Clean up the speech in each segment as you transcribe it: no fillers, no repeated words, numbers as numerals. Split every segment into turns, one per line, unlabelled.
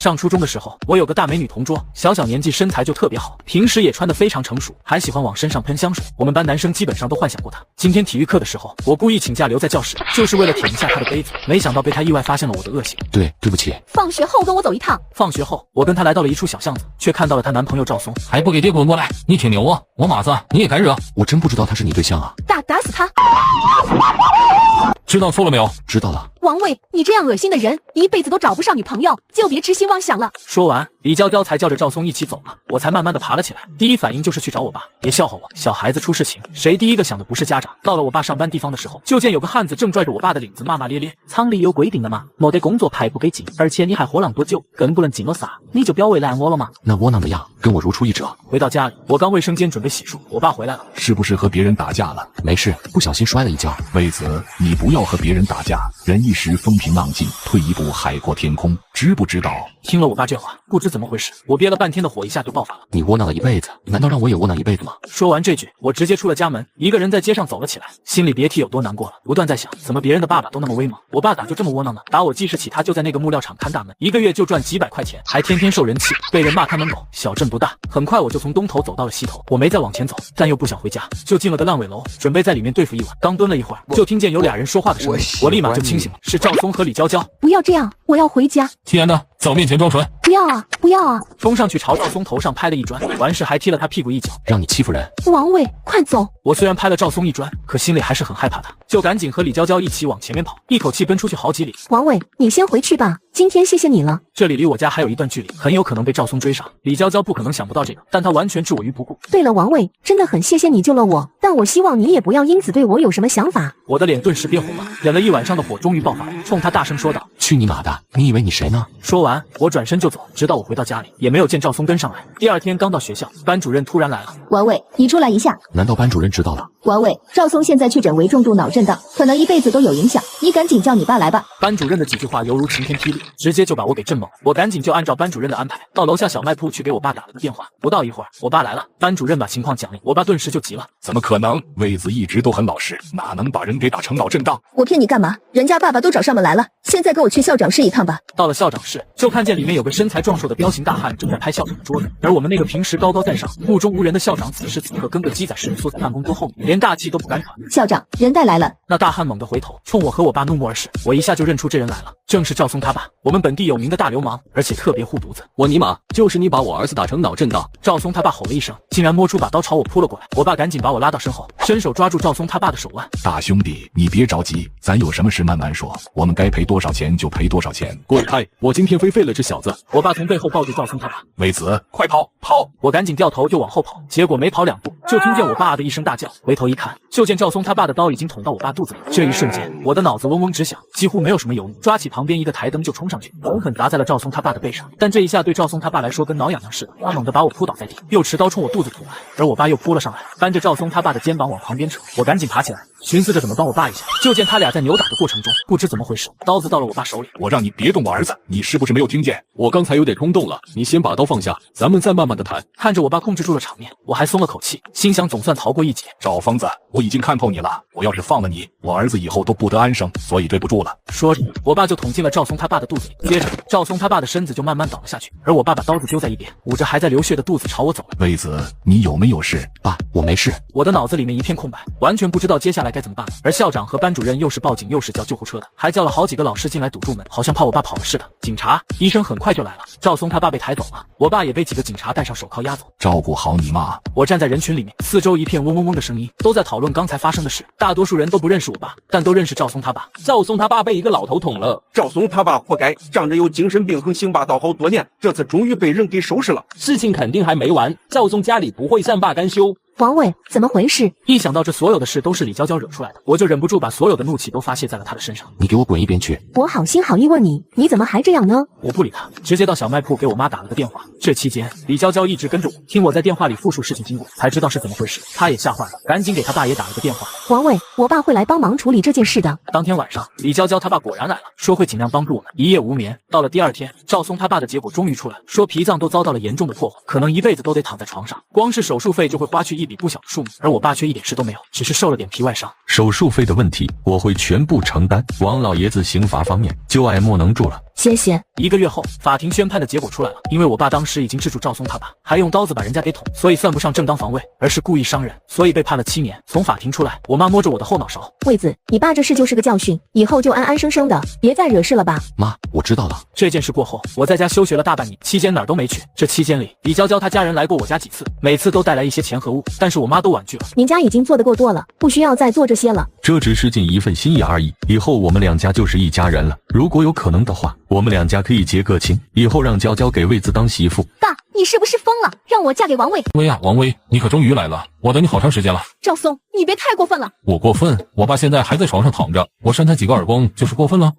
上初中的时候，我有个大美女同桌，小年纪身材就特别好，平时也穿得非常成熟，还喜欢往身上喷香水。我们班男生基本上都幻想过她。今天体育课的时候，我故意请假留在教室，就是为了舔一下她的杯子，没想到被她意外发现了我的恶行。
对不起。
放学后跟我走一趟。
放学后，我跟她来到了一处小巷子，却看到了她男朋友赵松。
还不给爹滚过来！你挺牛啊，我马子你也敢惹？
我真不知道他是你对象啊！
打死他！
知道错了没有？
知道了。
王伟，你这样恶心的人，一辈子都找不上女朋友，就别痴心妄想了。
说完，李娇娇才叫着赵松一起走了，我才慢慢的爬了起来。第一反应就是去找我爸，别笑话我，小孩子出事情，谁第一个想的不是家长？到了我爸上班地方的时候，就见有个汉子正拽着我爸的领子骂骂咧咧。厂里有规定的嘛，没得工作牌不给进，而且你还喝了多久，更不能进了啥，你就不要为难我了吗？
那窝囊的样，跟我如出一辙。
回到家里，我刚卫生间准备洗漱，我爸回来了。
是不是和别人打架了？
没事，不小心摔了一跤。
为此，你不要和别人打架，人一时风平浪静，退一步海阔天空，知不知道？
听了我爸这话，不知怎么回事，我憋了半天的火一下就爆发了。
你窝囊了一辈子，难道让我也窝囊一辈子吗？
说完这句，我直接出了家门，一个人在街上走了起来，心里别提有多难过了。不断在想，怎么别人的爸爸都那么威猛，我爸咋就这么窝囊呢？打我记事起，他就在那个木料厂看大门，一个月就赚几百块钱，还天天受人气，被人骂看门狗。小镇不大，很快我就从东头走到了西头。我没再往前走，但又不想回家，就进了个烂尾楼，准备在里面对付一晚。刚蹲了一会儿，就听见有俩人说话的声音，我立马就清醒了，是赵松和李娇娇。
不要这样，我要回家。
天哪，在我面前装纯！
不要啊，不要啊！
冲上去朝赵松头上拍了一砖，完事还踢了他屁股一脚，
让你欺负人！
王伟，快走！
我虽然拍了赵松一砖，可心里还是很害怕他，就赶紧和李娇娇一起往前面跑，一口气奔出去好几里。
王伟，你先回去吧，今天谢谢你了。
这里离我家还有一段距离，很有可能被赵松追上。李娇娇不可能想不到这个，但她完全置我于不顾。
对了，王伟，真的很谢谢你救了我，但我希望你也不要因此对我有什么想法。
我的脸顿时憋红了，忍了一晚上的火终于爆发，冲他大声说道：
去你妈的！你以为你谁呢？
说完，我转身就走，直到我回到家里，也没有见赵松跟上来。第二天刚到学校，班主任突然来了。
王伟，你出来一下。
难道班主任知道了？
王伟，赵松现在确诊为重度脑震荡，可能一辈子都有影响，你赶紧叫你爸来吧。
班主任的几句话犹如晴天霹雳，直接就把我给震懵。我赶紧就按照班主任的安排，到楼下小卖铺去给我爸打了个电话。不到一会儿，我爸来了，班主任把情况讲了，我爸顿时就急了。
怎么可能？魏子一直都很老实，哪能把人给打成脑震荡？
我骗你干嘛？人家爸爸都找上门来了，现在跟我去校长室一趟吧。
到了校长室，就看见里面有个身材壮硕的彪形大汉正在拍校长的桌子，而我们那个平时高高在上、目中无人的校长，此时此刻跟个鸡仔似的缩在办公桌后面，连大气都不敢喘。
校长，人带来了。
那大汉猛地回头，冲我和我爸怒目而视，我一下就认出这人来了，正是赵松他爸，我们本地有名的大流氓，而且特别护犊子。
我尼玛，就是你把我儿子打成脑震荡！
赵松他爸吼了一声，竟然摸出把刀朝我扑了过来，我爸赶紧把我拉到身后，伸手抓住赵松他爸的手腕。
大兄弟，你别着急，咱有什么事慢慢说，我们该赔多少钱就赔多少钱。
滚开！我今天非废了这小子！
我爸从背后抱住赵松他爸，
魏子，快跑！跑！
我赶紧掉头就往后跑，结果没跑2步，就听见我爸的一声大叫，回头一看，就见赵松他爸的刀已经捅到我爸肚子里。这一瞬间，我的脑子嗡嗡直响，几乎没有什么犹豫，抓起旁边一个台灯就冲上去，狠狠砸在了赵松他爸的背上。但这一下对赵松他爸来说跟挠痒痒似的，他猛地把我扑倒在地，又持刀冲我肚子捅来，而我爸又扑了上来，扳着赵松他爸的肩膀往旁边扯。我赶紧爬起来，寻思着怎么帮我爸一下，就见他俩在扭打的过程中，不知怎么回事，刀子到了我爸手里。
我让你别动我儿子，你是不是没有听见？
我刚才有点冲动了，你先把刀放下，咱们再慢慢的谈。
看着我爸控制住了场面，我还松了口气，心想总算逃过一劫。
赵疯子，我已经看透你了，我要是放了你，我儿子以后都不得安生，所以对不住了。
说着，我爸就捅进了赵松他爸的肚子里，接着赵松他爸的身子就慢慢倒了下去，而我爸把刀子丢在一边，捂着还在流血的肚子朝我走了。
魏子，你有没有事？
爸，我没事。
我的脑子里面一片空白，完全不知道接下来该怎么办了。而校长和班主任又是报警又是叫救护车的，还叫了好几个老师进来堵住门，好像怕我爸跑了似的。警察、医生很快就来了，赵松他爸被抬走了，我爸也被几个警察戴上手铐押走。
照顾好你妈。
我站在人群里面，四周一片嗡嗡嗡的声音，都在讨论刚才发生的事。大多数人都不认识我爸，但都认识赵松他爸。
赵松他爸被一个老头捅了。
赵松他爸活该，仗着有精神病横行霸道好多年，这次终于被人给收拾了。
事情肯定还没完，赵松家里不会善罢甘休。
王伟，怎么回事？
一想到这所有的事都是李娇娇惹出来的，我就忍不住把所有的怒气都发泄在了她的身上。
你给我滚一边去！
我好心好意问你，你怎么还这样呢？
我不理他，直接到小卖铺给我妈打了个电话。这期间，李娇娇一直跟着我，听我在电话里复述事情经过，才知道是怎么回事。她也吓坏了，赶紧给她爸也打了个电话。
王伟，我爸会来帮忙处理这件事的。
当天晚上，李娇娇她爸果然来了，说会尽量帮助我们，一夜无眠。到了第二天，赵松他爸的结果终于出来，说脾脏都遭到了严重的破坏，可能一辈子都得躺在床上，光是手术费就会花去一笔不小的数目。而我爸却一点事都没有，只是受了点皮外伤。
手术费的问题我会全部承担，王老爷子刑罚方面就爱莫能助了。
谢谢。
1个月后，法庭宣判看的结果出来了，因为我爸当时已经制住赵松他爸，还用刀子把人家给捅，所以算不上正当防卫，而是故意伤人，所以被判了7年。从法庭出来，我妈摸着我的后脑勺，
惠子，你爸这事就是个教训，以后就安安生生的，别再惹事了吧。
妈，我知道了。
这件事过后，我在家休学了大半年，期间哪儿都没去。这期间里，李娇娇她家人来过我家几次，每次都带来一些钱和物，但是我妈都婉拒了。
您家已经做得够多了，不需要再做这些了。
这只是尽一份心意而已，以后我们两家就是一家人了。如果有可能的话，我们两家可以结个亲，以后让娇娇给惠子当媳妇。
爸，你是不是疯了？让我嫁给王卫？
薇呀，王薇，你可终于来了，我等你好长时间了。
赵松，你别太过分了。
我过分？我爸现在还在床上躺着，我扇他几个耳光就是过分了？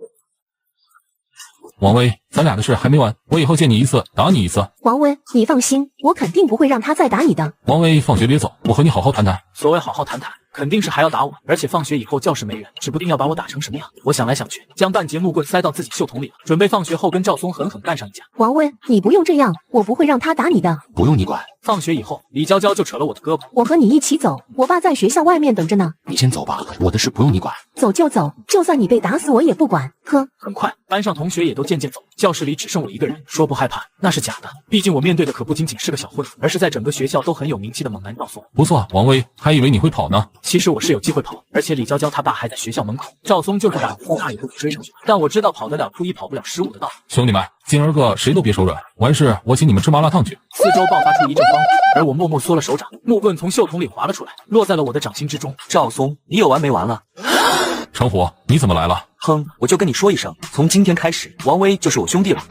王薇，咱俩的事还没完，我以后见你一次打你一次。
王威，你放心，我肯定不会让他再打你的。
王薇，放学别走，我和你好好谈谈。
所谓好好谈谈，肯定是还要打我，而且放学以后教室没人，指不定要把我打成什么样。我想来想去，将半截木棍塞到自己袖筒里了，准备放学后跟赵松狠狠干上一架。
王威，你不用这样，我不会让他打你的。
不用你管。
放学以后，李娇娇就扯了我的胳膊，
我和你一起走，我爸在学校外面等着呢。
你先走吧，我的事不用你管。
走就走，就算你被打死我也不管。呵，
很快，班上同学也都渐渐走，教室里只剩我一个人。说不害怕，那是假的，毕竟我面对的可不仅仅是个小混混，而是在整个学校都很有名气的猛男赵松。
不错，王薇，还以为你会跑呢。
其实我是有机会跑，而且李娇娇她爸还在学校门口，赵松就是打从那一步追上去，但我知道跑得了初一，跑不了15的道理。
兄弟们，今儿个谁都别手软，完事我请你们吃麻辣烫去。
四周爆发出一阵慌张，而我默默缩了手掌，木棍从袖筒里滑了出来，落在了我的掌心之中。
赵松，你有完没完了？
程虎，你怎么来了？
哼，我就跟你说一声，从今天开始，王威就是我兄弟了。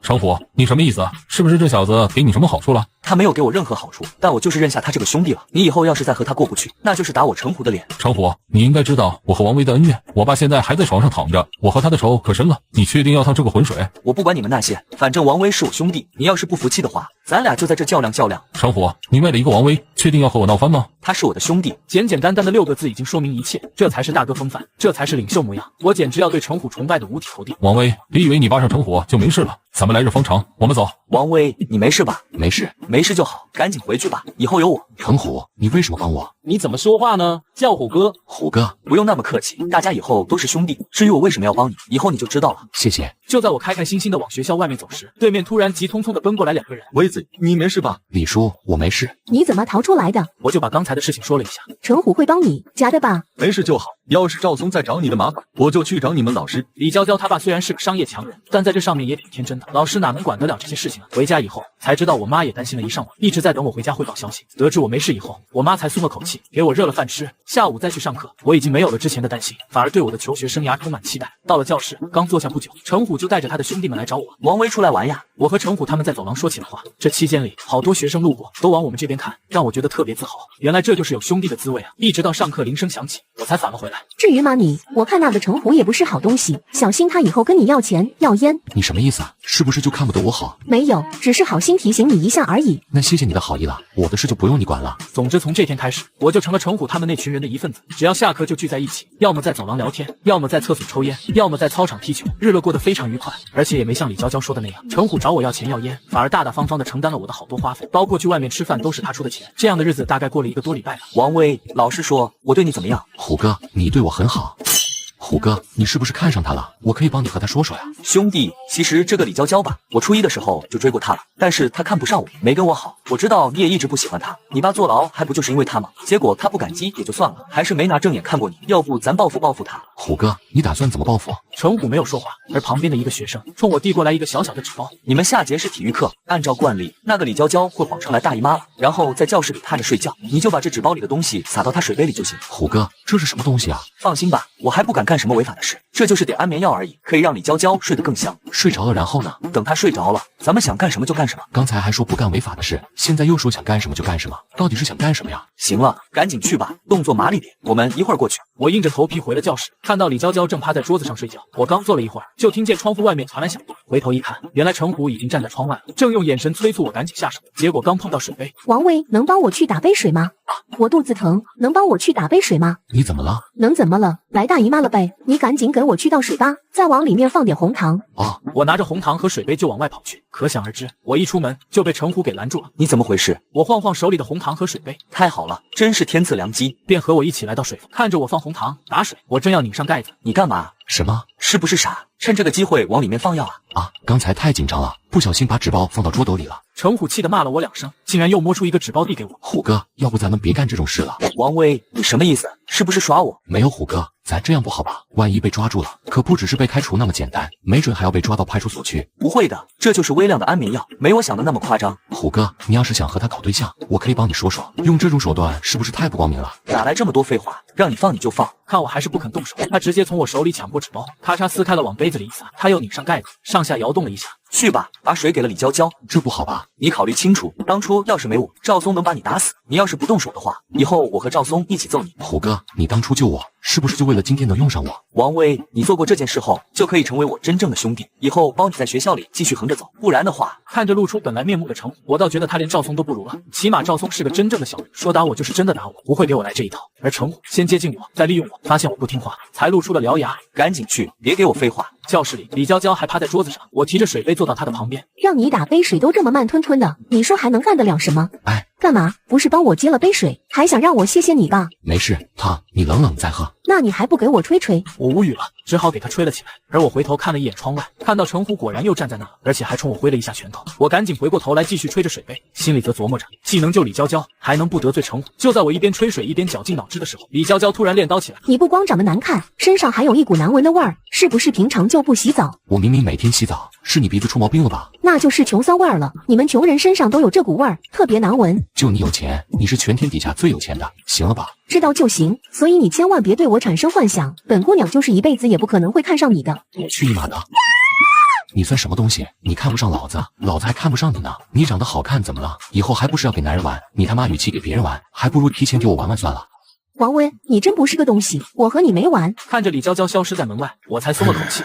程虎，你什么意思？是不是这小子给你什么好处了？
他没有给我任何好处，但我就是认下他这个兄弟了。你以后要是再和他过不去，那就是打我程虎的脸。
程虎，你应该知道我和王威的恩怨，我爸现在还在床上躺着，我和他的仇可深了。你确定要趟这个浑水？
我不管你们那些，反正王威是我兄弟，你要是不服气的话，咱俩就在这较量较量。
程虎，你为了一个王威，确定要和我闹翻吗？
他是我的兄弟，
简简单单的6个字已经说明一切，这才是大哥风范，这才是领袖模样。我简直要对程虎崇拜的五体投地。
王威，别以为你扒上程虎就没事了，咱们来日方长，我们走。
王威，你没事吧？
没事，
没事就好，赶紧回去吧，以后有我。
程虎，你为什么帮我？
你怎么说话呢？叫虎哥。
虎哥，
不用那么客气，大家以后都是兄弟。至于我为什么要帮你，以后你就知道了。
谢谢。
就在我开开心心的往学校外面走时，对面突然急匆匆的奔过来2个人。
威子，你没事吧？
李叔，我没事。
你怎么逃出来的？
我就把刚才的事情说了一下。
程虎会帮你，假的吧？
没事就好。要是赵松再找你的麻烦，我就去找你们老师。
李娇娇她爸虽然是个商业强人，但在这上面也挺天真的。老师哪能管得了这些事情啊？回家以后才知道，我妈也担心了一上午，一直在等我回家汇报消息。得知我没事以后，我妈才松了口气，给我热了饭吃。下午再去上课，我已经没有了之前的担心，反而对我的求学生涯充满期待。到了教室，刚坐下不久，程虎就带着他的兄弟们来找我。
王威出来玩呀！
我和程虎他们在走廊说起了话。这期间里，好多学生路过，都往我们这边看，让我觉得特别自豪。原来这就是有兄弟的滋味啊！一直到上课铃声响起，我才返了回来。
至于吗你？我看那个程虎也不是好东西，小心他以后跟你要钱要烟。
你什么意思啊？是不是就看不得我好？
没有，只是好心提醒你一下而已。
那谢谢你的好意了，我的事就不用你管了。
总之从这天开始，我就成了程虎他们那群人的一份子。只要下课就聚在一起，要么在走廊聊天，要么在厕所抽烟，要么在操场踢球，日乐过得非常愉快。而且也没像李娇娇说的那样，程虎找我要钱要烟，反而大大方方的承担了我的好多花费，包括去外面吃饭都是他出的钱。这样的日子大概过了1个多礼拜吧。
王威，老实说，我对你怎么样？
虎哥，你对我很好。虎哥，你是不是看上他了？我可以帮你和他说说呀。
兄弟，其实这个李娇娇吧，我初一的时候就追过她了，但是她看不上我，没跟我好。我知道你也一直不喜欢她，你爸坐牢还不就是因为她吗？结果她不感激也就算了，还是没拿正眼看过你。要不咱报复报复她？
虎哥，你打算怎么报复？
程虎没有说话，而旁边的一个学生冲我递过来一个小小的纸包。
你们下节是体育课，按照惯例，那个李娇娇会谎称来大姨妈了，然后在教室里趴着睡觉，你就把这纸包里的东西撒到她水杯里就行。
虎哥，这是什么东西啊？
放心吧，我还不敢干什么违法的事，这就是点安眠药而已，可以让李娇娇睡得更香。
睡着了然后呢？
等她睡着了，咱们想干什么就干什么。
刚才还说不干违法的事，现在又说想干什么就干什么，到底是想干什么呀？
行了，赶紧去吧，动作麻利点，我们一会儿过去。
我硬着头皮回了教室，看到李娇娇正趴在桌子上睡觉。我刚坐了一会儿，就听见窗户外面传来响动，回头一看，原来程虎已经站在窗外了，正用眼神催促我赶紧下手。结果刚碰到水杯，
王威，能帮我去打杯水吗？我肚子疼，能帮我去打杯水吗？
你怎么了？
能怎么了？来大姨妈了呗！你赶紧给我去倒水吧，再往里面放点红糖。
我拿着红糖和水杯就往外跑去，可想而知，我一出门就被陈虎给拦住了。
你怎么回事？
我晃晃手里的红糖和水杯，
太好了，真是天赐良机，
便和我一起来到水房，看着我放红糖打水，我正要拧上盖子。
你干嘛？
什么？
是不是傻？趁这个机会往里面放药啊？
刚才太紧张了，不小心把纸包放到桌斗里了。
陈虎气得骂了我2声，竟然又摸出一个纸包递给我。
虎哥，要不咱们别干这种事了。
王威，你什么意思？是不是耍我？
没有，虎哥，咱这样不好吧？万一被抓住了，可不只是被开除那么简单，没准还要被抓到派出所去。
不会的，这就是微量的安眠药，没我想的那么夸张。
虎哥，你要是想和他搞对象，我可以帮你说说，用这种手段是不是太不光明了？
哪来这么多废话？让你放你就放。
看我还是不肯动手，他直接从我手里抢过纸包，咔嚓撕开了往杯子里一撒，他又拧上盖子，上下摇动了一下。
去吧，把水给了李娇娇。
这不好吧？
你考虑清楚，当初要是没我，赵松能把你打死。你要是不动手的话，以后我和赵松一起揍你。
虎哥，你当初救我，是不是就为了今天能用上我？
王威，你做过这件事后，就可以成为我真正的兄弟，以后包你在学校里继续横着走。不然的话，
看着露出本来面目的陈虎，我倒觉得他连赵松都不如了。起码赵松是个真正的小人，说打我就是真的打我，不会给我来这一套。而陈虎先接近我，再利用我，发现我不听话，才露出了獠牙。
赶紧去，别给我废话。
教室里，李娇娇还趴在桌子上，我提着水杯坐到她的旁边。
让你打杯水都这么慢吞吞的，你说还能干得了什么？干嘛？不是帮我接了杯水，还想让我谢谢你吧？
没事，烫，你冷冷再喝。
那你还不给我吹吹？
我无语了，只好给他吹了起来。而我回头看了一眼窗外，看到陈虎果然又站在那，而且还冲我挥了一下拳头。我赶紧回过头来继续吹着水杯，心里则琢磨着，既能救李娇娇，还能不得罪陈虎。就在我一边吹水一边绞尽脑汁的时候，李娇娇突然练刀起来。
你不光长得难看，身上还有一股难闻的味儿，是不是平常就不洗澡？
我明明每天洗澡，是你鼻子出毛病了吧？
那就是穷酸味儿了。你们穷人身上都有这股味儿，特别难闻。
就你有钱，你是全天底下最有钱的，行了吧？
知道就行，所以你千万别对我产生幻想，本姑娘就是一辈子也不可能会看上你的。
去你妈的！你算什么东西？你看不上老子，老子还看不上你呢。你长得好看怎么了？以后还不是要给男人玩？你他妈与其给别人玩，还不如提前给我玩玩算了。
王威，你真不是个东西，我和你没完。
看着李娇娇消失在门外，我才松了口气。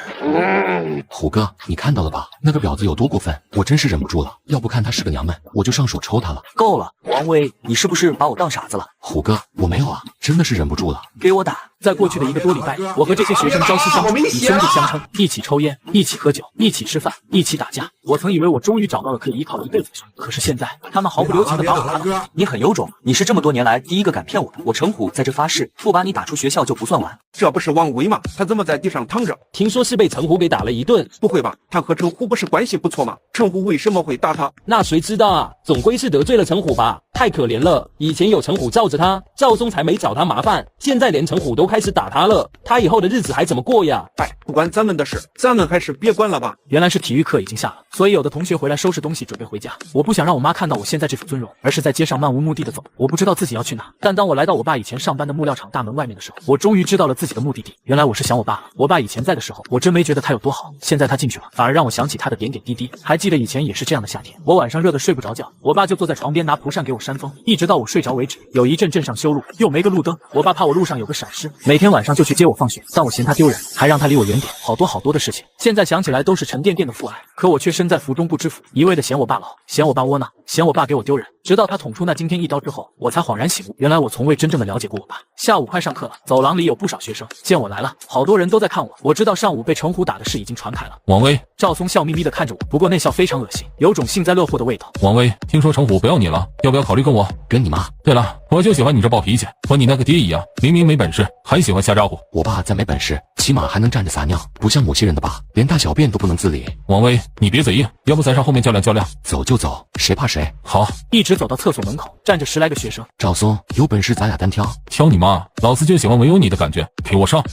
虎哥，你看到了吧？那个婊子有多过分，我真是忍不住了。要不看她是个娘们，我就上手抽她了。
够了，王威，你是不是把我当傻子了？
虎哥，我没有啊，真的是忍不住了。
给我打！
在过去的1个多礼拜，我和这些学生朝夕相处，以兄弟相称，一起抽烟，一起喝酒，一起吃饭，一起打架。我曾以为我终于找到了可以依靠一辈子的兄弟，可是现在他们毫不留情地把我打倒。
你很有种，你是这么多年来第一个敢骗我的。我陈虎在这发誓，不把你打出学校就不算完。
这不是王威吗？他怎么在地上躺着？
听说是被陈虎给打了一顿。
不会吧？他和陈虎不是关系不错吗？陈虎为什么会打他？
那谁知道啊？总归是得罪了陈虎吧？太可怜了，以前有陈虎罩着他，赵松才没找他麻烦，现在连陈虎都开始打他了，他以后的日子还怎么过呀？
不关咱们的事，咱们还是别管了吧。
原来是体育课已经下了，所以有的同学回来收拾东西准备回家。我不想让我妈看到我现在这副尊容，而是在街上漫无目的的走。我不知道自己要去哪，但当我来到我爸以前上班的木料厂大门外面的时候，我终于知道了自己的目的地。原来我是想我爸了。我爸以前在的时候，我真没觉得他有多好，现在他进去了，反而让我想起他的点点滴滴。还记得以前也是这样的夏天，我晚上热得睡不着觉，我爸就坐在床边拿蒲扇给我扇风，一直到我睡着为止。有一阵镇上修路，又没个路灯，我爸怕我路上有个闪失，每天晚上就去接我放学，但我嫌他丢人，还让他离我远点。好多的事情，现在想起来都是沉甸甸的父爱，可我却身在福中不知福，一味的嫌我爸老，嫌我爸窝囊，嫌我爸给我丢人。直到他捅出那惊天一刀之后，我才恍然醒悟，原来我从未真正的了解过我爸。下午快上课了，走廊里有不少学生见我来了，好多人都在看我。我知道上午被陈虎打的事已经传开了。
王威，
赵松笑眯眯的看着我，不过那笑非常恶心，有种幸灾乐祸的味道。
王威，听说陈虎不要你了，要不要考虑跟我？
跟你妈？
对了，我就喜欢你这暴脾气，和你那个爹一样，明明没本事，还喜欢瞎招呼。
我爸再没本事，起码还能站着撒尿，不像某些人的爸，连大小便都不能自理。
王威，你别嘴硬，要不咱上后面较量较量？
走就走，谁怕谁？
好，
一直走到厕所门口，站着10来个学生。
赵松，有本事咱俩单挑。
挑你妈，老子就喜欢唯有你的感觉，给我上！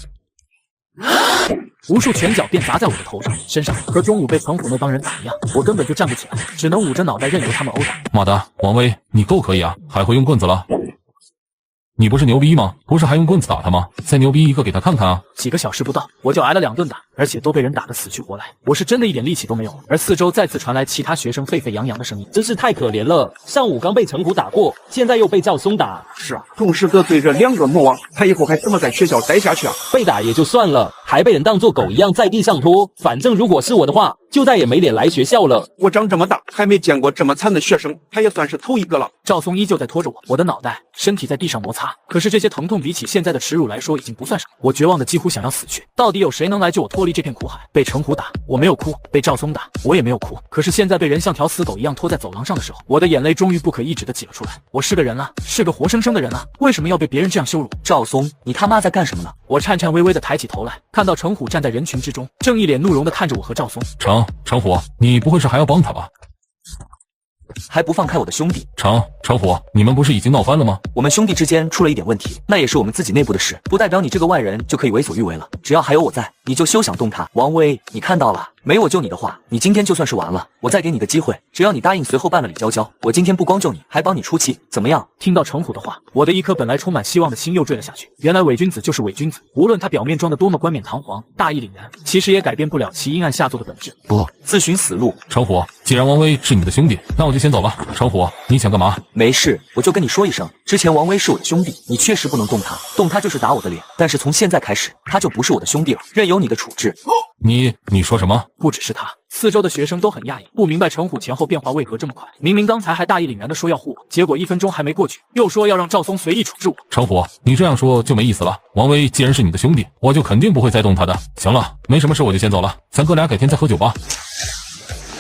无数拳脚便砸在我的头上、身上，和中午被彭虎那帮人打一样，我根本就站不起来，只能捂着脑袋任由他们殴打。
妈的，王威，你够可以啊，还会用棍子了。你不是牛逼吗？不是还用棍子打他吗？再牛逼一个给他看看啊！
几个小时不到，我就挨了2顿打，而且都被人打得死去活来，我是真的一点力气都没有了。而四周再次传来其他学生沸沸扬扬的声音，
真是太可怜了。上午刚被陈虎打过，现在又被赵松打。
是啊，同时得罪这2个魔王，他以后还怎么在学校待下去啊？
被打也就算了，还被人当作狗一样在地上拖。反正如果是我的话，就再也没脸来学校了。
我长这么大还没见过这么惨的学生，他也算是头一个了。
赵松依旧在拖着我，我的脑袋、身体在地上摩擦。可是这些疼痛比起现在的耻辱来说已经不算什么，我绝望的几乎想要死去。到底有谁能来救我脱离这片苦海？被陈虎打，我没有哭；被赵松打，我也没有哭。可是现在被人像条死狗一样拖在走廊上的时候，我的眼泪终于不可抑制的挤了出来。我是个人啊，是个活生生的人啊，为什么要被别人这样羞辱？
赵松，你他妈在干什么呢？
我颤颤巍巍的抬起头来，看到陈虎站在人群之中，正一脸怒容的看着我和赵松。
陈虎，你不会是还要帮他吧？
还不放开我的兄弟！
陈虎，你们不是已经闹翻了吗？
我们兄弟之间出了一点问题，那也是我们自己内部的事，不代表你这个外人就可以为所欲为了。只要还有我在，你就休想动他。王威，你看到了，没我救你的话，你今天就算是完了。我再给你个机会，只要你答应随后办了李娇娇，我今天不光救你，还帮你出气，怎么样？
听到陈虎的话，我的一颗本来充满希望的心又坠了下去。原来伪君子就是伪君子，无论他表面装得多么冠冕堂皇、大义凛然，其实也改变不了其阴暗下作的本质。
不，自寻死路。
陈虎，既然王威是你的兄弟，那我就先走了。陈虎，你想干嘛？
没事，我就跟你说一声，之前王威是我的兄弟，你确实不能动他，动他就是打我的脸。但是从现在开始，他就不是我的兄弟了，任由你的处置。
你说什么？
不只是他，四周的学生都很讶异，不明白陈虎前后变化为何这么快。明明刚才还大义凛然的说要护我，结果1分钟还没过去，又说要让赵松随意处置我。
陈虎，你这样说就没意思了。王威既然是你的兄弟，我就肯定不会再动他的。行了，没什么事，我就先走了，咱哥俩改天再喝酒吧。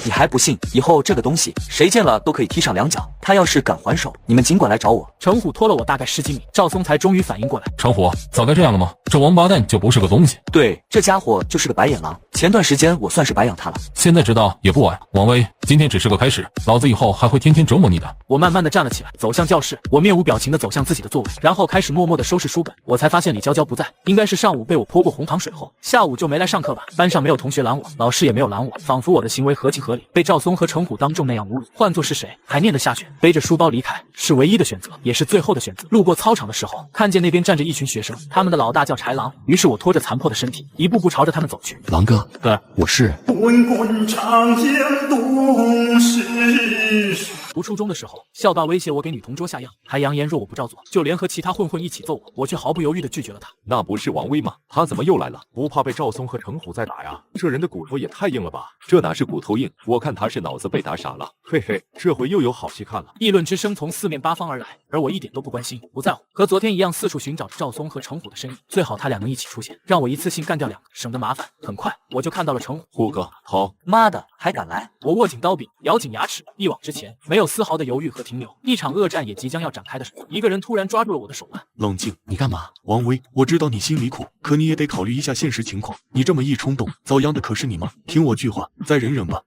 你还不信？以后这个东西谁见了都可以踢上2脚。他要是敢还手，你们尽管来找我。
陈虎拖了我大概10几米，赵松才终于反应过来。
陈虎，早该这样了吗？这王八蛋就不是个东西。
对，这家伙就是个白眼狼。前段时间我算是白养他了，
现在知道也不晚。王威，今天只是个开始，老子以后还会天天折磨你的。
我慢慢的站了起来，走向教室。我面无表情的走向自己的座位，然后开始默默的收拾书本。我才发现李娇娇不在，应该是上午被我泼过红糖水后，下午就没来上课吧。班上没有同学拦我，老师也没有拦我，仿佛我的行为合情合理，被赵松和陈虎当众那样侮辱。换作是谁还念得下去？背着书包离开是唯一的选择，也是最后的选择。路过操场的时候，看见那边站着一群学生，他们的老大叫豺狼，于是我拖着残破的身体，一步步朝着他们走去。
狼哥，
对，
我是
滚滚长江东逝水。
读初中的时候，校霸威胁我给女同桌下药，还扬言若我不照做，就联合其他混混一起揍我。我却毫不犹豫地拒绝了他。
那不是王威吗？他怎么又来了？不怕被赵松和陈虎再打呀？这人的骨头也太硬了吧？这哪是骨头硬，我看他是脑子被打傻了。嘿嘿，这回又有好戏看了。
议论之声从四面八方而来，而我一点都不关心，不在乎，和昨天一样四处寻找着赵松和陈虎的身影。最好他俩能一起出现，让我一次性干掉2个，省得麻烦。很快我就看到了陈虎。
虎哥，好！
妈的，还敢来！
我握紧刀柄，咬紧牙齿，一往直前，没有丝毫的犹豫和停留。一场恶战也即将要展开的时候，一个人突然抓住了我的手腕。
冷静，
你干嘛？
王威，我知道你心里苦，可你也得考虑一下现实情况。你这么一冲动，遭殃的可是你吗？听我句话，再忍忍吧。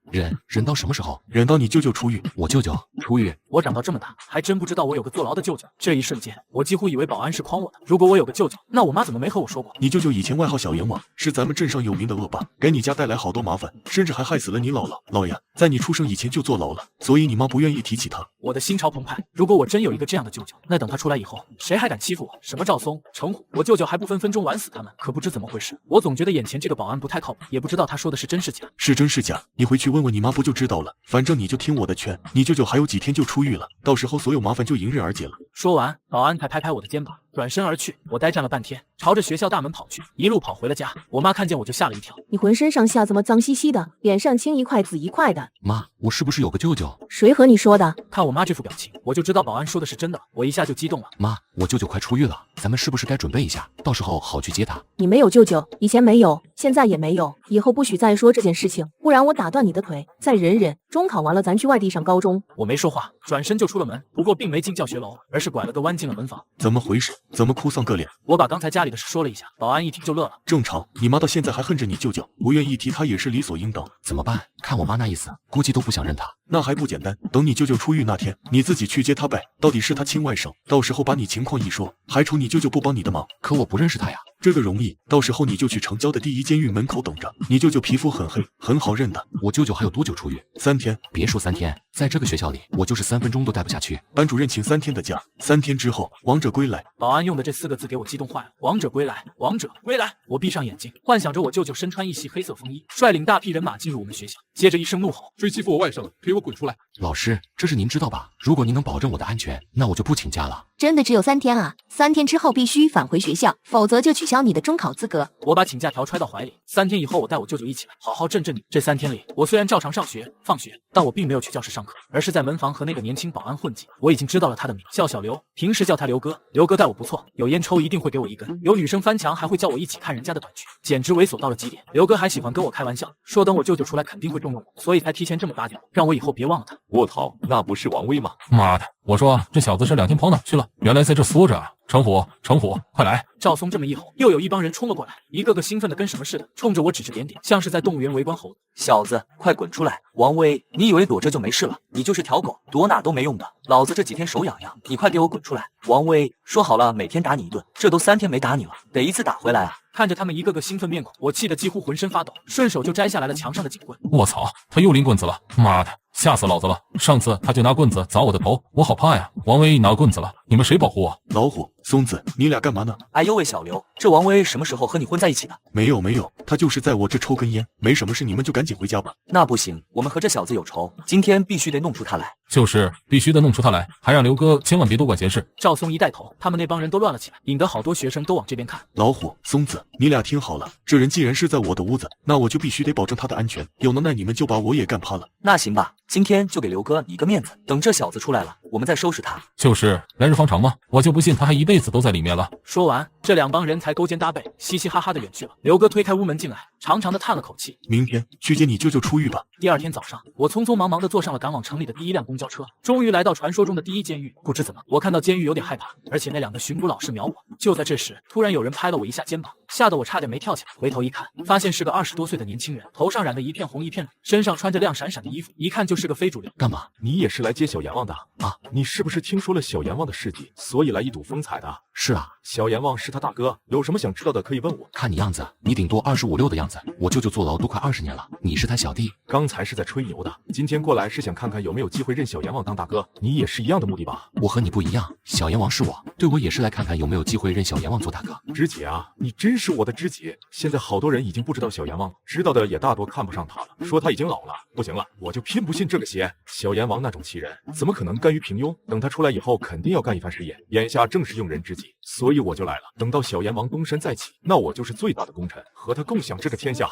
忍到什么时候？
忍到你舅舅出狱。
我舅舅出狱？
我长到这么大，还真不知道我有个坐牢的舅舅。这一瞬间，我几乎以为保安是诓我的。如果我有个舅舅，那我妈怎么没和我说过？
你舅舅以前外号小阎王，是咱们镇上有名的恶霸，给你家带来好多麻烦，甚至还害死了你姥姥。老爷，在你出生以前就坐牢了，所以你妈不愿意提起他。
我的心潮澎湃。如果我真有一个这样的舅舅，那等他出来以后，谁还敢欺负我？什么赵松、陈虎，我舅舅还不分分钟玩死他们？可不知怎么回事，我总觉得眼前这个保安不太靠谱，也不知道他说的是真是假。
是真是假？你回去问问你妈不就知道了。反正你就听我的劝，你舅舅还有几天就出狱了，到时候所有麻烦就迎刃而解了。
说完，保安才拍拍我的肩膀，转身而去。我呆站了半天，朝着学校大门跑去，一路跑回了家。我妈看见我就吓了一跳。
你浑身上下怎么脏兮兮的，脸上青一块紫一块的？
妈，我是不是有个舅舅？
谁和你说的？
看我妈这副表情，我就知道保安说的是真的。我一下就激动了。
妈，我舅舅快出狱了，咱们是不是该准备一下，到时候好去接他？
你没有舅舅，以前没有，现在也没有，以后不许再说这件事情，不然我打断你的腿。再忍忍，中考完了咱去外地上高中。
我没说话，转身就出了门，不过并没进教学楼，而是拐了个弯进了门房。
怎么回事？怎么哭丧个脸？
我把刚才家里的事说了一下，保安一听就乐了。
正常，你妈到现在还恨着你舅舅，不愿意提他也是理所应当。
怎么办？看我妈那意思，估计都不想认他。
那还不简单？等你舅舅出狱那天，你自己去接他呗。到底是他亲外甥，到时候把你情况一说，还愁你舅舅不帮你的忙。
可我不认识他呀。
这个容易，到时候你就去城郊的第一监狱门口等着。你舅舅皮肤很黑，很好认的。
我舅舅还有多久出狱
？3天。
别说3天，在这个学校里，我就是3分钟都待不下去。
班主任请3天的假，3天之后王者归来。
保安用的这4个字给我激动坏了，王者归来，王者归来！我闭上眼睛，幻想着我舅舅身穿一袭黑色风衣，率领大批人马进入我们学校，接着一声怒吼：“
谁欺负我外甥，给我滚出来！”
老师，这事您知道吧？如果您能保证我的安全，那我就不请假了。
真的只有3天啊？3天之后必须返回学校，否则就取消你的中考资格。
我把请假条揣到怀里，3天以后我带我舅舅一起来，好好震震你。这3天里，我虽然照常上学、放学，但我并没有去教室上课，而是在门房和那个年轻保安混迹。我已经知道了他的名，叫小刘，平时叫他刘哥。刘哥待我不错，有烟抽一定会给我1根，有女生翻墙还会叫我一起看人家的短裙，简直猥琐到了极点。刘哥还喜欢跟我开玩笑，说等我舅舅出来肯定会重用我，所以才提前这么巴结我，让我以后别忘了他。
我操，那不是王威吗？
妈的！我说这小子这2天跑哪去了？原来在这缩着啊！程虎，程虎，快来！
赵松这么一吼，又有一帮人冲了过来，一个个兴奋的跟什么似的，冲着我指指点点，像是在动物园围观猴子。
小子，快滚出来！王威，你以为躲着就没事了？你就是条狗，躲哪都没用的。老子这几天手痒痒，你快给我滚出来！王威，说好了每天打你1顿，这都3天没打你了，得一次打回来啊！
看着他们一个个兴奋面孔，我气得几乎浑身发抖，顺手就摘下来了墙上的警棍。
我操，他又拎棍子了！妈的，吓死老子了！上次他就拿棍子砸我的头，我好怕呀！王威拿棍子了，你们谁保护我？
老虎、松子，你俩干嘛呢？
哎呦喂，小刘，这王威什么时候和你混在一起的？
没有，他就是在我这抽根烟，没什么事，你们就赶紧回家吧。
那不行，我们和这小子有仇，今天必须得弄出他来。
就是必须得弄出他来，还让刘哥千万别多管闲事。
赵松一带头，他们那帮人都乱了起来，引得好多学生都往这边看。
老虎、松子，你俩听好了，这人既然是在我的屋子，那我就必须得保证他的安全。有能耐你们就把我也干趴了。
那行吧，今天就给刘哥你个面子，等这小子出来了，我们再收拾他。
就是来日方长嘛，我就不信他还一辈子都在里面了。
说完，这2帮人才勾肩搭背，嘻嘻哈哈的远去了。刘哥推开屋门进来，长长的叹了口气。
明天去接你舅舅出狱吧。
第2天早上，我匆匆忙忙的坐上了赶往城里的第1辆公交车，终于来到传说中的第1监狱。不知怎么，我看到监狱有点害怕，而且那2个巡捕老是瞄我。就在这时，突然有人拍了我一下肩膀，吓得我差点没跳起来。回头一看，发现是个20多岁的年轻人，头上染得一片红一片绿，身上穿着亮闪闪的衣服，一看就是个非主流。
干嘛？
你也是来接小阎王的啊？你是不是听说了小阎王的事迹，所以来一睹风采的？
是啊，
小阎王是他大哥，有什么想知道的可以问我。
看你样子，你顶多25、6的样子。我舅舅坐牢都快20年了，你是他小弟。
刚才是在吹牛的，今天过来是想看看有没有机会认小阎王当大哥。你也是一样的目的吧？
我和你不一样，小阎王是我，对我也是来看看有没有机会认小阎王做大哥。
知己啊，你真是我的知己。现在好多人已经不知道小阎王，知道的也大多看不上他了，说他已经老了。不行了，我就偏不信这个邪。小阎王那种奇人，怎么可能甘于平庸？等他出来以后，肯定要干一番事业。眼下正是用人之际，所以我就来了。等到小阎王东山再起，那我就是最大的功臣，和他共享这个天下。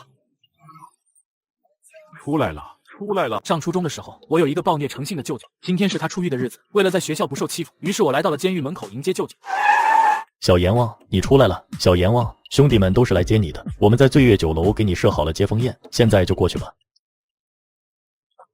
出来了！
上初中的时候，我有一个暴虐成性的舅舅，今天是他出狱的日子。为了在学校不受欺负，于是我来到了监狱门口迎接舅舅。
小阎王，你出来了！小阎王，兄弟们都是来接你的，我们在醉月酒楼给你设好了接风宴，现在就过去吧。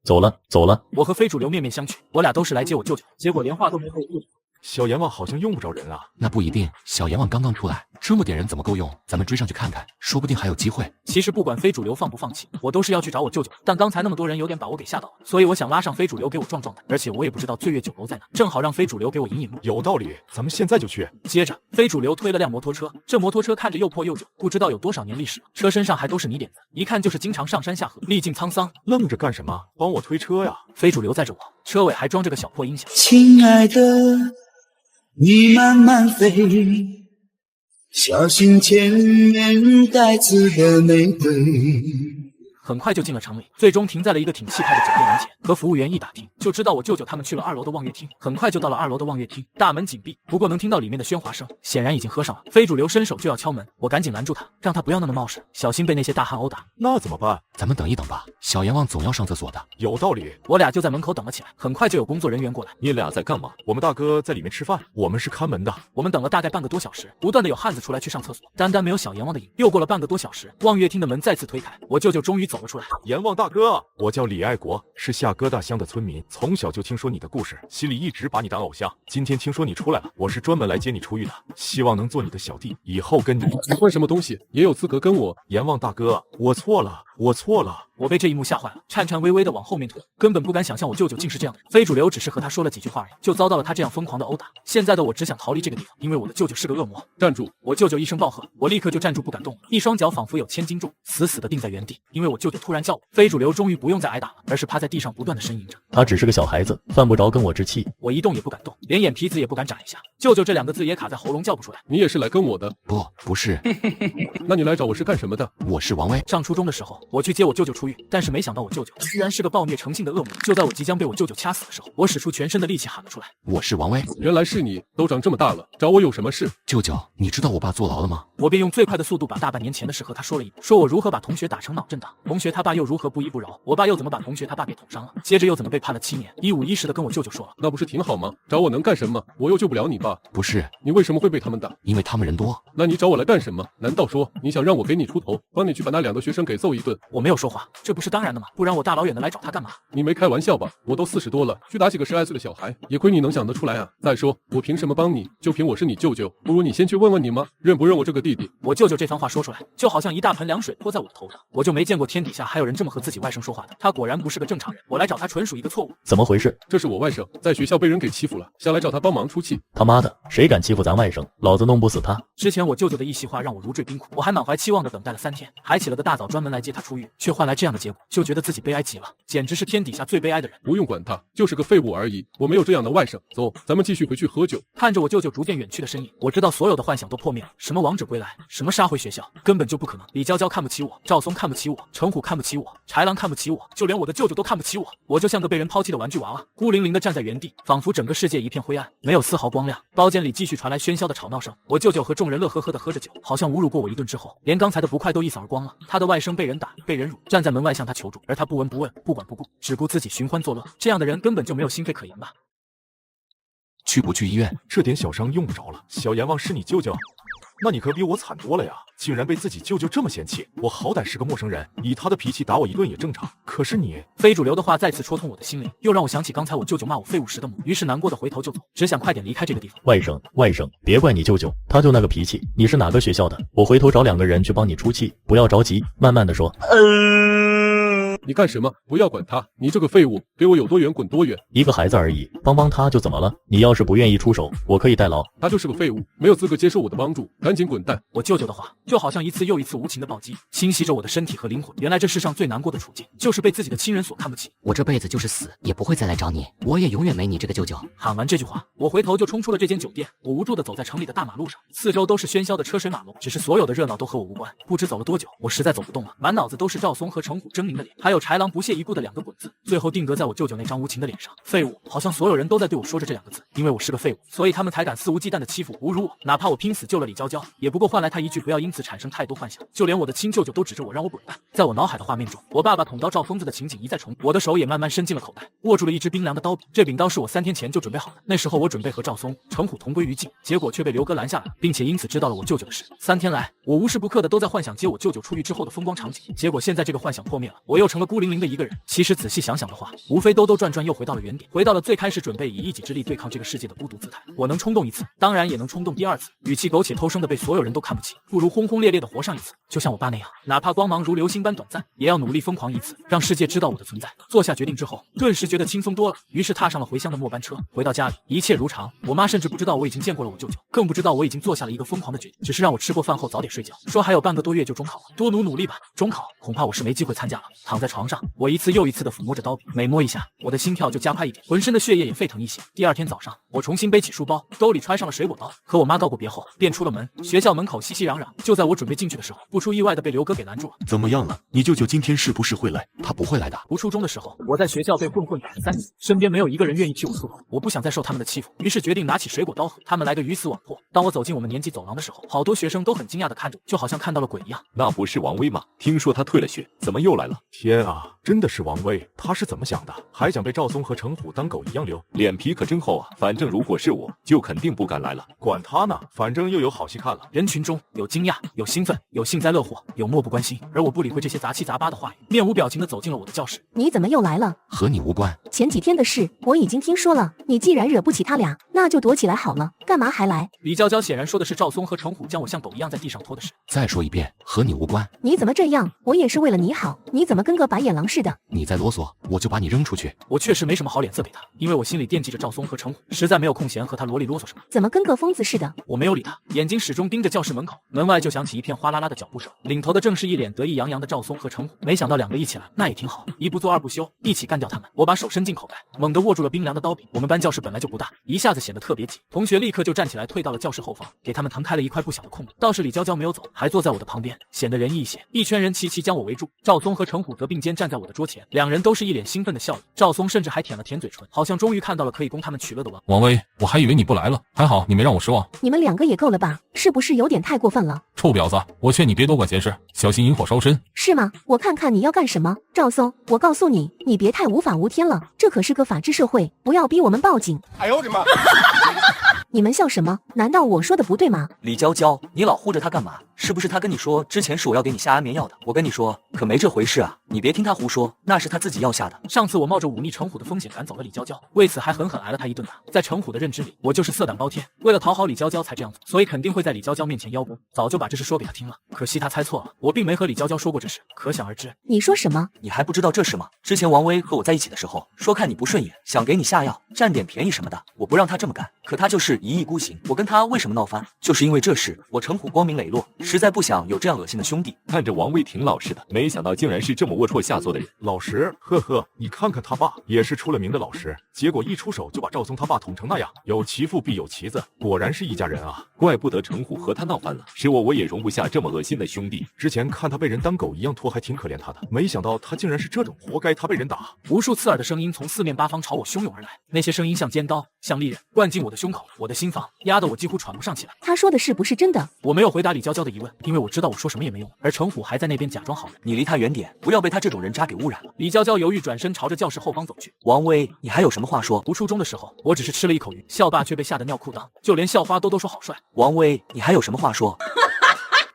走了。
我和非主流面面相觑，我俩都是来接我舅舅，结果连话都没和我舅舅。
小阎王好像用不着人啊。
那不一定，小阎王刚刚出来，这么点人怎么够用？咱们追上去看看，说不定还有机会。
其实不管非主流放不放弃，我都是要去找我舅舅，但刚才那么多人有点把我给吓到了，所以我想拉上非主流给我壮壮胆，而且我也不知道醉月酒楼在哪，正好让非主流给我引引路。
有道理，咱们现在就去。
接着，非主流推了辆摩托车，这摩托车看着又破又旧，不知道有多少年历史了，车身上还都是泥点子，一看就是经常上山下河，历尽沧桑。
愣着干什么？帮我推车呀！
非主流载着我，车尾还装着个小破音响。
亲爱的，你慢慢飞，小心前面带刺的玫瑰。
很快就进了城里，最终停在了一个挺气派的酒店门前。和服务员一打听，就知道我舅舅他们去了2楼的望月厅。很快就到了2楼的望月厅，大门紧闭，不过能听到里面的喧哗声，显然已经喝上了。非主流伸手就要敲门，我赶紧拦住他，让他不要那么冒失，小心被那些大汉殴打。
那怎么办？
咱们等一等吧，小阎王总要上厕所的。
有道理。
我俩就在门口等了起来，很快就有工作人员过来。
你俩在干嘛？我们大哥在里面吃饭，我们是看门的。
我们等了大概半个多小时，不断的有汉子出来去上厕所，单没有小阎王的影。又过了半个多小时，望月厅的门再次推开，我舅舅终于走了出来。
阎王大哥，我叫李爱国，是下疙瘩乡的村民，从小就听说你的故事，心里一直把你当偶像。今天听说你出来了，我是专门来接你出狱的，希望能做你的小弟，以后跟你。
你混什么东西，也有资格跟我？
阎王大哥，我错了，我错了。
我被这一幕吓坏了，颤颤巍巍的往后面退，根本不敢想象我舅舅竟是这样的人。非主流只是和他说了几句话而已，就遭到了他这样疯狂的殴打。现在的我只想逃离这个地方，因为我的舅舅是个恶魔。
站住！
我舅舅一声暴喝，我立刻就站住不敢动了，一双脚仿佛有千斤重，死死的定在原地。因为我舅舅突然叫我，非主流终于不用再挨打了，而是趴在地上不断的呻吟着。
他只是个小孩子，犯不着跟我置气。
我一动也不敢动，连眼皮子也不敢眨一下。舅舅这2个字也卡在喉咙叫不出来。
你也是来跟我的？
不是。
那你来找我是干什么的？
我是王威。
上初中的时候，我去接我舅舅出狱，但是没想到我舅舅居然是个暴虐成性的恶魔。就在我即将被我舅舅掐死的时候，我使出全身的力气喊了出来：
我是王威。
原来是你，都长这么大了，找我有什么事？
舅舅，你知道我爸坐牢了吗？
我便用最快的速度把大半年前的事和他说了一遍，说我如何把同学打成脑震荡，同学他爸又如何不依不饶，我爸又怎么把同学他爸给捅伤了，接着又怎么被判了7年，一五一十的跟我舅舅说了。
那不是挺好吗？找我能干什么？我又救不了你爸。
不是。
你为什么会被他们打？
因为他们人多。
那你找我来干什么？难道说你想让我给你出头，帮你去把那2个学生给揍一顿？
我没有说话，这不是当然的吗？不然我大老远的来找他干嘛？
你没开玩笑吧？我都40多了，去打几个12岁的小孩，也亏你能想得出来啊！再说我凭什么帮你？就凭我是你舅舅，不如你先去问问你妈，认不认我这个弟弟？
我舅舅这番话说出来，就好像一大盆凉水泼在我的头上，我就没见过天底下还有人这么和自己外甥说话的。他果然不是个正常人，我来找他纯属一个错误。
怎么回事？
这是我外甥，在学校被人给欺负了，下来找他帮忙出气。
他妈的，谁敢欺负咱外甥，老子弄不死他！
之前我舅舅的一席话让我如坠冰窟，我还满怀期望的等待了3天，还起了个大早专门来接他出狱，却换来这样的结果，就觉得自己悲哀极了，简直是天底下最悲哀的人。
不用管他，就是个废物而已，我没有这样的外甥。走，咱们继续回去喝酒。
看着我舅舅逐渐远去的身影，我知道所有的幻想都破灭了，什么王者归来，什么杀回学校，根本就不可能。李娇娇看不起我，赵松看不起我，程虎看不起我，豺狼看不起我，就连我的舅舅都看不起我。我就像个被人抛弃的玩具娃娃，孤零零的站在原地，仿佛整个世界一片灰暗，没有丝毫光亮。包间里继续传来喧嚣的吵闹声，我舅舅和众人乐呵呵的喝着酒，好像侮辱过我一顿之后，连刚才的不快都一扫而光了。他的外甥被人打，被人辱，站在门外向他求助，而他不闻不问，不管不顾，只顾自己寻欢作乐。这样的人根本就没有心肺可言吧？
去不去医院？
这点小伤用不着了。小阎王是你舅舅？那你可比我惨多了呀！竟然被自己舅舅这么嫌弃，我好歹是个陌生人，以他的脾气打我一顿也正常。可是你……
非主流的话再次戳痛我的心灵，又让我想起刚才我舅舅骂我废物时的母，于是难过的回头就走，只想快点离开这个地方。
外甥，别怪你舅舅，他就那个脾气。你是哪个学校的？我回头找2个人去帮你出气，不要着急，慢慢的说。
你干什么？不要管他，你这个废物，给我有多远滚多远。
一个孩子而已，帮帮他就怎么了？你要是不愿意出手，我可以代劳。
他就是个废物，没有资格接受我的帮助，赶紧滚蛋！
我舅舅的话就好像一次又一次无情的暴击，侵袭着我的身体和灵魂。原来这世上最难过的处境，就是被自己的亲人所看不起。
我这辈子就是死也不会再来找你，我也永远没你这个舅舅。
喊完这句话，我回头就冲出了这间酒店。我无助地走在城里的大马路上，四周都是喧嚣的车水马龙，只是所有的热闹都和我无关。不知走了多久，我实在走不动了，满脑子都是赵松和程虎狰狞的脸，还有豺狼不屑一顾的2个滚字，最后定格在我舅舅那张无情的脸上。废物，好像所有人都在对我说着这2个字，因为我是个废物，所以他们才敢肆无忌惮地欺负侮辱我。哪怕我拼死救了李娇娇，也不过换来他一句不要因此产生太多幻想。就连我的亲舅舅都指着我让我滚蛋。在我脑海的画面中，我爸爸捅刀照疯子的情景一再重，我的手也慢慢伸进了口袋，握住了一支冰凉的刀柄。这柄刀是我3天前就准备好的，那时候我准备和赵松、程虎同归于尽，结果却被刘哥拦下来了，并且因此知道了我舅舅的事。3天来，我无时不刻的都在幻想接我舅舅出狱之后的风光场景，结果现在这个幻想破灭了，我又成了孤零零的一个人。其实仔细想想的话，无非兜兜转转又回到了原点，回到了最开始准备以一己之力对抗这个世界的孤独姿态。我能冲动1次，当然也能冲动第2次。与其苟且偷生的被所有人都看不起，不如轰轰烈烈的活上1次。就像我爸那样，哪怕光芒如流星般短暂，也要努力疯狂1次，让世界知道我的存在。做下决定之后，顿时觉得轻松多了，于是踏上了回乡的末班车。回到家里，一切如常。我妈甚至不知道我已经见过了我舅舅，更不知道我已经做下了一个疯狂的决定，只是让我吃过饭后早点睡觉，说还有半个多月就中考了，多努力吧。中考恐怕我是没机会参加了。躺在床上，我一次又一次的抚摸着刀柄，每摸一下，我的心跳就加快一点，浑身的血液也沸腾一些。第2天早上，我重新背起书包，兜里揣上了水果刀，和我妈告过别后，便出了门。学校门口熙熙攘攘，就在我准备进去的时候，不出意外的被刘哥给拦住了。
怎么样了？你舅舅今天是不是会来？
他不会来的。
读初中的时候，我在学校被混混打了3年，身边没有一个人愿意替我出头，我不想再受他们的欺负，于是决定拿起水果刀和他们来个鱼死网破。当我走进我们年级走廊的时候，好多学生都很惊讶的看着我，就好像看到了鬼一样。
那不是王威吗？听说他退了学，怎么又来了？
天啊，真的是王威，他是怎么想的？还想被赵松和程虎当狗一样溜，
脸皮可真厚啊！反正正如果是我，就肯定不敢来了。
管他呢，反正又有好戏看了。
人群中有惊讶，有兴奋，有幸灾乐祸，有漠不关心，而我不理会这些杂七杂八的话语，面无表情地走进了我的教室。
你怎么又来了？
和你无关。
前几天的事我已经听说了，你既然惹不起他俩，那就躲起来好了，干嘛还来？
李娇娇显然说的是赵松和程虎将我像狗一样在地上拖的事。
再说一遍，和你无关。
你怎么这样？我也是为了你好，你怎么跟个白眼狼似的？
你再啰嗦，我就把你扔出去。
我确实没什么好脸色给他，因为我心里惦记着赵松和程虎，实在没有空闲和他啰里啰嗦什么。
怎么跟个疯子似的？
我没有理他，眼睛始终盯着教室门口。门外就响起一片哗啦啦的脚步声，领头的正是一脸得意洋洋的赵松和程虎。没想到两个一起来，那也挺好，一不做二不休，一起干掉他们。我把手伸进口袋，猛地握住了冰凉的刀柄。我们班教室本来就不大，一下子显得特别挤。同学立刻就站起来退到了教室后方，给他们腾开了一块不小的空地。倒是李娇娇没有走，还坐在我的旁边，显得仁义一些。一圈人齐齐将我围住，赵松和程虎则并肩站在我的桌前，两人都是一脸兴奋的笑意。赵松甚至还舔了舔嘴唇，好像终于看到了可以供他们取乐的王。
王威，我还以为你不来了，还好你没让我失望。
你们两个也够了吧？是不是有点太过分了？
臭婊子，我劝你别多管闲事，小心引火烧身。
是吗？我看看你要干什么。赵松，我告诉你，你别太无法无天了，这可是个法治社会，不要逼我们报警。
哎呦我的妈！
你们笑什么？难道我说的不对吗？
李娇娇，你老护着他干嘛？是不是他跟你说之前是我要给你下安眠药的？我跟你说，可没这回事啊！你别听他胡说，那是他自己要下的。
上次我冒着忤逆程虎的风险赶走了李娇娇，为此还狠狠挨了他一顿打。在程虎的认知里，我就是色胆包天，为了讨好李娇娇才这样做，所以肯定会在李娇娇面前邀功。早就把这事说给他听了，可惜他猜错了，我并没和李娇娇说过这事，可想而知。
你说什么？
你还不知道这事吗？之前王威和我在一起的时候，说看你不顺眼，想给你下药，占点便宜什么的。我不让他这么干，可他就是一意孤行。我跟他为什么闹翻，就是因为这事，我程虎光明磊落，实在不想有这样恶心的兄弟。
看着王威挺老实的，没想到竟然是这么龌龊下作的人。
老实，呵呵，你看看他爸也是出了名的老实，结果一出手就把赵松他爸捅成那样。有其父必有其子，果然是一家人啊！
怪不得程虎和他闹翻了，是我也容不下这么恶心的兄弟。
之前看他被人当狗一样拖，还挺可怜他的，没想到他竟然是这种，活该他被人打。
无数刺耳的声音从四面八方朝我汹涌而来，那些声音像尖刀，像利刃，灌进我的胸口，我的心房压得我几乎喘不上气来。
他说的是不是真的？
我没有回答李娇娇的疑问，因为我知道我说什么也没用，而程虎还在那边假装好人。
你离他远点，不要被他这种人渣给污染了。
李娇娇犹豫转身朝着教室后方走去。
王威，你还有什么话说？
读初中的时候，我只是吃了一口鱼，校霸却被吓得尿裤裆，就连校花都说好帅。
王威，你还有什么话说？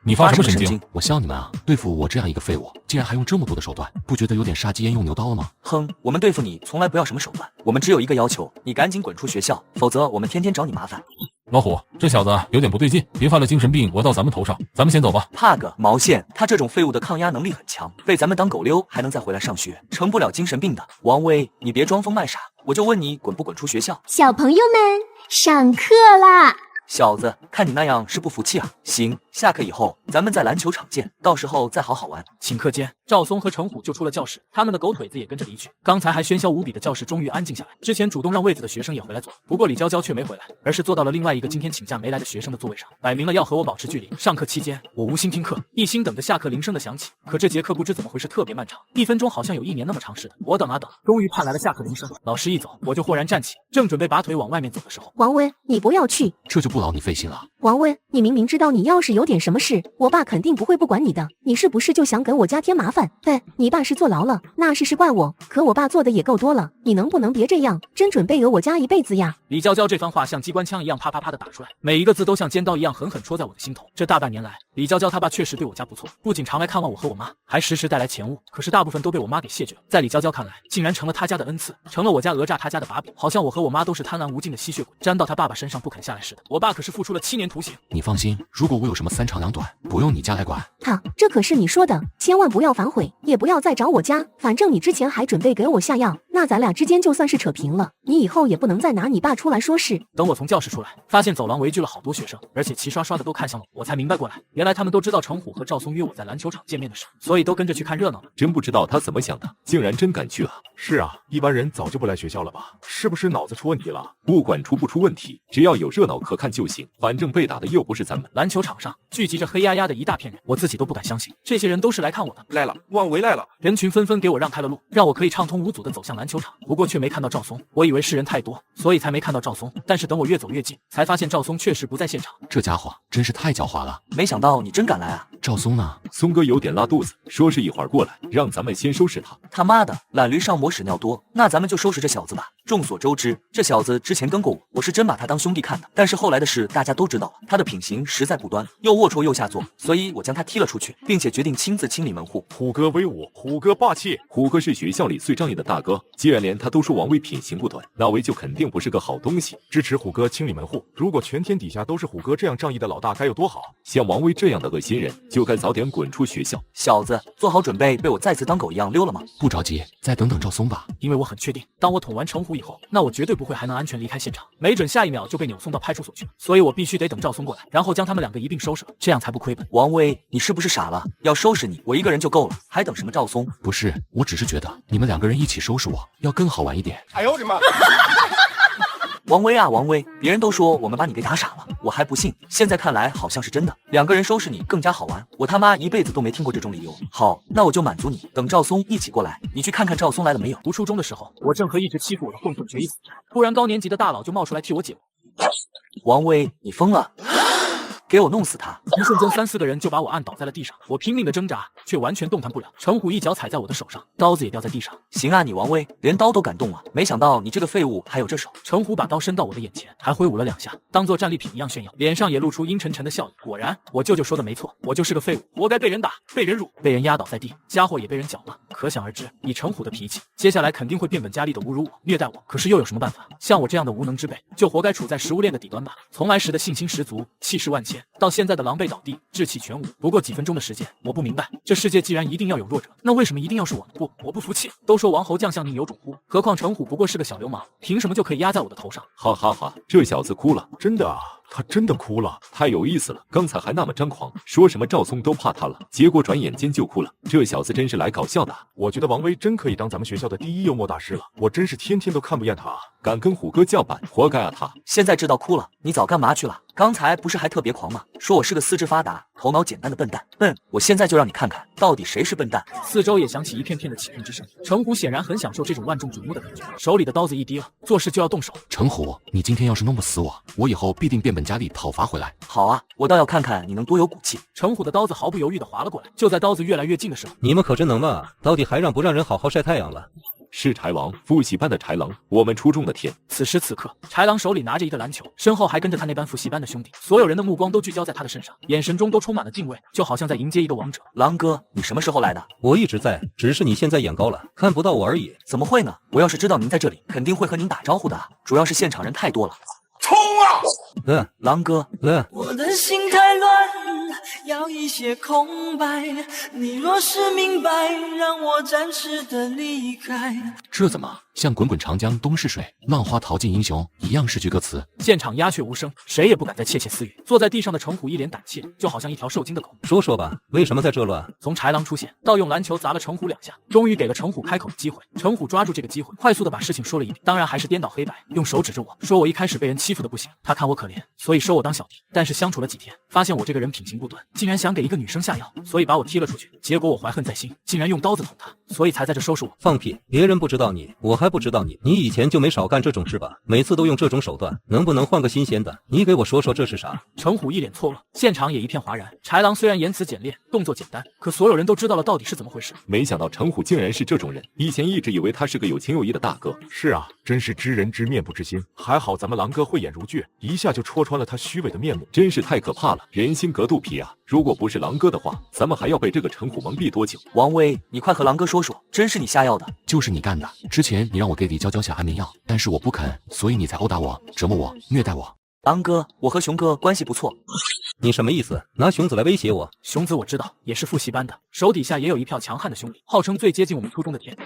你发什么神经？
我笑你们啊！对付我这样一个废物，竟然还用这么多的手段，不觉得有点杀鸡焉用牛刀了吗？
哼，我们对付你从来不要什么手段，我们只有一个要求，你赶紧滚出学校，否则我们天天找你麻烦。
老虎，这小子有点不对劲，别犯了精神病讹到咱们头上。咱们先走吧。
怕个毛线！他这种废物的抗压能力很强，被咱们当狗溜还能再回来上学，成不了精神病的。王威，你别装疯卖傻，我就问你滚不滚出学校？
小朋友们，上课啦！
小子，看你那样是不服气啊！行，下课以后咱们在篮球场见，到时候再好好玩。
顷刻间，赵松和程虎就出了教室，他们的狗腿子也跟着离去。刚才还喧嚣无比的教室终于安静下来。之前主动让位子的学生也回来坐，不过李娇娇却没回来，而是坐到了另外一个今天请假没来的学生的座位上，摆明了要和我保持距离。上课期间，我无心听课，一心等着下课铃声的响起。可这节课不知怎么回事特别漫长，1分钟好像有1年那么长似的。我等啊等，终于盼来了下课铃声。老师一走，我就豁然站起，正准备拔腿往外面走的时候，
王威，你不要去，
这就不劳你费心了。
王威，你明明知道你要是有点什么事，我爸肯定不会不管你的，你是不是就想给我家添麻烦？对，你爸是坐牢了，那是怪我，可我爸做的也够多了，你能不能别这样？真准备讹我家一辈子呀？
李娇娇这番话像机关枪一样啪啪啪的打出来，每一个字都像尖刀一样狠狠戳在我的心头。这大半年来，李娇娇她爸确实对我家不错，不仅常来看望我和我妈，还时时带来钱物，可是大部分都被我妈给谢绝了。在李娇娇看来，竟然成了她家的恩赐，成了我家讹诈她家的把柄，好像我和我妈都是贪婪无尽的吸血鬼，沾到她爸爸身上不肯下来似的。我爸可是付出了7年徒刑。
你放心，如果我有什么3长2短，不用你家来管。
这可是你说的，千万不要反悔，也不要再找我家。反正你之前还准备给我下药，那咱俩之间就算是扯平了，你以后也不能再拿你爸出来说事。
等我从教室出来，发现走廊围聚了好多学生，而且齐刷刷的都看向了我，才明白过来，原来他们都知道程虎和赵松约我在篮球场见面的事，所以都跟着去看热闹了。
真不知道他怎么想的，竟然真敢去啊！
是啊，一般人早就不来学校了吧？是不是脑子出问题了？
不管出不出问题，只要有热闹可看就
就行，反正被打的又不是咱们。
篮球场上聚集着黑压压的一大片人，我自己都不敢相信，这些人都是来看我的。
来了，王威来了！
人群纷纷给我让开了路，让我可以畅通无阻地走向篮球场。不过却没看到赵松，我以为是人太多，所以才没看到赵松。但是等我越走越近，才发现赵松确实不在现场。
这家伙真是太狡猾了，
没想到你真敢来啊！
赵松呢？
松哥有点拉肚子，说是一会儿过来，让咱们先收拾他。
他妈的，懒驴上磨屎尿多，那咱们就收拾这小子吧。众所周知，这小子之前跟过我，我是真把他当兄弟看的。但是后来的事大家都知道了，他的品行实在不端，又龌龊又下作，所以我将他踢了出去，并且决定亲自清理门户。
虎哥威武，虎哥霸气，
虎哥是学校里最仗义的大哥，既然连他都说王威品行不端，那威就肯定不是个好东西。
支持虎哥清理门户。如果全天底下都是虎哥这样仗义的老大，该有多好！
像王威这样的恶心人，就该早点滚出学校。
小子，做好准备被我再次当狗一样溜了吗？
不着急，再等等赵松吧。
因为我很确定，当我捅完程虎以后，那我绝对不会还能安全离开现场，没准下一秒就被扭送到派出所去了。所以我必须得等赵松过来，然后将他们两个一并收拾了，这样才不亏本。
王威，你是不是傻了？要收拾你，我一个人就够了，还等什么赵松？
不是，我只是觉得你们两个人一起收拾我，要更好玩一点。
哎呦我的妈！
王威啊，王威，别人都说我们把你给打傻了，我还不信，现在看来好像是真的。两个人收拾你更加好玩，我他妈一辈子都没听过这种理由。好，那我就满足你，等赵松一起过来，你去看看赵松来了没有。
读初中的时候，我正和一直欺负我的混混决一死战，突然高年级的大佬就冒出来替我解围。
王威，你疯了！给我弄死他！
一瞬间，3、4个人就把我按倒在了地上，我拼命的挣扎，却完全动弹不了。程虎一脚踩在我的手上，刀子也掉在地上。
行啊，你王威连刀都敢动啊！没想到你这个废物还有这手。
程虎把刀伸到我的眼前，还挥舞了2下，当做战利品一样炫耀，脸上也露出阴沉沉的笑意。果然，我舅舅说的没错，我就是个废物，活该被人打，被人辱，被人压倒在地，家伙也被人搅了。可想而知，以程虎的脾气，接下来肯定会变本加厉的侮辱我、虐待我。可是又有什么办法？像我这样的无能之辈，就活该处在食物链的底端吧。从来时的信心十足、气势万千，到现在的狼狈倒地、志气全无。不过几分钟的时间，我不明白，这世界既然一定要有弱者，那为什么一定要是我呢？不，我不服气。都说王侯将相宁有种乎？何况程虎不过是个小流氓，凭什么就可以压在我的头上？
哈哈哈，这小子哭了，
真的啊。他真的哭了，
太有意思了！刚才还那么张狂，说什么赵松都怕他了，结果转眼间就哭了。这小子真是来搞笑的。
我觉得王威真可以当咱们学校的第一幽默大师了，我真是天天都看不厌他。
敢跟虎哥叫板，活该啊他！
现在知道哭了，你早干嘛去了？刚才不是还特别狂吗？说我是个四肢发达、头脑简单的笨蛋。笨！我现在就让你看看，到底谁是笨蛋！
四周也响起一片片的起哄之声。程虎显然很享受这种万众瞩目的感觉，手里的刀子一低了，做事就要动手。
程虎，你今天要是弄不死我，我以后必定变本加厉讨伐回来。
好啊，我倒要看看你能多有骨气。
程虎的刀子毫不犹豫地划了过来，就在刀子越来越近的时候，
你们可真能啊！到底还让不让人好好晒太阳了？
是豺狼，复习班的豺狼，我们初中的天。
此时此刻，豺狼手里拿着一个篮球，身后还跟着他那班复习班的兄弟，所有人的目光都聚焦在他的身上，眼神中都充满了敬畏，就好像在迎接一个王者。
狼哥，你什么时候来的？
我一直在，只是你现在眼高了，看不到我而已。
怎么会呢？我要是知道您在这里，肯定会和您打招呼的，主要是现场人太多了。
冲啊！
狼哥，
我的心太乱，要一些空白。你若是明白，让我暂时的离开。
这怎么像滚滚长江东逝水，浪花淘尽英雄一样是句歌词？
现场鸦雀无声，谁也不敢再窃窃私语。坐在地上的程虎一脸胆怯，就好像一条受惊的狗。
说说吧，为什么在这乱？
从豺狼出现到用篮球砸了程虎2下，终于给了程虎开口的机会。程虎抓住这个机会，快速的把事情说了一遍，当然还是颠倒黑白，用手指着我说我一开始被人欺负的不行，他看我可怜，所以收我当小弟。但是相处了几天，发现我这个人品行不端，竟然想给一个女生下药，所以把我踢了出去。结果我怀恨在心，竟然用刀子捅他，所以才在这收拾我。
放屁！别人不知道你，我还不知道你。你以前就没少干这种事吧？每次都用这种手段，能不能换个新鲜的？你给我说说这是啥？
程虎一脸错愕，现场也一片哗然。豺狼虽然言辞简练，动作简单，可所有人都知道了到底是怎么回事。
没想到程虎竟然是这种人，以前一直以为他是个有情有义的大哥。
是啊，真是知人知面不知心。还好咱们狼哥慧眼如炬，一下就戳穿了他虚伪的面目，
真是太可怕了，人心隔肚皮啊！如果不是狼哥的话，咱们还要被这个程虎蒙蔽多久？
王威，你快和狼哥说说，真是你下药的？
就是你干的。之前你让我给李娇娇下安眠药，但是我不肯，所以你才殴打我、折磨我、虐待我。
狼哥，我和熊哥关系不错。
你什么意思？拿熊子来威胁我？
熊子我知道，也是复习班的，手底下也有一票强悍的兄弟，号称最接近我们初中的天。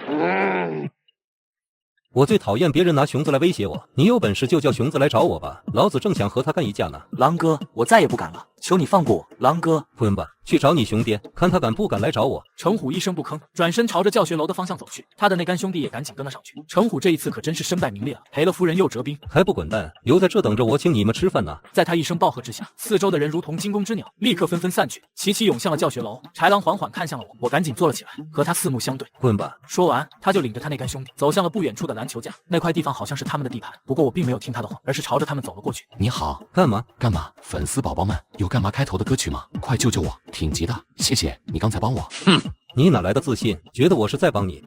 我最讨厌别人拿熊子来威胁我，你有本事就叫熊子来找我吧，老子正想和他干一架呢。
狼哥，我再也不敢了。求你放过我，狼哥。
滚吧，去找你兄弟，看他敢不敢来找我。
程虎一声不吭，转身朝着教学楼的方向走去，他的那干兄弟也赶紧跟了上去。程虎这一次可真是身败名裂了，赔了夫人又折兵，
还不滚蛋，留在这等着我请你们吃饭呢。
在他一声暴喝之下，四周的人如同惊弓之鸟，立刻纷纷散去，齐齐涌向了教学楼。豺狼缓缓看向了我，我赶紧坐了起来，和他四目相对。
滚吧！
说完，他就领着他那干兄弟走向了不远处的篮球架，那块地方好像是他们的地盘，不过我并没有听他的话，而是朝着他们走了过去。
你好，
干嘛？
干嘛？粉丝宝宝们有干嘛开头的歌曲吗？快救救我！挺急的，谢谢你刚才帮我。
哼，你哪来的自信，觉得我是在帮你？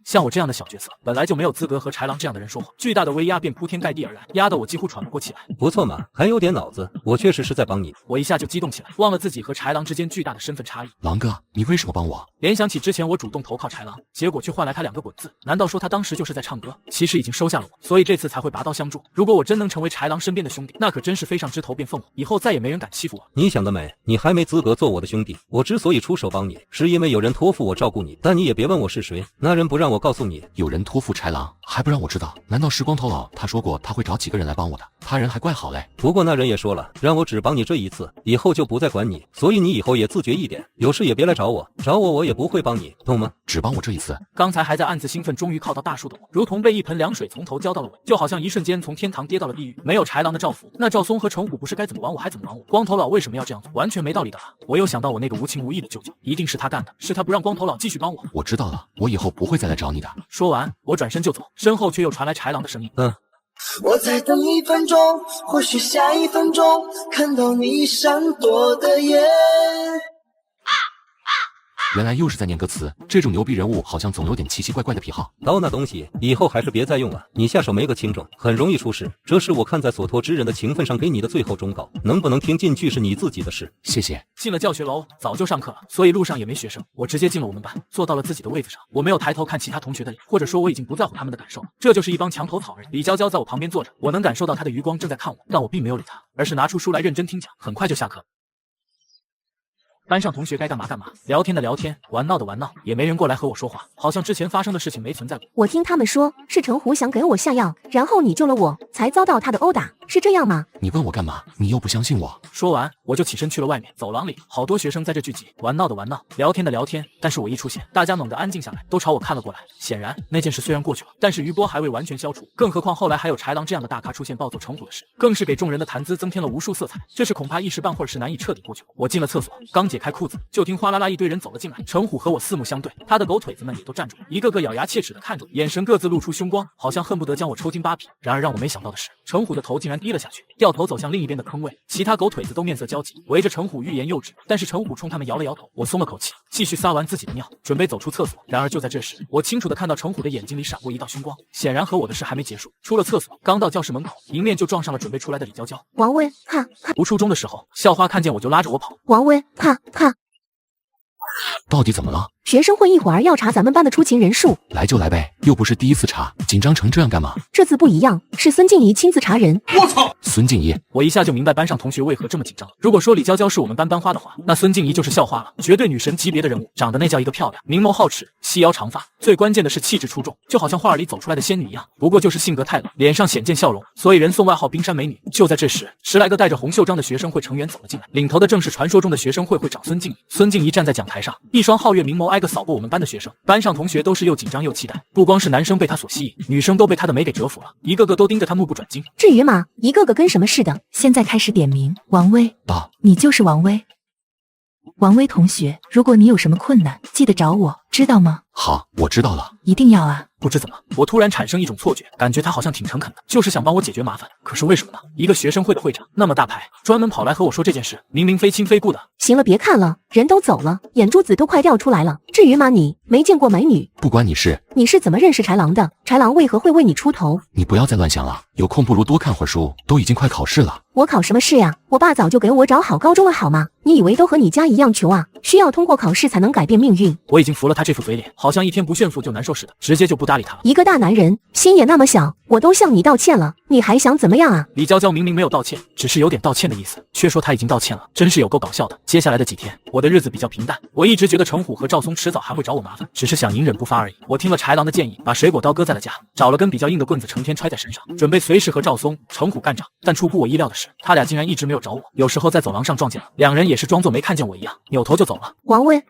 像我这样的小角色，本来就没有资格和豺狼这样的人说话，巨大的威压便铺天盖地而来，压得我几乎喘不过气来。
不错嘛，还有点脑子，我确实是在帮你。
我一下就激动起来，忘了自己和豺狼之间巨大的身份差异。
狼哥，你为什么帮我？
联想起之前我主动投靠豺狼，结果却换来他2个滚字，难道说他当时就是在唱歌？其实已经收下了我，所以这次才会拔刀相助。如果我真能成为豺狼身边的兄弟，那可真是飞上枝头变凤凰，以后再也没人敢欺负我。
你想得美，你还没资格做我的兄弟。我之所以出手帮你，是因为有人托付我照顾你，但你也别问我是谁，那人不让我告诉你。
有人托付豺狼，还不让我知道？难道时光头老他说过他会找几个人来帮我的？他人还怪好嘞。
不过那人也说了，让我只帮你这一次，以后就不再管你，所以你以后也自觉一点，有事也别来找我，找我也不会帮你，懂吗？
只帮我这一次。
刚才还在暗自兴奋终于靠到大树的我，如同被一盆凉水从头浇到了尾，就好像一瞬间从天堂跌到了地狱。没有豺狼的照拂，那赵松和程虎不是该怎么玩我还怎么玩我？光头佬为什么要这样做？完全没道理的啊！我又想到我那个无情无义的舅舅，一定是他干的，是他不让光头佬继续帮我。
我知道了，我以后不会再来找你的。
说完，我转身就走，身后却又传来豺狼的声音。
我再等1分钟，或许下1分钟看到你闪躲的眼。
原来又是在念歌词，这种牛逼人物好像总有点奇奇怪怪的癖好。
刀那东西以后还是别再用了，你下手没个轻重，很容易出事。这是我看在所托之人的情分上给你的最后忠告，能不能听进去是你自己的事。
谢谢。
进了教学楼，早就上课了，所以路上也没学生，我直接进了我们班，坐到了自己的位子上。我没有抬头看其他同学的脸，或者说我已经不在乎他们的感受了。这就是一帮墙头草而已。李娇娇在我旁边坐着，我能感受到她的余光正在看我，但我并没有理她，而是拿出书来认真听讲。很快就下课了。班上同学该干嘛干嘛，聊天的聊天，玩闹的玩闹，也没人过来和我说话，好像之前发生的事情没存在过。
我听他们说是程虎想给我下药，然后你救了我，才遭到他的殴打，是这样吗？
你问我干嘛？你又不相信我。
说完，我就起身去了外面。走廊里，好多学生在这聚集，玩闹的玩闹，聊天的聊天。但是我一出现，大家猛地安静下来，都朝我看了过来。显然，那件事虽然过去了，但是余波还未完全消除。更何况后来还有豺狼这样的大咖出现暴揍程虎的事，更是给众人的谈资增添了无数色彩。这事恐怕一时半会儿是难以彻底过去。我进了厕所，刚解开裤子，就听哗啦啦一堆人走了进来。程虎和我四目相对，他的狗腿子们也都站住了，一个个咬牙切齿地看着我，眼神各自露出凶光，好像恨不得将我抽筋扒皮。然而让我没想到的是，程虎的头竟然低了下去，掉头走向另一边的坑位。其他狗腿子都面色焦急，围着程虎欲言又止，但是程虎冲他们摇了摇头。我松了口气，继续撒完自己的尿，准备走出厕所。然而就在这时，我清楚地看到程虎的眼睛里闪过一道凶光，显然和我的事还没结束。出了厕所，刚到教室门口，迎面就撞上了准备出来的李娇娇。
王威，哈！
读初中的时候，校花看见我就拉着我跑。
王威，哈！
到底怎么了？
学生会一会儿要查咱们班的出勤人数，
来就来呗，又不是第一次查，紧张成这样干嘛？
这次不一样，是孙静怡亲自查人。
我操！孙静怡，
我一下就明白班上同学为何这么紧张。如果说李娇娇是我们班班花的话，那孙静怡就是校花了，绝对女神级别的人物，长得那叫一个漂亮，明眸皓齿，细腰长发，最关键的是气质出众，就好像画儿里走出来的仙女一样。不过就是性格太冷，脸上显见笑容，所以人送外号冰山美女。就在这时，10来个戴着红袖章的学生会成员走了进来，领头的正是传说中的学生会会长孙静怡。孙静怡站在讲台上，一双皓月明眸挨个扫过我们班的学生，班上同学都是又紧张又期待，不光是男生被她所吸引，女生都被她的美给折服了，一个个都盯着她目不转睛。
至于吗？一个个跟什么似的。现在开始点名，王威，你就是王威。王威同学，如果你有什么困难，记得找我，知道吗？
好，我知道了。
一定要啊！
不知怎么，我突然产生一种错觉，感觉他好像挺诚恳的，就是想帮我解决麻烦。可是为什么呢？一个学生会的会长那么大牌，专门跑来和我说这件事，明明非亲非故的。
行了，别看了，人都走了，眼珠子都快掉出来了。至于吗？你没见过美女，
不关你事。
你是怎么认识豺狼的？豺狼为何会为你出头？
你不要再乱想了，有空不如多看会儿书，都已经快考试了。
我考什么试呀？我爸早就给我找好高中了，好吗？你以为都和你家一样穷啊？需要通过考试才能改变命运？
我已经服了他这副嘴脸，好像一天不炫富就难受似的，直接就不搭理他了。
一个大男人，心也那么小，我都向你道歉了，你还想怎么样啊？
李娇娇明明没有道歉，只是有点道歉的意思，却说她已经道歉了，真是有够搞笑的。接下来的几天，我的日子比较平淡。我一直觉得程虎和赵松迟早还会找我麻烦，只是想隐忍不发而已。我听了豺狼的建议，把水果刀搁在了家，找了根比较硬的棍子，成天揣在身上，准备随时和赵松、程虎干仗。但出乎我意料的是，他俩竟然一直没有找我，有时候在走廊上撞见了，两人也是装作没看见我一样，扭头就走了。
王威，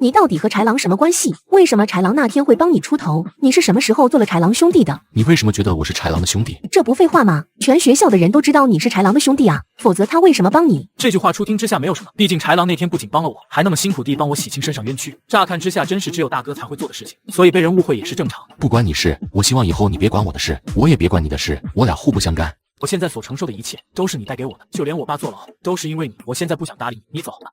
你到底和豺狼什么关系？为什么豺狼那天会帮你出头？你是什么时候做了豺狼兄弟的？
你为什么觉得我是豺狼的兄弟？
这不废话吗？全学校的人都知道你是豺狼的兄弟啊，否则他为什么帮你？
这句话初听之下没有什么，毕竟豺狼那天不仅帮了我，还那么辛苦地帮我洗清身上冤屈，乍看之下真是只有大哥才会做的事情，所以被人误会也是正常。
不关你事，我希望以后你别管我的事，我也别管你的事，我俩互不相干。
我现在所承受的一切都是你带给我的，就连我爸坐牢都是因为你。我现在不想搭理你，你走吧。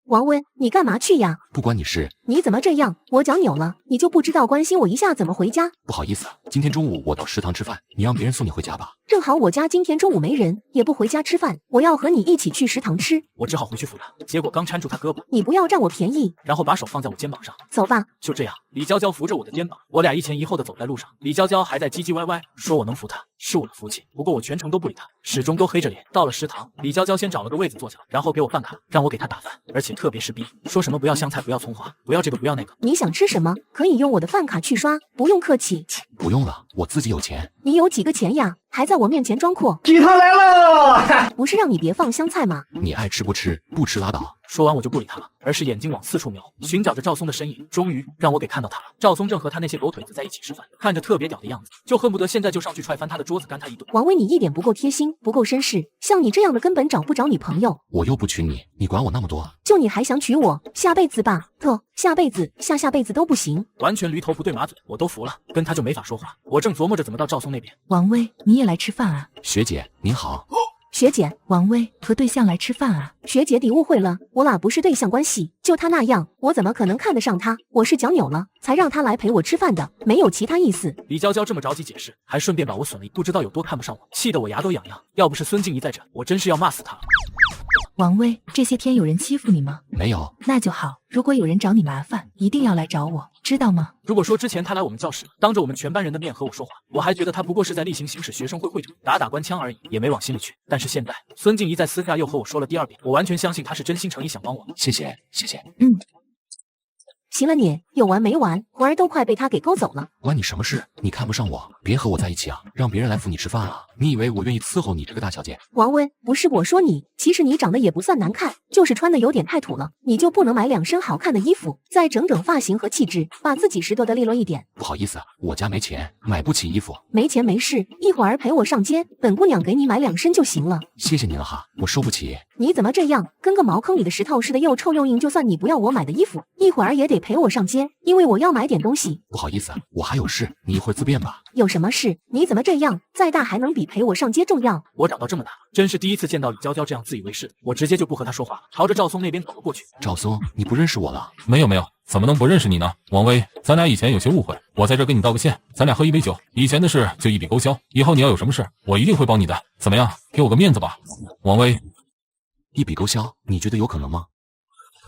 王威，你干嘛去呀？
不关你事。
你怎么这样？我脚扭了，你就不知道关心我一下怎么回家？
不好意思，今天中午我到食堂吃饭，你让别人送你回家吧。
正好我家今天中午没人，也不回家吃饭，我要和你一起去食堂吃。
我只好回去扶他，结果刚搀住他胳膊，
你不要占我便宜，
然后把手放在我肩膀上。
走吧。
就这样，李娇娇扶着我的肩膀，我俩一前一后的走在路上。李娇娇还在唧唧歪歪说我能扶她，是我的福气。不过我全程都不理她，始终都黑着脸。到了食堂，李娇娇先找了个位子坐下，然后给我饭卡，让我给她打饭，而且特别是逼，说什么不要香菜，不要葱花，不要这个不要那个。
你想吃什么，可以用我的饭卡去刷，不用客气。
不用了，我自己有钱。
你有几个钱呀？还在我面前装阔。
鸡汤来了！
不是让你别放香菜吗？
你爱吃不吃，不吃拉倒。
说完我就不理他了，而是眼睛往四处瞄，寻找着赵松的身影。终于让我给看到他了。赵松正和他那些狗腿子在一起吃饭，看着特别屌的样子，就恨不得现在就上去踹翻他的桌子，干他一顿。
王威，你一点不够贴心，不够绅士，像你这样的根本找不着女朋友。
我又不娶你，你管我那么多？
就你还想娶我？下辈子吧，下辈子、下辈子都不行。
完全驴头不对马嘴，我都服了，跟他就没法说话。我正琢磨着怎么到赵松那边。
王威，你也来吃饭啊？
学姐您好。
学姐，
王威和对象来吃饭啊？
学姐你误会了，我俩不是对象关系，就他那样，我怎么可能看得上他？我是脚扭了，才让他来陪我吃饭的，没有其他意思。
李娇娇这么着急解释，还顺便把我损了一，不知道有多看不上我，气得我牙都痒痒。要不是孙静怡在这，我真是要骂死他了。
王威，这些天有人欺负你吗？
没有。
那就好，如果有人找你麻烦，一定要来找我，知道吗？
如果说之前他来我们教室，当着我们全班人的面和我说话，我还觉得他不过是在例行行使学生会会长，打官腔而已，也没往心里去。但是现在，孙静怡在私下又和我说了第二遍，我完全相信他是真心诚意想帮我。
谢谢。
行了你，有完没完？魂儿都快被他给勾走了。
关你什么事？你看不上我，别和我在一起啊！让别人来扶你吃饭啊！你以为我愿意伺候你这个大小姐？
王威，不是我说你，其实你长得也不算难看，就是穿的有点太土了。你就不能买2身好看的衣服，再整整发型和气质，把自己拾掇的利落一点？
不好意思，我家没钱，买不起衣服。
没钱没事，一会儿陪我上街，本姑娘给你买2身就行了。
谢谢你了哈，我收不起。
你怎么这样，跟个茅坑里的石头似的，又臭又硬？就算你不要我买的衣服，一会儿也得陪我上街，因为我要买点东西。
不好意思，我还有事，你一会儿自便吧。
有什么事？你怎么这样？再大还能比陪我上街重要？
我长到这么大，真是第一次见到李娇娇这样自以为是的。我直接就不和她说话了，朝着赵松那边走了过去。
赵松，你不认识我了？
没有，怎么能不认识你呢？王威，咱俩以前有些误会，我在这跟你道个歉，咱俩喝一杯酒，以前的事就一笔勾销，以后你要有什么事，我一定会帮你的。怎么样？给我个面子吧，王威。
一笔勾销，你觉得有可能吗？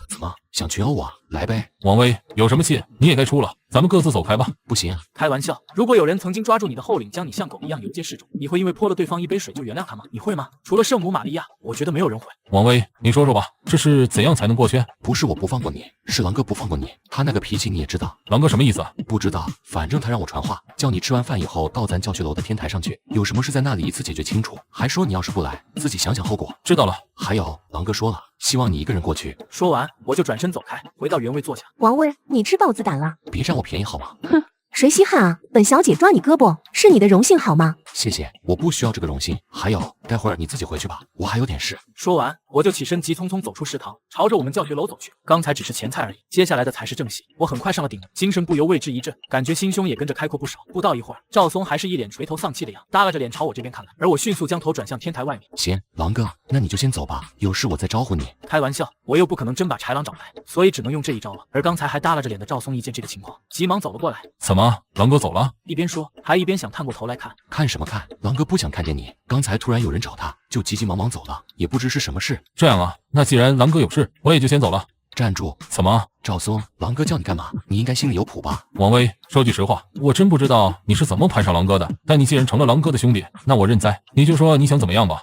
怎么想群殴我？来呗！
王威，有什么气你也该出了，咱们各自走开吧。
不行，
开玩笑。如果有人曾经抓住你的后领，将你像狗一样游街示众，你会因为泼了对方一杯水就原谅他吗？你会吗？除了圣母玛利亚，我觉得没有人会。
王威，你说说吧，这是怎样才能过去？
不是我不放过你，是狼哥不放过你。他那个脾气你也知道。
狼哥什么意思？
不知道，反正他让我传话，叫你吃完饭以后到咱教学楼的天台上去，有什么事在那里一次解决清楚。还说你要是不来，自己想想后果。
知道了。
还有，狼哥说了，希望你一个人过去。
说完，我就转身走开，回到原位坐下。
王威，你吃豹子胆了？
别占我便宜好吗？
哼，谁稀罕啊？本小姐抓你胳膊是你的荣幸好吗？
谢谢，我不需要这个荣幸。还有，待会儿你自己回去吧，我还有点事。
说完，我就起身急匆匆走出食堂，朝着我们教学楼走去。刚才只是前菜而已，接下来的才是正戏。我很快上了顶，精神不由为之一振，感觉心胸也跟着开阔不少。不到一会儿，赵松还是一脸垂头丧气的样，耷拉着脸朝我这边看来，而我迅速将头转向天台外面。
行，狼哥，那你就先走吧，有事我再招呼你。
开玩笑，我又不可能真把豺狼找来，所以只能用这一招了。而刚才还耷拉着脸的赵松一见这个情况，急忙走了过来。
怎么，狼哥走了？
一边说，还一边想探过头来看。
看什么看？狼哥不想看见你。刚才突然有人找他，就急急忙忙走了，也不知是什么事。
这样啊，那既然狼哥有事，我也就先走了。
站住！
怎么？
赵松，狼哥叫你干嘛？你应该心里有谱吧？
王威，说句实话，我真不知道你是怎么攀上狼哥的。但你既然成了狼哥的兄弟，那我认栽。你就说你想怎么样吧。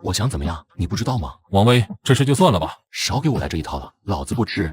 我想怎么样？你不知道吗？
王威，这事就算了吧。
少给我来这一套了，老子不吃。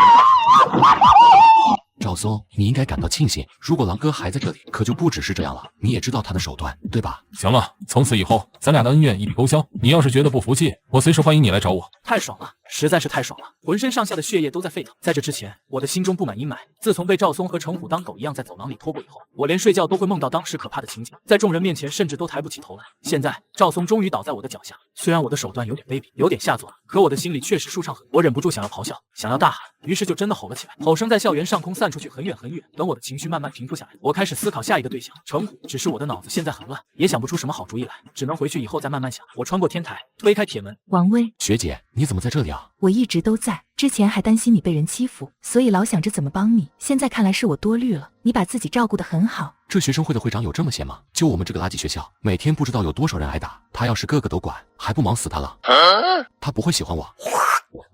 赵松，你应该感到庆幸，如果狼哥还在这里，可就不只是这样了。你也知道他的手段，对吧？
行了，从此以后，咱俩的恩怨一笔勾销。你要是觉得不服气，我随时欢迎你来找我。
太爽了，实在是太爽了，浑身上下的血液都在沸腾。在这之前，我的心中布满阴霾。自从被赵松和程虎当狗一样在走廊里拖过以后，我连睡觉都会梦到当时可怕的情景，在众人面前甚至都抬不起头来。现在，赵松终于倒在我的脚下，虽然我的手段有点卑鄙，有点下作，可我的心里确实舒畅很多。我忍不住想要咆哮，想要大喊，于是就真的吼了起来，吼声在校园上空散出去很远很远。等我的情绪慢慢平复下来，我开始思考下一个对象程虎。只是我的脑子现在很乱，也想不出什么好主意来，只能回去以后再慢慢想。我穿过天台，推开铁门。
王威，
学姐，你怎么在这里啊？
我一直都在，之前还担心你被人欺负，所以老想着怎么帮你。现在看来是我多虑了，你把自己照顾得很好。
这学生会的会长有这么闲吗？就我们这个垃圾学校，每天不知道有多少人挨打，他要是个个都管，还不忙死他了？他不会喜欢我。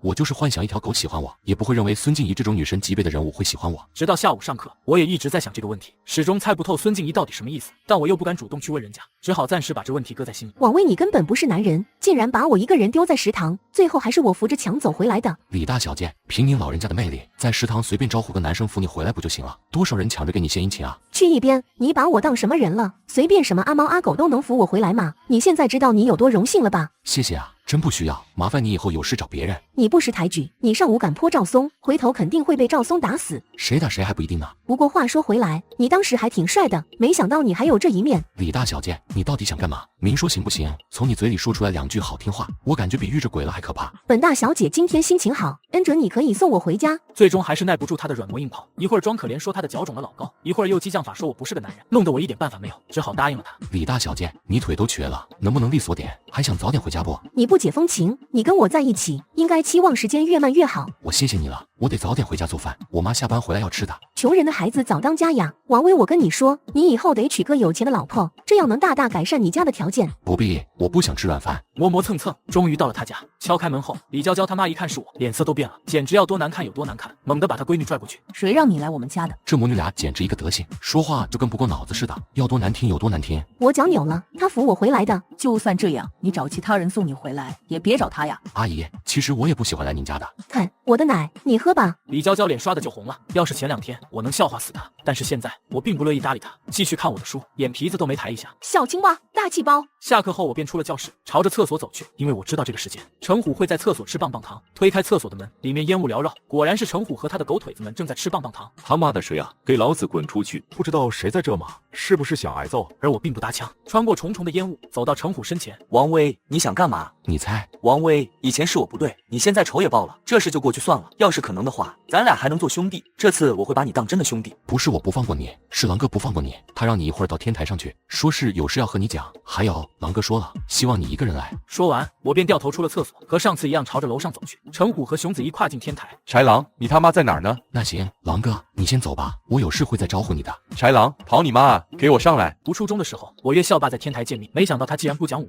我就是幻想一条狗喜欢我，也不会认为孙静怡这种女神级别的人物会喜欢我。
直到下午上课，我也一直在想这个问题，始终猜不透孙静怡到底什么意思，但我又不敢主动去问人家，只好暂时把这问题搁在心里。
王威，你根本不是男人，竟然把我一个人丢在食堂，最后还是我扶着墙走回来的。
李大小姐，凭您老人家的魅力，在食堂随便招呼个男生扶你回来不就行了？多少人抢着给你献殷勤啊！
去一边，你把我当什么人了？随便什么阿猫阿狗都能扶我回来吗？你现在知道你有多荣幸了吧？
谢谢啊，真不需要，麻烦你以后有事找别人。
你不识抬举，你上午敢泼赵松，回头肯定会被赵松打死。
谁打谁还不一定呢。
不过话说回来，你当时还挺帅的，没想到你还有这一面。
李大小姐，你到底想干嘛？明说行不行？从你嘴里说出来2句好听话，我感觉比遇着鬼了还可怕。
本大小姐今天心情好，恩准你可以送我回家。
最终还是耐不住他的软磨硬泡，一会儿装可怜说他的脚肿了老高，一会儿又激将法说我不是个男人，弄得我一点办法没有，只好答应了他。
李大小姐，你腿都瘸了，能不能利索点？还想早点回家不？
你不解风情，你跟我在一起，应该期望时间越慢越好。
我谢谢你了，我得早点回家做饭，我妈下班回来要吃的。
穷人的孩子早当家呀，王威，我跟你说，你以后得娶个有钱的老婆，这样能大大改善你家的条件。
不必，我不想吃软饭。
磨磨蹭蹭，终于到了他家。敲开门后，李娇娇他妈一看是我，脸色都变了，简直要多难看有多难看，猛地把她闺女拽过去。
谁让你来我们家的？
这母女俩简直一个德行，说话就跟不过脑子似的，要多难听有多难听。
我脚扭了，他扶我回来的。
就算这样，你找其他人送你回来，也别找他呀。
阿姨，其实我也不喜欢来您家的。
看我的奶，你喝吧。
李娇娇脸刷的就红了。要是前2天我能笑话死她，但是现在我并不乐意搭理她，继续看我的书，眼皮子都没抬一下。
小青蛙，大气包。
下课后我便出了教室，朝着厕所走去，因为我知道这个时间程虎会在厕所吃棒棒糖。推开厕所的门，里面烟雾缭绕，果然是程虎和他的狗腿子们正在吃棒棒糖。
他妈的谁啊？给老子滚出去！
不知道谁在这吗？是不是想挨揍？
而我并不搭腔，穿过重重的烟雾，走到程虎身前。
王威，你想干嘛？
你猜？
王威，以前是我不对，你现在仇也报了，这事就过去算了。要是可能的话，咱俩还能做兄弟。这次我会把你当真的兄弟。
不是我不放过你，是狼哥不放过你，他让你一会儿到天台上去，说是有事要和你讲。还有，狼哥说了，希望你一个人来。
说完，我便掉头出了厕所，和上次一样朝着楼上走去。程虎和熊子一跨进天台。
豺狼，你他妈在哪儿呢？
那行，狼哥，你先走吧，我有事会再招呼你的。
豺狼，跑你妈啊！给我上来！
读初中的时候，我约校霸在天台见面，没想到他竟然不讲武。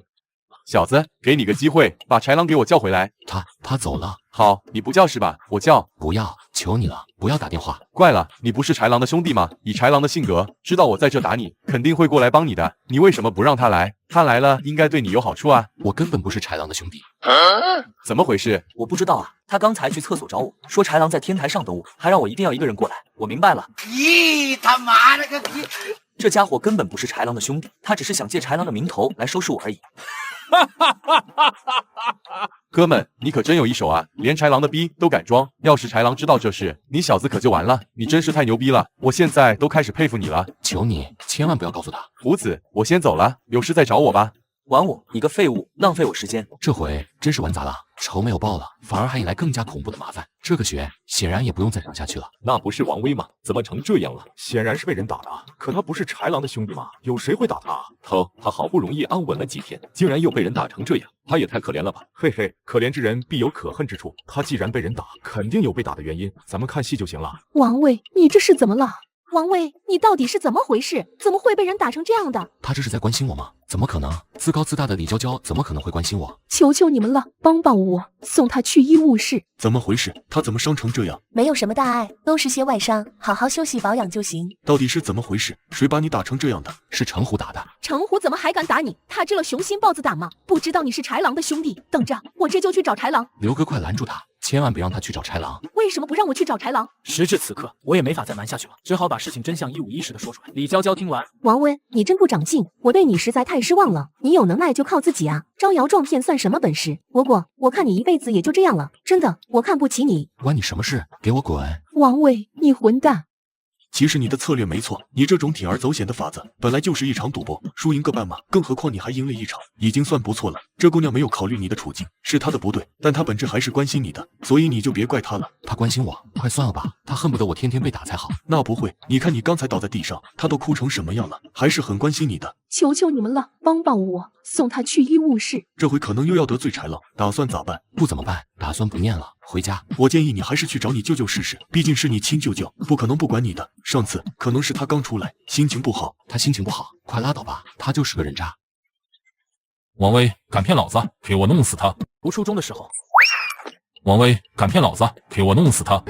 小子，给你个机会，把豺狼给我叫回来。
他走了。
好，你不叫是吧？我叫。
不要，求你了，不要打电话。
怪了，你不是豺狼的兄弟吗？以豺狼的性格，知道我在这打你，肯定会过来帮你的。你为什么不让他来？他来了，应该对你有好处啊。
我根本不是豺狼的兄弟。
怎么回事？
我不知道啊，他刚才去厕所找我，说豺狼在天台上等我，还让我一定要一个人过来。我明白了。
咦，他妈了个逼！
这家伙根本不是豺狼的兄弟，他只是想借豺狼的名头来收拾我而已。
哥们，你可真有一手啊，连豺狼的逼都敢装。要是豺狼知道这事，你小子可就完了。你真是太牛逼了，我现在都开始佩服你了。
求你千万不要告诉他。
胡子，我先走了，有事再找我吧。
玩我，你个废物，浪费我时间。
这回真是玩砸了，仇没有报了，反而还引来更加恐怖的麻烦。这个血显然也不用再上下去了。
那不是王威吗？怎么成这样了？
显然是被人打的，可他不是豺狼的兄弟吗？有谁会打他？
他好不容易安稳了几天，竟然又被人打成这样，他也太可怜了吧！
嘿嘿，可怜之人必有可恨之处。他既然被人打，肯定有被打的原因，咱们看戏就行了。
王威，你这是怎么了？王威，你到底是怎么回事？怎么会被人打成这样的？
他这是在关心我吗？怎么可能？自高自大的李娇娇怎么可能会关心我？
求求你们了，帮帮我，送她去医务室。
怎么回事？他怎么伤成这样？
没有什么大碍，都是些外伤，好好休息保养就行。
到底是怎么回事？谁把你打成这样的？
是程虎打的。
程虎怎么还敢打你？他知了雄心豹子胆吗？不知道你是豺狼的兄弟。等着，我这就去找豺狼。
刘哥，快拦住他，千万别让他去找豺狼。
为什么不让我去找豺狼？
时至此刻，我也没法再瞒下去了，只好把事情真相一五一十的说出来。李娇娇听完，
王威，你真不长进，我对你实在太失望了。你有能耐就靠自己啊，招摇撞骗算什么本事？不过我看你一辈子也就这样了，真的，我看不起你。
关你什么事？给我滚！
王威，你混蛋！
其实你的策略没错，你这种铤而走险的法子本来就是一场赌博，输赢各半嘛。更何况你还赢了一场，已经算不错了。这姑娘没有考虑你的处境，是她的不对，但她本质还是关心你的，所以你就别怪她了。
她关心我，快算了吧，她恨不得我天天被打才好。
那不会，你看你刚才倒在地上，她都哭成什么样了，还是很关心你的。
求求你们了，帮帮我，送她去医务室。
这回可能又要得罪豺狼，打算咋办？
不怎么办？打算不念了，回家。
我建议你还是去找你舅舅试试，毕竟是你亲舅舅，不可能不管你的。上次可能是他刚出来，心情不好。
他心情不好，快拉倒吧，他就是个人渣。
王威，敢骗老子，给我弄死他！
读初中的时候，
王威，敢骗老子，给我弄死他！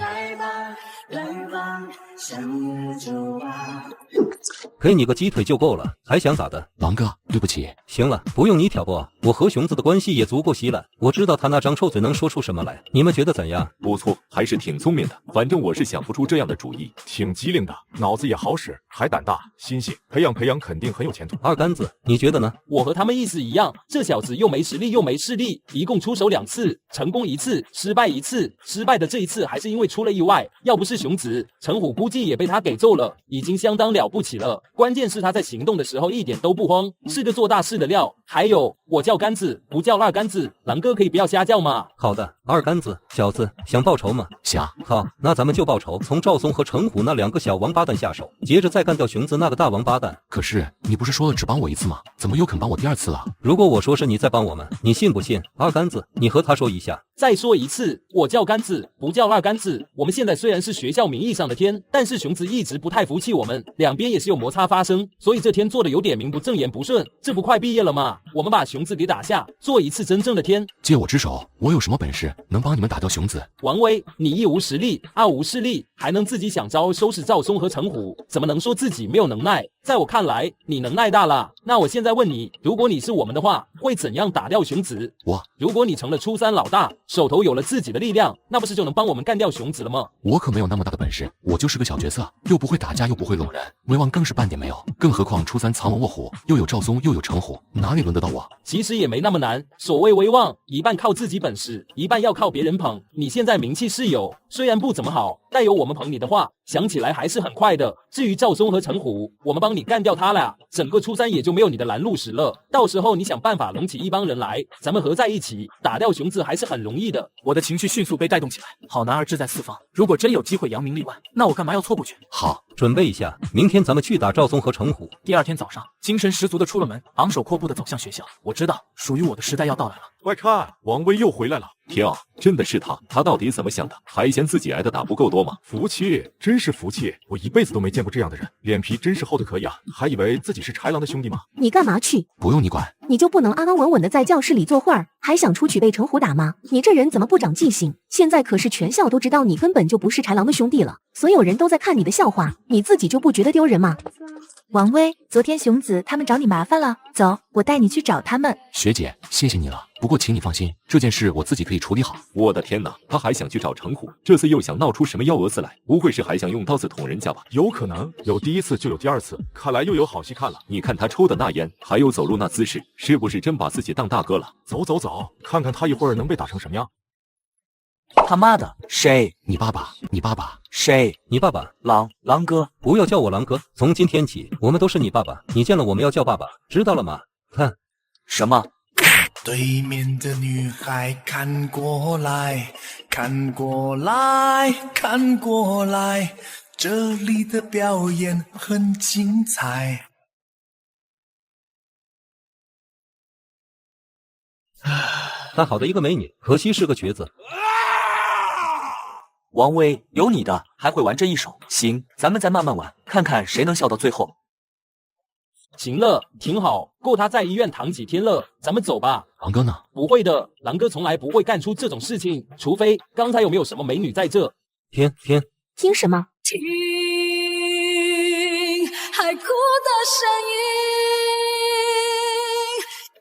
给你个鸡腿就够了，还想咋的？
狼哥，对不起。
行了，不用你挑拨，我和熊子的关系也足够稀烂，我知道他那张臭嘴能说出什么来。你们觉得怎样？
不错，还是挺聪明的。反正我是想不出这样的主意，
挺机灵的，脑子也好使，还胆大心细，培养肯定很有前途。
二杆子，你觉得呢？
我和他们意思一样，这小子又没实力又没势力，一共出手2次，成功1次，失败1次。失败的这一次还是因为出了意外，要不是熊子，陈虎估计也被他给揍了，已经相当了不起了。关键是他在行动的时候一点都不慌，是个做大事的料。还有，我叫杆子，不叫二杆子，狼哥可以不要瞎叫吗？
好的，二杆子，小子想报仇吗？
想。
好，那咱们就报仇，从赵松和程虎那2个小王八蛋下手，接着再干掉熊子那个大王八蛋。
可是你不是说了只帮我1次吗？怎么又肯帮我第2次了？
如果我说是你在帮我们，你信不信？二杆子，你和他说一下。
再说一次，我叫杆子，不叫二杆子。我们现在虽然是学校名义上的天，但是熊子一直不太服气我们，两边也是有摩擦发生，所以这天做的有点名不正言不顺。这不快毕业了吗？我们把熊子给打下，做一次真正的天。
借我之手，我有什么本事能帮你们打掉熊子？
王威，你1无实力，2无势力，还能自己想招收拾赵松和陈虎，怎么能说自己没有能耐？在我看来，你能耐大了。那我现在问你，如果你是我们的话，会怎样打掉熊子？如果你成了初3老大，手头有了自己的力量，那不是就能帮我们干掉熊子了吗？
我可没有那么大的本事，我就是个小角色，又不会打架，又不会拢人，威望更是半点没有。更何况初3藏龙卧虎，又有赵松，又有程虎，哪里轮得到我？
其实也没那么难。所谓威望，一半靠自己本事，一半要靠别人捧。你现在名气是有，虽然不怎么好，但有我们捧你的话，想起来还是很快的。至于赵松和陈虎，我们帮你干掉他俩，整个初3也就没有你的拦路石了。到时候你想办法拢起一帮人来，咱们合在一起打掉熊子还是很容易的。
我的情绪迅速被带动起来，好男儿志在四方，如果真有机会扬名立万，那我干嘛要错过去？
好，
准备一下，明天咱们去打赵松和程虎。
第2天早上，精神十足的出了门，昂首阔步的走向学校。我知道，属于我的时代要到来了。
快看，王威又回来了！
天啊，真的是他！他到底怎么想的？还嫌自己挨的打不够多吗？
服气，真是服气！我一辈子都没见过这样的人，脸皮真是厚的可以啊！还以为自己是豺狼的兄弟吗？
你干嘛去？
不用你管。
你就不能安安稳稳的在教室里坐会儿，还想出去被程虎打吗？你这人怎么不长记性？现在可是全校都知道你根本就不是豺狼的兄弟了，所有人都在看你的笑话，你自己就不觉得丢人吗？
王威，昨天熊子他们找你麻烦了，走，我带你去找他们。
学姐，谢谢你了。不过请你放心，这件事我自己可以处理好。
我的天哪，他还想去找程虎，这次又想闹出什么幺蛾子来？不会是还想用刀子捅人家吧？
有可能，有第1次就有第2次，看来又有好戏看了。
你看他抽的那烟，还有走路那姿势，是不是真把自己当大哥了？
走走走，看看他一会儿能被打成什么样。
他妈的，谁？
你爸爸？你爸爸？
谁？
你爸爸？
狼哥，
不要叫我狼哥，从今天起，我们都是你爸爸，你见了我们要叫爸爸，知道了吗？看
什么？
对面的女孩看过来，看过来，看过来，这里的表演很精彩。
大好的一个美女，可惜是个瘸子。
王威，有你的，还会玩这一手。行，咱们再慢慢玩，看看谁能笑到最后。
行了，挺好，够他在医院躺几天了，咱们走吧。
狼哥呢？
不会的，狼哥从来不会干出这种事情，除非刚才有没有什么美女在这？
听什么？
听海哭的声音。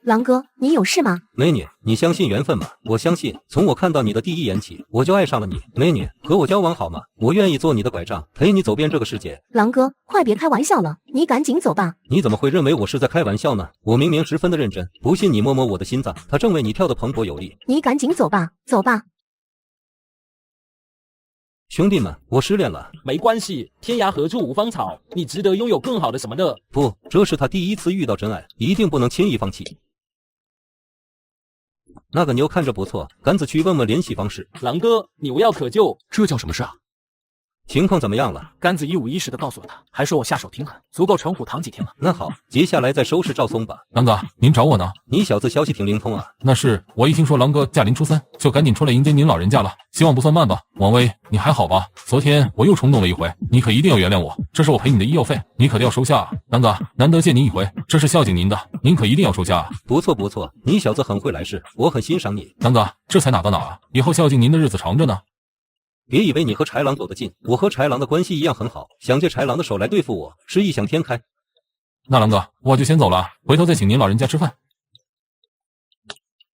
狼哥，你有事吗？
美女，你相信缘分吗？我相信，从我看到你的第一眼起，我就爱上了你。美女，和我交往好吗？我愿意做你的拐杖，陪你走遍这个世界。
狼哥，快别开玩笑了，你赶紧走吧。
你怎么会认为我是在开玩笑呢？我明明十分的认真，不信你摸摸我的心脏，它正为你跳得蓬勃有力。
你赶紧走吧，走吧。
兄弟们，我失恋了。
没关系，天涯何处无芳草，你值得拥有更好的什么的。
不，这是他第一次遇到真爱，一定不能轻易放弃。那个妞看着不错，赶紧去问问联系方式。
狼哥，你无药可救，
这叫什么事啊？
情况怎么样了？
甘子一五一十的告诉了他，还说我下手挺狠，足够陈虎躺几天了。
那好，接下来再收拾赵松吧。
狼哥，您找我呢？
你小子消息挺灵通啊。
那是我一听说狼哥驾临初三，就赶紧出来迎接您老人家了。希望不算慢吧？王威，你还好吧？昨天我又冲动了一回，你可一定要原谅我，这是我赔你的医药费，你可得要收下啊。狼哥，难得见您一回，这是孝敬您的，您可一定要收下啊。
不错不错，你小子很会来事，我很欣赏你。
狼哥，这才哪到哪啊？以后孝敬您的日子长着呢。
别以为你和豺狼走得近，我和豺狼的关系一样很好，想借豺狼的手来对付我，是异想天开。
那狼哥，我就先走了，回头再请您老人家吃饭。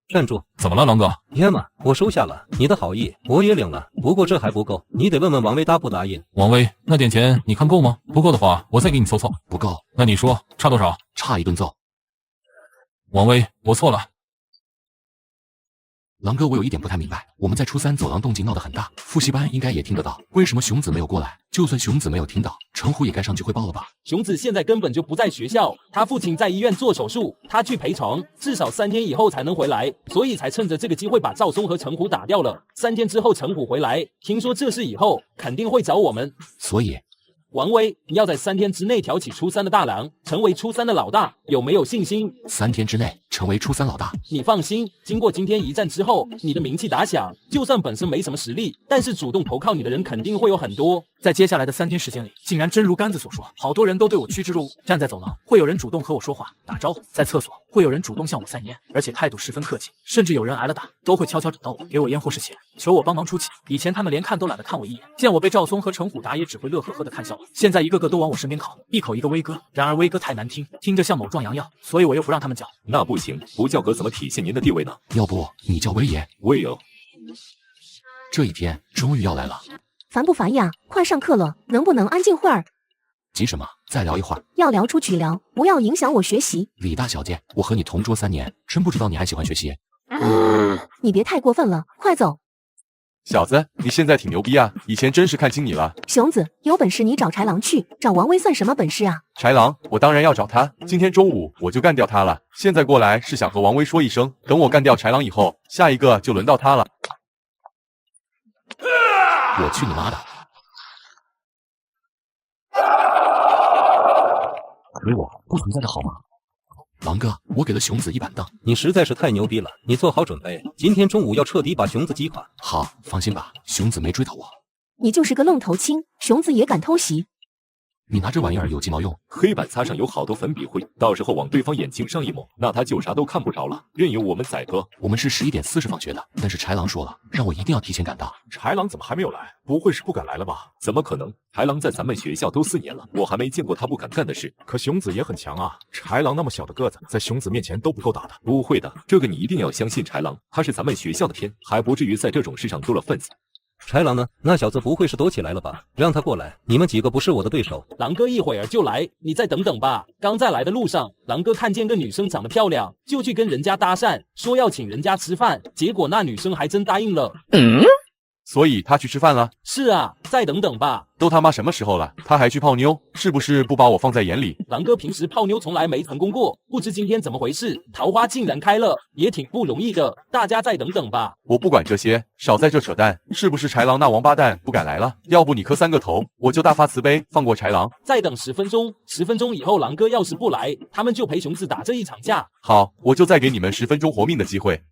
站住！
怎么了，狼哥？
爷们，我收下了你的好意，我也领了，不过这还不够，你得问问王威答不答应。
王威，那点钱你看够吗？不够的话，我再给你凑凑。
不够，
那你说差多少？
差一顿揍。
王威，我错了。
狼哥，我有一点不太明白，我们在初三走廊动静闹得很大，复习班应该也听得到，为什么熊子没有过来？就算熊子没有听到，陈虎也该上去汇报了吧？
熊子现在根本就不在学校，他父亲在医院做手术，他去陪床，至少3天以后才能回来，所以才趁着这个机会把赵松和陈虎打掉了。3天之后陈虎回来，听说这事以后肯定会找我们，
所以
王威，你要在3天之内挑起初三的大梁，成为初三的老大，有没有信心
？3天之内成为初三老大？
你放心，经过今天一战之后，你的名气打响，就算本身没什么实力，但是主动投靠你的人肯定会有很多。
在接下来的3天时间里，竟然真如甘子所说，好多人都对我趋之若鹜。站在走廊，会有人主动和我说话打招呼；在厕所，会有人主动向我塞烟，而且态度十分客气，甚至有人挨了打，都会悄悄找到我，给我烟或是钱，求我帮忙出气。以前他们连看都懒得看我一眼，见我被赵松和陈虎打，也只会乐呵呵的看笑话。现在一个个都往我身边靠，一口一个威哥，然而威哥太难听，听着像某壮阳药，所以我又不让他们叫。
那不行，不叫哥怎么体现您的地位呢？
要不你叫威爷？
威哦。
这一天终于要来了。
烦不烦呀？快上课了，能不能安静会儿？
急什么？再聊一会儿。
要聊出去聊，不要影响我学习。
李大小姐，我和你同桌3年，真不知道你还喜欢学习。
你别太过分了，快走。
小子，你现在挺牛逼啊！以前真是看清你了。
熊子，有本事你找豺狼去，找王威算什么本事啊？
豺狼，我当然要找他。今天中午我就干掉他了。现在过来是想和王威说一声，等我干掉豺狼以后，下一个就轮到他了。
我去你妈的！给我不存在的好吗？狼哥，我给了熊子一板凳。
你实在是太牛逼了，你做好准备，今天中午要彻底把熊子击垮。
好，放心吧，熊子没追到我。
你就是个愣头青，熊子也敢偷袭？
你拿这玩意儿有鸡毛用？
黑板擦上有好多粉笔灰，到时候往对方眼睛上一抹，那他就啥都看不着了，任由我们宰割。
我们是11点40放学的，但是豺狼说了，让我一定要提前赶到。
豺狼怎么还没有来？不会是不敢来了吧？
怎么可能？豺狼在咱们学校都4年了，我还没见过他不敢干的事。
可熊子也很强啊，豺狼那么小的个子，在熊子面前都不够打的。
不会的，这个你一定要相信豺狼，他是咱们学校的天，还不至于在这种事上多了份子。
豺狼呢？那小子不会是躲起来了吧？让他过来，你们几个不是我的对手。
狼哥一会儿就来，你再等等吧。刚在来的路上，狼哥看见个女生长得漂亮，就去跟人家搭讪，说要请人家吃饭，结果那女生还真答应了。
所以他去吃饭了？
是啊，再等等吧。
都他妈什么时候了，他还去泡妞，是不是不把我放在眼里？
狼哥平时泡妞从来没成功过，不知今天怎么回事，桃花竟然开了，也挺不容易的。大家再等等吧。
我不管这些，少在这扯淡。是不是豺狼那王八蛋不敢来了？要不你磕3个头，我就大发慈悲放过豺狼。
再等10分钟，10分钟以后狼哥要是不来，他们就陪熊子打这一场架。
好，我就再给你们10分钟活命的机会。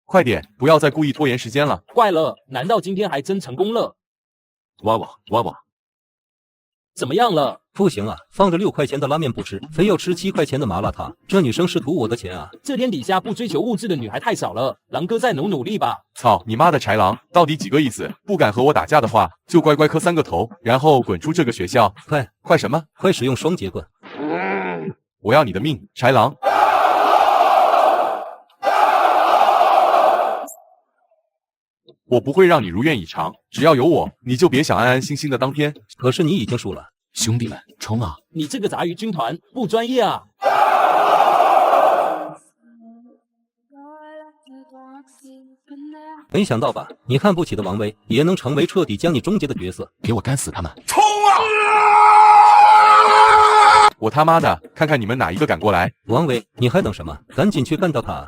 快点，不要再故意拖延时间了。
怪了，难道今天还真成功了？
哇哇哇哇！
怎么样了？
不行啊，放着6块钱的拉面不吃，非要吃7块钱的麻辣烫，这女生是图我的钱啊！
这天底下不追求物质的女孩太少了，狼哥再努力吧。
操你妈的豺狼，到底几个意思？不敢和我打架的话，就乖乖磕3个头，然后滚出这个学校！快什么？
快使用双节棍！
我要你的命，豺狼！我不会让你如愿以偿，只要有我，你就别想安安心心的当天。
可是你已经输了，
兄弟们，冲啊！
你这个杂鱼军团不专业啊！
没想到吧？你看不起的王威，也能成为彻底将你终结的角色。
给我干死他们！
冲啊！我他妈的，看看你们哪一个敢过来！
王威，你还等什么？赶紧去干掉他！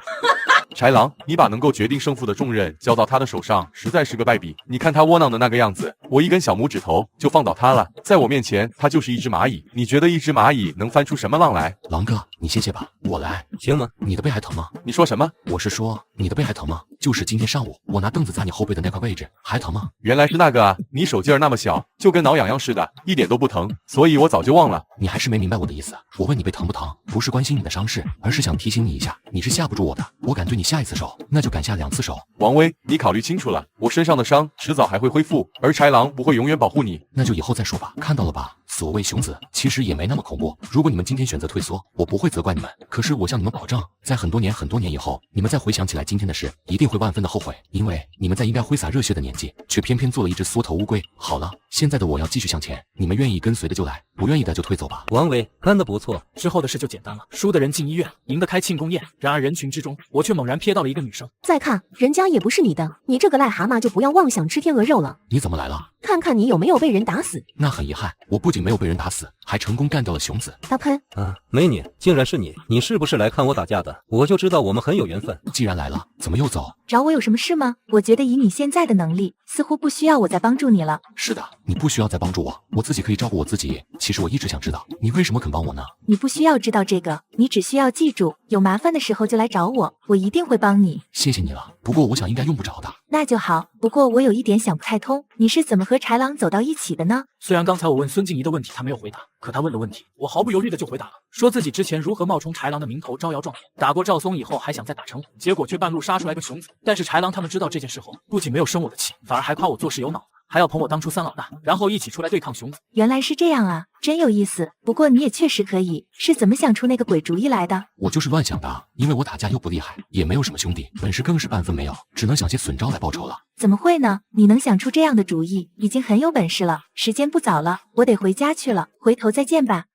豺狼，你把能够决定胜负的重任交到他的手上，实在是个败笔。你看他窝囊的那个样子，我一根小拇指头就放倒他了。在我面前，他就是一只蚂蚁。你觉得一只蚂蚁能翻出什么浪来？
狼哥，你歇歇吧，我来，
行吗？
你的背还疼吗？
你说什么？
我是说你的背还疼吗？就是今天上午我拿凳子砸你后背的那块位置，还疼吗？
原来是那个啊！你手劲儿那么小，就跟挠痒痒似的，一点都不疼，所以我早就忘了。
你还是没明白我的意思。我问你背疼不疼，不是关心你的伤势，而是想提醒你一下，你是吓不住我的。我敢对你下1次手，那就敢下2次手。
王威，你考虑清楚了，我身上的伤迟早还会恢复，而豺狼不会永远保护你。
那就以后再说吧。看到了吧，所谓熊子其实也没那么恐怖。如果你们今天选择退缩，我不会责怪你们。可是我向你们保证，在很多年以后，你们再回想起来今天的事，一定会万分的后悔，因为你们在应该挥洒热血的年纪，却偏偏做了一只缩头乌龟。好了，现在的我要继续向前，你们愿意跟随的就来，不愿意的就退走吧。
王威，干得不错。
之后的事就简单了，输的人进医院，赢的开庆功宴。然而人群之中，我却猛然瞥到了一个女生。
再看，人家也不是你的，你这个癞蛤蟆就不要妄想吃天鹅肉了。
你怎么来了？
看看你有没有被人打死。
那很遗憾，我不仅没有被人打死，还成功干掉了熊子。
大喷
啊，美女，竟然是你！你是不是来看我打架的？我就知道我们很有缘分。
既然来了，怎么又走？
找我有什么事吗？我觉得以你现在的能力，似乎不需要我再帮助你了。
是的，你不需要再帮助我，我自己可以照顾我自己。其实我一直想知道，你为什么肯帮我呢？
你不需要知道这个，你只需要记住，有麻烦的时候就来找我，我一定会帮你。
谢谢你了，不过我想应该用不着的。
那就好，不过我有一点想不太通，你是怎么和豺狼走到一起的呢？
虽然刚才我问孙静怡的问题他没有回答，可他问的问题我毫不犹豫的就回答了，说自己之前如何冒充豺狼的名头招摇撞骗，打过赵松以后还想再打成虎，结果却半路杀出来个熊子。但是豺狼他们知道这件事后，不仅没有生我的气，反而还夸我做事有脑子，还要捧我当初3老大，然后一起出来对抗熊子。
原来是这样啊，真有意思。不过你也确实可以，是怎么想出那个鬼主意来的？
我就是乱想的，因为我打架又不厉害，也没有什么兄弟，本事更是半分没有，只能想些损招来报仇了。
怎么会呢？你能想出这样的主意，已经很有本事了。时间不早了，我得回家去了，回头再见吧。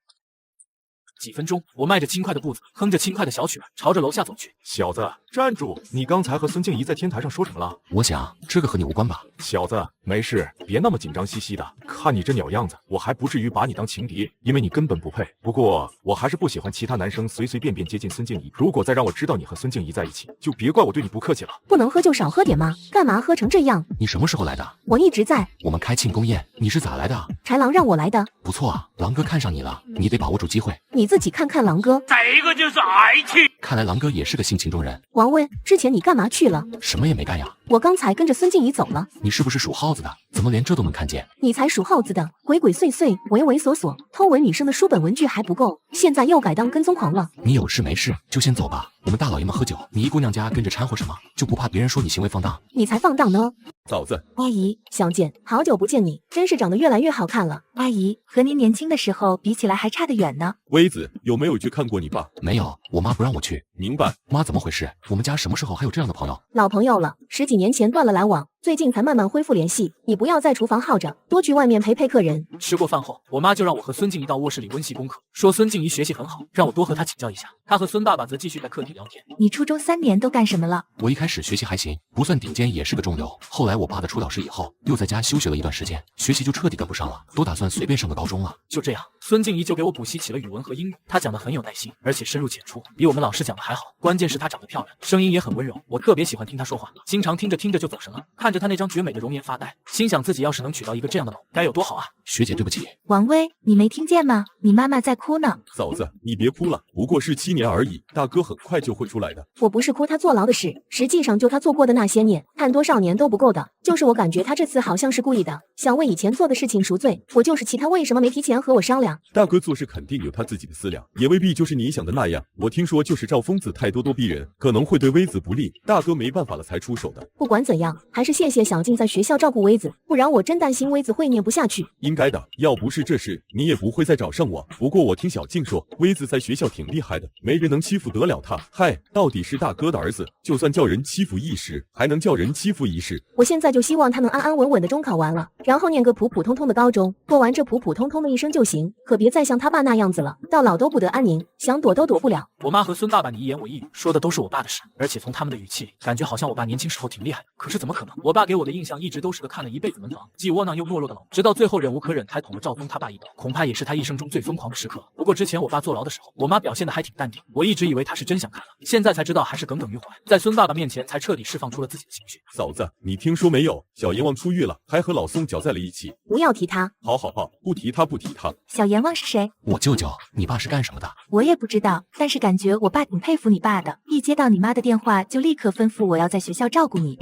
几分钟，我迈着轻快的步子，哼着轻快的小曲儿，朝着楼下走去。
小子，站住！你刚才和孙静怡在天台上说什么了？
我想这个和你无关吧。
小子，没事，别那么紧张兮兮的。看你这鸟样子，我还不至于把你当情敌，因为你根本不配。不过，我还是不喜欢其他男生随随便便接近孙静怡。如果再让我知道你和孙静怡在一起，就别怪我对你不客气了。
不能喝就少喝点嘛，干嘛喝成这样？
你什么时候来的？
我一直在。
我们开庆功宴，你是咋来的？
豺狼让我来的。
不错啊，狼哥看上你了，你得把握住机会。
你自己看看狼哥。
这个就是爱情。
看来狼哥也是个性情中人。
王温，之前你干嘛去了？
什么也没干呀。
我刚才跟着孙静怡走了。
你是不是属耗子的？怎么连这都能看见？
你才属耗子的，鬼鬼祟祟，猥猥琐琐，偷闻女生的书本文具还不够，现在又改当跟踪狂了。
你有事没事就先走吧，我们大老爷们喝酒，你一姑娘家跟着掺和什么？就不怕别人说你行为放荡？
你才放荡呢！
嫂子，
阿姨，相见，好久不见你，真是长得越来越好看了。
阿姨，和您年轻的时候比起来还差得远呢。
微子，有没有去看过你爸？
没有，我妈不让我去。
明白。
妈，怎么回事？我们家什么时候还有这样的朋友？
老朋友了，10几年前断了来往，最近才慢慢恢复联系。你不要在厨房耗着，多去外面陪陪客人。
吃过饭后，我妈就让我和孙静怡到卧室里温习功课，说孙静怡学习很好，让我多和她请教一下。她和孙爸爸则继续在客厅聊天。
你初中3年都干什么了？
我一开始学习还行，不算顶尖，也是个中流。后来我爸的出老师以后，又在家休学了一段时间，学习就彻底跟不上了，都打算随便上个高中了。
就这样，孙静怡就给我补习起了语文和英语。她讲得很有耐心，而且深入浅出，比我们老师讲的还好。关键是她长得漂亮，声音也很温柔，我特别喜欢听她说话，经常听着听着就走神了。看看着他那张绝美的容颜发呆，心想自己要是能娶到一个这样的老该有多好啊！
学姐，对不起。
王威，你没听见吗？你妈妈在哭呢。
嫂子，你别哭了，不过是7年而已，大哥很快就会出来的。
我不是哭他坐牢的事，实际上就他做过的那些年，判多少年都不够的。就是我感觉他这次好像是故意的，想为以前做的事情赎罪。我就是气他为什么没提前和我商量。
大哥做事肯定有他自己的思量，也未必就是你想的那样。我听说就是赵疯子太咄咄逼人，可能会对微子不利，大哥没办法了才出手的。
不管怎样，还是谢谢小静在学校照顾微子，不然我真担心微子会念不下去。
应该的，要不是这事，你也不会再找上我。不过我听小静说，微子在学校挺厉害的，没人能欺负得了他。嗨，到底是大哥的儿子，就算叫人欺负一时，还能叫人欺负一世。
我现在就希望他能安安稳稳的中考完了，然后念个普普通通的高中，过完这普普通通的一生就行，可别再像他爸那样子了，到老都不得安宁，想躲都躲不了。
我妈和孙爸爸你一言我一语，说的都是我爸的事，而且从他们的语气里，感觉好像我爸年轻时候挺厉害的。可是怎么可能？我爸给我的印象一直都是个看了一辈子门房，既窝囊又懦弱的老，直到最后忍无可忍，才捅了赵峰他爸一刀，恐怕也是他一生中最疯狂的时刻。不过之前我爸坐牢的时候，我妈表现的还挺淡定，我一直以为他是真想看了，现在才知道还是耿耿于怀，在孙爸爸面前才彻底释放出了自己的情绪。
嫂子，你听说没有？小阎王出狱了，还和老宋搅在了一起。
不要提他。
好好好，不提他不提他。
小阎王是谁？
我舅舅。你爸是干什么的？
我也不知道，但是感觉我爸挺佩服你爸的，一接到你妈的电话就立刻吩咐我要在学校照顾你。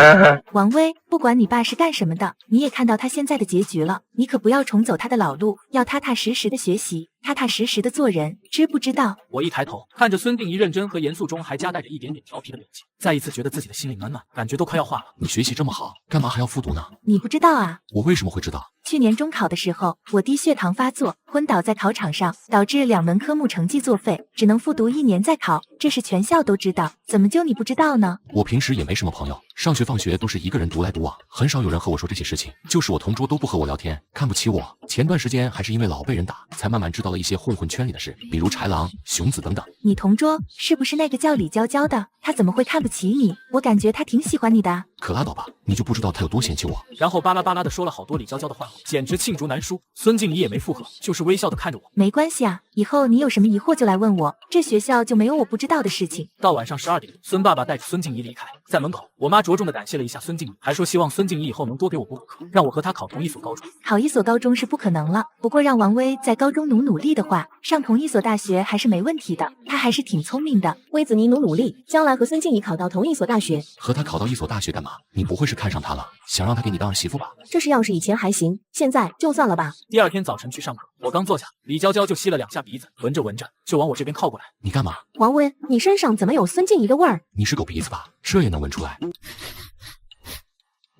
王威，不管你爸是干什么的，你也看到他现在的结局了，你可不要重走他的老路，要踏踏实实的学习，踏踏实实的做人，知不知道？
我一抬头看着孙静怡认真和严肃中还夹带着一点点调皮的表情，再一次觉得自己的心里暖暖，感觉都快要化了。
你学习这么好，干嘛还要复读呢？
你不知道啊？
我为什么会知道？
去年中考的时候，我低血糖发作，昏倒在考场上，导致2门科目成绩作废，只能复读1年再考，这是全校都知道，怎么就你不知道呢？
我平时也没什么朋友，上学放学都是一个人独来独往，很少有人和我说这些事情，就是我同桌都不和我聊天，看不起我。前段时间还是因为老被人打，才慢慢知道了一些混混圈里的事，比如豺狼、熊子等等。
你同桌是不是那个叫李娇娇的？他怎么会看不起你？我感觉他挺喜欢你的。
可拉倒吧，你就不知道他有多嫌弃我。
然后巴拉巴拉的说了好多李娇娇的坏话，简直罄竹难书。孙静怡也没附和，就是微笑的看着我。
没关系啊，以后你有什么疑惑就来问我，这学校就没有我不知道的事情。
到晚上12点，孙爸爸带着孙静怡离开，在门口，我妈着重的感谢了一下孙静怡，还说希望孙静怡以后能多给我补补课，让我和她考同一所高中。
考一所高中是不可能了，不过让王威在高中努力的话，上同一所大学还是没问题的，他还是挺聪明的。
威子，你努力，将来和孙静怡考到同一所大学。
和他考到一所大学干嘛？你不会是看上他了，想让他给你当儿媳妇吧？
这是要是以前还行，现在就算了吧。
第二天早晨去上课，我刚坐下，李娇娇就吸了2下鼻子，闻着闻着就往我这边靠过来。
你干嘛？
王威，你身上怎么有孙静怡的味儿？
你是狗鼻子吧？这也能闻出来？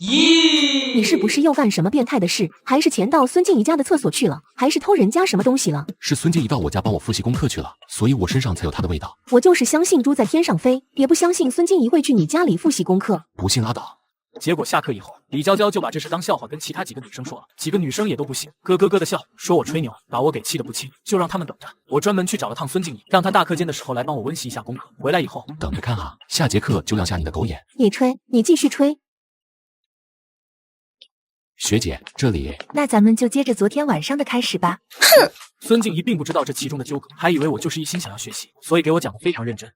咦，你是不是又干什么变态的事？还是潜到孙静怡家的厕所去了？还是偷人家什么东西了？
是孙静怡到我家帮我复习功课去了，所以我身上才有她的味道。
我就是相信猪在天上飞，也不相信孙静怡会去你家里复习功课。
不信拉倒。
结果下课以后，李娇娇就把这事当笑话跟其他几个女生说了，几个女生也都不信，咯咯咯的笑，说我吹牛，把我给气得不轻，就让他们等着。我专门去找了趟孙静怡，让她大课间的时候来帮我温习一下功课，回来以后
等着看哈，下节课就亮下你的狗眼。
你吹，你继续吹。
学姐，这里……
那咱们就接着昨天晚上的开始吧。
哼！
孙静怡并不知道这其中的纠葛，还以为我就是一心想要学习，所以给我讲得非常认真。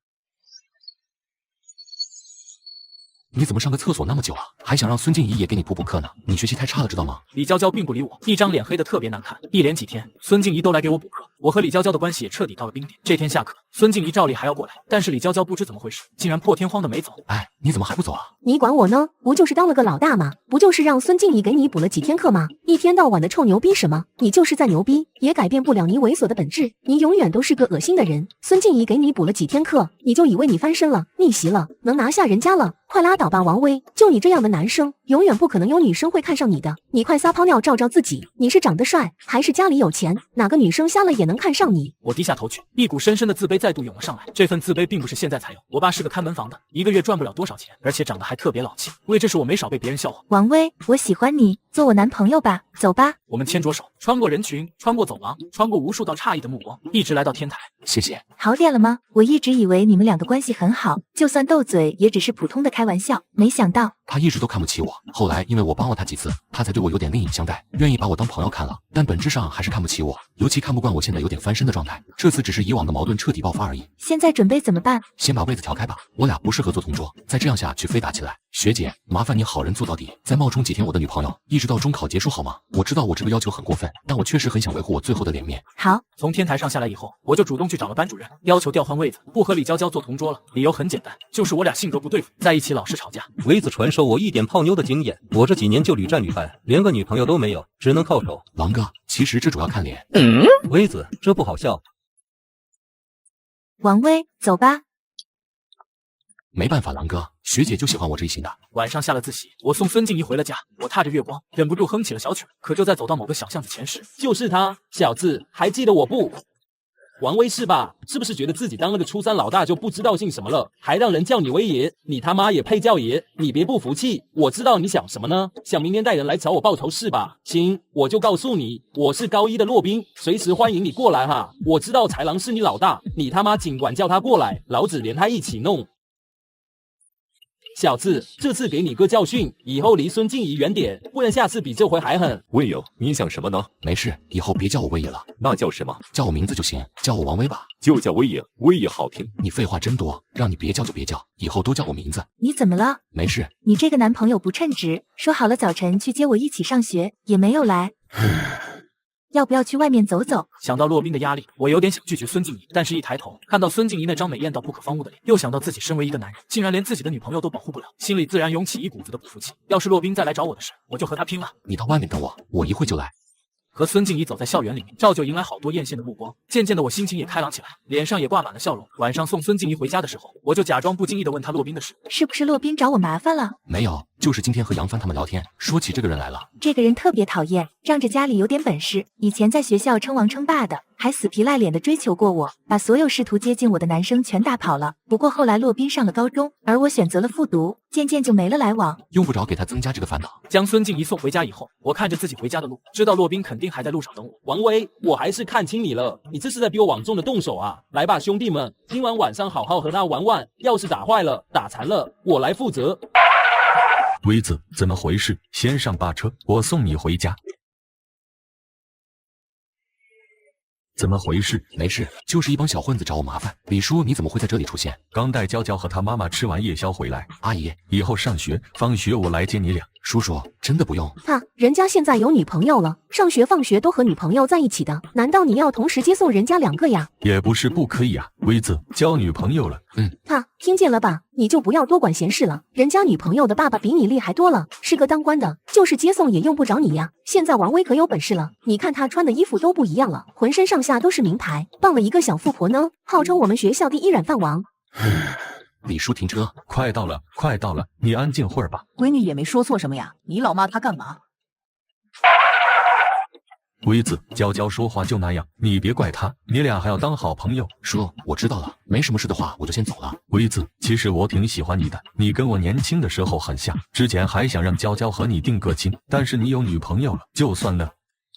你怎么上个厕所那么久啊？还想让孙静怡也给你补补课呢？你学习太差了，知道吗？
李娇娇并不理我，一张脸黑得特别难看。一连几天，孙静怡都来给我补课，我和李娇娇的关系也彻底到了冰点。这天下课，孙静怡照例还要过来，但是李娇娇不知怎么回事，竟然破天荒的没走。
哎，你怎么还不走啊？
你管我呢？不就是当了个老大吗？不就是让孙静怡给你补了几天课吗？一天到晚的臭牛逼什么？你就是再牛逼，也改变不了你猥琐的本质。你永远都是个恶心的人。孙静怡给你补了几天课，你就以为你翻身了，逆袭了，能拿下人家了？快拉倒吧，王威！就你这样的男生，永远不可能有女生会看上你的。你快撒泡尿照照自己，你是长得帅，还是家里有钱？哪个女生瞎了也能看上你？
我低下头去，一股深深的自卑再度涌了上来。这份自卑并不是现在才有，我爸是个看门房的，一个月赚不了多少钱，而且长得还特别老气。为这事我没少被别人笑话。
王威，我喜欢你，做我男朋友吧，走吧。
我们牵着手，穿过人群，穿过走廊，穿过无数道诧异的目光，一直来到天台。
谢谢。
好点了吗？我一直以为你们两个关系很好，就就算斗嘴也只是普通的开玩笑，没想到
他一直都看不起我，后来因为我帮了他几次，他才对我有点另眼相待，愿意把我当朋友看了，但本质上还是看不起我，尤其看不惯我现在有点翻身的状态。这次只是以往的矛盾彻底爆发而已。
现在准备怎么办？
先把位子调开吧，我俩不适合做同桌，再这样下去非打起来。学姐，麻烦你好人做到底，再冒充几天我的女朋友，一直到中考结束好吗？我知道我这个要求很过分，但我确实很想维护我最后的脸面。
好。
从天台上下来以后，我就主动去找了班主任，要求调换位子，不和李娇娇做同桌了。理由很简单，就是我俩性格不对付，在一起老是吵架。
微子传授我一点泡妞的经验，我这几年就屡战屡败，连个女朋友都没有，只能靠手。
狼哥，其实这主要看脸。
微子，这不好笑。
王威，走吧。
没办法，狼哥，学姐就喜欢我这一型的。
晚上下了自习，我送孙静怡回了家，我踏着月光，忍不住哼起了小曲。可就在走到某个小巷子前时，
就是他，小子，还记得我不？王威是吧？是不是觉得自己当了个初三老大就不知道姓什么了，还让人叫你威爷？你他妈也配叫爷？你别不服气，我知道你想什么呢？想明天带人来找我报仇是吧？行，我就告诉你，我是高一的骆宾，随时欢迎你过来哈。我知道豺狼是你老大，你他妈尽管叫他过来，老子连他一起弄。小子，这次给你个教训，以后离孙静怡远点，不然下次比这回还狠。
魏友，你想什么呢？
没事，以后别叫我魏爷了，
那叫什么？
叫我名字就行，叫我王威吧。
就叫威爷，威爷好听。
你废话真多，让你别叫就别叫，以后都叫我名字。
你怎么了？
没事。
你这个男朋友不称职，说好了早晨去接我一起上学，也没有来。要不要去外面走走？
想到骆宾的压力，我有点想拒绝孙静怡，但是一抬头看到孙静怡那张美艳到不可方物的脸，又想到自己身为一个男人，竟然连自己的女朋友都保护不了，心里自然涌起一股子的不服气。要是骆宾再来找我的事，我就和他拼了。
你到外面等我，我一会就来。
和孙静怡走在校园里面，照旧迎来好多艳羡的目光。渐渐的，我心情也开朗起来，脸上也挂满了笑容。晚上送孙静怡回家的时候，我就假装不经意的问她骆宾的事。
是不是骆宾找我麻烦了？
没有，就是今天和杨帆他们聊天，说起这个人来了。
这个人特别讨厌，仗着家里有点本事，以前在学校称王称霸的，还死皮赖脸的追求过我，把所有试图接近我的男生全打跑了。不过后来骆宾上了高中，而我选择了复读，渐渐就没了来往。
用不着给他增加这个烦恼。
将孙静怡送回家以后，我看着自己回家的路，知道骆宾肯定还在路上等我。
王威，我还是看清你了，你这是在比我往重的动手啊！来吧，兄弟们，今晚晚上好好和他玩玩，要是打坏了、打残了，我来负责。
威子，怎么回事？先上霸车，我送你回家。怎么回事？
没事，就是一帮小混子找我麻烦。李叔，你怎么会在这里出现？
刚带娇娇和她妈妈吃完夜宵回来。
阿姨，
以后上学放学我来接你俩。
叔叔，真的不用。
人家现在有女朋友了，上学放学都和女朋友在一起的，难道你要同时接送人家2个呀？
也不是不可以啊，威子交女朋友了。
听见了吧？你就不要多管闲事了，人家女朋友的爸爸比你厉害多了，是个当官的，就是接送也用不着你呀。现在王威可有本事了，你看他穿的衣服都不一样了，浑身上下都是名牌，傍了一个小富婆呢，号称我们学校第1染饭王。
李叔，停车！
快到了，快到了，你安静会儿吧。
闺女也没说错什么呀，你老妈她干嘛？
威子，娇娇说话就那样，你别怪她，你俩还要当好朋友。
叔，我知道了，没什么事的话我就先走了。
威子，其实我挺喜欢你的，你跟我年轻的时候很像，之前还想让娇娇和你定个亲，但是你有女朋友了，就算了。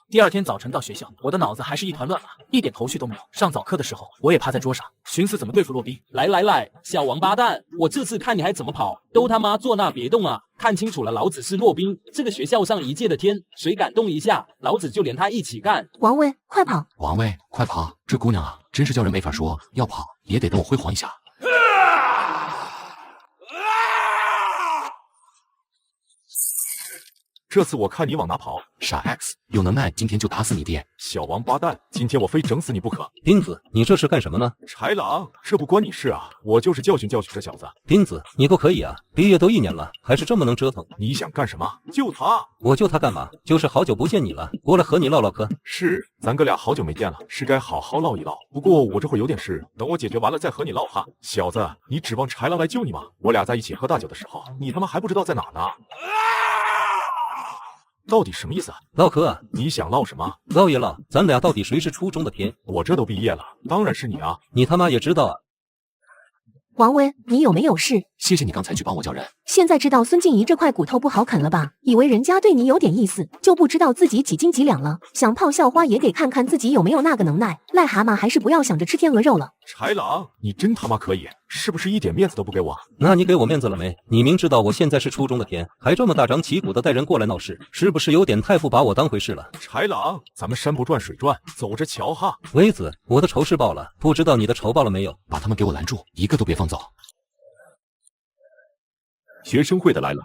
第二天早晨到学校，我的脑子还是一团乱麻，一点头绪都没有。上早课的时候，我也趴在桌上，寻思怎么对付骆宾。
来，小王八蛋，我这次看你还怎么跑！都他妈坐那别动啊！看清楚了，老子是骆宾，这个学校上一届的天，谁敢动一下，老子就连他一起干！
王威，快跑！
王威，快跑！这姑娘啊，真是叫人没法说，要跑也得等我辉煌一下。
这次我看你往哪跑！
傻 X， 有能耐今天就打死你爹！
小王八蛋，今天我非整死你不可！
斌子，你这是干什么呢？
豺狼，这不关你事啊！我就是教训教训这小子。
斌子，你可以啊，毕业都1年了，还是这么能折腾。
你想干什么？救他！
我救他干嘛？就是好久不见你了，过来和你唠唠嗑。
是，咱哥俩好久没见了，是该好好唠一唠。不过我这会有点事，等我解决完了再和你唠哈。小子，你指望豺狼来救你吗？我俩在一起喝大酒的时候，你他妈还不知道在哪呢！到底什么意思啊？
唠嗑啊！
你想唠什么？
唠也唠，咱俩到底谁是初中的天？
我这都毕业了，当然是你啊！
你他妈也知道啊！
王威，你有没有事？
谢谢你刚才去帮我叫人，
现在知道孙静怡这块骨头不好啃了吧？以为人家对你有点意思，就不知道自己几斤几两了。想泡校花也得看看自己有没有那个能耐。癞蛤蟆还是不要想着吃天鹅肉了。
豺狼，你真他妈可以，是不是一点面子都不给我？
那你给我面子了没？你明知道我现在是初中的天，还这么大张旗鼓的带人过来闹事，是不是有点太不把我当回事了？
豺狼，咱们山不转水转，走着瞧哈。
微子，我的仇是报了，不知道你的仇报了没有？
把他们给我拦住，一个都别放走。
学生会的来了。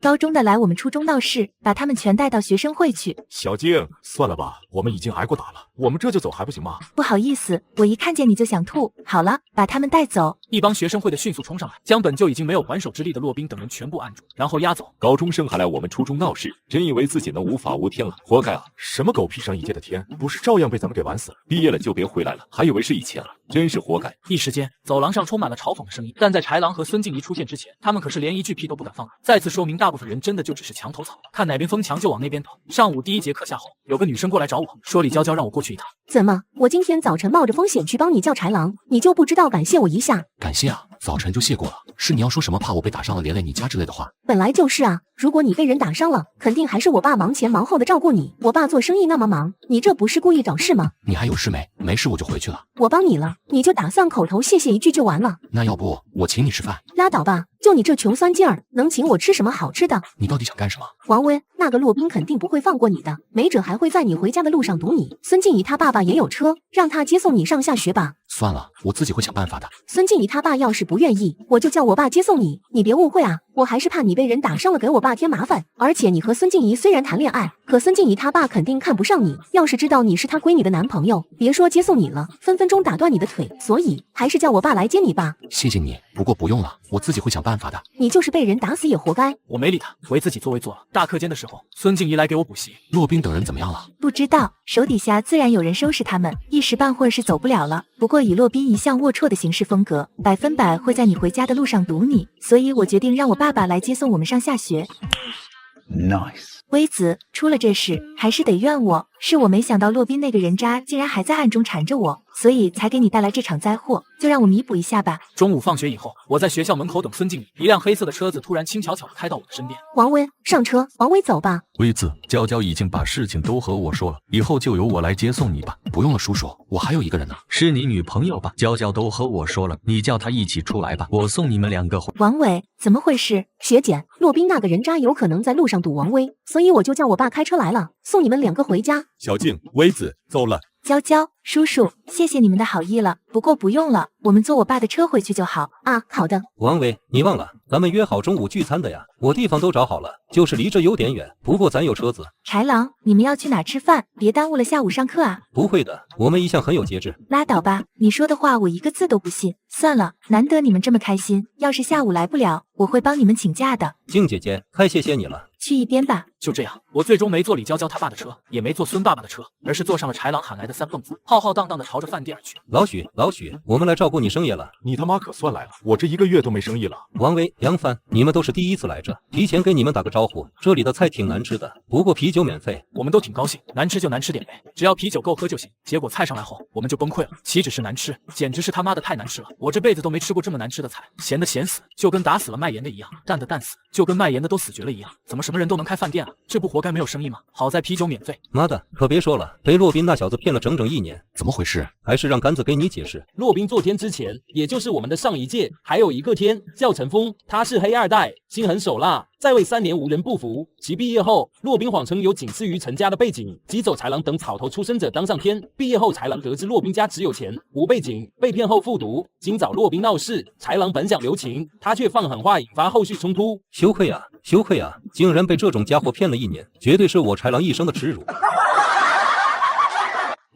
高中的来我们初中闹事，把他们全带到学生会去。
小静，算了吧，我们已经挨过打了，我们这就走还不行吗？
不好意思，我一看见你就想吐。好了，把他们带走。
一帮学生会的迅速冲上来，将本就已经没有还手之力的骆宾等人全部按住，然后押走。
高中生还来我们初中闹事，真以为自己能无法无天了，活该啊！
什么狗屁上一届的天，不是照样被咱们给玩死了？
毕业了就别回来了，还以为是以前了，真是活该！
一时间，走廊上充满了嘲讽的声音。但在豺狼和孙静怡出现之前，他们可是连一句屁都不敢放。再次说明，大部分人真的就只是墙头草，看哪边疯墙就往那边跑。上午第一节课下后，有个女生过来找我说，李娇娇让我过去一趟。
怎么，我今天早晨冒着风险去帮你叫豺狼，你就不知道感谢我一下？
感谢啊，早晨就谢过了。是你要说什么怕我被打伤了连累你家之类的话？
本来就是啊，如果你被人打伤了，肯定还是我爸忙前忙后的照顾你。我爸做生意那么忙，你这不是故意找事吗？
你还有事没？没事我就回去了。
我帮你了，你就打算口头谢谢一句就完了？
那要不我请你吃饭？
拉倒吧，就你这穷酸劲儿，能请我吃什么好吃的？
你到底想干什么？
王威，那个骆宾肯定不会放过你的，没准还会在你回家的路上堵你。孙静怡他爸爸也有车，让他接送你上下学吧。
算了，我自己会想办法的。
孙静怡他爸要是不愿意，我就叫我爸接送你。你别误会啊，我还是怕你被人打伤了给我爸添麻烦。而且你和孙静怡虽然谈恋爱，可孙静怡他爸肯定看不上你。要是知道你是他闺女的男朋友，别说接送你了，分分钟打断你的腿。所以还是叫我爸来接你吧。
谢谢你，不过不用了，我自己会想办法的。
你就是被人打死也活该。
我没理他，为自己座位坐了。大课间的时候，孙静怡来给我补习。
骆宾等人怎么样了？
不知道，手底下自然有人收拾他们，一时半会儿是走不了了。不过以骆宾一向龌龊的行事风格，100%会在你回家的路上堵你，所以我决定让我爸爸来接送我们上下学。
Nice。
微子，出了这事还是得怨我，是我没想到骆宾那个人渣竟然还在暗中缠着我，所以才给你带来这场灾祸，就让我弥补一下吧。
中午放学以后，我在学校门口等孙静怡，一辆黑色的车子突然轻巧巧地开到我的身边。
王威，上车，王威走吧。
微子，娇娇已经把事情都和我说了，以后就由我来接送你吧。
不用了，叔叔，我还有一个人呢。
是你女朋友吧？娇娇都和我说了，你叫她一起出来吧，我送你们2个回。
王伟，怎么回事？
学姐，骆宾那个人渣有可能在路上堵王威，所以我就叫我爸开车来了，送你们2个回家。
小静，微子，走了。
娇娇，叔叔，谢谢你们的好意了，不过不用了，我们坐我爸的车回去就好啊。好的。
王伟，你忘了，咱们约好中午聚餐的呀，我地方都找好了，就是离这有点远，不过咱有车子。
豺狼，你们要去哪吃饭？别耽误了下午上课啊。
不会的，我们一向很有节制。
拉倒吧，你说的话我一个字都不信。算了，难得你们这么开心，要是下午来不了，我会帮你们请假的。
静姐姐，太谢谢你了。
去一边吧。
就这样，我最终没坐李娇娇她爸的车，也没坐孙爸爸的车，而是坐上了豺狼喊来的3蹦子，浩浩荡荡的朝着饭店而去。
老许，老许，我们来照顾你生意了。
你他妈可算来了，我这1个月都没生意了。
王威、杨帆，你们都是第一次来这，提前给你们打个招呼。这里的菜挺难吃的，不过啤酒免费。
我们都挺高兴，难吃就难吃点呗，只要啤酒够喝就行。结果菜上来后，我们就崩溃了，岂止是难吃，简直是他妈的太难吃了。我这辈子都没吃过这么难吃的菜，咸的咸死，就跟打死了卖盐的一样，淡的淡死，就跟卖盐的都死绝了一样。怎么什么人都能开饭店啊？这不活该没有生意吗？好在啤酒免费。
妈的，可别说了，被骆宾那小子骗了整整1年，
怎么回事？
还是让杆子给你解释。
骆宾做天之前，也就是我们的上一届，还有一个天叫陈峰，他是黑2代，心狠手辣，在位3年无人不服。其毕业后，骆宾谎称有仅次于陈家的背景，挤走豺狼等草头出身者当上天。毕业后，豺狼得知骆宾家只有钱无背景，被骗后复读，今找骆宾闹事。豺狼本想留情，他却放狠话，引发后续冲突。
羞愧啊，羞愧啊！竟然被这种家伙骗了1年，绝对是我豺狼一生的耻辱。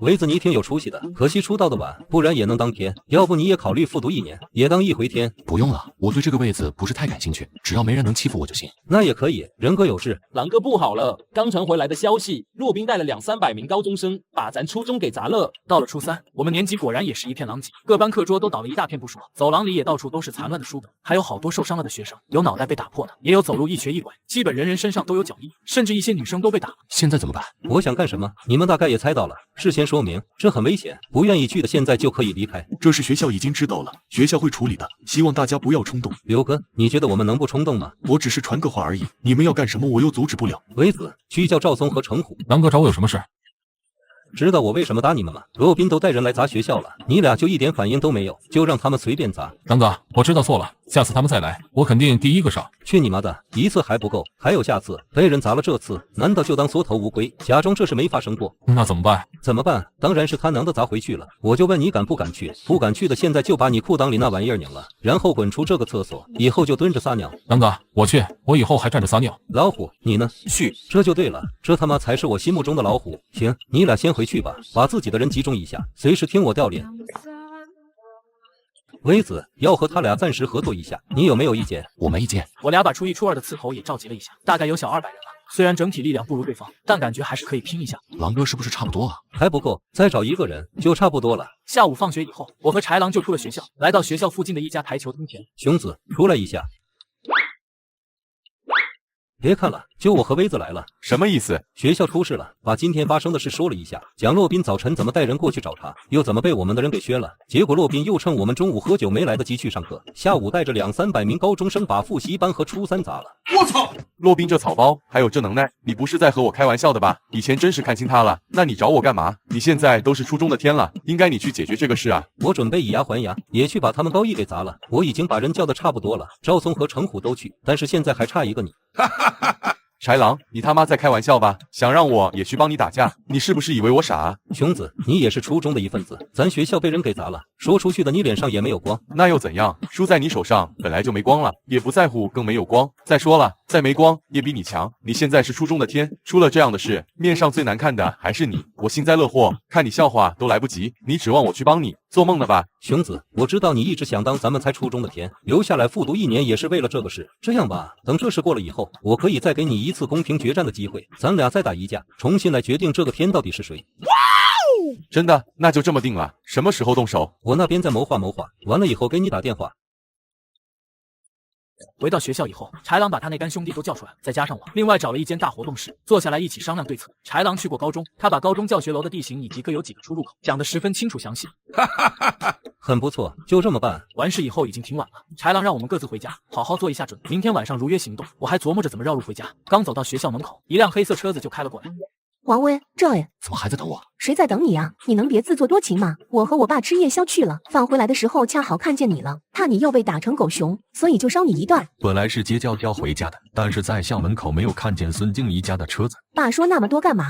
维子，你挺有出息的，可惜出道的晚，不然也能当天。要不你也考虑复读1年，也当一回天。
不用了，我对这个位子不是太感兴趣，只要没人能欺负我就行。
那也可以，人各有志。
狼哥不好了，刚传回来的消息，骆宾带了200-300名高中生，把咱初中给砸了。
到了初3，我们年级果然也是一片狼藉，各班课桌都倒了一大片不说，走廊里也到处都是残乱的书本，还有好多受伤了的学生，有脑袋被打破的，也有走路一瘸一拐，基本人人身上都有脚印，甚至一些女生都被打了。
现在怎么办？
我想干什么，你们大概也猜到了。事先说明这很危险，不愿意去的现在就可以离开。
这事学校已经知道了，学校会处理的，希望大家不要冲动。
刘哥，你觉得我们能不冲动吗？
我只是传个话而已，你们要干什么我又阻止不了。
微子，去叫赵松和程虎。
狼哥找我有什么事？
知道我为什么打你们吗？骆宾都带人来砸学校了，你俩就一点反应都没有，就让他们随便砸。
狼哥，我知道错了，下次他们再来，我肯定第一个上。
去你妈的，一次还不够，还有下次。被人砸了这次，难道就当缩头乌龟，假装这事没发生过？
那怎么办？
怎么办？当然是他娘的砸回去了。我就问你敢不敢去？不敢去的，现在就把你裤裆里那玩意儿拧了，然后滚出这个厕所，以后就蹲着撒尿。
狼哥，我去，我以后还站着撒尿。
老虎，你呢？
去，
这就对了，这他妈才是我心目中的老虎。行，你俩先回去吧，把自己的人集中一下，随时听我调练。微子要和他俩暂时合作一下，你有没有意见？
我没意见。
我俩把初一初二的刺头也召集了一下，大概有小200人了。虽然整体力量不如对方，但感觉还是可以拼一下。
狼哥是不是差不多啊？
还不够，再找一个人就差不多了。
下午放学以后，我和豺狼就出了学校，来到学校附近的一家台球厅前。
熊子，出来一下。别看了，就我和威子来了。
什么意思？
学校出事了，把今天发生的事说了一下，讲骆宾早晨怎么带人过去找他，又怎么被我们的人给削了。结果骆宾又趁我们中午喝酒没来得及去上课，下午带着200-300名高中生把复习班和初三砸了。
我操！骆宾这草包还有这能耐，你不是在和我开玩笑的吧？以前真是看清他了，那你找我干嘛？你现在都是初中的天了，应该你去解决这个事啊。
我准备以牙还牙，也去把他们高一给砸了。我已经把人叫的差不多了，赵松和程虎都去，但是现在还差一个你。
豺狼，你他妈在开玩笑吧？想让我也去帮你打架？你是不是以为我傻啊？
熊子，你也是初中的一份子，咱学校被人给砸了，说出去的你脸上也没有光。
那又怎样？输在你手上本来就没光了，也不在乎，更没有光。再说了，再没光也比你强。你现在是初中的天，出了这样的事，面上最难看的还是你。我幸灾乐祸，看你笑话都来不及，你指望我去帮你？做梦呢吧！
熊子，我知道你一直想当咱们才初中的天，留下来复读1年也是为了这个事。这样吧，等这事过了以后，我可以再给你一次公平决战的机会，咱俩再打一架，重新来决定这个天到底是谁。
真的？那就这么定了。什么时候动手？
我那边再谋划谋划，完了以后给你打电话。
回到学校以后，豺狼把他那干兄弟都叫出来，再加上我，另外找了一间大活动室，坐下来一起商量对策。豺狼去过高中，他把高中教学楼的地形以及各有几个出入口讲得十分清楚详细。
很不错，就这么办。
完事以后已经挺晚了，豺狼让我们各自回家，好好做一下准备，明天晚上如约行动。我还琢磨着怎么绕路回家，刚走到学校门口，一辆黑色车子就开了过来。
王威，这
怎么还在等我？
谁在等你呀？你能别自作多情吗？我和我爸吃夜宵去了，返回来的时候恰好看见你了，怕你又被打成狗熊，所以就捎你一段。
本来是接娇娇回家的，但是在校门口没有看见孙静怡家的车子。
爸说那么多干嘛？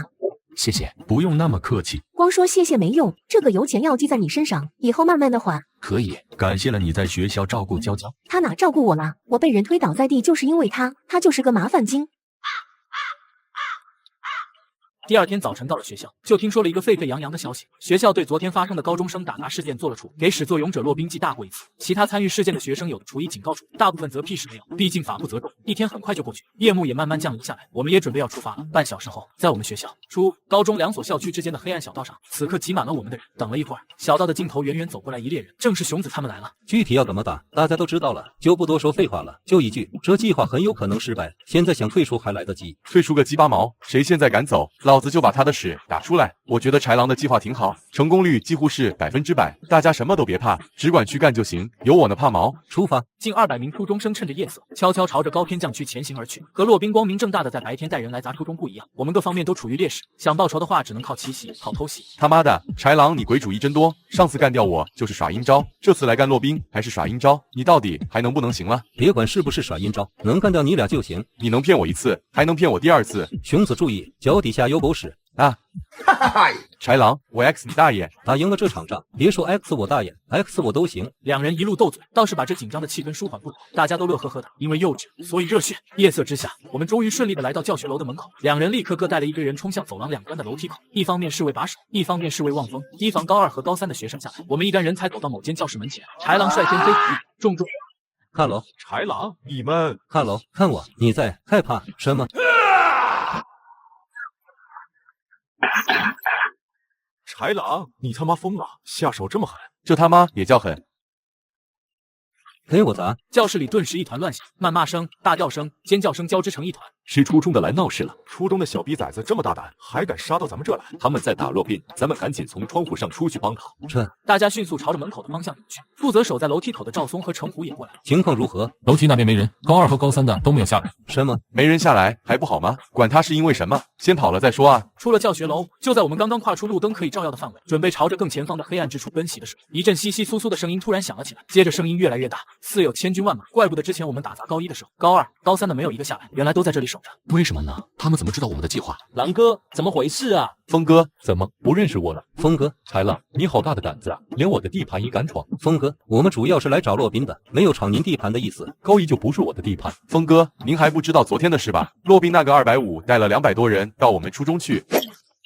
谢谢，
不用那么客气。
光说谢谢没用，这个油钱要记在你身上，以后慢慢的还。
可以，
感谢了你在学校照顾娇娇。
他哪照顾我了？我被人推倒在地就是因为他就是个麻烦精。
第二天早晨到了学校，就听说了一个沸沸扬扬的消息，学校对昨天发生的高中生打砸事件做了处，给始作俑者骆宾记大过一次。其他参与事件的学生有的处以警告处，大部分则屁事没有，毕竟法不责众。一天很快就过去，夜幕也慢慢降临下来，我们也准备要出发了。半小时后，在我们学校初高中2所校区之间的黑暗小道上，此刻挤满了我们的人。等了一会儿，小道的尽头远远走过来一列人，正是熊子他们来了。
具体要怎么打，大家都知道了，就不多说废话了。就一句，这计划很有可能失败，现在想退出还来得及。
退出个鸡巴毛！谁现在敢走，老子就把他的屎打出来！我觉得豺狼的计划挺好，成功率几乎是100%，大家什么都别怕，只管去干就行，有我呢怕毛！
出发！
近200名初中生趁着夜色，悄悄朝着高偏将区前行而去。和骆宾光明正大的在白天带人来砸初中不一样，我们各方面都处于劣势，想报仇的话只能靠奇袭，靠偷袭。
他妈的，豺狼你鬼主意真多！上次干掉我就是耍阴招，这次来干骆宾还是耍阴招？你到底还能不能行了？
别管是不是耍阴招，能干掉你俩就行。
你能骗我1次，还能骗我第2次。
熊子注意，脚底下有狗屎
啊！豺狼，我 X 你大爷！
打赢了这场仗，别说 X 我大爷 ，X 我都行。
两人一路斗嘴，倒是把这紧张的气氛舒缓不少，大家都乐呵呵的。因为幼稚，所以热血。夜色之下，我们终于顺利的来到教学楼的门口，两人立刻各带了一堆人冲向走廊两端的楼梯口，一方面是为把守，一方面是为望风，提防高2和高3的学生下来。我们一干人才走到某间教室门前，豺狼率先飞起，重重。
Hello，
豺狼，你们
Hello， 看我，你在害怕什么？
豺狼，你他妈疯了，下手这么狠，
这他妈也叫狠！
给我砸！
教室里顿时一团乱响，谩骂声、大叫声、尖叫声交织成一团。
是初中的来闹事了。
初中的小逼崽子这么大胆，还敢杀到咱们这儿来？
他们在打洛宾，咱们赶紧从窗户上出去帮他。
大家迅速朝着门口的方向走去。负责守在楼梯口的赵松和程虎也过来了。
情况如何？
楼梯那边没人，高2和高3的都没有下来。
什么？
没人下来还不好吗？管他是因为什么，先跑了再说啊！
出了教学楼，就在我们刚刚跨出路灯可以照耀的范围，准备朝着更前方的黑暗之处奔袭的时候，一阵窸窸窣窣的声音突然响了起来，接着声音越来越大，似有千军万马。怪不得之前我们打砸高1的时候，高2、高3的没有一个下来，原来都在这里守着。
为什么呢？他们怎么知道我们的计划？
狼哥，怎么回事啊？
峰哥，
怎么不认识我了？
峰哥，
豺狼，你好大的胆子啊！连我的地盘也敢闯！
峰哥，我们主要是来找洛宾的，没有闯您地盘的意思。
高1就不是我的地盘。
峰哥，您还不知道昨天的事吧？洛宾那个250带了200多人到我们初中去。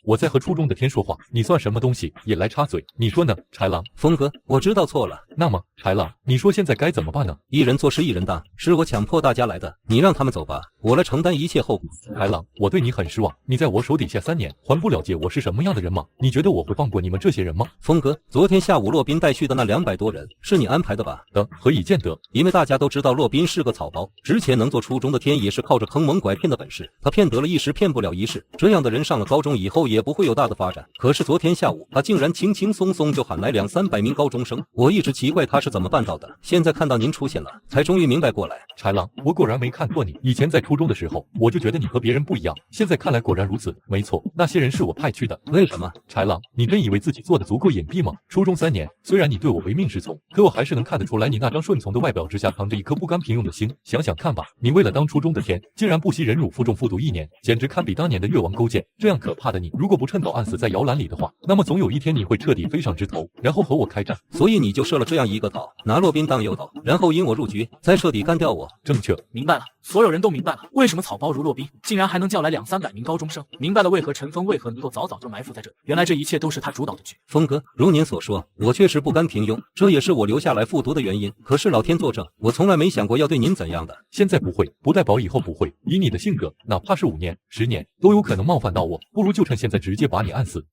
我在和初中的天说话，你算什么东西，也来插嘴？你说呢，豺狼？
峰哥，我知道错了。
那么，豺狼，你说现在该怎么办呢？
一人做事一人当，是我强迫大家来的，你让他们走吧，我来承担一切后果。
豺狼，我对你很失望，你在我手底下3年，还不了解我是什么样的人吗？你觉得我会放过你们这些人吗？
峰哥，昨天下午洛宾带去的那200多人，是你安排的吧？
何以见得？
因为大家都知道洛宾是个草包，之前能做初中的天也是靠着坑蒙拐骗的本事，他骗得了一时，骗不了一世。这样的人上了高中以后也不会有大的发展。可是昨天下午，他竟然轻轻松松就喊来200-300名高中生，我一直奇怪他是怎么办到的。现在看到您出现了，才终于明白过来。
豺狼，我果然没看错你。以前在初中的时候，我就觉得你和别人不一样，现在看来果然如此。没错，那些人是我派去的。
为什么？
豺狼，你真以为自己做的足够隐蔽吗？初中3年，虽然你对我唯命是从，可我还是能看得出来，你那张顺从的外表之下藏着一颗不甘平庸的心。想想看吧，你为了当初中的天，竟然不惜忍辱负重复读1年，简直堪比当年的越王勾践。这样可怕的你，如果不趁早暗死在摇篮里的话，那么总有一天你会彻底飞上枝头，然后和我开战。
所以你就设了这样一个岛，拿洛宾当诱导，然后引我入局，再彻底干掉我。
正确，
明白了，所有人都明白了，为什么草包如洛宾竟然还能叫来200-300名高中生，明白了为何陈峰为何能够早早就埋伏在这里，原来这一切都是他主导的局。
峰哥，如您所说，我确实不甘平庸，这也是我留下来复读的原因。可是老天作证，我从来没想过要对您怎样的。
现在不会，不代表以后不会。以你的性格，哪怕是5年、10年，都有可能冒犯到我，不如就趁现在直接把你按死。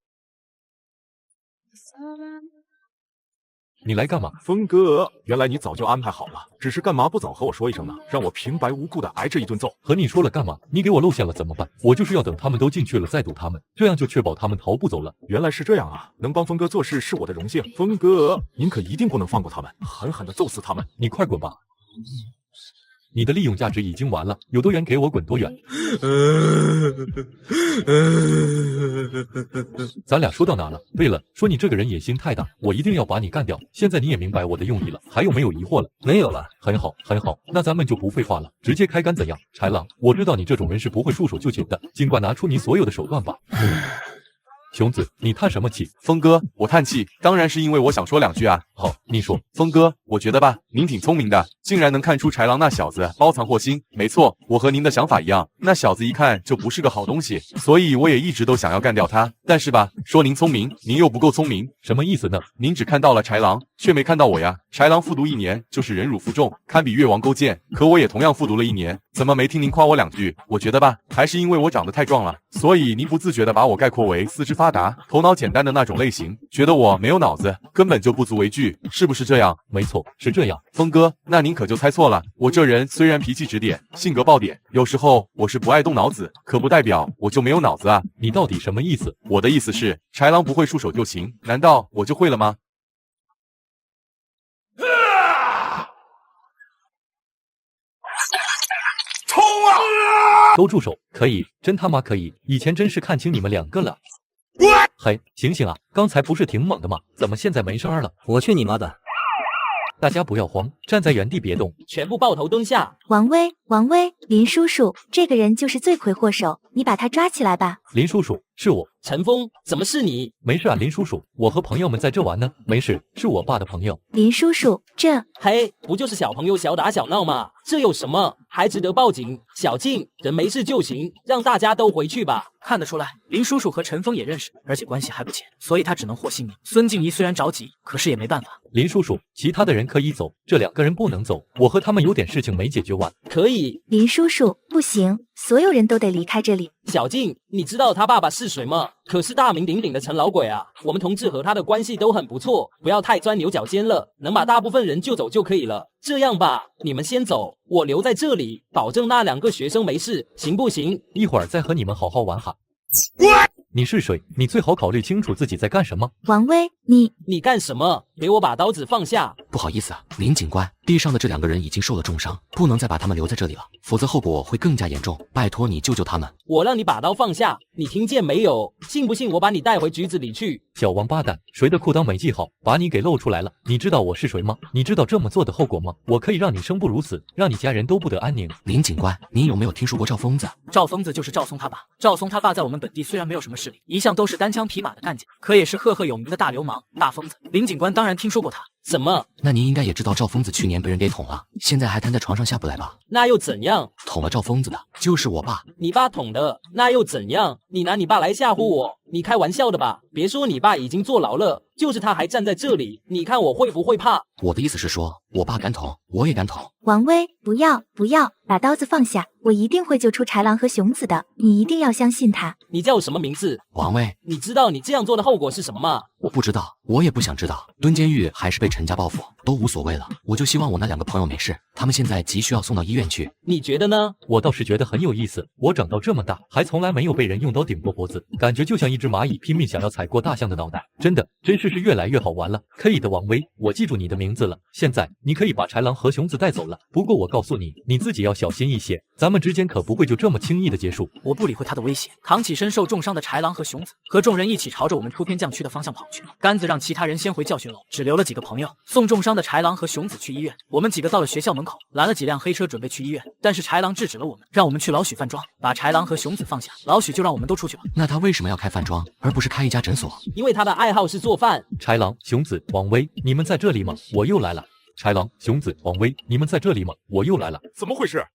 你来干嘛？
峰哥，原来你早就安排好了，只是干嘛不早和我说一声呢？让我平白无故的挨这一顿揍。
和你说了干嘛？你给我露馅了怎么办？我就是要等他们都进去了再堵他们，这样就确保他们逃不走了。
原来是这样啊，能帮峰哥做事是我的荣幸。峰哥，您可一定不能放过他们，狠狠的揍死他们。
你快滚吧。你的利用价值已经完了，有多远给我滚多远。咱俩说到哪了？对了，说你这个人野心太大，我一定要把你干掉。现在你也明白我的用意了，还有没有疑惑了？
没有了。
很好，很好，那咱们就不废话了，直接开干怎样？豺狼，我知道你这种人是不会束手就擒的，尽管拿出你所有的手段吧。熊子，你叹什么气？
峰哥，我叹气，当然是因为我想说2句啊。
好，你说。
峰哥，我觉得吧，您挺聪明的，竟然能看出豺狼那小子包藏祸心。没错，我和您的想法一样，那小子一看就不是个好东西，所以我也一直都想要干掉他。但是吧，说您聪明，您又不够聪明，
什么意思呢？
您只看到了豺狼，却没看到我呀。豺狼复读1年就是忍辱负重，堪比越王勾践，可我也同样复读了1年，怎么没听您夸我2句？我觉得吧，还是因为我长得太壮了，所以您不自觉地把我概括为四肢发达、头脑简单的那种类型，觉得我没有脑子，根本就不足为惧，是不是这样？
没错，是这样。
峰哥，那您可就猜错了。我这人虽然脾气直点，性格爆点，有时候我是不爱动脑子，可不代表我就没有脑子啊。
你到底什么意思？
我的意思是，豺狼不会束手就擒，难道我就会了吗？
冲啊！都住手！可以，真他妈可以！以前真是看清你们2个了。嘿，醒醒啊！刚才不是挺猛的吗？怎么现在没声了？
我去你妈的！
大家不要慌，站在原地别动，
全部抱头蹲下。
王威，王威，林叔叔，这个人就是罪魁祸首，你把他抓起来吧。
林叔叔，是我。
陈峰，怎么是你？
没事啊，林叔叔，我和朋友们在这玩呢。没事，是我爸的朋友。
林叔叔，这……
嘿，不就是小朋友小打小闹吗？这有什么？还值得报警？小静，人没事就行，让大家都回去吧。
看得出来，林叔叔和陈峰也认识，而且关系还不浅，所以他只能和性命。孙静怡虽然着急，可是也没办法。
林叔叔，其他的人可以走，这2个人不能走，我和他们有点事情没解决完。
可以。
林叔叔，不行，所有人都得离开这里。
小静，你知道他爸爸是谁吗？可是大名鼎鼎的陈老鬼啊！我们同志和他的关系都很不错，不要太钻牛角尖了，能把大部分人救走就可以了。这样吧，你们先走，我留在这里，保证那2个学生没事，行不行？
一会儿再和你们好好玩哈。你是谁？你最好考虑清楚自己在干什么。
王威，
你干什么？给我把刀子放下！
不好意思啊，林警官，地上的这2个人已经受了重伤，不能再把他们留在这里了，否则后果会更加严重。拜托你救救他们！
我让你把刀放下，你听见没有？信不信我把你带回局子里去？
小王八蛋，谁的裤裆没系好，把你给露出来了？你知道我是谁吗？你知道这么做的后果吗？我可以让你生不如死，让你家人都不得安宁。
林警官，你有没有听说过赵疯子？
赵疯子就是赵松他爸。赵松他爸在我们本地虽然没有什么势力，一向都是单枪匹马的干劲，可也是赫赫有名的大流氓、大疯子。林警官当然听说过他。
什么？
那您应该也知道赵疯子去年被人给捅了，现在还瘫在床上下不来吧？
那又怎样？
捅了赵疯子的就是我爸。
你爸捅的，那又怎样？你拿你爸来吓唬我？你开玩笑的吧？别说你爸已经坐牢了，就是他还站在这里，你看我会不会怕？
我的意思是说，我爸敢捅，我也敢捅。
王威，不要，把刀子放下，我一定会救出豺狼和熊子的，你一定要相信他。
你叫什么名字？
王威。
你知道你这样做的后果是什么吗？
我不知道，我也不想知道。蹲监狱还是被陈家报复，都无所谓了。我就希望我那2个朋友没事，他们现在急需要送到医院去。
你觉得呢？
我倒是觉得很有意思。我长到这么大，还从来没有被人用刀顶过脖子，感觉就像一只蚂蚁拼命想要踩过大象的脑袋。真是越来越好玩了。可以的，王威，我记住你的名字了。现在你可以把豺狼和熊子带走了。不过我告诉你，你自己要小心一些，咱们之间可不会就这么轻易的结束。
我不理会他的威胁，扛起身受重伤的豺狼和熊子，和众人一起朝着我们出偏将区的方向跑去。杆子让其他人先回教学楼，只留了几个朋友送重伤的豺狼和熊子去医院。我们几个到了学校门口，拦了几辆黑车准备去医院，但是豺狼制止了我们，让我们去老许饭庄把豺狼和熊子放下。老许就让我们都出去了。
那他为什么要开饭庄，而不是开一家诊所？
因为他的爱好是做饭。
豺狼、熊子、王威，你们在这里吗？我又来了。豺狼、熊子、王威，你们在这里吗？我又来了。
怎么回事？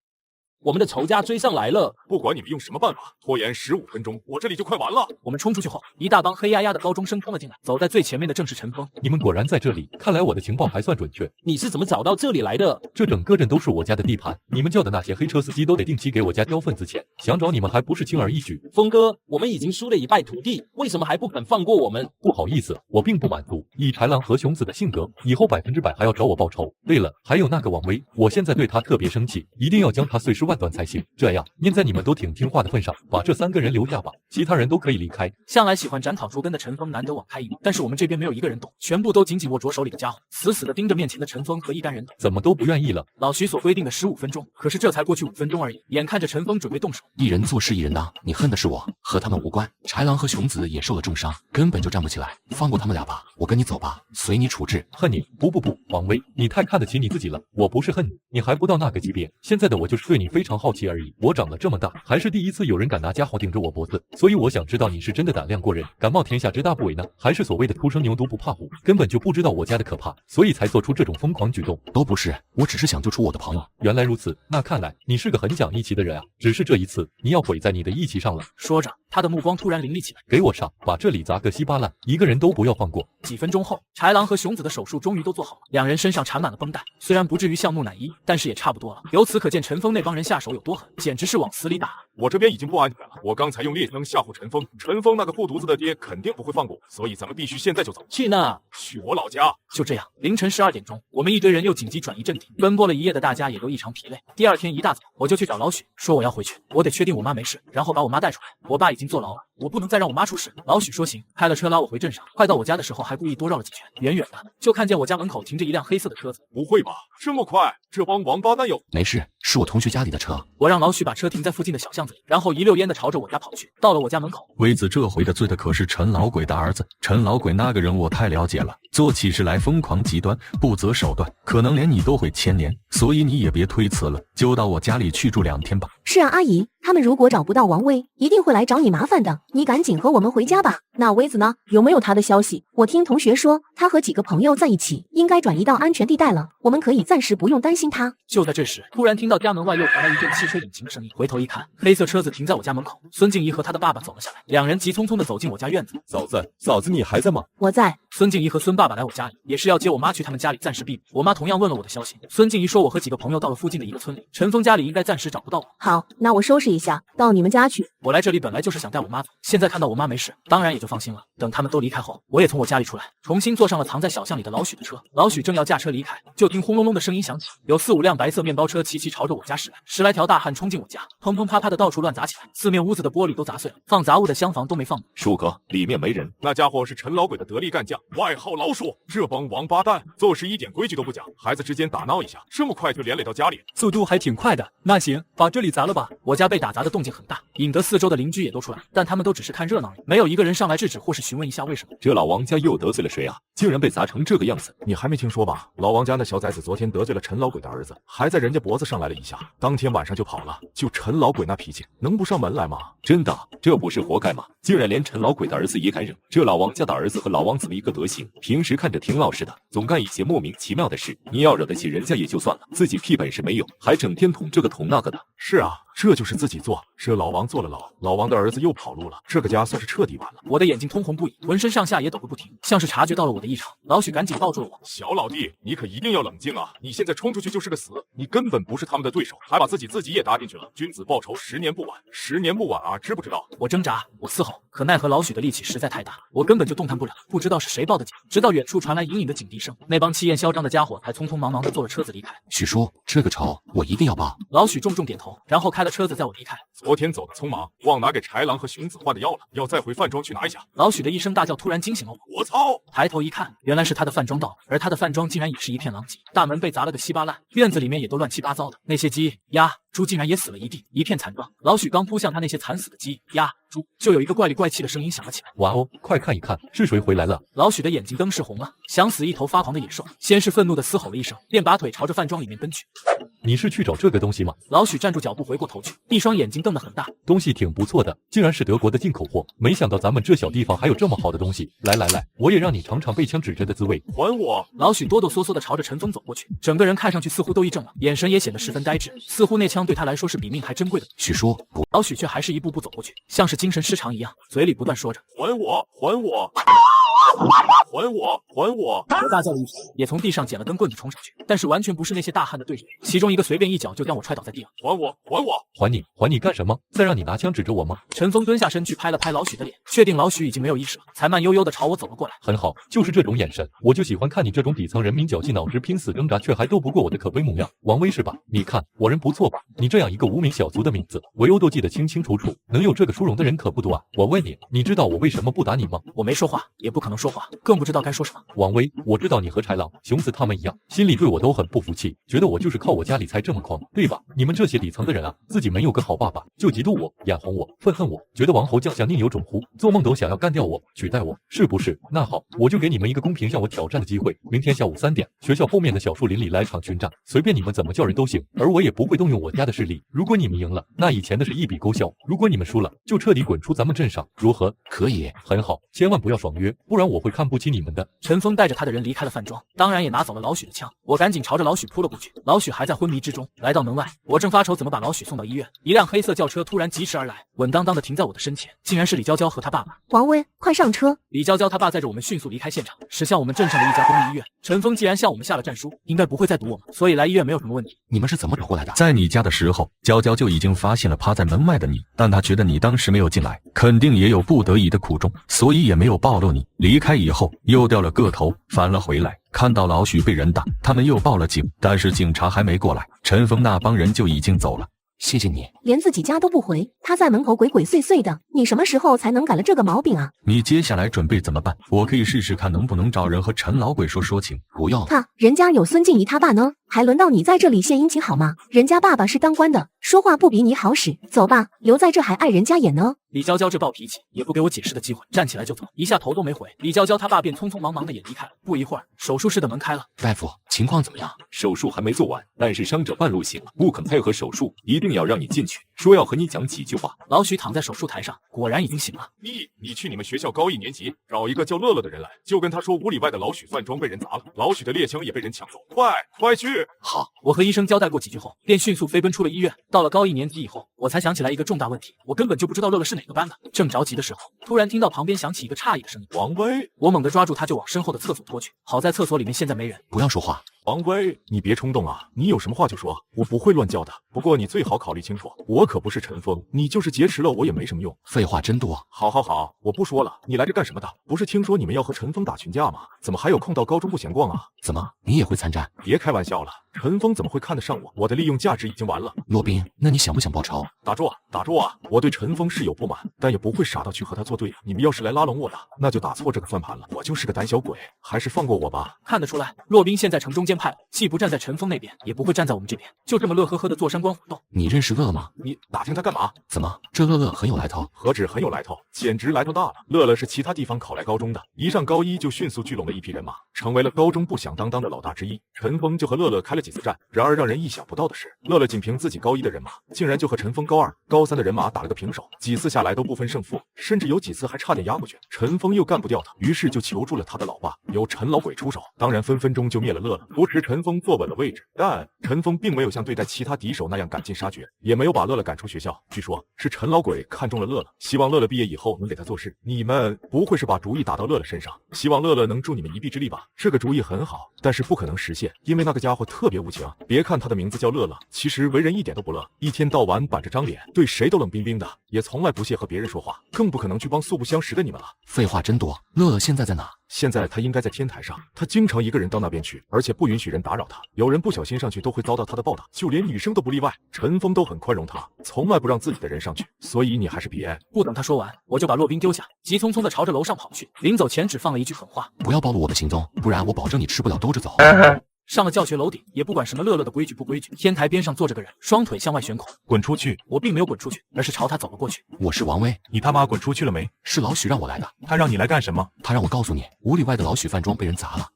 我们的仇家追上来了，
不管你们用什么办法，拖延15分钟，我这里就快完了。
我们冲出去后，一大帮黑压压的高中生冲了进来，走在最前面的正是陈峰。
你们果然在这里，看来我的情报还算准确。
你是怎么找到这里来的？
这整个镇都是我家的地盘，你们叫的那些黑车司机都得定期给我家交份子钱，想找你们还不是轻而易举。
峰哥，我们已经输了1败涂地，为什么还不肯放过我们？
不好意思，我并不满足。以豺狼和熊子的性格，以后100%还要找我报仇。对了，还有那个王威，我现在对他特别生气，一定要将他碎尸万段才行。这样，念在你们都挺听话的份上，把这3个人留下吧，其他人都可以离开。
向来喜欢斩草除根的陈峰难得网开一面，但是我们这边没有一个人动，全部都紧紧握着手里的家伙，死死地盯着面前的陈峰和一干人。
怎么都不愿意了？
老徐所规定的15分钟，可是这才过去5分钟而已。眼看着陈峰准备动手，
一人做事一人当，你恨的是我，和他们无关。豺狼和熊子也受了重伤，根本就站不起来，放过他们俩吧，我跟你走吧，随你处置。
恨你？不，王威，你太看得起你自己了。我不是恨你，你还不到那个级别。现在的我就是对你非常好奇而已。我长得这么大，还是第一次有人敢拿家伙顶着我脖子，所以我想知道你是真的胆量过人，敢冒天下之大不韪呢，还是所谓的初生牛犊不怕虎，根本就不知道我家的可怕，所以才做出这种疯狂举动。
都不是，我只是想救出我的朋友。
原来如此，那看来你是个很讲义气的人啊，只是这一次你要毁在你的义气上了。
说着，他的目光突然凌厉起来，
给我上，把这里砸个稀巴烂，一个人都不要放过。
几分钟后，豺狼和熊子的手术终于都做好了，两人身上缠满了绷带，虽然不至于像木乃伊，但是也差不多了。由此可见陈峰那帮人下手有多狠，简直是往死里打。
我这边已经不安全了，我刚才用猎枪吓唬陈峰，陈峰那个护犊子的爹肯定不会放过我，所以咱们必须现在就走。
去哪？
去我老家。
就这样，凌晨12点钟，我们一堆人又紧急转移阵地，奔波了一夜的大家也都异常疲累。第二天一大早，我就去找老许，说我要回去，我得确定我妈没事，然后把我妈带出来。我爸已经坐牢了，我不能再让我妈出事。老许说行，开了车拉我回镇上。快到我家的时候，还故意多绕了几圈，远远的就看见我家门口停着一辆黑色的车子。
不会吧，这么快？这帮王八蛋有？
没事，是我同学家里的车。
我让老许把车停在附近的小巷子里，然后一溜烟的朝着我家跑去。到了我家门口，
威子这回得罪的可是陈老鬼的儿子。陈老鬼那个人我太了解了，做起事来疯狂极端，不择手段，可能连你都会牵连。所以你也别推辞了，就到我家里去住2天吧。
是啊，阿姨，他们如果找不到王威，一定会来找你麻烦的。你赶紧和我们回家吧。那威子呢？有没有他的消息？我听同学说，他和几个朋友在一起，应该转移到安全地带了。我们可以暂时不用担心他。
就在这时，突然听到家门外又传来一阵汽车引擎的声音，回头一看，黑色车子停在我家门口，孙静怡和她的爸爸走了下来，两人急匆匆地走进我家院子。
嫂子，你还在吗？
我在。
孙静怡和孙爸爸来我家里，也是要接我妈去他们家里暂时避避。我妈同样问了我的消息，孙静怡说我和几个朋友到了附近的一个村里，陈峰家里应该暂时找不到我。
好，那我收拾一下，到你们家去。
我来这里本来就是想带我妈走，现在看到我妈没事，当然也就放心了。等他们都离开后，我也从我家里出来，重新坐上了藏在小巷里的老许的车。老许正要驾车离开，就听轰隆隆的声音响起，有4、5辆白色面包车齐齐朝着我家驶来，10来条大汉冲进我家，砰砰啪啪的到处乱砸起来，四面屋子的玻璃都砸碎了，放杂物的厢房都没放满。
叔哥，里面没人。
那家伙是陈老鬼的得力干将，外号老鼠。这帮王八蛋做事一点规矩都不讲，孩子之间打闹一下，这么快就连累到家里，
速度还挺快的。那行，把这里砸了吧。我家被打砸的动静很大，引得四周的邻居也都出来，但他们都只是看热闹而已，没有一个人上来制止或是询问一下为什么。
这老王家又得罪了谁啊？竟然被砸成这个样子！
你还没听说吧？老王家那小崽子昨天得罪了陈老鬼的儿子，还在人家脖子上来了一下，当天晚上就跑了。就陈老鬼那脾气，能不上门来吗？
真的，这不是活该吗？竟然连陈老鬼的儿子也敢惹！这老王家的儿子和老王怎么一个德行？平时看着挺老实的，总干一些莫名其妙的事。你要惹得起人家也就算了，自己屁本事没有，还整天捅这个捅那个的。
是啊，这就是自己做。这老王坐了牢，老王的儿子又跑路了，这个家算是彻底完了。
我的眼睛通红不已，浑身上下也抖个不停，像是察觉到了我的异常。老许赶紧抱住了我。
小老弟，你可一定要冷静啊！你现在冲出去就是个死，你根本不是他们的对手，还把自己也搭进去了。君子报仇，10年不晚，10年不晚啊，知不知道？
我挣扎，我嘶吼，可奈何老许的力气实在太大，我根本就动弹不了。不知道是谁报的警，直到远处传来隐隐的警笛声，那帮气焰嚣张的家伙才匆匆忙忙地坐了车子离开。
许叔，这个仇我一定要报。
老许重重点头，然后开了车子载我离开。
昨天走的匆忙，忘拿给豺狼和熊子换的药了，要再回饭庄去拿一下。
老许的一声大叫突然惊醒了我，
我操！
抬头一看，原来是他的饭庄到了，而他的饭庄竟然也是一片狼藉，大门被砸了个稀巴烂，院子里面也都乱七八糟的，那些鸡、鸭、猪竟然也死了一地，一片惨状。老许刚扑向他那些惨死的鸡、鸭、猪，就有一个怪里怪气的声音响了起来。
哇哦，快看一看，是谁回来了？
老许的眼睛登时红了，想死一头发狂的野兽，先是愤怒的嘶吼了一声，便把腿朝着饭庄里面奔去。
你是去找这个东西吗？
老许站住脚步，回过头去，一双眼睛瞪得很大。
东西挺不错的，竟然是德国的进口货，没想到咱们这小地方还有这么好的东西。来来来，我也让你尝尝被枪指着的滋味。
还我！
老许哆哆嗦嗦地朝着陈峰走过去，整个人看上去似乎都一怔了，眼神也显得十分呆滞，似乎那枪对他来说是比命还珍贵的。
许叔，不。
老许却还是一步步走过去，像是精神失常一样，嘴里不断说着：“
还我！还我！”还我！还我！
我大叫了一声，也从地上捡了根棍子冲上去，但是完全不是那些大汉的对手，其中一个随便一脚就将我踹倒在地上。
还我！还我！
还你！还你干什么？再让你拿枪指着我吗？
陈峰蹲下身去拍了拍老许的脸，确定老许已经没有意识了，才慢悠悠地朝我走了过来。
很好，就是这种眼神，我就喜欢看你这种底层人民绞尽脑汁拼死挣扎却还斗不过我的可悲模样。王威是吧？你看我人不错吧？你这样一个无名小卒的名字，我又都记得清清楚楚，能有这个殊荣的人可不多啊。我问你，你知道我为什么不打你吗？
我没说话，也不可能说话，更不知道该说什么。
王威，我知道你和豺狼、熊子他们一样，心里对我都很不服气，觉得我就是靠我家里才这么狂，对吧？你们这些底层的人啊，自己没有个好爸爸，就嫉妒我、眼红我、愤恨我，觉得王侯将相宁有种乎，做梦都想要干掉我、取代我，是不是？那好，我就给你们一个公平向我挑战的机会，明天下午3点，学校后面的小树林里来场群战，随便你们怎么叫人都行，而我也不会动用我家的势力。如果你们赢了，那以前的是一笔勾销；如果你们输了，就彻底滚出咱们镇上，如何？
可以，
很好，千万不要爽约，不然我会看不起你们的。
陈峰带着他的人离开了饭庄，当然也拿走了老许的枪。我赶紧朝着老许扑了过去，老许还在昏迷之中。来到门外，我正发愁怎么把老许送到医院，一辆黑色轿车突然疾驰而来，稳当当的停在我的身前，竟然是李娇娇和他爸爸。
王威，快上车！
李娇娇他爸载着我们迅速离开现场，驶向我们镇上的一家公立医院。陈峰既然向我们下了战书，应该不会再堵我们，所以来医院没有什么问题。
你们是怎么找过来的？
在你家的时候，娇娇就已经发现了趴在门外的你，但她觉得你当时没有进来，肯定也有不得已的苦衷，所以也没有暴露你。离开以后又掉了个头，返了回来，看到老许被人打，他们又报了警，但是警察还没过来，陈峰那帮人就已经走了。
谢谢你，
连自己家都不回，他在门口鬼鬼祟祟的，你什么时候才能改了这个毛病啊？
你接下来准备怎么办？我可以试试看能不能找人和陈老鬼说情。
不用，
人家有孙静怡他爸呢，还轮到你在这里献殷勤好吗？人家爸爸是当官的，说话不比你好使。走吧，留在这还碍人家眼呢。
李娇娇这暴脾气也不给我解释的机会，站起来就走，一下头都没回。李娇娇他爸便匆匆忙忙的也离开了。不一会儿，手术室的门开了。
大夫，情况怎么样？
手术还没做完，但是伤者半路醒了，不肯配合手术，一定要让你进去，说要和你讲几句话。
老许躺在手术台上，果然已经醒了。
你去你们学校高1年级找一个叫乐乐的人来，就跟他说5里外的老许饭庄被人砸了，老许的猎枪也被人抢走，快去！
好，我和医生交代过几句后，便迅速飞奔出了医院。到了高1年级以后，我才想起来一个重大问题，我根本就不知道乐乐是哪个班的。正着急的时候，突然听到旁边响起一个诧异的声音：“
王威！”
我猛地抓住他，就往身后的厕所拖去。好在厕所里面现在没人。
不要说话。
王威，你别冲动啊！你有什么话就说，我不会乱叫的。不过你最好考虑清楚，我可不是陈峰，你就是劫持了我也没什么用。
废话真多。
好，我不说了。你来这干什么的？不是听说你们要和陈峰打群架吗？怎么还有空到高中部闲逛啊？
怎么，你也会参战？
别开玩笑了，陈峰怎么会看得上我？我的利用价值已经完了。
洛宾，那你想不想报仇？
打住啊！我对陈峰是有不满，但也不会傻到去和他作对。你们要是来拉拢我的，那就打错这个算盘了。我就是个胆小鬼，还是放过我吧。
看得出来，洛宾现在成中间派了，既不站在陈峰那边，也不会站在我们这边，就这么乐呵呵的坐山观虎斗。
你认识乐乐吗？
你打听他干嘛？
怎么，这乐乐很有来头？
何止很有来头，简直来头大了。乐乐是其他地方考来高中的，一上高一就迅速聚拢了一批人马，成为了高中不响当当的老大之一。陈峰就和乐乐开了几次战，然而让人意想不到的是，乐乐仅凭自己高一的人马，竟然就和陈峰高2、高3的人马打了个平手，几次下来都不分胜负，甚至有几次还差点压过去。陈峰又干不掉他，于是就求助了他的老爸，由陈老鬼出手，当然分分钟就灭了乐乐，扶持陈峰坐稳了位置。但陈峰并没有像对待其他敌手那样赶尽杀绝，也没有把乐乐赶出学校。据说是陈老鬼看中了乐乐，希望乐乐毕业以后能给他做事。你们不会是把主意打到乐乐身上，希望乐乐能助你们一臂之力吧？这个主意很好，但是不可能实现，因为那个家伙特别无情。别看他的名字叫乐乐，其实为人一点都不乐，一天到晚板着张脸，对谁都冷冰冰的，也从来不屑和别人说话，更不可能去帮素不相识的你们了。
废话真多。乐乐现在在哪？
现在他应该在天台上，他经常一个人到那边去，而且不允许人打扰他。有人不小心上去都会遭到他的报答，就连女生都不例外。陈峰都很宽容他，从来不让自己的人上去，所以你还是别……
不等他说完，我就把洛宾丢下，急匆匆的朝着楼上跑去。临走前只放了一句狠话：
不要暴露我的行踪，不然我保证你吃不了兜着走。
上了教学楼顶，也不管什么乐乐的规矩不规矩。天台边上坐着个人，双腿向外悬空。
滚出去！
我并没有滚出去，而是朝他走了过去。
我是王威。
你他妈滚出去了没？
是老许让我来的。
他让你来干什么？
他让我告诉你，5里外的老许饭庄被人砸了。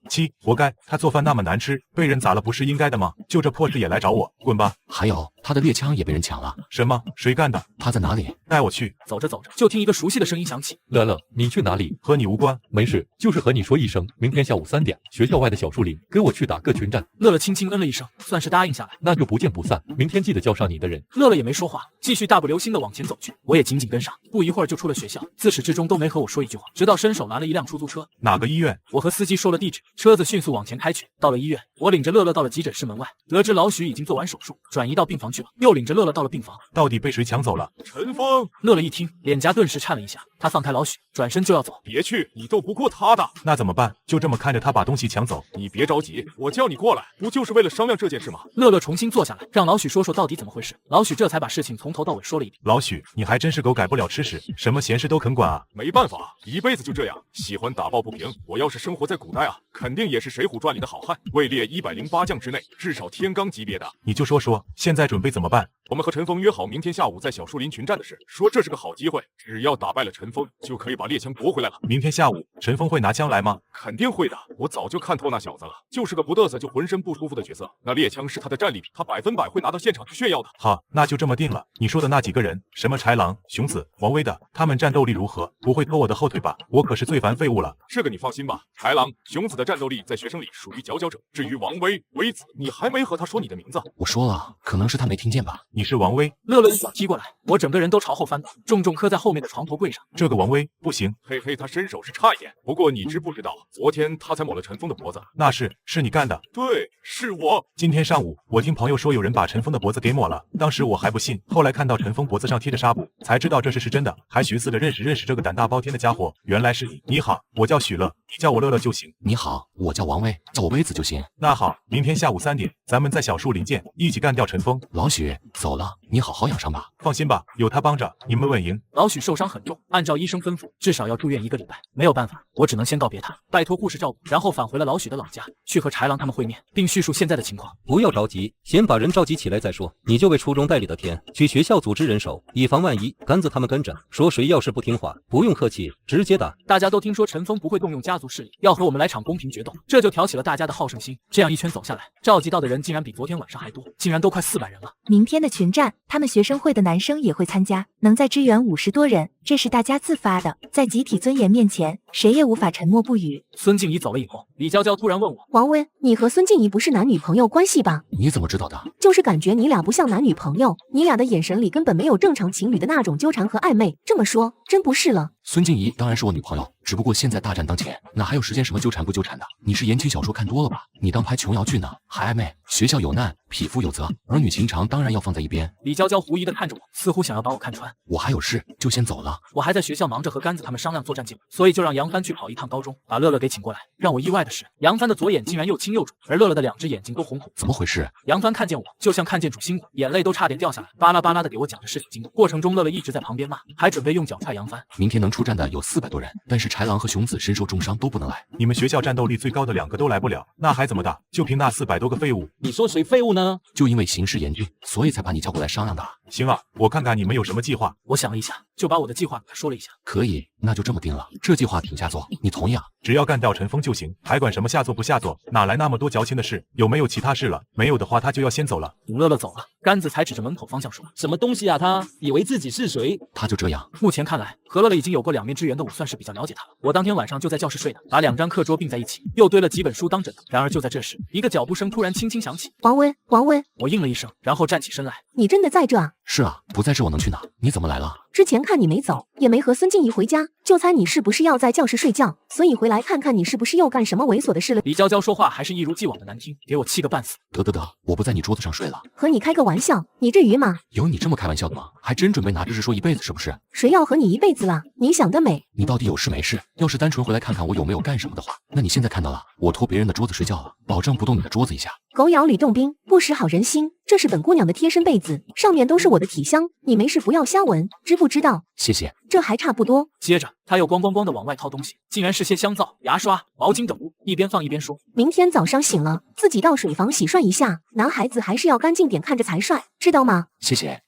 活该！他做饭那么难吃，被人砸了不是应该的吗？就这破事也来找我，滚吧！
还有，他的猎枪也被人抢了。
什么？谁干的？
他在哪里？
带我去。
走着走着，就听一个熟悉的声音响起：
乐乐，你去哪里？
和你无关。
没事，就是和你说一声，明天下午3点，学校外的小树林，跟我去打个群战。
乐乐轻轻嗯了一声，算是答应下来。
那就不见不散，明天记得叫上你的人。
乐乐也没说话，继续大步流星的往前走去，我也紧紧跟上。不一会儿就出了学校，自始至终都没和我说一句话，直到伸手拦了一辆出租车。
哪个医院？
我和司机说了地址，车子迅速往前开去。到了医院，我领着乐乐到了急诊室门外，得知老许已经做完手术，转移到病房去了，又领着乐乐到了病房。
到底被谁抢走了？陈峰！
乐乐一听，脸颊顿时颤了一下，他放开老许，转身就要走。
别去，你斗不过他的。那怎么办？就这么看着他把东西抢走？你别着急，我叫你过来，不就是为了商量这件事吗？
乐乐重新坐下来，让老许说说到底怎么回事。老许这才把事情从头到尾说了一遍。
老许，你还真是狗改不了吃屎，什么闲事都肯管啊！没办法，一辈子就这样，喜欢打抱不平。我要是生活在古代啊，肯定也是《水浒传》里的好汉，位列108将之内，至少天罡级别的。你就说，现在准备怎么办？我们和陈峰约好明天下午在小树林群战的事，说这是个好机会，只要打败了陈峰，就可以把猎枪夺回来了。明天下午，陈峰会拿枪来吗？肯定会的，我早就看透那小子了，就是个不嘚瑟就浑身不舒服的角色。那猎枪是他的战利品，他100%会拿到现场去炫耀的。好，那就这么定了。你说的那几个人，什么豺狼、熊子、王威的，他们战斗力如何？不会拖我的后腿吧？我可是最烦废物了。这个你放心吧，豺狼、熊子的战斗力在学生里属于佼佼者。至于王威、威子，你还没和他说你的名字。
我说了，可能是他没听见吧。
你是王威？
乐乐一脚踢过来，我整个人都朝后翻倒，重重磕在后面的床头柜上。
这个王威不行，嘿嘿，他身手是差一点。不过你知不知道，昨天他才抹了陈峰的脖子。那是你干的？对，是我。今天上午，我听朋友说有人把陈峰的脖子给抹了，当时我还不信，后来看到陈峰脖子上贴着纱布，才知道这事是真的，还寻思着认识这个胆大包天的家伙，原来是你。你好，我叫许乐，你叫我乐乐就行。
你好，我叫王威，叫我威子就行。
那好，明天下午3点，咱们在小树林见，一起干掉陈峰。
老许，走了，你好好养伤吧。
放心吧，有他帮着，你们稳赢。
老许受伤很重，按照医生吩咐，至少要住院1个礼拜。没有办法，我只能先告别他，拜托护士照顾，然后返回了老许的老家，去和豺狼他们会面，并叙述现在的情况。
不要着急，先把人召集起来再说。你就为初中代理的天，去学校组织人手，以防万一。杆子他们跟着，说谁要是不听话，不用客气，直接打。
大家都听说陈峰不会动用家族势力，要和我们来场公平决斗，这就挑起了大家的好胜心。这样一圈走下来，召集到的人竟然比昨天晚上还多，竟然都快400人了。
明天的群战，他们学生会的男生也会参加，能再支援50多人。这是大家自发的，在集体尊严面前，谁也无法沉默不语。
孙静怡走了以后，李娇娇突然问我：
王威，你和孙静怡不是男女朋友关系吧？
你怎么知道的？
就是感觉你俩不像男女朋友，你俩的眼神里根本没有正常情侣的那种纠缠和暧昧。这么说，真不是了。
孙静怡当然是我女朋友，只不过现在大战当前，哪还有时间什么纠缠不纠缠的？你是言情小说看多了吧？你当拍琼瑶剧呢，还暧昧？学校有难，匹夫有责，儿女情长当然要放在一边。
李娇娇狐疑地看着我，似乎想要把我看穿。
我还有事，就先走了。
我还在学校忙着和甘子他们商量作战计划，所以就让杨帆去跑一趟高中，把乐乐给请过来。让我意外的是，杨帆的左眼竟然又青又肿，而乐乐的2只眼睛都红红。
怎么回事？
杨帆看见我，就像看见主心骨，眼泪都差点掉下来，巴拉巴拉的给我讲着事情经过。过程中，乐乐一直在旁边骂，还准备用脚踹杨帆。
明天能出战的有400多人，但是豺狼和熊子身受重伤都不能来。
你们学校战斗力最高的2个都来不了，那还怎么打？就凭那400多个废物？
你说谁废物呢？
就因为形势严峻，所以才把你叫过来商量的。
行啊，我看看你们有什么计划。
我想了一下，就把我的计划给他说了一下。
可以，那就这么定了。这计划挺下作，你同意啊？
只要干掉陈峰就行，还管什么下作不下作？哪来那么多矫情的事？有没有其他事了？没有的话，他就要先走了。
等乐乐走了，甘子才指着门口方向说：
什么东西啊？他以为自己是谁？
他就这样。
目前看来，和乐乐已经有过2面之缘的我，算是比较了解他了。我当天晚上就在教室睡的，把2张课桌并在一起，又堆了几本书当枕头。然而就在这时，一个脚步声突然轻轻响起。
王威，王威，
我应了一声，然后站起身来。
你真的在这啊？
是啊，不在这我能去哪？你怎么来了？
之前看你没走，也没和孙静怡回家，就猜你是不是要在教室睡觉，所以回来看看你是不是又干什么猥琐的事了。
李娇娇说话还是一如既往的难听，给我气个半死。
得，我不在你桌子上睡了。
和你开个玩笑，你至于吗？
有你这么开玩笑的吗？还真准备拿这事说一辈子是不是？
谁要和你一辈子了？你想得美！
你到底有事没事？要是单纯回来看看我有没有干什么的话，那你现在看到了，我拖别人的桌子睡觉了，保证不动你的桌子一下。
狗咬吕洞宾，不识好人心。这是本姑娘的贴身被子，上面都是我的体香，你没事不要瞎闻，知不知道？
谢谢。
这还差不多。
接着他又咣咣咣的往外掏东西，竟然是些香皂、牙刷、毛巾等物，一边放一边说：
明天早上醒了，自己到水房洗涮一下，男孩子还是要干净点看着才帅，知道吗？
谢谢。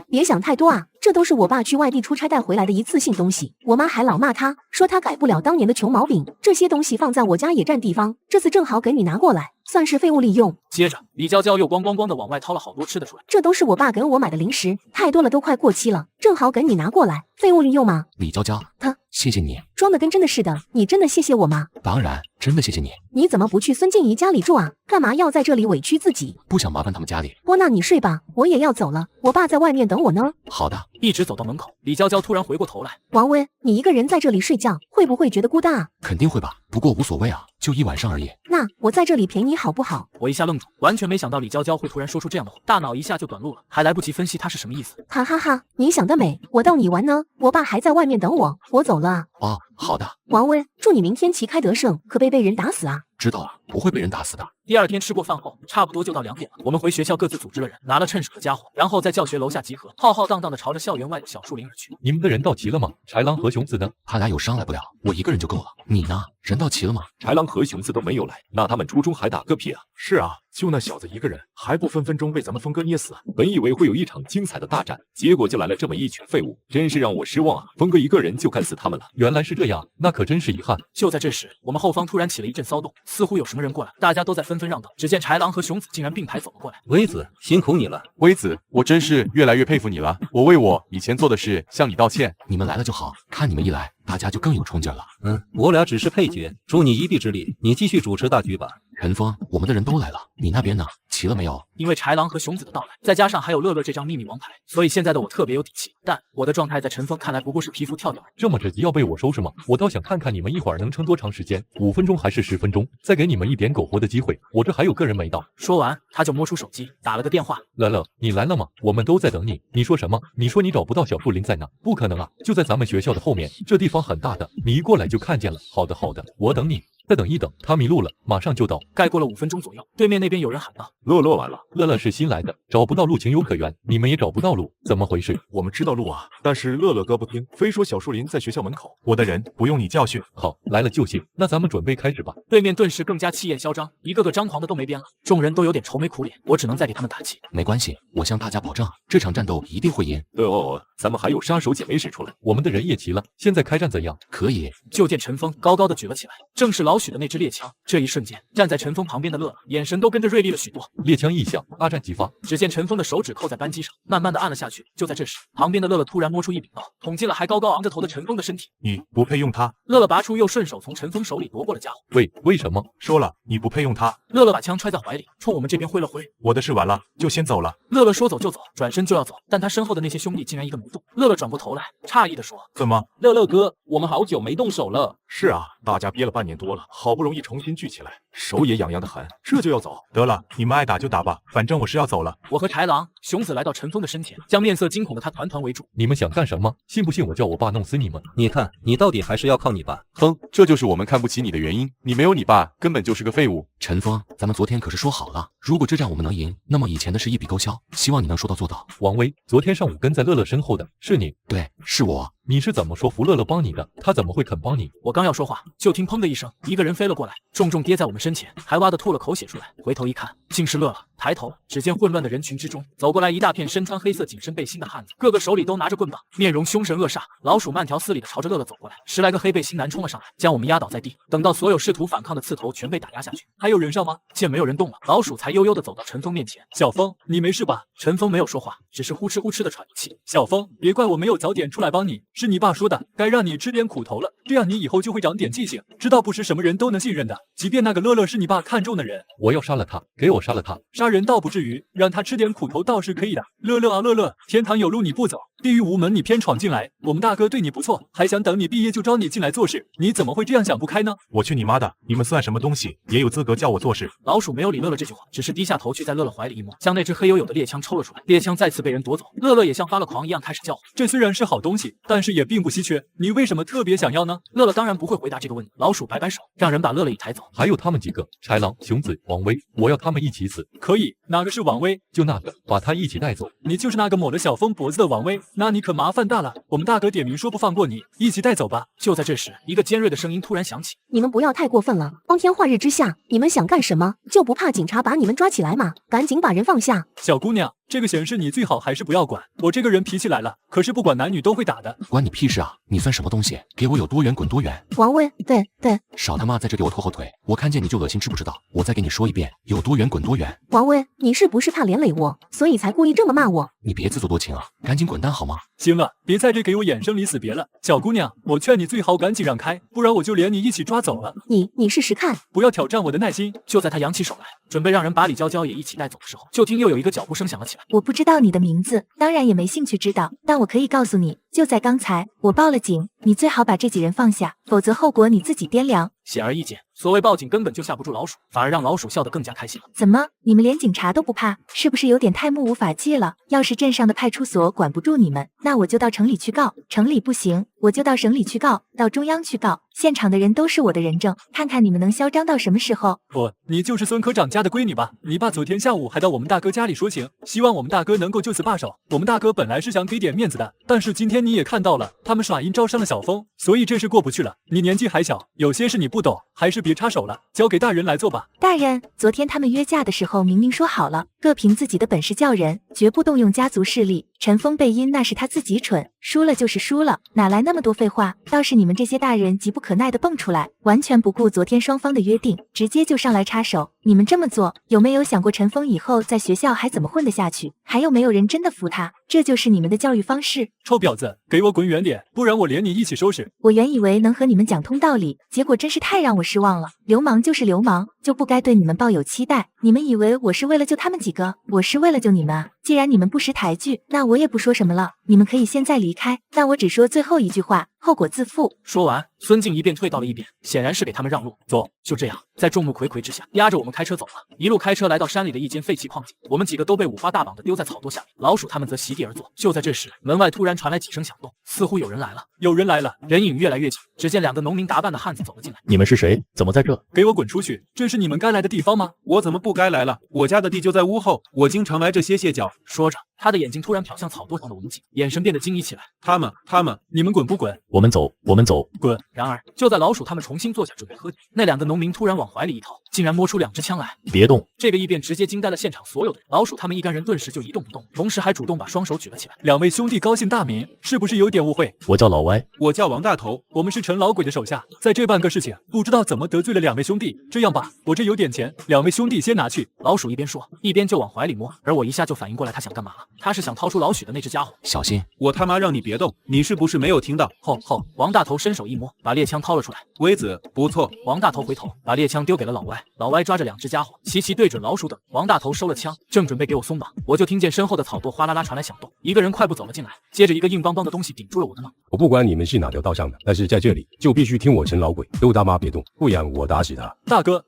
别想太多啊，这都是我爸去外地出差带回来的一次性东西，我妈还老骂他，说他改不了当年的穷毛病，这些东西放在我家也占地方，这次正好给你拿过来，算是废物利用。
接着李娇娇又咣咣咣的往外掏了好多吃的出来，
这都是我爸给我买的零食，太多了都快过期了，正好给你拿过来，废物利用吗？
李娇娇，谢谢你。
装的跟真的似的，你真的谢谢我吗？
当然，真的谢谢你。
你怎么不去孙静怡家里住啊？干嘛要在这里委屈自己？
不想麻烦他们家里。
波娜，你睡吧，我也要走了，我爸在外面等我呢。
好的。
一直走到门口，李娇娇突然回过头来：
王威，你一个人在这里睡觉，会不会觉得孤单啊？
肯定会吧，不过无所谓啊，就1晚上而已。
那我在这里陪你好不好？
我一下愣住，完全没想到李娇娇会突然说出这样的话，大脑一下就短路了，还来不及分析她是什么意思。
哈哈哈，你想得美，我逗你玩呢。我爸还在外面等我，我走了啊。
哦，好的。
王威，祝你明天旗开得胜，可别被人打死啊。
知道了，不会被人打死的。
第二天吃过饭后，差不多就到2点了。我们回学校各自组织了人，拿了趁手的家伙，然后在教学楼下集合，浩浩荡荡的朝着校园外的小树林而去。
你们的人到齐了吗？豺狼和熊子呢？
他俩有伤来不了，我一个人就够了。你呢？人到齐了吗？
豺狼和熊子都没有来，那他们初中还打个屁啊！
是啊，就那小子一个人，还不分分钟被咱们峰哥捏死？
本以为会有一场精彩的大战，结果就来了这么一群废物，真是让我失望啊！峰哥一个人就干死他们了。
原来是这样，那可真是遗憾。
就在这时，我们后方突然起了一阵骚动，似乎有什么人过来，大家都在纷纷让道。只见豺狼和熊子竟然并排走了过来。
微子，辛苦你了。
微子，我真是越来越佩服你了。我为我以前做的事向你道歉。
你们来了就好，看你们一来，大家就更有冲劲了。
我俩只是配角，助你一臂之力，你继续主持大局吧。
陈峰，我们的人都来了，你那边呢？齐了没有？
因为豺狼和熊子的到来，再加上还有乐乐这张秘密王牌，所以现在的我特别有底气。但我的状态在陈峰看来不过是皮肤跳跳。
这么着急要被我收拾吗？我倒想看看你们一会儿能撑多长时间，5分钟还是10分钟？再给你们一点苟活的机会，我这还有个人没到。
说完，他就摸出手机打了个电话。
乐乐，你来了吗？我们都在等你。你说什么？你说你找不到小树林在哪？不可能啊，就在咱们学校的后面，这地方很大的，你一过来就看见了。好的，我等你。再等一等，他迷路了，马上就到。
概过了5分钟左右，对面那边有人喊道：
乐乐完了。
乐乐是新来的，找不到路情有可原，你们也找不到路，怎么回事？
我们知道路啊，但是乐乐哥不听，非说小树林在学校门口。我的人不用你教训。
好，来了就行，那咱们准备开始吧。
对面顿时更加气焰嚣张，一个个张狂的都没边了，众人都有点愁眉苦脸，我只能再给他们打气。
没关系，我向大家保证，这场战斗一定会赢。
咱们还有杀手锏没使出来，
我们的人也齐了，现在开战怎样？
可以。
就见陈峰高高的举了起来，正是老老许的那支猎枪。这一瞬间，站在陈峰旁边的乐乐眼神都跟着锐利了许多。
猎枪一响，阿战即发。
只见陈峰的手指扣在扳机上，慢慢的按了下去。就在这时，旁边的乐乐突然摸出一柄刀，捅进了还高高昂着头的陈峰的身体。
你不配用它。
乐乐拔出，又顺手从陈峰手里夺过了家伙。
为什么？
说了，你不配用它。
乐乐把枪揣在怀里，冲我们这边挥了挥。
我的事完了，就先走了。
乐乐说走就走，转身就要走，但他身后的那些兄弟竟然一个没动。乐乐转过头来，诧异的说：“
怎么，
乐乐哥，我们好久没动手了。”
是啊，大家憋了半年多了，好不容易重新聚起来，手也痒痒的很，这就要走。得了，你们爱打就打吧，反正我是要走了。
我和豺狼、熊子来到陈峰的身前，将面色惊恐的他团团围住。
你们想干什么？信不信我叫我爸弄死你们？
你看，你到底还是要靠你爸。
哼，这就是我们看不起你的原因。你没有你爸，根本就是个废物。
陈峰，咱们昨天可是说好了，如果这战我们能赢，那么以前的事一笔勾销，希望你能说到做到。
王威，昨天上午跟在乐乐身后的是你？
对，是我。
你是怎么说服乐乐帮你的？他怎么会肯帮你？
我刚要说话，就听砰的一声，一个人飞了过来，重重跌在我们身前，还哇的吐了口血出来。回头一看，竟是乐乐。抬头，只见混乱的人群之中，走过来一大片身穿黑色紧身背心的汉子，个个手里都拿着棍棒，面容凶神恶煞。老鼠慢条斯理的朝着乐乐走过来，10来个黑背心男冲了上来，将我们压倒在地。等到所有试图反抗的刺头全被打压下去，
还有人上吗？
见没有人动了，老鼠才悠悠的走到陈峰面前。
小峰，你没事吧？
陈峰没有说话，只是呼哧呼哧的喘着气。
小峰，别怪我没有早点出来帮你，是你爸说的，该让你吃点苦头了，这样你以后就会长点记性，知道不是什么人都能信任的，即便那个乐乐是你爸看中的人。
我要杀了他，给我杀了他。
杀人倒不至于，让他吃点苦头倒是可以的。乐乐啊乐乐，天堂有路你不走，地狱无门你偏闯进来，我们大哥对你不错，还想等你毕业就招你进来做事，你怎么会这样想不开呢？
我去你妈的，你们算什么东西，也有资格叫我做事？
老鼠没有理乐乐这句话，只是低下头去在乐乐怀里一摸，将那只黑黝黝的猎枪抽了出来。猎枪再次被人夺走，乐乐也像发了狂一样开始叫唤。
这虽然是好东西，但是也并不稀缺，你为什么特别想要呢？
乐乐当然不会回答这个问题。老鼠摆摆手，让人把乐乐一抬走。
还有他们几个，豺狼、熊子、王威，我要他们一起死。
可以，哪个是王威？
就那个，把他一起带走。
你就是那个抹了小峰脖子的王威，那你可麻烦大了，我们大哥点名说不放过你，一起带走吧。
就在这时，一个尖锐的声音突然响起：
你们不要太过分了，光天化日之下，你们想干什么？就不怕警察把你们抓起来吗？赶紧把人放下。
小姑娘，这个闲事你最好还是不要管，我这个人脾气来了，可是不管男女都会打的。
关你屁事啊！你算什么东西？给我有多远滚多远！
王威，对，
少他妈在这给我拖后腿！我看见你就恶心，知不知道？我再给你说一遍，有多远滚多远！
王威，你是不是怕连累我，所以才故意这么骂我？
你别自作多情啊，赶紧滚蛋好吗？
行了，别在这给我演生离死别了，小姑娘，我劝你最好赶紧让开，不然我就连你一起抓走了。
你试试看，
不要挑战我的耐心。
就在他扬起手来，准备让人把李娇娇也一起带走的时候，就听又有一个脚步声响了起来。
我不知道你的名字，当然也没兴趣知道，但我可以告诉你，就在刚才，我报了警，你最好把这几人放下，否则后果你自己掂量。
显而易见，所谓报警根本就吓不住老鼠，反而让老鼠笑得更加开心了。
怎么，你们连警察都不怕，是不是有点太目无法纪了？要是镇上的派出所管不住你们，那我就到城里去告，城里不行，我就到省里去告，到中央去告，现场的人都是我的人证，看看你们能嚣张到什么时候。
你就是孙科长家的闺女吧？你爸昨天下午还到我们大哥家里说情，希望我们大哥能够就此罢手。我们大哥本来是想给点面子的，但是今天你也看到了，他们耍阴招伤了小峰，所以这事过不去了。你年纪还小，有些事你不懂，还是别插手了，交给大人来做吧。
大人，昨天他们约架的时候明明说好了，各凭自己的本事叫人，绝不动用家族势力。陈峰背阴那是他自己蠢，输了就是输了，哪来那么多废话？倒是你们这些大人急不可耐的蹦出来，完全不顾昨天双方的约定，直接就上来插手。你们这么做，有没有想过陈峰以后在学校还怎么混得下去？还有没有人真的服他？这就是你们的教育方式。
臭婊子，给我滚远点，不然我连你一起收拾。
我原以为能和你们讲通道理，结果真是太让我失望了。流氓就是流氓，就不该对你们抱有期待。你们以为我是为了救他们几个？我是为了救你们啊！既然你们不识抬举，那我也不说什么了，你们可以现在离开。但我只说最后一句话，后果自负。
说完，孙静一便退到了一边，显然是给他们让路。走，就这样，在众目睽睽之下，压着我们开车走了。一路开车来到山里的一间废弃矿井，我们几个都被五花大绑的丢在草垛下面，老鼠他们则席地而坐。就在这时，门外突然传来几声响动，似乎有人来了。
有人来了，
人影越来越近，只见2个农民打扮的汉子走了进来。
你们是谁？怎么在这？
给我滚出去！这是你们该来的地方吗？
我怎么不该来了？我家的地就在屋后，我经常来这歇歇脚。
说着，他的眼睛突然瞟向草垛上的武警，眼神变得惊疑起来。
他们，
你们滚不滚？
我们走，
滚！然而，就在老鼠他们重新坐下准备喝酒，那2个农民突然往怀里一掏，竟然摸出2支枪来。
别动！
这个异变直接惊呆了现场所有的人。老鼠他们一干人顿时就一动不动，同时还主动把双手举了起来。
2位兄弟高姓大名？是不是有点误会？
我叫老歪，
我叫王大头，我们是陈老鬼的手下，在这办个事情，不知道怎么得罪了2位兄弟。这样吧，我这有点钱，2位兄弟先拿去。
老鼠一边说，一边就往怀里摸，而我一下就反应过来他想干嘛了。他是想掏出老许的那只家伙。
小心！
我他妈让你别动，你是不是没有听到？
王大头伸手一摸，把猎枪掏了出来。
威子，不错。
王大头回头，把猎枪丢给了老歪。老歪抓着2只家伙，齐齐对准老鼠等。王大头收了枪，正准备给我松绑，我就听见身后的草垛哗啦啦传来响动，一个人快步走了进来，接着一个硬邦邦的东西顶住了我的脑。
我不管你们是哪条道上的，但是在这里就必须听我陈老鬼，都他妈别动，不然我打死他！
大哥，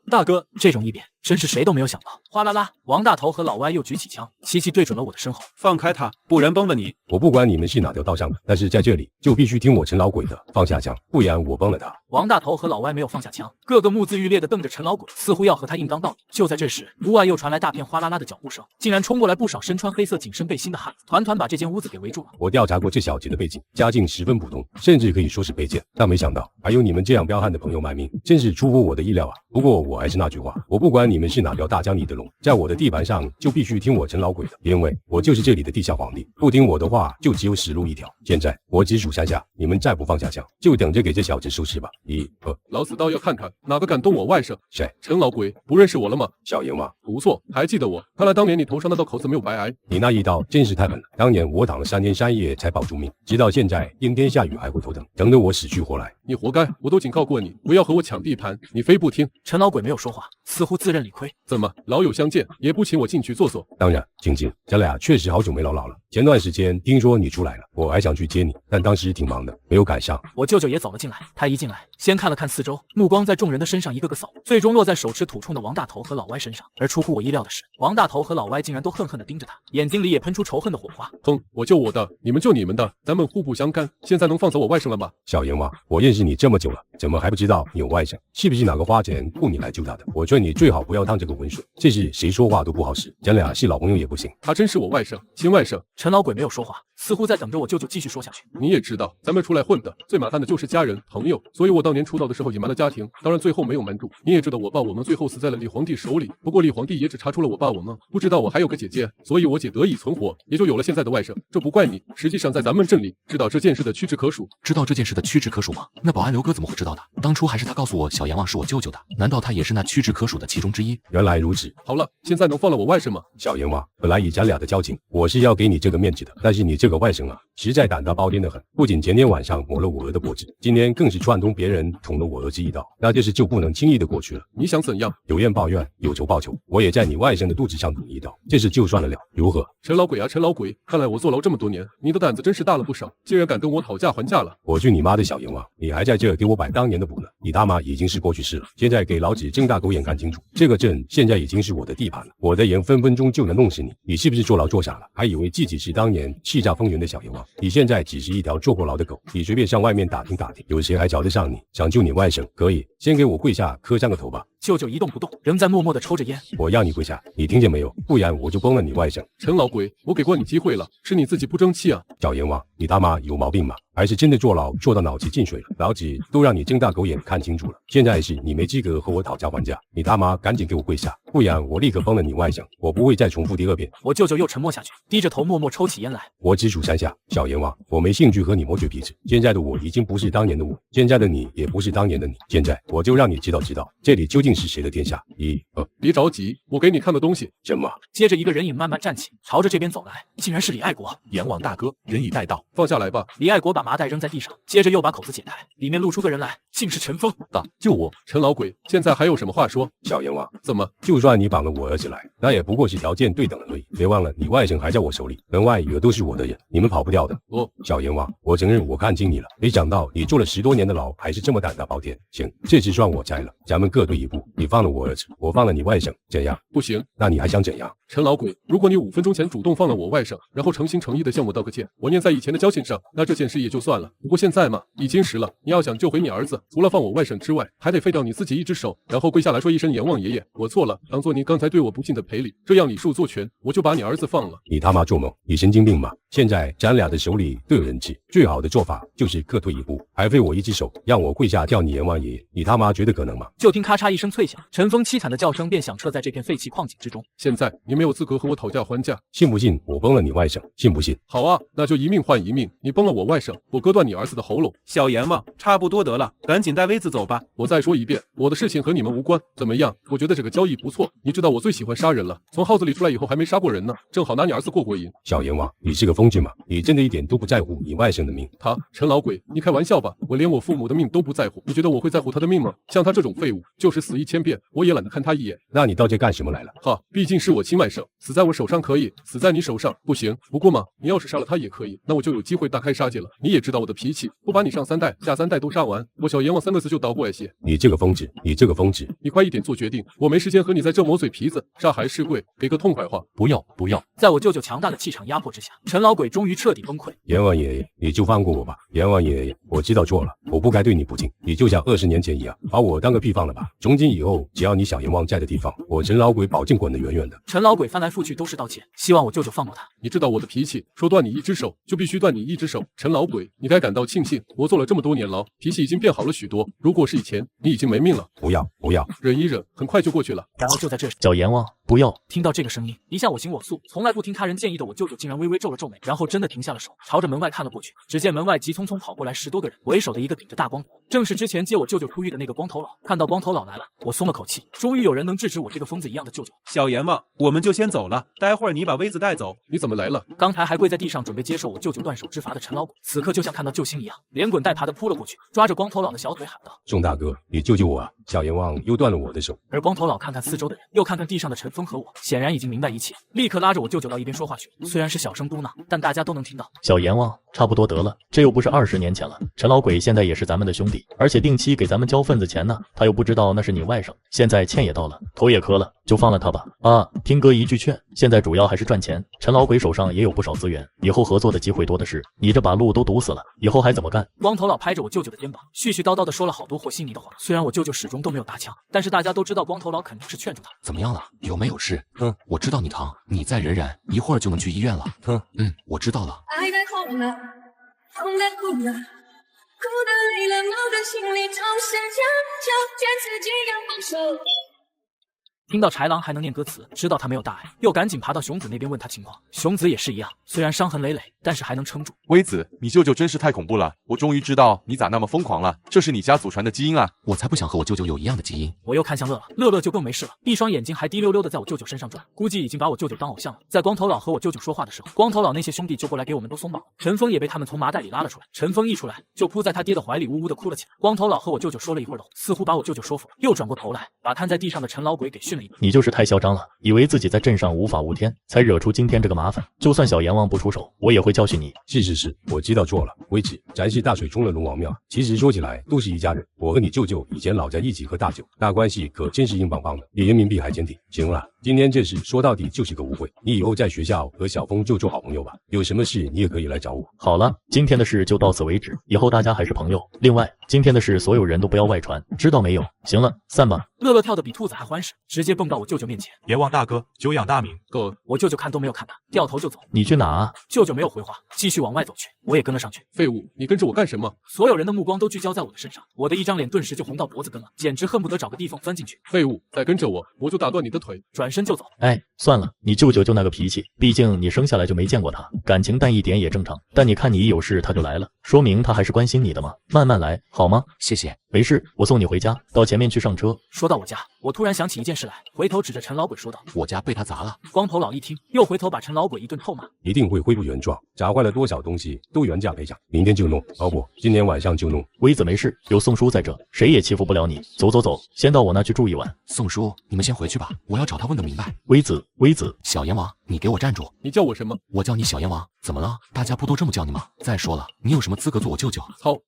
这种异变真是谁都没有想到。哗啦啦，王大头和老歪又举起枪，齐齐对准了我的身后。
放开他，不然崩了你！
我不管你们是哪条道上的，但是在这里就必须听我陈老鬼的，放下枪，不然我崩了他！
王大头和老歪没有放下枪，个个目眦欲裂地瞪着陈老鬼，似乎要和他硬刚到底。就在这时，屋外又传来大片哗啦啦的脚步声，竟然冲过来不少身穿黑色紧身背心的汉子，团团把这间屋子给围住了。
我调查过这小子的背景，家境十分普通，甚至可以说是卑贱，但没想到还有你们这样彪悍的朋友卖命，真是出乎我的意料啊！不过我还是那句话，我不管你们是哪条大江里的龙，在我的地盘上就必须听我陈老鬼的，因为我就是这里的地下皇帝，不听我的话就只有死路一条。现在我只数3下，你们再不放下枪，就等着给这小子收拾吧。1、2，
老子倒要看看哪个敢动我外甥！
谁？
陈老鬼，不认识我了吗？
小莹吗？
不错，还记得我。看来当年你头上那道口子没有白挨。
你那一刀真是太狠了，当年我挡了3天3夜才保住命，直到现在阴天下雨还会头疼，等得我死去活来。
你活该，我都警告过你，不要和我抢地盘，你非不听。
陈老鬼没有说话，似乎自认理亏。
怎么，老友相见也不请我进去坐坐？
当然，晶晶，咱俩确实好久没唠了。前段时间听说你出来了，我还想去接你，但当时挺忙的，没有赶上。
我舅舅也走了进来，他一进来，先看了看四周，目光在众人的身上一个个扫，最终落在手持土铳的王大头和老歪身上。而出乎我意料的是，王大头和老歪竟然都恨恨地盯着他，眼睛里也喷出仇恨的火花。
哼，我救我的，你们救你们的，咱们互不相干。现在能放走我外甥了吗？
小莹娃，我认识你这么久了，怎么还不知道你有外甥？是不是哪个花钱雇你来救他的？我劝你最好不要当这个浑水，这事谁说话都不好使，咱俩是老朋友也不行。
他真是我外甥，亲外甥。
陈老鬼没有说话，似乎在等着我舅舅继续说下去。
你也知道，咱们出来混的最麻烦的就是家人朋友，所以我当年出道的时候隐瞒了家庭，当然最后没有瞒住。你也知道我爸我们最后死在了李皇帝手里，不过李皇帝也只查出了我爸我们，不知道我还有个姐姐，所以我姐得以存活，也就有了现在的外甥。这不怪你，实际上在咱们镇里知道这件事的屈指可数。
知道这件事的屈指可数吗？那保安刘哥怎么会知道的？当初还是他告诉我小阎王是我舅舅的，难道他也是那屈指可数的其中之一？
原来如此。
好了，现在能放了我外甥吗？
小阎王，本来以咱俩的交情，我是要给你这个面子的，但是你这个外甥啊，实在胆大包天的很，不仅前天晚上抹了我儿的脖子，今天更是串通别人捅了我儿子一刀，那这事就不能轻易的过去了。
你想怎样？
有怨报怨，有仇报仇，我也在你外甥的肚子上捅一刀，这事就算得了，如何？
陈老鬼啊，陈老鬼，看来我坐牢这么多年，你的胆子真是大了不少，竟然敢跟我讨价还价了。
我去你妈的小阎王，你还在这给我摆当年的谱呢？你他妈已经是过去式了，现在给老子睁大狗眼看清楚，这个镇现在已经是我的地盘了，我的人分分钟就能弄死你。你是不是坐牢坐傻了，还以为自己是当年叱咤风云的小阎王？你现在只是一条坐过牢的狗，你随便上外面打听打听，有谁还瞧得上你？想救你外甥可以，先给我跪下磕3个头吧。
舅舅一动不动，仍在默默地抽着烟。
我要你跪下，你听见没有？不然我就崩了你外甥。
陈老鬼，我给过你机会了，是你自己不争气啊！
小阎王，你他妈有毛病吗？还是真的坐牢坐到脑子进水了？老子都让你睁大狗眼看清楚了，现在是你没资格和我讨价还价，你他妈赶紧给我跪下，不然我立刻崩了你外甥，我不会再重复第2遍。
我舅舅又沉默下去，低着头默默抽起烟来。
我只数3下，小阎王，我没兴趣和你磨嘴皮子。现在的我已经不是当年的我，现在的你也不是当年的你，现在我就让你知道这里究竟是谁的天下。1、2，
别着急，我给你看个东西。
什么？
接着一个人影慢慢站起，朝着这边走来，竟然是李爱国。
阎王大哥，人已带到，
放下来吧。
李爱国把麻袋扔在地上，接着又把口子解开，里面露出个人来，竟是陈峰。
救我！陈老鬼，现在还有什么话说？
小阎王，
怎么？
就算你绑了我儿子来，那也不过是条件对等而已。别忘了，你外甥还在我手里，门外也都是我的人，你们跑不掉的。小阎王，我承认我看清你了，没想到你坐了10多年的牢，还是这么胆大包天。行，这次算我栽了，咱们各退一步，你放了我儿子，我放了你外甥，怎样？
不行。
那你还想怎样？
陈老鬼，如果你5分钟前主动放了我外甥，然后诚心诚意的向我道个歉，我念在以前的交情上，那这件事也就算了。不过现在嘛，已经迟了。你要想救回你儿子，除了放我外甥之外，还得废掉你自己一只手，然后跪下来说一声阎王爷爷，我错了，当做你刚才对我不敬的赔礼，这样礼数做全，我就把你儿子放了。
你他妈做梦，你神经病吗？现在咱俩的手里都有人质，最好的做法就是各退一步，还废我一只手，让我跪下叫你阎王爷爷，你他妈觉得可能吗？
就听咔嚓一声脆响，陈峰凄惨的叫声便响彻在这片废弃矿井之中。
现在你没有资格和我讨价还价，
信不信我崩了你外甥？信不信？
好啊，那就一命换一命，你崩了我外甥，我割断你儿子的喉咙。
小阎王，差不多得了，赶紧带威子走吧。
我再说一遍，我的事情和你们无关。怎么样？我觉得这个交易不错。你知道我最喜欢杀人了，从号子里出来以后还没杀过人呢，正好拿你儿子过过瘾。
小阎王，你是个疯子吗？你真的一点都不在乎你外甥的命？
他陈老鬼，你开玩笑吧？我连我父母的命都不在乎，你觉得我会在乎他的命吗？像他这种废物，就是死1000遍，我也懒得看他一眼。
那你到这干什么来了？
哈，毕竟是我亲外甥，死在我手上可以，死在你手上不行。不过嘛，你要是杀了他也可以，那我就有机会大开杀戒了。你也知道我的脾气，不把你上3代下3代都杀完，我小阎王3个字就倒过来些。
你这个疯子，你这个疯子！
你快一点做决定，我没时间和你在这磨嘴皮子，杀还是跪？给个痛快话。
不要不要！
在我舅舅强大的气场压迫之下，陈老鬼终于彻底崩溃。
阎王爷爷，你就放过我吧。阎王爷爷，我知道错了，我不该对你不敬。你就像20年前一样，把我当个屁放了吧。从今以后，只要你小阎王在的地方，我陈老鬼保证滚得远远的。
陈老鬼翻来覆去都是道歉，希望我舅舅放过他。
你知道我的脾气，说断你一只手就必须断你一只手。陈老鬼，你该感到庆幸，我坐了这么多年牢，脾气已经变好了许多。如果是以前，你已经没命了。
不要不要，
忍一忍，很快就过去了。
然后就在这时，
小阎王，不要！
听到这个声音，一向我行我素，从来不听他人建议的我舅舅竟然微微皱了皱眉，然后真的停下了手，朝着门外看了过去。只见门外急匆匆跑过来10多个人，为首的一个顶着大光头，正是之前接我舅舅出狱的那个光头佬。看到光头佬来了，我松了口气，终于有人能制止我这个疯子一样的舅舅。
小阎王，我们就先走了，待会儿你把威子带走。
你怎么来了？
刚才还跪在地上准备接受我舅舅断手之罚的陈老鬼，此刻就像看到救星一样，连滚带爬的扑了过去，抓着光头佬的小腿喊道：“
宋大哥，你救救我啊！小阎王又断了我的手。”
而光头佬看看四周的人，又看看地上的陈峰和我，显然已经明白一切，立刻拉着我舅舅到一边说话去。虽然是小声嘟囔，但大家都能听到。
小阎王，差不多得了，这又不是20年前了。陈老鬼现在也是咱们的兄弟，而且定期给咱们交份子钱呢。他又不知道那是你外甥，现在欠也到了，头也磕了，就放了他吧。啊，听哥一句劝，现在主要还是赚钱。陈老鬼手上也有不少资源，以后合作的机会多的是。你这把路都堵死了，以后还怎么干？
光头佬拍着我舅舅的肩膀，絮絮叨叨的说了好多和稀泥的话。虽然我舅舅始终都没有搭腔，但是大家都知道光头佬肯定是劝住他。
怎么样了？有没有事？我知道你疼，你再忍忍，一会儿就能去医院了。我知道了。
爱在痛了，痛的哭了，哭的累了，闹的心里总是叫劝自己要放手。
听到豺狼还能念歌词，知道他没有大碍，又赶紧爬到熊子那边问他情况。熊子也是一样，虽然伤痕累累，但是还能撑住。
微子，你舅舅真是太恐怖了，我终于知道你咋那么疯狂了，这是你家祖传的基因啊！
我才不想和我舅舅有一样的基因。
我又看向乐乐，乐乐就更没事了，一双眼睛还滴溜溜的在我舅舅身上转，估计已经把我舅舅当偶像了。在光头佬和我舅舅说话的时候，光头佬那些兄弟就过来给我们都松绑了。陈峰也被他们从麻袋里拉了出来，陈峰一出来就扑在他爹的怀里，呜呜的哭了起来。光头佬和我舅舅说了一会儿的，似乎把我舅舅说服了，又转过头来把瘫在地上的陈老鬼给训了一顿。
你就是太嚣张了，以为自己在镇上无法无天，才惹出今天这个麻烦。就算小阎王不出手，我也会教训你。
是，我知道错了。微子，咱是大水冲了龙王庙，其实说起来都是一家人。我和你舅舅以前老在一起喝大酒，那关系可真是硬邦邦的，比人民币还坚挺。行了，今天这事说到底就是个误会，你以后在学校和小峰就做好朋友吧，有什么事你也可以来找我。
好了，今天的事就到此为止，以后大家还是朋友。另外，今天的事所有人都不要外传，知道没有？行了，散吧。
乐乐跳得比兔子还欢实，直接蹦到我舅舅面前。
阎王大哥，久仰大名。
哥，
我舅舅看都没有看他，掉头就走。
你去哪啊？
舅舅没有回话，继续往外走去，我也跟了上去。
废物，你跟着我干什么？
所有人的目光都聚焦在我的身上，我的一张脸顿时就红到脖子根了，简直恨不得找个地缝钻进去。
废物，再跟着我，我就打断你的腿。
转身就走。
哎，算了，你舅舅就那个脾气，毕竟你生下来就没见过他，感情淡一点也正常。但你看你一有事他就来了，说明他还是关心你的嘛。慢慢来，好吗？谢谢。没事，我送你回家，到前面去上车。
说到我家，我突然想起一件事来，回头指着陈老鬼说道：“
我家被他砸了。”
光头佬一听，又回头把陈老鬼一顿臭骂：“
一定会恢复原状，砸坏了多少东西都原价赔偿，明天就弄，老婆，今天晚上就弄。”
微子没事，有宋叔在这，谁也欺负不了你。走，先到我那去住一晚。宋叔，你们先回去吧，我要找他问个明白。微子，小阎王，你给我站住！
你叫我什么？
我叫你小阎王。怎么了？大家不都这么叫你吗？再说了，你有什么资格做我舅舅？
操！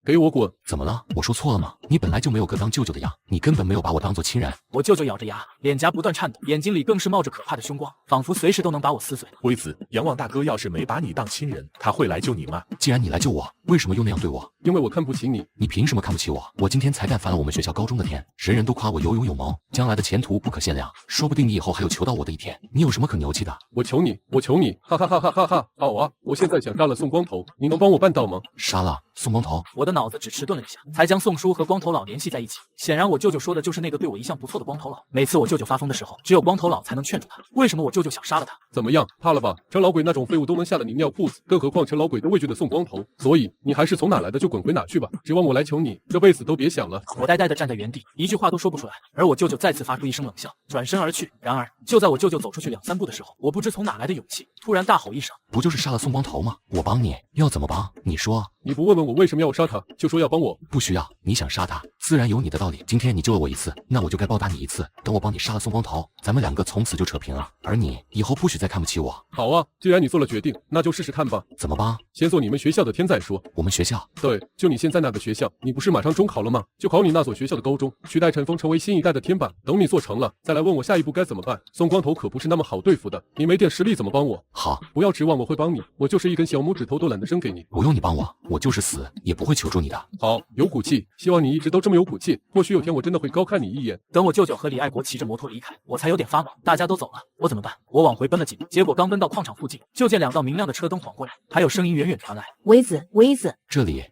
给我滚！
怎么了？我说错了吗？你本来就没有个当舅舅的样，你根本没有把我当做亲人。
我舅舅咬着牙，脸颊不断颤抖，眼睛里更是冒着可怕的凶光，仿佛随时都能把我撕碎。
微子，杨望大哥要是没把你当亲人，他会来救你吗？
既然你来救我，为什么又那样对我？
因为我看不起你。
你凭什么看不起我？我今天才干翻了我们学校高中的天，人人都夸我有勇有谋，将来的前途不可限量，说不定你以后还有求到我的一天。你有什么可牛气的？
我求你，我求你！哈哈哈哈哈哈！好啊，我现在想杀了宋光头，你能帮我办到吗？
杀了宋光头？
我的脑子只迟钝了一下，才将宋叔和光头佬联系在一起。显然我舅舅说的就是那个对我一向不错的光头佬。每次我舅舅发疯的时候，只有光头佬才能劝住他。为什么我舅舅想杀了他？
怎么样，怕了吧？陈老鬼那种废物都能吓得你尿裤子，更何况陈老鬼都畏惧的宋光头。所以你还是从哪来的就滚回哪去吧，指望我来求你，这辈子都别想了。
我呆呆地站在原地，一句话都说不出来。而我舅舅再次发出一声冷笑，转身而去。然而就在我舅舅走出去2、3步的时候，我不知从哪来的勇气，突然大吼一声：“
不就是杀了宋光头吗？我帮你，要怎么帮？你说。”
你不问问我为什么要杀他，就说要帮我？
不需要，你想杀他，自然有你的道理。今天你救了我一次，那我就该报答你一次。等我帮你杀了宋光头，咱们2个从此就扯平了。而你以后不许再看不起我。
好啊，既然你做了决定，那就试试看吧。
怎么帮？
先做你们学校的天再说。
我们学校？
对，就你现在那个学校，你不是马上中考了吗？就考你那所学校的高中，取代陈峰成为新一代的天霸。等你做成了，再来问我下一步该怎么办。宋光头可不是那么好对付的，你没点实力怎么帮我？
好，
不要指望我会帮你，我就是一根小拇指头都懒得伸给你。
不用你帮我，我就是死也不会求助你的。
好，有骨气，希望你一直都这么有骨气。或许有天我真的会高看你一眼。
等我舅舅和李爱国骑着摩托离开，我才有点发毛。大家都走了，我怎么办？我往回奔了几步，结果刚奔到矿场附近，就见2道明亮的车灯晃过来，还有声音远远传来：“
微子，微子。”
这里。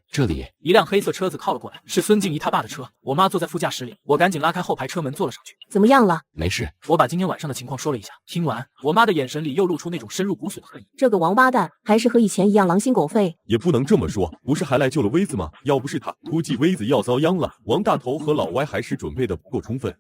一辆黑色车子靠了过来，是孙静怡他爸的车。我妈坐在副驾驶里，我赶紧拉开后排车门坐了上去。
怎么样了？
没事。
我把今天晚上的情况说了一下。听完，我妈的眼神里又露出那种深入骨髓的恨意。
这个王八蛋还是和以前一样狼心狗肺。
也不能这么说，不是还来救了微子吗？要不是他，估计微子要遭殃了。王大头和老歪还是准备的不够充分。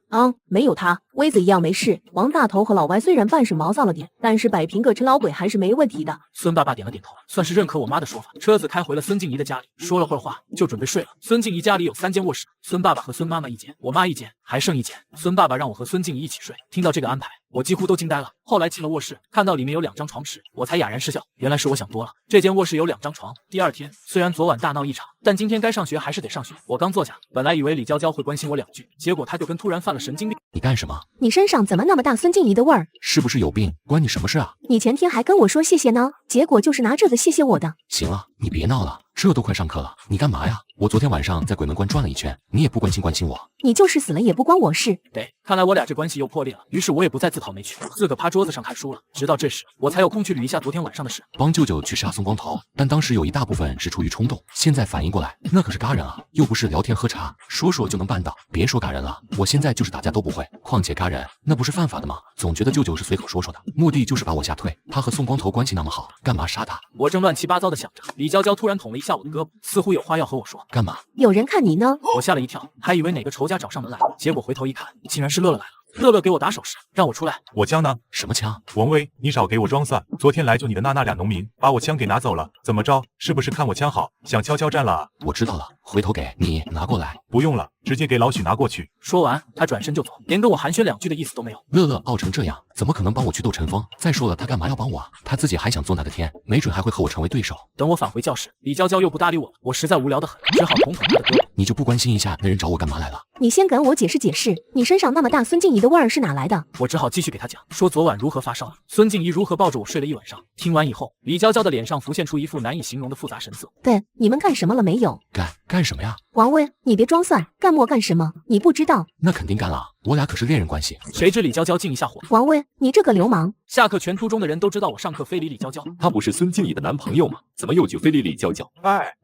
没有他，微子一样没事。王大头和老歪虽然办事毛躁了点，但是摆平个陈老鬼还是没问题的。
孙爸爸点了点头，算是认可我妈的说法。车子开回了孙静怡的家里，说了会儿话，就准备睡了。孙静怡家里有3间卧室，孙爸爸和孙妈妈1间，我妈1间，还剩1间。孙爸爸让我和孙静怡一起睡。听到这个安排，我几乎都惊呆了。后来进了卧室，看到里面有2张床池，我才哑然失笑，原来是我想多了。这间卧室有2张床。第2天，虽然昨晚大闹一场，但今天该上学还是得上学。我刚坐下，本来以为李娇娇会关心我2句，结果她就跟突然犯了神经病。
你干什么？
你身上怎么那么大孙静怡的味儿？
是不是有病？关你什么事啊？
你前天还跟我说谢谢呢，结果就是拿这个谢谢我的。
行了，你别闹了，这都快上课了，你干嘛呀？我昨天晚上在鬼门关转了一圈，你也不关心我。
你就是死了也不关我事。
对，看来我俩这关系又破裂了。于是我也不再自讨没趣，自个趴桌子上看书了。直到这时，我才有空去捋一下昨天晚上的事。
帮舅舅去杀宋光头，但当时有一大部分是出于冲动，现在反应过来，那可是嘎人啊，又不是聊天喝茶，说说就能办到。别说嘎人了，我现在就是打架都不会，况且嘎人那不是犯法的吗？总觉得舅舅是随口说说的，目的就是把我吓退。他和宋光头关系那么好，干嘛杀他？
我正乱七八糟的想着，李娇娇突然捅了一下我的胳膊，似乎有话要和我说。
干嘛？
有人看你呢。
我吓了一跳，还以为哪个仇家找上门来了，结果回头一看，竟然是乐乐来了。乐乐给我打手势，让我出来。
我枪呢？
什么枪？
王威，你少给我装蒜！昨天来救你的那2农民，把我枪给拿走了，怎么着？是不是看我枪好，想悄悄战了啊？
我知道了，回头给你拿过来。
不用了，直接给老许拿过去。
说完，他转身就走，连跟我寒暄2句的意思都没有。
乐乐傲成这样，怎么可能帮我去斗陈峰？再说了，他干嘛要帮我啊？他自己还想做那个天，没准还会和我成为对手。
等我返回教室，李娇娇又不搭理我，我实在无聊的很，只好捅捅她的胳膊。
你就不关心一下那人找我干嘛来了？
你先跟我解释解释，你身上那么大孙静怡的味儿是哪来的？
我只好继续给他讲，说昨晚如何发烧了，孙静怡如何抱着我睡了一晚上。听完以后，李娇娇的脸上浮现出一副难以形容的复杂神色。
对，你们干什么了没有？
干什么呀？
王威，你别装蒜，干我干什么？你不知道？
那肯定干了，我俩可是恋人关系。
谁知李娇娇竟一下火。
王威，你这个流氓！
下课全初中的人都知道我上课非礼李娇娇，
她不是孙静怡的男朋友吗？怎么又去非礼李娇娇？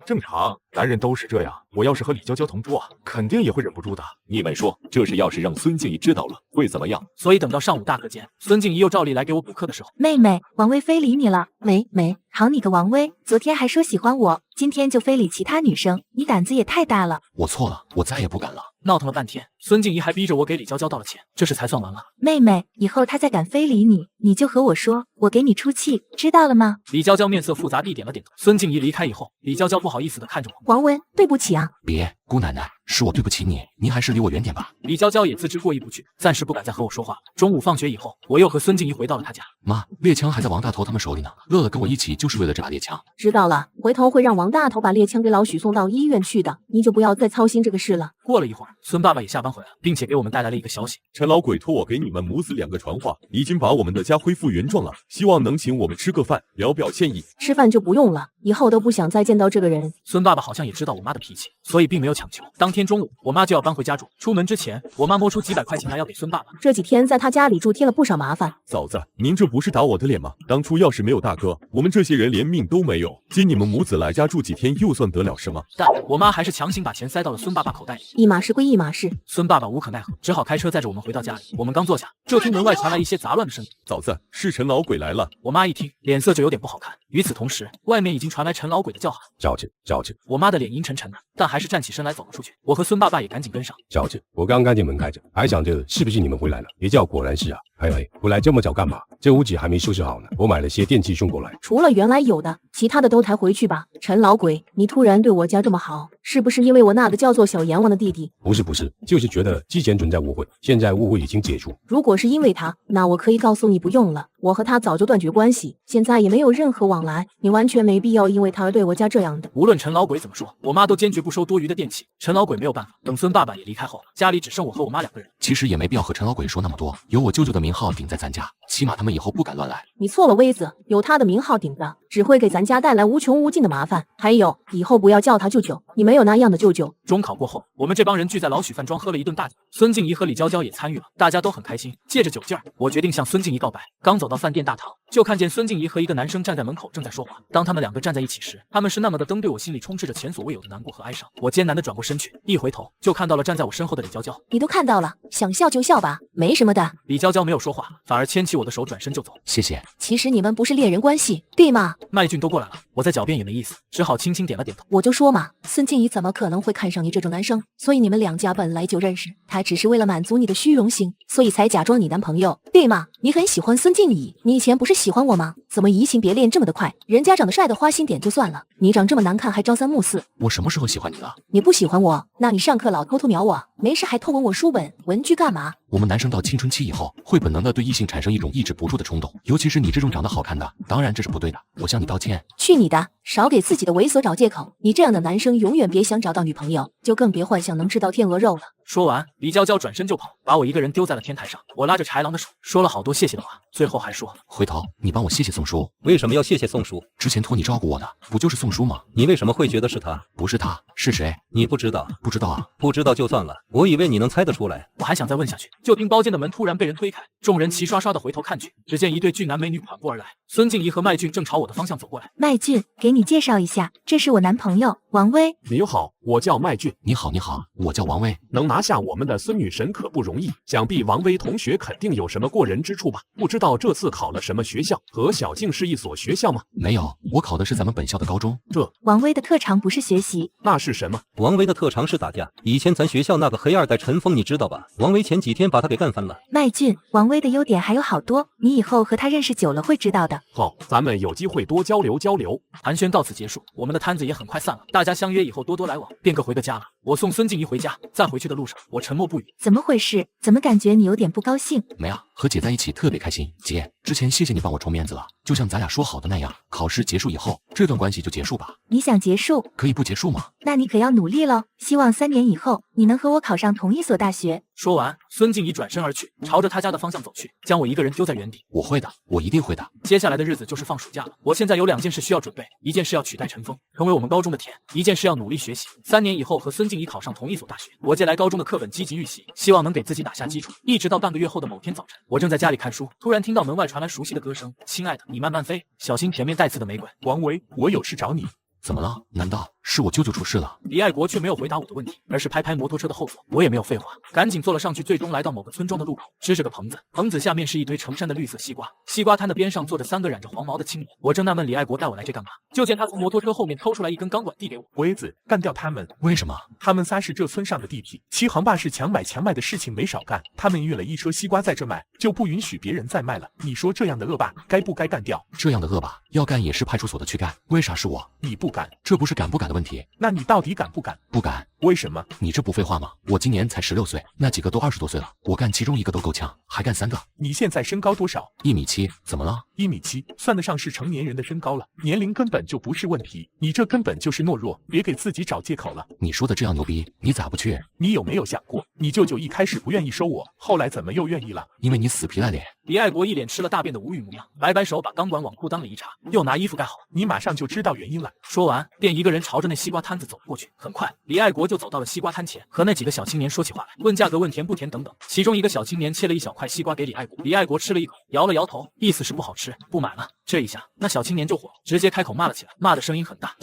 正常，男人都是这样。我要是和李娇娇同桌啊，肯定也会忍不住的。
你们说，这事要是让孙静怡知道了，会怎么样？
所以等到上午大课间，孙静怡又照例来给我补课的时候，
妹妹，王威非礼你了。没，好你个王威，昨天还说喜欢我，今天就非礼其他女生，你胆子也太大了。
我错了，我再也不敢了。
闹腾了半天，孙静怡还逼着我给李娇娇道了歉，这事才算完了。
妹妹，以后她再敢非礼你，你就和我说，我给你出气，知道了吗？
李娇娇面色复杂地点了点头。孙静怡离开以后，李娇娇不好意思地看着我。
王威，对不起啊。
别，姑奶奶，是我对不起你，您还是离我远点吧。
李娇娇也自知过意不去，暂时不敢再和我说话。中午放学以后，我又和孙静怡回到了她家。
妈，猎枪还在王大头他们手里呢，乐乐跟我一起就是为了这把猎枪。
知道了，回头会让王大头把猎枪给老许送到医院去的，你就不要再操心这个事了。
过了一会儿，孙爸爸也下班回来，并且给我们带来了一个消息。
陈老鬼托我给你们母子2个传话，已经把我们的家恢复原状了，希望能请我们吃个饭，表表歉意。
吃饭就不用了，以后都不想再见到这个人。
孙爸爸好像也知道我妈的脾气，所以并没有强求。当天中午，我妈就要搬回家住，出门之前，我妈摸出几百块钱来要给孙爸爸。
这几天在他家里住添了不少麻烦。
嫂子，您这不是打我的脸吗？当初要是没有大哥，我们这些人连命都没有。接你们母子来家住几天，又算得了什么？
但我妈还是强行把钱塞到了孙爸爸口袋里。
一码事归一码事，
孙爸爸无可奈何，只好开车载着我们回到家里。我们刚坐下，就听门外传来一些杂乱的声音。
嫂子，是陈老鬼来了。
我妈一听，脸色就有点不好看。与此同时，外面已经传来陈老鬼的叫喊。
赵姐，赵姐，
我妈的脸阴沉沉的，但还是站起身来走了出去。我和孙爸爸也赶紧跟上。
赵姐，我刚看见门开着，还想着是不是你们回来了，别叫果然是啊。哎喂，回来这么早干嘛？这屋子还没收拾好呢，我买了些电器送过来。
除了原来有的，其他的都抬回去吧。陈老鬼，你突然对我家这么好，是不是因为我那个叫做小阎王的弟弟？
不是，就是觉得之前存在误会，现在误会已经解除。
如果是因为他，那我可以告诉你不用了，我和他早就断绝关系，现在也没有任何往来，你完全没必要因为他而对我家这样的。
无论陈老鬼怎么说，我妈都坚决不收多余的电器。陈老鬼没有办法，等孙爸爸也离开后，家里只剩我和我妈2个人。
其实也没必要和陈老鬼说那么多，有我舅舅的名号顶在咱家，起码他们以后不敢乱来。
你错了，威子，有他的名号顶着，只会给咱家带来无穷无尽的麻烦。还有，以后不要叫他舅舅，你没有那样的舅舅。
中考过后，我们这帮人聚在老许饭庄喝了一顿大酒，孙静怡和李娇娇也参与了，大家都很开心。借着酒劲儿，我决定向孙静怡告白。刚走到饭店大堂，就看见孙静怡和一个男生站在门口正在说话。当他们2个站在一起时，他们是那么的登对我心里充斥着前所未有的难过和哀伤。我艰难地转过身去，一回头就看到了站在我身后的李娇娇。
你都看到了，想笑就笑吧，没什么的。
李娇娇没有说话，反而牵起我的手转身就走。
谢谢。
其实你们不是恋人关系，对吗？
麦俊都过来了，我再狡辩也没意思，只好轻轻点了点头。
我就说嘛，孙静怡怎么可能会看上你这种男生？所以你们2家本来就认识，他只是为了满足你的虚荣心，所以才假装你男朋友，对吗？你很喜欢孙静怡，你以前不是喜欢我吗？怎么移情别恋这么的快？人家长得帅的花心点就算了，你长这么难看还朝三暮四。
我什么时候喜欢你了？
你不喜欢我，那你上课老偷偷瞄我，没事还偷闻我书本文具干嘛？
我们男生到青春期以后，会本能的对异性产生一种抑制不住的冲动，尤其是你这种长得好看的，当然这是不对的，我向你道歉。
去你的，少给自己的猥琐找借口，你这样的男生永远别想找到女朋友，就更别幻想能吃到天鹅肉了。
说完，李娇娇转身就跑，把我一个人丢在了天台上。我拉着豺狼的手，说了好多谢谢的话，最后还说
回头你帮我谢谢宋叔。
为什么要谢谢宋叔？
之前托你照顾我的，不就是宋叔吗？
你为什么会觉得是他？
不是他，是谁？
你不知道？
不知道啊。
不知道就算了，我以为你能猜得出来。
我还想再问下去，就听包间的门突然被人推开，众人齐刷刷的回头看去，只见一对俊男美女款步而来，孙静怡和麦俊正朝我的方向走过来。
麦俊，给你介绍一下，这是我男朋友王威。
你好，我叫麦俊。
你好，我叫王威。
能拿下我们的孙女神可不容易，想必王威同学肯定有什么过人之处吧？不知道这次考了什么学校？和小静是一所学校吗？
没有，我考的是咱们本校的高中。
王威的特长不是学习，
那是什么？
王威的特长是打架。以前咱学校那个黑2代陈峰你知道吧？王威前几天把他给干翻了。
麦俊，王威的优点还有好多，你以后和他认识久了会知道的。
好，咱们有机会多交流交流。
寒暄到此结束，我们的摊子也很快散了，大家相约以后多多来往，便各回个家了。我送孙静怡回家，在回去的路上，我沉默不语。
怎么回事？怎么感觉你有点不高兴？
没啊，和姐在一起特别开心。姐，之前谢谢你帮我充面子了，就像咱俩说好的那样，考试结束以后，这段关系就结束吧。
你想结束？
可以不结束吗？
那你可要努力咯，希望3年以后你能和我考上同一所大学。
说完，孙静怡转身而去，朝着他家的方向走去，将我一个人丢在原地。
我会的，我一定会的。
接下来的日子就是放暑假了，我现在有2件事需要准备，一件是要取代陈峰，成为我们高中的甜；一件是要努力学习，3年以后和孙静怡考上同一所大学。我借来高中的课本积极预习，希望能给自己打下基础。一直到半个月后的某天早晨，我正在家里看书，突然听到门外传来熟悉的歌声：“亲爱的，你慢慢飞，小心前面带刺的玫瑰。”
王维，我有事找你。
怎么了？难道是我舅舅出事了？
李爱国却没有回答我的问题，而是拍拍摩托车的后座。我也没有废话，赶紧坐了上去。最终来到某个村庄的路口，支着个棚子，棚子下面是一堆成山的绿色西瓜。西瓜摊的边上坐着3个染着黄毛的青年。我正纳闷李爱国带我来这干嘛，就见他从摩托车后面偷出来一根钢管递给我。
威子，干掉他们！
为什么？
他们仨是这村上的地痞，7行霸市强买的事情没少干。他们运了1车西瓜在这卖，就不允许别人再卖了。你说这样的恶霸该不该干掉？
这样的恶霸要干也是派出所的去干，为啥是我？
你不敢？
这不是敢不敢的问题。
那你到底敢不敢？
不敢。
为什么？
你这不废话吗？我今年才16岁，那几个都20多岁了，我干其中一个都够呛，还干3个。
你现在身高多少
？1.7米，怎么了
？1.7米，算得上是成年人的身高了，年龄根本就不是问题。你这根本就是懦弱，别给自己找借口了。
你说的这样牛逼，你咋不去？
你有没有想过，你舅舅一开始不愿意收我，后来怎么又愿意了？
因为你死皮赖脸。
李爱国一脸吃了大便的无语模样，摆摆手把钢管往裤裆里一插，又拿衣服盖好。
你马上就知道原因了。
说完，便一个人朝着那西瓜摊子走了过去。很快，李爱国就走到了西瓜摊前，和那几个小青年说起话来，问价格，问甜不甜等等。其中一个小青年切了一小块西瓜给李爱国，李爱国吃了一口，摇了摇头，意思是不好吃，不买了。这一下，那小青年就火了，直接开口骂了起来，骂的声音很大。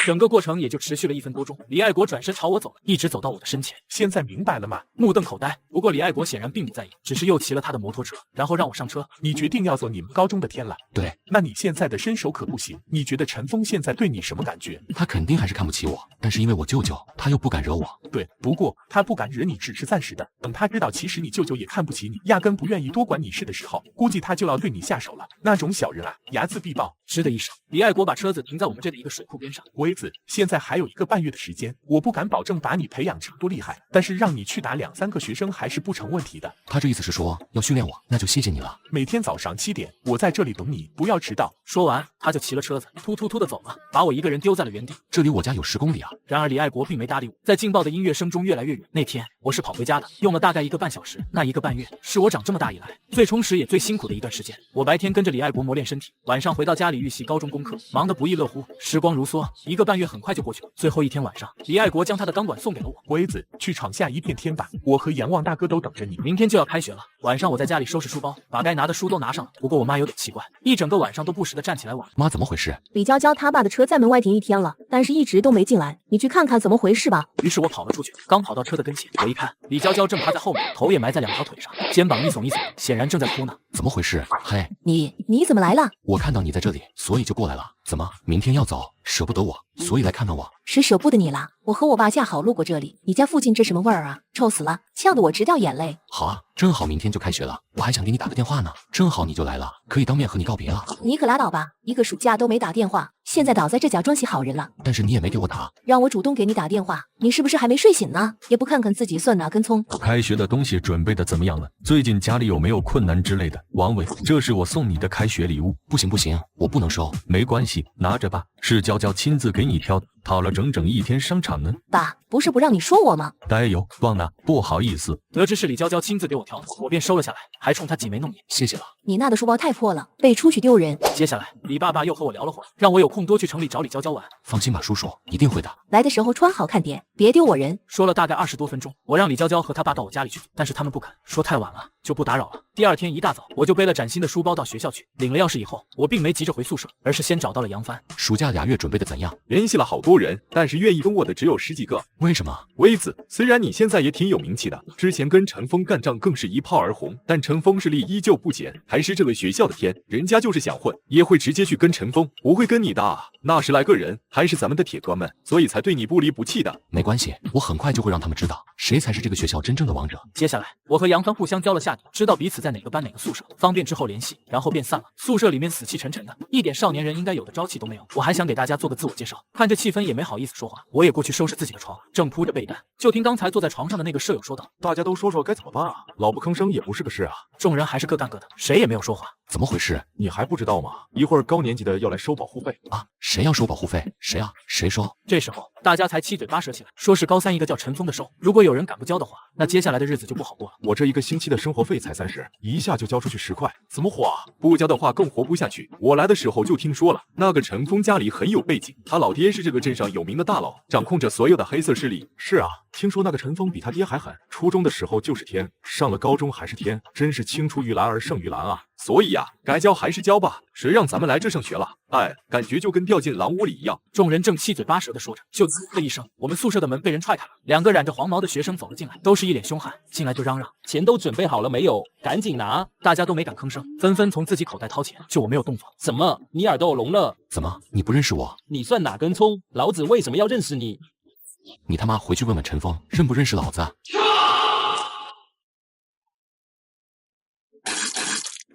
整个过程也就持续了1分多钟。李爱国转身朝我走了，一直走到我的身前。
现在明白了吗？
目瞪口呆。不过李爱国显然并不在意，只是又骑了他的摩托车，然后让我上车。
你决定要走你们高中的天了？
对。
那你现在的身手可不行。你觉得陈峰现在对你什么感觉？
他肯定还是看不起我，但是因为我舅舅，他又不敢惹我。
对，不过他不敢惹你只是暂时的，等他知道其实你舅舅也看不起你，压根不愿意多管你事的时候，估计他就要对你下手了。那种小人啊，睚眦必报。
嗤的一声，李爱国把车子停在我们这的一个水库边上。
微子，现在还有1个半月的时间，我不敢保证把你培养成多厉害，但是让你去打2、3个学生还是不成问题的。
他这意思是说要训练我，那就谢谢你了。
每天早上7点，我在这里等你，不要迟到。
说完，他就骑了车子，突突突的走了，把我一个人丢在了原地。
这离我家有10公里啊！
然而李爱国并没搭理我，在劲爆的音乐声中越来越远。那天我是跑回家的，用了大概1个半小时。那1个半月是我长这么大以来最充实也最辛苦的一段时间。我白天跟着李爱国磨练身体，晚上回到家里预习高中功课，忙得不亦乐乎。时光如梭，1个半月很快就过去了。最后一天晚上，李爱国将他的钢管送给了我。
微子，去闯下一片天吧，我和阎王大哥都等着你。
明天就要开学了，晚上我在家里收拾书包，把该拿的书都拿上了。不过我妈有点奇怪，一整个晚上都不时的站起来玩。
妈，怎么回事？
李娇娇他爸的车在门外停1天了，但是一直都没进来，你去看看怎么回事吧。
于是我跑了出去，刚跑到车的跟前，我一看，李娇娇正趴在后面，头也埋在2条腿上，肩膀一耸一耸，显然正在哭呢。
怎么回事？嘿，
你怎么来了？
我看到你在这里，所以就过来了。怎么，明天要走，舍不得我，所以来看看我？
是舍不得你啦。我和我爸恰好路过这里，你家附近这什么味儿啊？臭死了，呛得我直掉眼泪。
好啊，正好明天就开学了，我还想给你打个电话呢。正好你就来了，可以当面和你告别了。
你可拉倒吧，一个暑假都没打电话，现在倒在这假装起好人了。
但是你也没给我打，
让我主动给你打电话，你是不是还没睡醒呢？也不看看自己算哪根葱。
开学的东西准备的怎么样了？最近家里有没有困难之类的？王伟，这是我送你的开学礼物。
不行，我不能收。
没关系，拿着吧，是娇娇亲自给你挑的，讨了整整1天商场呢。
爸，不是不让你说我吗？
呆油，忘了，不好意思。
得知是李娇娇亲自给我挑的，我便收了下来，还冲她挤眉弄眼。谢谢了。
你那的书包太破了，被出去丢人。
接下来，李爸爸又和我聊了会儿，让我有空多去城里找李娇娇玩。
放心吧，叔叔，一定会的。
来的时候穿好看点，别丢我人。
说了大概20多分钟，我让李娇娇和她爸到我家里去，但是他们不肯，说太晚了，就不打扰了。第2天一大早，我就背了崭新的书包到学校去，领了钥匙以后，我并没急着回宿舍，而是先找到了杨帆。
暑假2月准备的怎样？
联系了好多人，但是愿意跟我的只有10几个。
为什么？
微子，虽然你现在也挺有名气的，之前跟陈峰干仗更是一炮而红，但陈峰势力依旧不减，还是这个学校的天，人家就是想混，也会直接去跟陈峰，不会跟你的。那10来个人，还是咱们的铁哥们，所以才对你不离不弃的。
没关系，我很快就会让他们知道谁才是这个学校真正的王者。
接下来，我和杨帆互相交了下底，知道彼此在哪个班哪个宿舍，方便之后联系，然后便散了。宿舍里面死气沉沉的，一点少年人应该有的朝气都没有。我还想给大家做个自我介绍，看这气氛也没好意思说话，我也过去收拾自己的床，正铺着被单，就听刚才坐在床上的那个舍友说道：“
大家都说说该怎么办啊？老不吭声也不是个事啊。”
众人还是各干各的，谁也没有说话。
怎么回事？
你还不知道吗？一会儿高年级的要来收保护费
啊！谁要收保护费？谁啊？谁收？
这时候大家才七嘴八舌起来，说是高3一个叫陈峰的收，如果有人敢不交的话，那接下来的日子就不好过了。
我这1个星期的生活费才30，一下就交出去10块，怎么活啊？
不交的话更活不下去。我来的时候就听说了，那个陈峰家里很有背景，他老爹是这个镇上有名的大佬，掌控着所有的黑色势力。
是啊，听说那个陈峰比他爹还狠，初中的时候就是天，上了高中还是天，真是青出于蓝而胜于蓝啊。
所以啊，该交还是交吧，谁让咱们来这上学了？哎，感觉就跟掉进狼窝里一样。
众人正七嘴八舌的说着，就滋的一声，我们宿舍的门被人踹开了，2个染着黄毛的学生走了进来，都是一脸凶悍，进来就嚷嚷：“
钱都准备好了没有？赶紧拿！”
大家都没敢吭声，纷纷从自己口袋掏钱，就我没有动作。
怎么，你耳朵聋了？
怎么，你不认识我？
你算哪根葱？老子为什么要认识你？
你他妈回去问问陈峰，认不认识老子？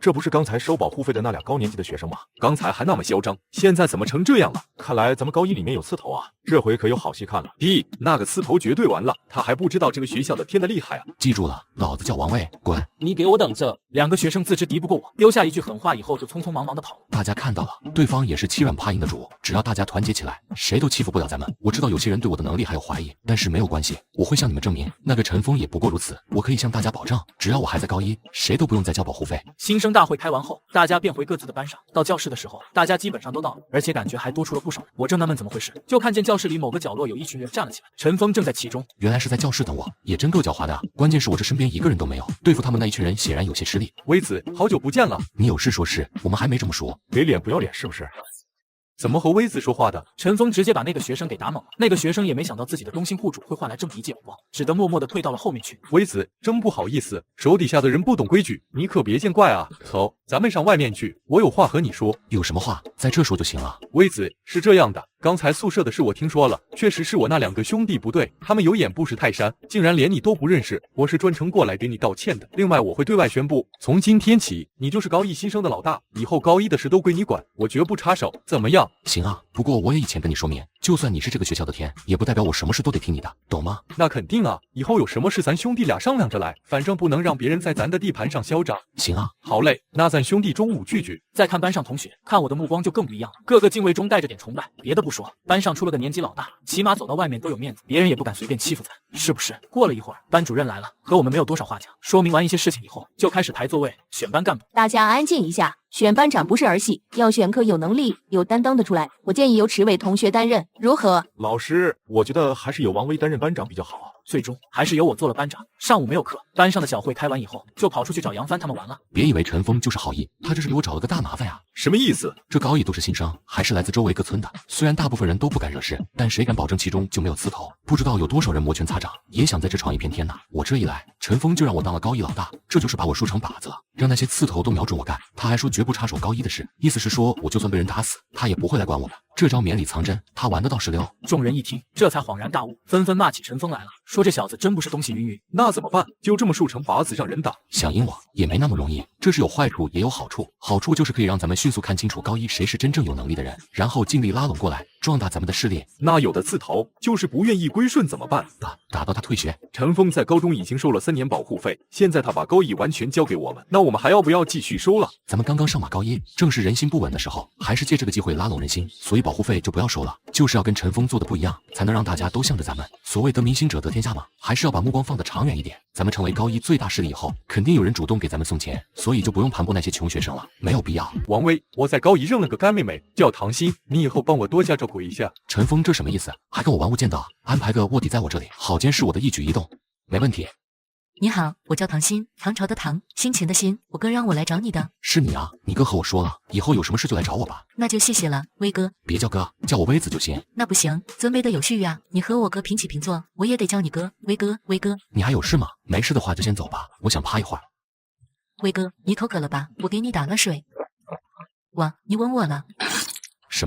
这不是刚才收保护费的那俩高年级的学生吗？
刚才还那么嚣张，现在怎么成这样了？
看来咱们高一里面有刺头啊，这回可有好戏看了。
屁，那个刺头绝对完了，他还不知道这个学校的天的厉害啊！
记住了，老子叫王卫，滚！
你给我等着！
两个学生自知敌不过我，丢下一句狠话以后就匆匆忙忙的跑了。
大家看到了，对方也是欺软怕硬的主，只要大家团结起来，谁都欺负不了咱们。我知道有些人对我的能力还有怀疑，但是没有关系，我会向你们证明，那个陈峰也不过如此。我可以向大家保证，只要我还在高一，谁都不用再交保护费。
新生大会开完后，大家便回各自的班上。到教室的时候，大家基本上都到了，而且感觉还多出了不少人。我正纳闷怎么回事，就看见教室里某个角落有一群人站了起来，陈峰正在其中。
原来是在教室等我，也真够狡猾的啊！关键是我这身边一个人都没有，对付他们那一群人显然有些吃力。
微子，好久不见了，
你有事说事，我们还没这么熟，
给脸不要脸是不是？
怎么和微子说话的？
陈峰直接把那个学生给打懵了，那个学生也没想到自己的忠心护主会换来这么一记耳光，只得默默地退到了后面去。
微子，真不好意思，手底下的人不懂规矩，你可别见怪啊。走，咱们上外面去，我有话和你说。
有什么话在这说就行了。
微子，是这样的，刚才宿舍的事我听说了，确实是我那两个兄弟不对，他们有眼不识泰山，竟然连你都不认识，我是专程过来给你道歉的。另外，我会对外宣布，从今天起，你就是高一新生的老大，以后高一的事都归你管，我绝不插手，怎么样？
行啊，不过我也以前跟你说明，就算你是这个学校的天，也不代表我什么事都得听你的，懂吗？
那肯定啊，以后有什么事咱兄弟俩商量着来，反正不能让别人在咱的地盘上嚣张。
行啊，
好嘞，那咱兄弟中午聚聚。
再看班上同学，看我的目光就更不一样了，个个敬畏中带着点崇拜。别的不说，班上出了个年级老大，起码走到外面都有面子，别人也不敢随便欺负咱，是不是？过了一会儿，班主任来了，和我们没有多少话讲，说明完一些事情以后，就开始排座位，选班干部。
大家安静一下，选班长不是儿戏，要选个有能力、有担当的出来。我建议由池伟同学担任，如何？
老师，我觉得还是由王威担任班长比较好。
最终还是由我做了班长。上午没有课，班上的小会开完以后，就跑出去找杨帆他们玩了。
别以为陈峰就是好意，他这是给我找了个大麻烦呀！
什么意思？
这高一都是新生，还是来自周围各村的。虽然大部分人都不敢惹事，但谁敢保证其中就没有刺头？不知道有多少人摩拳擦掌，也想在这闯一片天呢。我这一来，陈峰就让我当了高一老大，这就是把我树成靶子了，让那些刺头都瞄准我干。他还说绝不插手高一的事，意思是说我就算被人打死，他也不会来管我的。这招绵里藏针，他玩得倒是溜。
众人一听，这才恍然大悟，纷纷骂起陈峰来了，说这小子真不是东西云云。
那怎么办？就这么树成靶子让人打？
想赢我也没那么容易，这是有坏处也有好处。好处就是可以让咱们迅速看清楚高一谁是真正有能力的人，然后尽力拉拢过来，壮大咱们的势力。
那有的刺头就是不愿意归顺怎么办？
打到他退学。
陈峰在高中已经收了3年保护费，现在他把高一完全交给我们，那我们还要不要继续收了？
咱们刚刚上马高一，正是人心不稳的时候，还是借这个机会拉拢人心，所以保护费就不要收了，就是要跟陈峰做的不一样，才能让大家都向着咱们。所谓得民心者得天下嘛，还是要把目光放得长远一点。咱们成为高一最大势力以后，肯定有人主动给咱们送钱，所以就不用盘剥那些穷学生了，没有必要。
王威，我在高一认了个干妹妹，叫唐鑫，你以后帮我多加照顾一下。
陈峰这什么意思？还跟我玩无间道？安排个卧底在我这里，好监视我的一举一动，没问题。
你好，我叫唐鑫，唐朝的唐，辛勤的辛，我哥让我来找你的。
是你啊，你哥和我说了，以后有什么事就来找我吧。
那就谢谢了，威哥。
别叫哥，叫我威子就行。
那不行，尊卑的有序啊，你和我哥平起平坐，我也得叫你哥，威哥，威哥。
你还有事吗？没事的话就先走吧，我想趴一会儿。
威哥，你口渴了吧？我给你打了水。哇，你吻我了。
什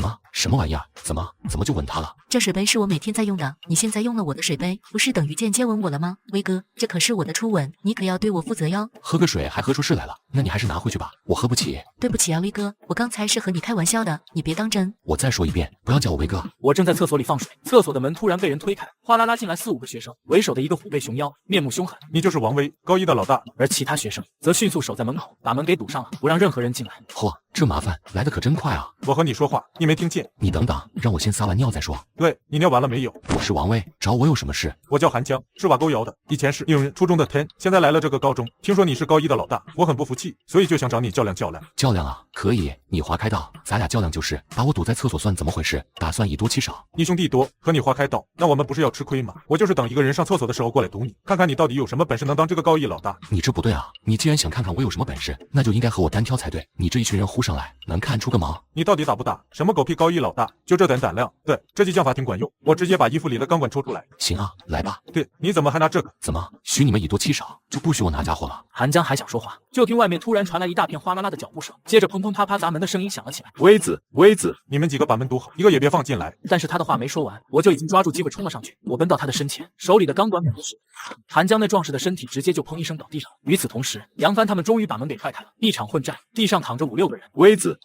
么玩意儿？怎么就吻他了？
这水杯是我每天在用的，你现在用了我的水杯，不是等于间接吻我了吗？威哥，这可是我的初吻，你可要对我负责哟。
喝个水还喝出事来了，那你还是拿回去吧，我喝不起。
对不起啊，威哥，我刚才是和你开玩笑的，你别当真。
我再说一遍，不要叫我威哥。
我正在厕所里放水，厕所的门突然被人推开，哗啦啦进来4、5个学生，为首的一个虎背熊腰，面目凶狠。
你就是王威，高一的老大。
而其他学生则迅速守在门口，把门给堵上了，不让任何人进来。
嚯，这麻烦来得可真快啊！
我和你说话，你没听见？
你等等，让我先撒完尿再说。
对，你尿完了没有？
我是王威，找我有什么事？
我叫韩江，是瓦沟窑的，以前是应人初中的天，现在来了这个高中，听说你是高一的老大，我很不服气，所以就想找你较量较量。
较量啊，可以，你划开道，咱俩较量就是。把我堵在厕所算怎么回事？打算以多欺少？
你兄弟多，和你划开道，那我们不是要吃亏吗？我就是等一个人上厕所的时候过来堵你，看看你到底有什么本事能当这个高一老大。
你这不对啊！你既然想看看我有什么本事，那就应该和我单挑才对。你这一群人呼上来，能看出个毛？
你到底打不打？什么狗屁高一老大，就这点胆量？对，这激将法挺管用，我直接把衣服里的钢管抽出来。
来。
行啊，来吧。
对，你怎么还拿这个？
怎么许你们以多欺少，就不许我拿家伙了？
韩江还想说话，就听外面突然传来一大片哗啦啦的脚步声，接着砰砰啪啪砸门的声音响了起来。
微子，你们几个把门堵好，一个也别放进来。
但是他的话没说完，我就已经抓住机会冲了上去。我奔到他的身前，手里的钢管猛地使，韩江那壮实的身体直接就砰一声倒地上。与此同时，杨帆他们终于把门给踹开了，一场混战，地上躺着5、6个人。
微子，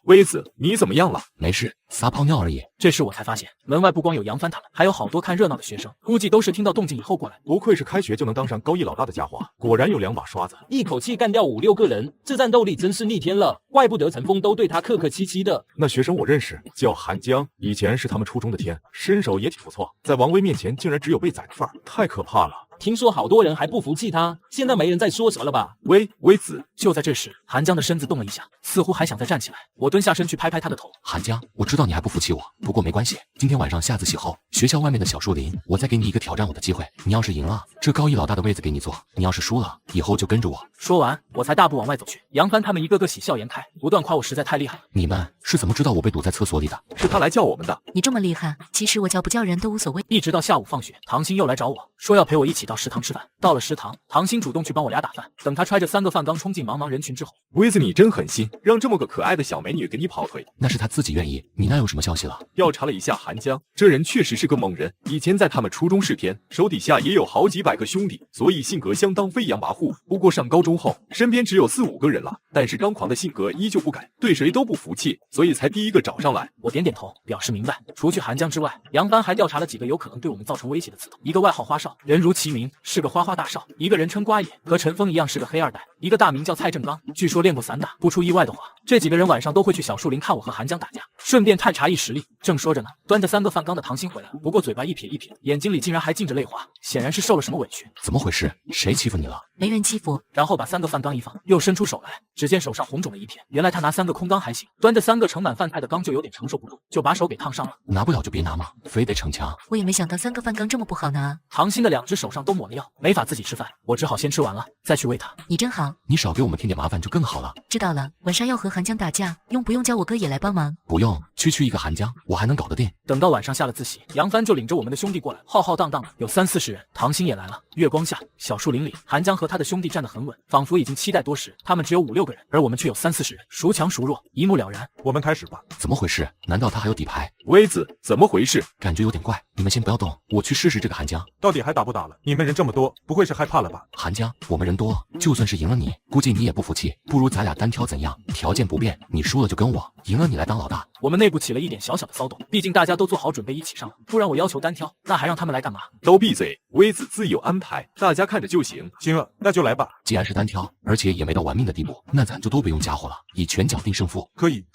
你怎么样了？
没事，撒泡尿而已。
这时我才发现，门外不光有杨帆他们，还有好多看热闹的学生，估计都是听到动静以后过来。
不愧是开学就能当上高一老大的家伙，果然有2把刷子，
一口气干掉5、6个人，这战斗力真是逆天了，怪不得陈峰都对他客客气气的。
那学生我认识，叫韩江，以前是他们初中的天，身手也挺不错，在王威面前竟然只有被宰的份儿，太可怕了。
听说好多人还不服气他，现在没人再说什么了吧？
微子。
就在这时，韩江的身子动了一下，似乎还想再站起来。我蹲下身去拍拍他的头。
韩江，我知道你还不服气我，不过没关系，今天晚上下自习后，学校外面的小树林，我再给你一个挑战我的机会。你要是赢了，这高一老大的位子给你坐；你要是输了，以后就跟着我。
说完，我才大步往外走去。杨帆他们一个个喜笑颜开，不断夸我实在太厉害了。
你们是怎么知道我被堵在厕所里的？
是他来叫我们的。
你这么厉害，其实我叫不叫人都无所谓。
一直到下午放学，唐鑫又来找我说要陪我一起到食堂吃饭。到了食堂，唐鑫主动去帮我俩打饭。等他揣着3个饭缸冲进茫茫人群之后，
微子你真狠心，让这么个可爱的小美女给你跑腿。
那是他自己愿意，你那有什么消息了？
调查了一下韩江，这人确实是个猛人，以前在他们初中是天，手底下也有好几百个兄弟，所以性格相当飞扬跋扈。不过上高中后，身边只有4、5个人了，但是张狂的性格依旧不改，对谁都不服气，所以才第一个找上来。
我点点头，表示明白。除去韩江之外，杨帆还调查了几个有可能对我们造成威胁的刺头。一个外号花少，人如其名，是个花花大少；一个人称瓜野，和陈峰一样是个黑2代；一个大名叫蔡正刚，据说练过散打。不出意外的话，这几个人晚上都会去小树林看我和韩江打架，顺便探查一实力。正说着呢，端着3个饭缸的唐鑫回来，不过嘴巴一撇一撇，眼睛里竟然还浸着泪花，显然是受了什么委屈。
怎么回事？谁欺负你了？
没人欺负。
然后把3个饭缸一放，又伸出手来，只见手上红肿了一片。原来他拿3个空缸还行，端着3个盛满饭菜的缸就有点承受不住，就把手给烫伤了。
拿不了就别拿嘛，非得逞强。
我也没想到3个饭缸这么不好拿。
唐鑫的2只手上都抹了药，没法自己吃饭，我只好先吃完了再去喂他。
你真好，
你少给我们添点麻烦就更好了。
知道了，晚上要和韩江打架，用不用叫我哥也来帮忙？
不用，区一个韩江，我还能搞得定。
等到晚上下了自习，杨帆就领着我们的兄弟过来，浩浩荡荡的有30、40人。唐鑫也来了。月光下，小树林里，韩江和他的兄弟站得很稳，仿佛已经期待多时。他们只有5、6个人，而我们却有30、40人，孰强孰弱，一目了然。
我们开始吧。
怎么回事？难道他还有底牌？
微子，怎么回事？
感觉有点怪，你们先不要动，我去试试这个韩江。
到底还打不打了？你们人这么多，不会是害怕了吧？
韩江，我们人多，就算是赢了你，估计你也不服气。不如咱俩单挑怎样？条件不变，你输了就跟我，赢了你来当老大。
我们内部起了一点小小的骚动，毕竟大家都做好准备一起上了，不然我要求单挑，那还让他们来干嘛？
都闭嘴，微子自有安排，大家看着就行。
行了，那就来吧。
既然是单挑，而且也没到玩命的地步，那咱就都不用家伙了，以拳脚定胜负。
可以。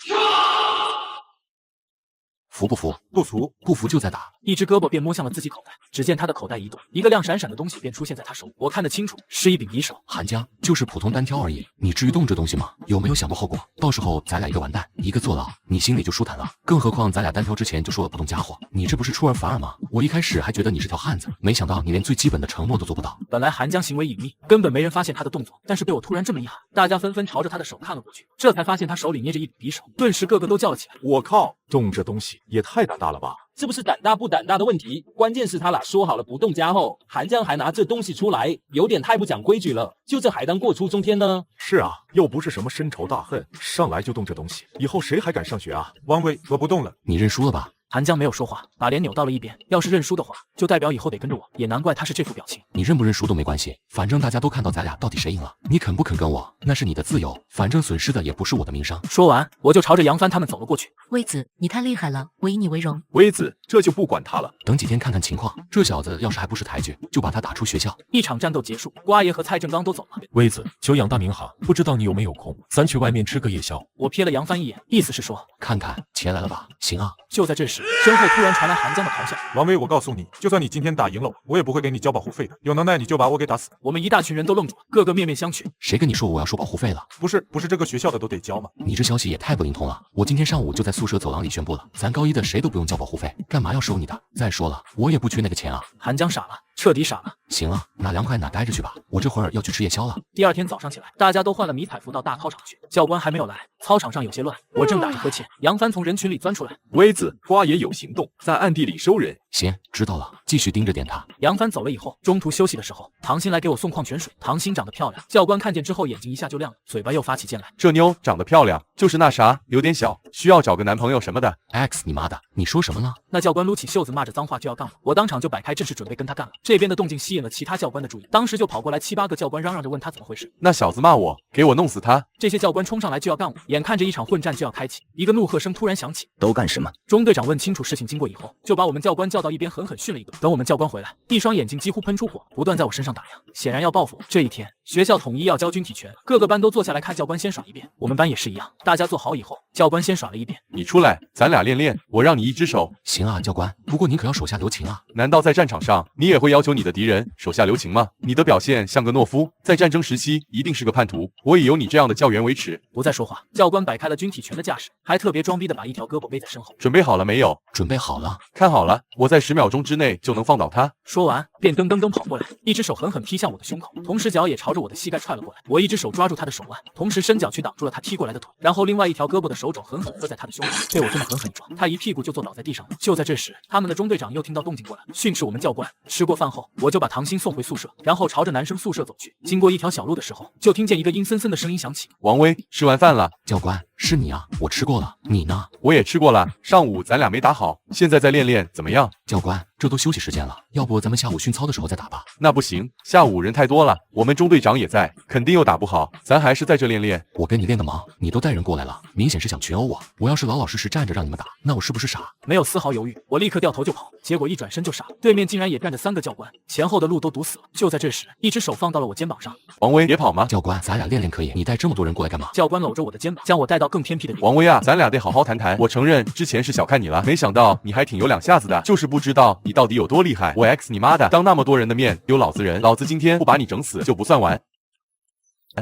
服不服？
不服，
不服就再打。
一只胳膊便摸向了自己口袋，只见他的口袋一动，一个亮闪闪的东西便出现在他手，我看得清楚，是一柄匕首。
韩江，就是普通单挑而已，你至于动这东西吗？有没有想过后果？到时候咱俩一个完蛋，一个坐牢，你心里就舒坦了。更何况咱俩单挑之前就说了不动家伙，你这不是出尔反尔吗？我一开始还觉得你是条汉子，没想到你连最基本的承诺都做不到。
本来韩江行为隐秘，根本没人发现他的动作，但是被我突然这么一喊，大家纷纷朝着他的手看了过去，这才发现他手里捏着一柄匕首，顿时个个都叫了起来。
我靠，动这东西也太胆大了吧！
这不是胆大不胆大的问题，关键是他俩说好了不动家后，韩江还拿这东西出来，有点太不讲规矩了。就这还当过初中天呢？
是啊，又不是什么深仇大恨，上来就动这东西，以后谁还敢上学啊？
王威，我不动了，
你认输了吧？
韩江没有说话，把脸扭到了一边。要是认输的话，就代表以后得跟着我，也难怪他是这副表情。
你认不认输都没关系，反正大家都看到咱俩到底谁赢了。你肯不肯跟我，那是你的自由，反正损失的也不是我的名声。
说完，我就朝着杨帆他们走了过去。
微子，你太厉害了，我以你为荣。
微子，这就不管他了，
等几天看看情况。这小子要是还不识抬举，就把他打出学校。
一场战斗结束，瓜爷和蔡正刚都走了。
微子，久仰大名哈，不知道你有没有空，咱去外面吃个夜宵。
我瞥了杨帆一眼，意思是说，
看看钱来了吧？行啊。
就在这时，身后突然传来韩江的咆哮：“
王威，我告诉你，就算你今天打赢了我也不会给你交保护费的。有能耐你就把我给打死！”
我们一大群人都愣住了，个个面面相觑。
谁跟你说我要收保护费了？
不是这个学校的都得交吗？
你这消息也太不灵通了！我今天上午就在宿舍走廊里宣布了，咱高一的谁都不用交保护费，干嘛要收你的？再说了，我也不缺那个钱啊！
韩江傻了，彻底傻了。
行了，哪凉快哪待着去吧，我这会儿要去吃夜宵了。
第二天早上起来，大家都换了迷彩服到大操场去，教官还没有来，操场上有些乱。我正打着呵欠，杨帆从人群里钻出来：“
微子，花爷有行动，在暗地里收人，
行，知道了，继续盯着点他。
杨帆走了以后，中途休息的时候，唐鑫来给我送矿泉水。唐鑫长得漂亮，教官看见之后眼睛一下就亮了，嘴巴又发起剑来。
这妞长得漂亮，就是那啥，有点小，需要找个男朋友什么的。
X 你妈的，你说什么呢？
那教官撸起袖子骂着脏话就要干我，我当场就摆开阵势准备跟他干了。这边的动静吸引了其他教官的注意，当时就跑过来7、8个教官嚷嚷着问他怎么回事。
那小子骂我，给我弄死他！
这些教官冲上来就要干我，眼看着一场混战就要开启，一个怒喝声突然响起：
都干什么？
中队长问清楚事情经过以后，就把我们教官叫到一边狠狠训了一顿。等我们教官回来，一双眼睛几乎喷出火，不断在我身上打量，显然要报复我。这一天学校统一要教军体拳，各个班都坐下来看教官先耍一遍。我们班也是一样，大家坐好以后，教官先耍了一遍。
你出来，咱俩练练，我让你一只手。
行啊，教官，不过您可要手下留情啊。
难道在战场上你也会要求你的敌人手下留情吗？你的表现像个懦夫，在战争时期一定是个叛徒。我以有你这样的教员为耻。
不再说话，教官摆开了军体拳的架势，还特别装逼的把一条胳膊背在身后。
准备好了没有？
准备好了。
看好了，我在10秒钟之内就能放倒他。
说完便噔噔噔跑过来，一只手狠狠劈向我的胸口，同时脚也朝着我的膝盖踹了过来。我一只手抓住他的手腕，同时伸脚去挡住了他踢过来的腿，然后另外一条胳膊的手肘狠狠磕在他的胸口，被我这么狠狠一撞，他一屁股就坐倒在地上了。就在这时，他们的中队长又听到动静过来，训斥我们教官。吃过饭后，我就把唐鑫送回宿舍，然后朝着男生宿舍走去。经过一条小路的时候，就听见一个阴森森的声音响起：
王威，吃完饭了。
教官，是你啊，我吃过了，你呢？
我也吃过了，上午咱俩没打好，现在再练练怎么样？
教官，这都休息时间了，要不咱们下午训操的时候再打吧？
那不行，下午人太多了，我们中队长也在，肯定又打不好，咱还是在这练练。
我跟你练个忙，你都带人过来了，明显是想群殴我。我要是老老实实站着让你们打，那我是不是傻？
没有丝毫犹豫，我立刻掉头就跑，结果一转身就傻，对面竟然也站着3个教官，前后的路都堵死了。就在这时，一只手放到了我肩膀上。
王威，别跑吗？
教官，咱俩练练可以，你带这么多人过来干嘛？
教官搂着我的肩膀，将我带到更偏僻的地方。
王威啊，咱俩得好好谈谈。我承认之前是小看你了，没想到你还挺有两下子的，就是不知道你到底有多厉害。我 X 你妈的，当那么多人的面丢老子人，老子今天不把你整死就不算完。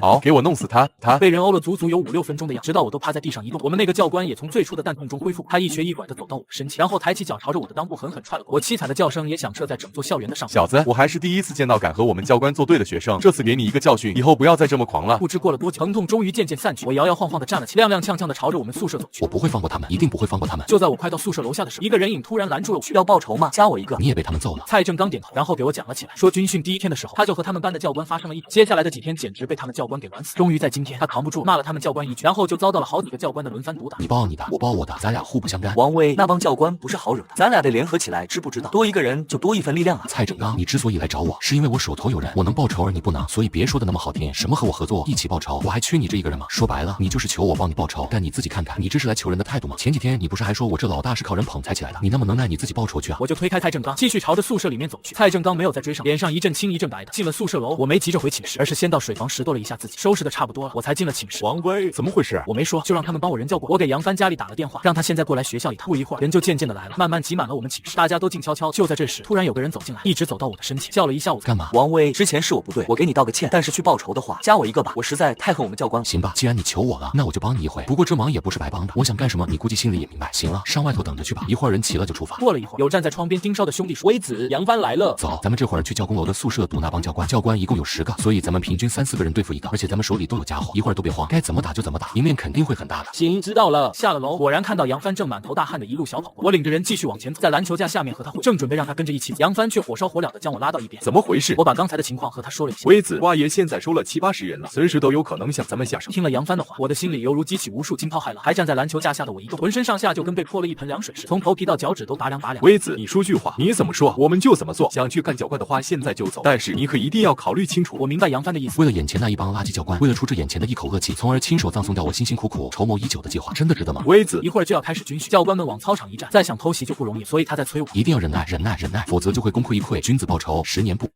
好，给我弄死他！他
被人殴了足足有5、6分钟的样子，直到我都趴在地上一动。我们那个教官也从最初的弹痛中恢复，他一瘸一拐的走到我的身前，然后抬起脚朝着我的裆部狠狠踹了过来。我凄惨的叫声也响彻在整座校园的上空。
小子，我还是第一次见到敢和我们教官作对的学生，这次给你一个教训，以后不要再这么狂了。
不知过了多久，疼痛终于渐渐散去，我摇摇晃晃的站了起来，踉踉跄跄的朝着我们宿舍走去。
我不会放过他们，一定不会放过他们。
就在我快到宿舍楼下的时候，一个人影突然拦住了我，要报仇吗？加我一个。
你也被他们揍了。
蔡正刚点头，然后给我讲了起来，说军训第1天的时候，他就和他们班的教官发生了一，接下来的几天简直被他们教官给玩死。终于在今天，他扛不住，骂了他们教官一句，然后就遭到了好几个教官的轮番毒打。
你报你的，我报我的，咱俩互不相干。
王威，那帮教官不是好惹的，咱俩得联合起来，知不知道？多一个人就多一份力量啊！
蔡正刚，你之所以来找我，是因为我手头有人，我能报仇而你不能，所以别说的那么好听，什么和我合作一起报仇，我还缺你这一个人吗？说白了，你就是求我帮你报仇，但你自己看看，你这是来求人的态度吗？前几天你不是还说我这老大是靠人捧才起来的，你那么能耐，你自己报仇去啊！
我就推开蔡正刚，继续朝着宿舍里面走去。蔡正刚没有再追上，脸上一阵青一阵白的。进了宿舍楼，我没急着回寝室，而是先到水房拾掇了一下自己，收拾的差不多了，我才进了寝室。
王威，怎么回事？
我没说，就让他们帮我人叫过。我给杨帆家里打了电话，让他现在过来学校一趟。不一会儿，人就渐渐的来了，慢慢挤满了我们寝室，大家都静悄悄。就在这时，突然有个人走进来，一直走到我的身前，叫了一下我。
干嘛？
王威，之前是我不对，我给你道个歉。但是去报仇的话，加我一个吧，我实在太恨我们教官了。
行吧，既然你求我了，那我就帮你一回。不过这忙也不是白帮的，我想干什么，你估计心里也明白。行了，上外头等着去吧，一会儿人齐了就出发。
过了一会儿，有站在窗边盯梢的兄弟说：“
微子，杨帆来了。”
走，咱们这会儿去教工楼的宿舍堵那帮教官。教官一共有10个，所以咱们平均3、4个人对付一个，而且咱们手里都有家伙，一会儿都别慌，该怎么打就怎么打，赢面肯定会很大的。
行，知道了。
下了楼，果然看到杨帆正满头大汗的一路小跑过来。我领着人继续往前走，在篮球架下面和他会，正准备让他跟着一起，杨帆却火烧火燎的将我拉到一边。
怎么回事？
我把刚才的情况和他说了一下。
微子，瓜爷现在收了7、80人了，随时都有可能向咱们下手。
听了杨帆的话，我的心里犹如激起无数惊涛骇浪。还站在篮球架下的我一动，浑身上下就跟被泼了一盆凉水似的，从头皮到脚趾都拔凉拔凉。
微子，你说句话，你怎么说我们就怎么做。想去干教官的话，现在就走，但是你可一定要考虑清楚。
我明白杨帆的意思，
为了眼前那一帮垃圾教官，为了出这眼前的一口恶气，从而亲手葬送掉我辛辛苦苦筹谋已久的计划，真的值得吗？
微子，
一会儿就要开始军训，教官们往操场一站，再想偷袭就不容易，所以他在催我，
一定要忍耐，忍耐，忍耐，否则就会功亏一篑。君子报仇，10年不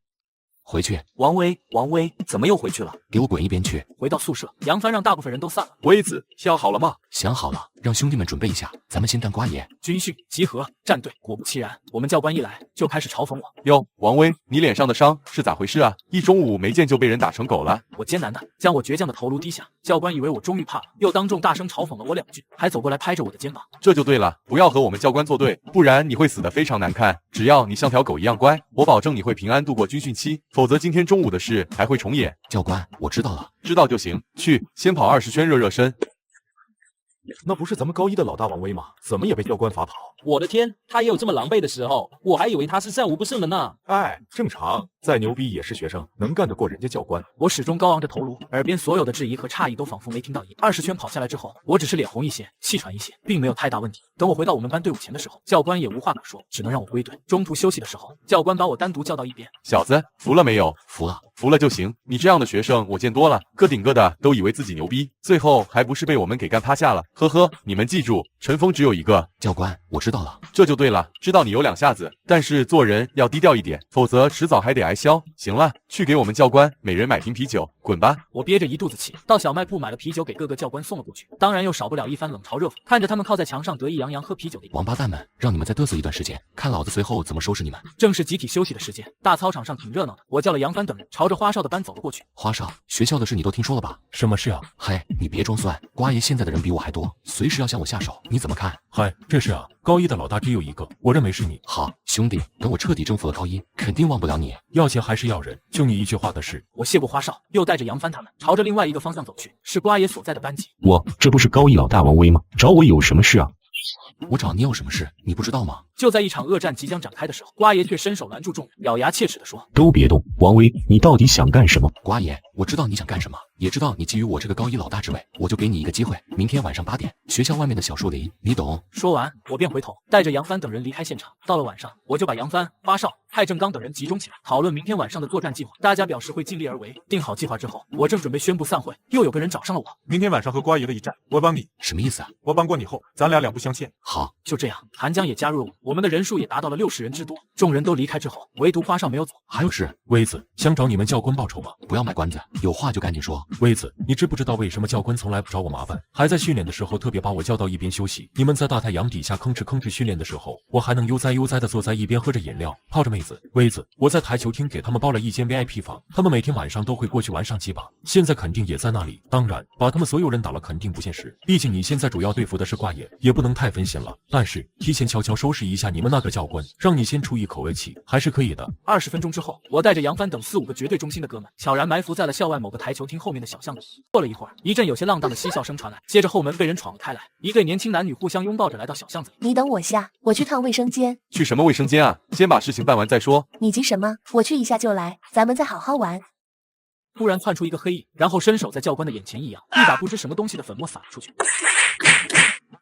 回去。
王威，怎么又回去了？
给我滚一边去！
回到宿舍，杨帆让大部分人都散了。
微子，想好了吗？
想好了，让兄弟们准备一下，咱们先干瓜爷。
军训集合，站队。果不其然，我们教官一来就开始嘲讽我。
哟，王威，你脸上的伤是咋回事啊？一中午没见就被人打成狗了。
我艰难的将我倔强的头颅低下，教官以为我终于怕了，又当众大声嘲讽了我2句，还走过来拍着我的肩膀。
这就对了，不要和我们教官作对，不然你会死得非常难看。只要你像条狗一样乖，我保证你会平安度过军训期，否则今天中午的事还会重演。
教官，我知道了。
知道就行，去先跑20圈热热身。
那不是咱们高一的老大王威吗？怎么也被教官罚跑？
我的天，他也有这么狼狈的时候，我还以为他是战无不胜的呢。
哎，正常，再牛逼也是学生，能干得过人家教官？
我始终高昂着头颅，耳边所有的质疑和诧异都仿佛没听到一样。20圈跑下来之后，我只是脸红一些，气喘一些，并没有太大问题。等我回到我们班队伍前的时候，教官也无话可说，只能让我归队。中途休息的时候，教官把我单独叫到一边，
小子，服了没有？
服了，
服了就行。你这样的学生我见多了，个顶个的都以为自己牛逼，最后还不是被我们给干趴下了？呵呵，你们记住，陈峰只有一个。
教官，我知道了。
这就对了，知道你有2下子，但是做人要低调一点，否则迟早还得挨削。行了，去给我们教官每人买瓶啤酒，滚吧！
我憋着一肚子气，到小卖部买了啤酒给各个教官送了过去，当然又少不了一番冷嘲热讽。看着他们靠在墙上得意洋洋喝啤酒的
王八蛋们，让你们再嘚瑟一段时间，看老子随后怎么收拾你们。
正是集体休息的时间，大操场上挺热闹的，我叫了杨帆等人，朝着花少的班走了过去。
花少，学校的事你都听说了吧？
什么事啊？
嗨，你别装蒜，瓜爷现在的人比我还多，随时要向我下手，你怎么看？
嗨，这事啊，高一的老大只有一个，我认为是你。
好，兄弟，等我彻底征服了高一，肯定忘不了你。
要钱还是要人，就你一句话的事。
我谢过花少，又带着杨帆他们朝着另外一个方向走去，是瓜爷所在的班级。
这不是高一老大王威吗？找我有什么事啊？
我找你有什么事？你不知道吗？
就在一场恶战即将展开的时候，瓜爷却伸手拦住众人，咬牙切齿地说：“
都别动，王威，你到底想干什么？”
瓜爷，我知道你想干什么，也知道你觊觎我这个高一老大之位，我就给你一个机会，明天晚上8点，学校外面的小树林，你懂？
说完，我便回头，带着杨帆等人离开现场。到了晚上，我就把杨帆、花少、蔡正刚等人集中起来，讨论明天晚上的作战计划。大家表示会尽力而为。定好计划之后，我正准备宣布散会，又有个人找上了我。
明天晚上和瓜爷的一战，我帮你。
什么意思啊？
我帮过你后，咱俩两不相欠。
好，
就这样，韩江也加入了我们的人数也达到了60人之多。众人都离开之后，唯独花少没有走。
还有事，
威子想找你们教官报仇吗？
不要卖关子，有话就赶紧说。
威子，你知不知道为什么教官从来不找我麻烦？还在训练的时候特别把我叫到一边休息。你们在大太阳底下吭哧训练的时候，我还能悠哉悠哉的坐在一边喝着饮料，泡着妹子。威子，我在台球厅给他们包了一间 VIP 房，他们每天晚上都会过去玩上几把，现在肯定也在那里。当然，把他们所有人打了肯定不现实，毕竟你现在主要对付的是挂野，也不能太分心了。但是提前悄悄收拾一下你们那个教官，让你先出一口恶气，还是可以的。
20分钟之后，我带着杨帆等4、5个绝对忠心的哥们，悄然埋伏在了校外某个台球厅后面的小巷子里。过了一会儿，一阵有些浪荡的嬉笑声传来，接着后门被人闯了开来，一对年轻男女互相拥抱着来到小巷子里。
你等我下，我去趟卫生间。
去什么卫生间啊？先把事情办完再说。
你急什么？我去一下就来，咱们再好好玩。
突然窜出一个黑影，然后伸手在教官的眼前一扬，一把不知什么东西的粉末撒了出去。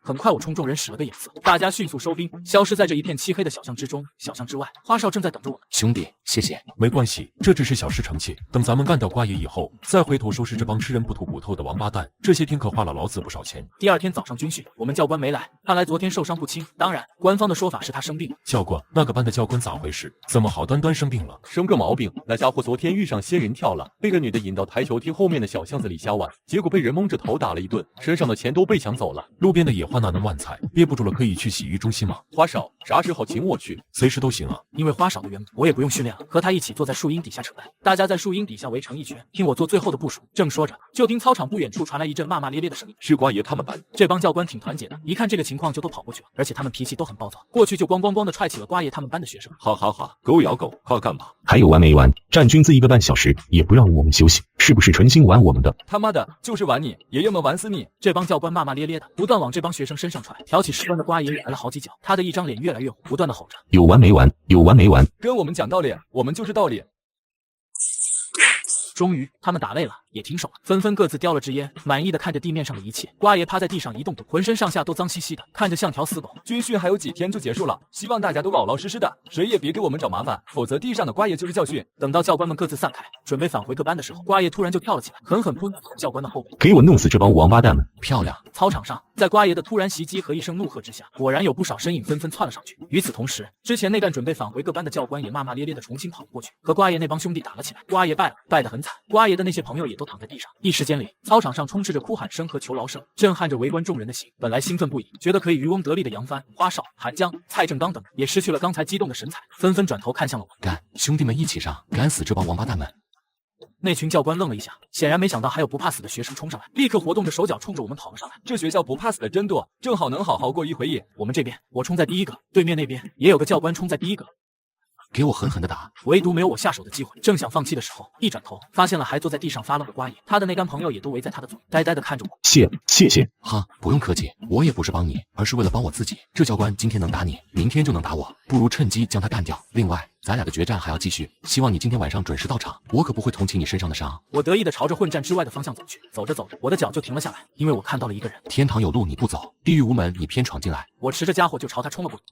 很快，我冲众人使了个眼色，大家迅速收兵，消失在这一片漆黑的小巷之中。小巷之外，花少正在等着我们。
兄弟，谢谢。
没关系，这只是小事成器。等咱们干掉瓜爷以后，再回头收拾这帮吃人不吐骨头的王八蛋。这些天可花了老子不少钱。
第2天早上军训，我们教官没来，看来昨天受伤不轻。当然，官方的说法是他生病了。
教官，那个班的教官咋回事？怎么好端端生病了？
生个毛病！那家伙昨天遇上仙人跳了，被个女的引到台球厅后面的小巷子里瞎玩，结果被人蒙着头打了一顿，身上的钱都被抢走了。
路边的野花哪能万财？憋不住了可以去洗浴中心吗？
花少，啥时候请我去？
随时都行啊。
因为花少的缘故，我也不用训练了，和他一起坐在树荫底下扯淡。大家在树荫底下围成一圈，听我做最后的部署。正说着，就听操场不远处传来一阵骂骂咧咧的声音。
是瓜爷他们班。
这帮教官挺团结的，一看这个情况就都跑过去了，而且他们脾气都很暴躁，过去就咣咣咣的踹起了瓜爷他们班的学生。
哈哈哈，狗咬狗，快干吧！
还有完没完？站军姿1个半小时也不让我们休息，是不是存心玩我们的？
他妈的，就是玩你，爷爷们玩死你！
这帮教官骂骂咧咧的，不断往这帮学生身上踹，挑起事端的瓜爷也挨了好几脚，他的一张脸越来越红，不断的吼着：
有完没完？有完没完？
跟我们讲道理，我们就是道理。
终于，他们打累了，也停手了，纷纷各自叼了支烟，满意的看着地面上的一切。瓜爷趴在地上一动不动，浑身上下都脏兮兮的，看着像条死狗。
军训还有几天就结束了，希望大家都老老实实的，谁也别给我们找麻烦，否则地上的瓜爷就是教训。
等到教官们各自散开，准备返回各班的时候，瓜爷突然就跳了起来，狠狠扑教官的后背，
给我弄死这帮王八蛋们！
漂亮！
操场上，在瓜爷的突然袭击和一声怒喝之下，果然有不少身影纷纷窜了上去。与此同时，之前那段准备返回各班的教官也骂骂咧咧的重新跑了过去，和瓜爷那帮兄弟打了起来。瓜爷败了，败得很惨。瓜爷的那些朋友也都躺在地上。一时间里，操场上充斥着哭喊声和求饶声，震撼着围观众人的心。本来兴奋不已，觉得可以渔翁得利的杨帆、花少、韩江、蔡正刚等也失去了刚才激动的神采，纷纷转头看向了我。
干，兄弟们一起上，干死这帮王八蛋们！
那群教官愣了一下，显然没想到还有不怕死的学生冲上来，立刻活动着手脚冲着我们跑了上来。
这学校不怕死的真多，正好能好好过一回瘾。
我们这边我冲在第一个，对面那边也有个教官冲在第一个。
给我狠狠的打。
唯独没有我下手的机会。正想放弃的时候，一转头发现了还坐在地上发愣的瓜爷，他的那干朋友也都围在他的左右，呆呆的看着我。
谢谢。
哈，不用客气，我也不是帮你，而是为了帮我自己。这教官今天能打你，明天就能打我，不如趁机将他干掉。另外，咱俩的决战还要继续，希望你今天晚上准时到场，我可不会同情你身上的伤。
我得意的朝着混战之外的方向走去，走着走着，我的脚就停了下来，因为我看到了一个人。
天堂有路你不走，地狱无门你偏闯进来。
我持着家伙就朝他冲了过去。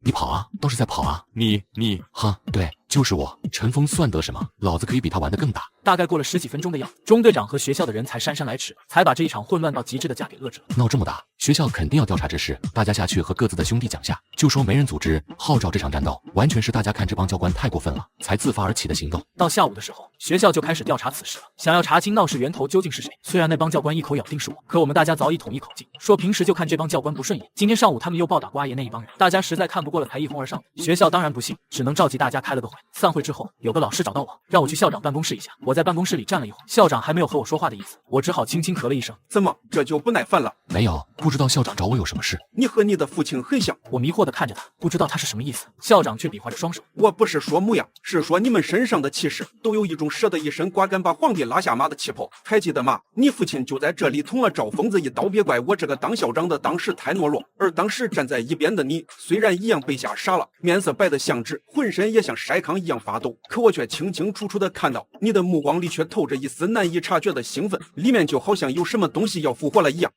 你跑啊，倒是在跑啊！你，哈，对，就是我。陈峰算得什么？老子可以比他玩得更大。
大概过了10几分钟的样子，中队长和学校的人才姗姗来迟，才把这一场混乱到极致的架给遏制了。
闹这么大，学校肯定要调查这事。大家下去和各自的兄弟讲下，就说没人组织号召这场战斗，完全是大家看这帮教官太过分了，才自发而起的行动。
到下午的时候，学校就开始调查此事了，想要查清闹事源头究竟是谁。虽然那帮教官一口咬定是我，可我们大家早已统一口径，说平时就看这帮教官不顺眼。今天上午他们又暴打瓜爷那一帮人，大家实在看不过了，才一哄而上。学校当然不信，只能召集大家开了个会。散会之后，有个老师找到我，让我去校长办公室一下。我在办公室里站了一会儿，校长还没有和我说话的意思，我只好轻轻咳了一声。
怎么这就不耐烦了？
没有，不知道校长找我有什么事。
你和你的父亲很像。
我迷惑地看着他，不知道他是什么意思。校长却比划着双手。
我不是说模样，是说你们身上的气势都有一种蛇的一身刮干把皇帝拉下马的气魄。还记得吗？你父亲就在这里捅了赵疯子一刀。别怪我这个当校长的当时太懦弱，而当时站在一边的你，虽然一样被吓傻了，面色白得像纸，浑身也像筛糠一样发抖，可我却清清楚楚地看到你的目光里却透着一丝难以察觉的兴奋，里面就好像有什么东西要复活了一样。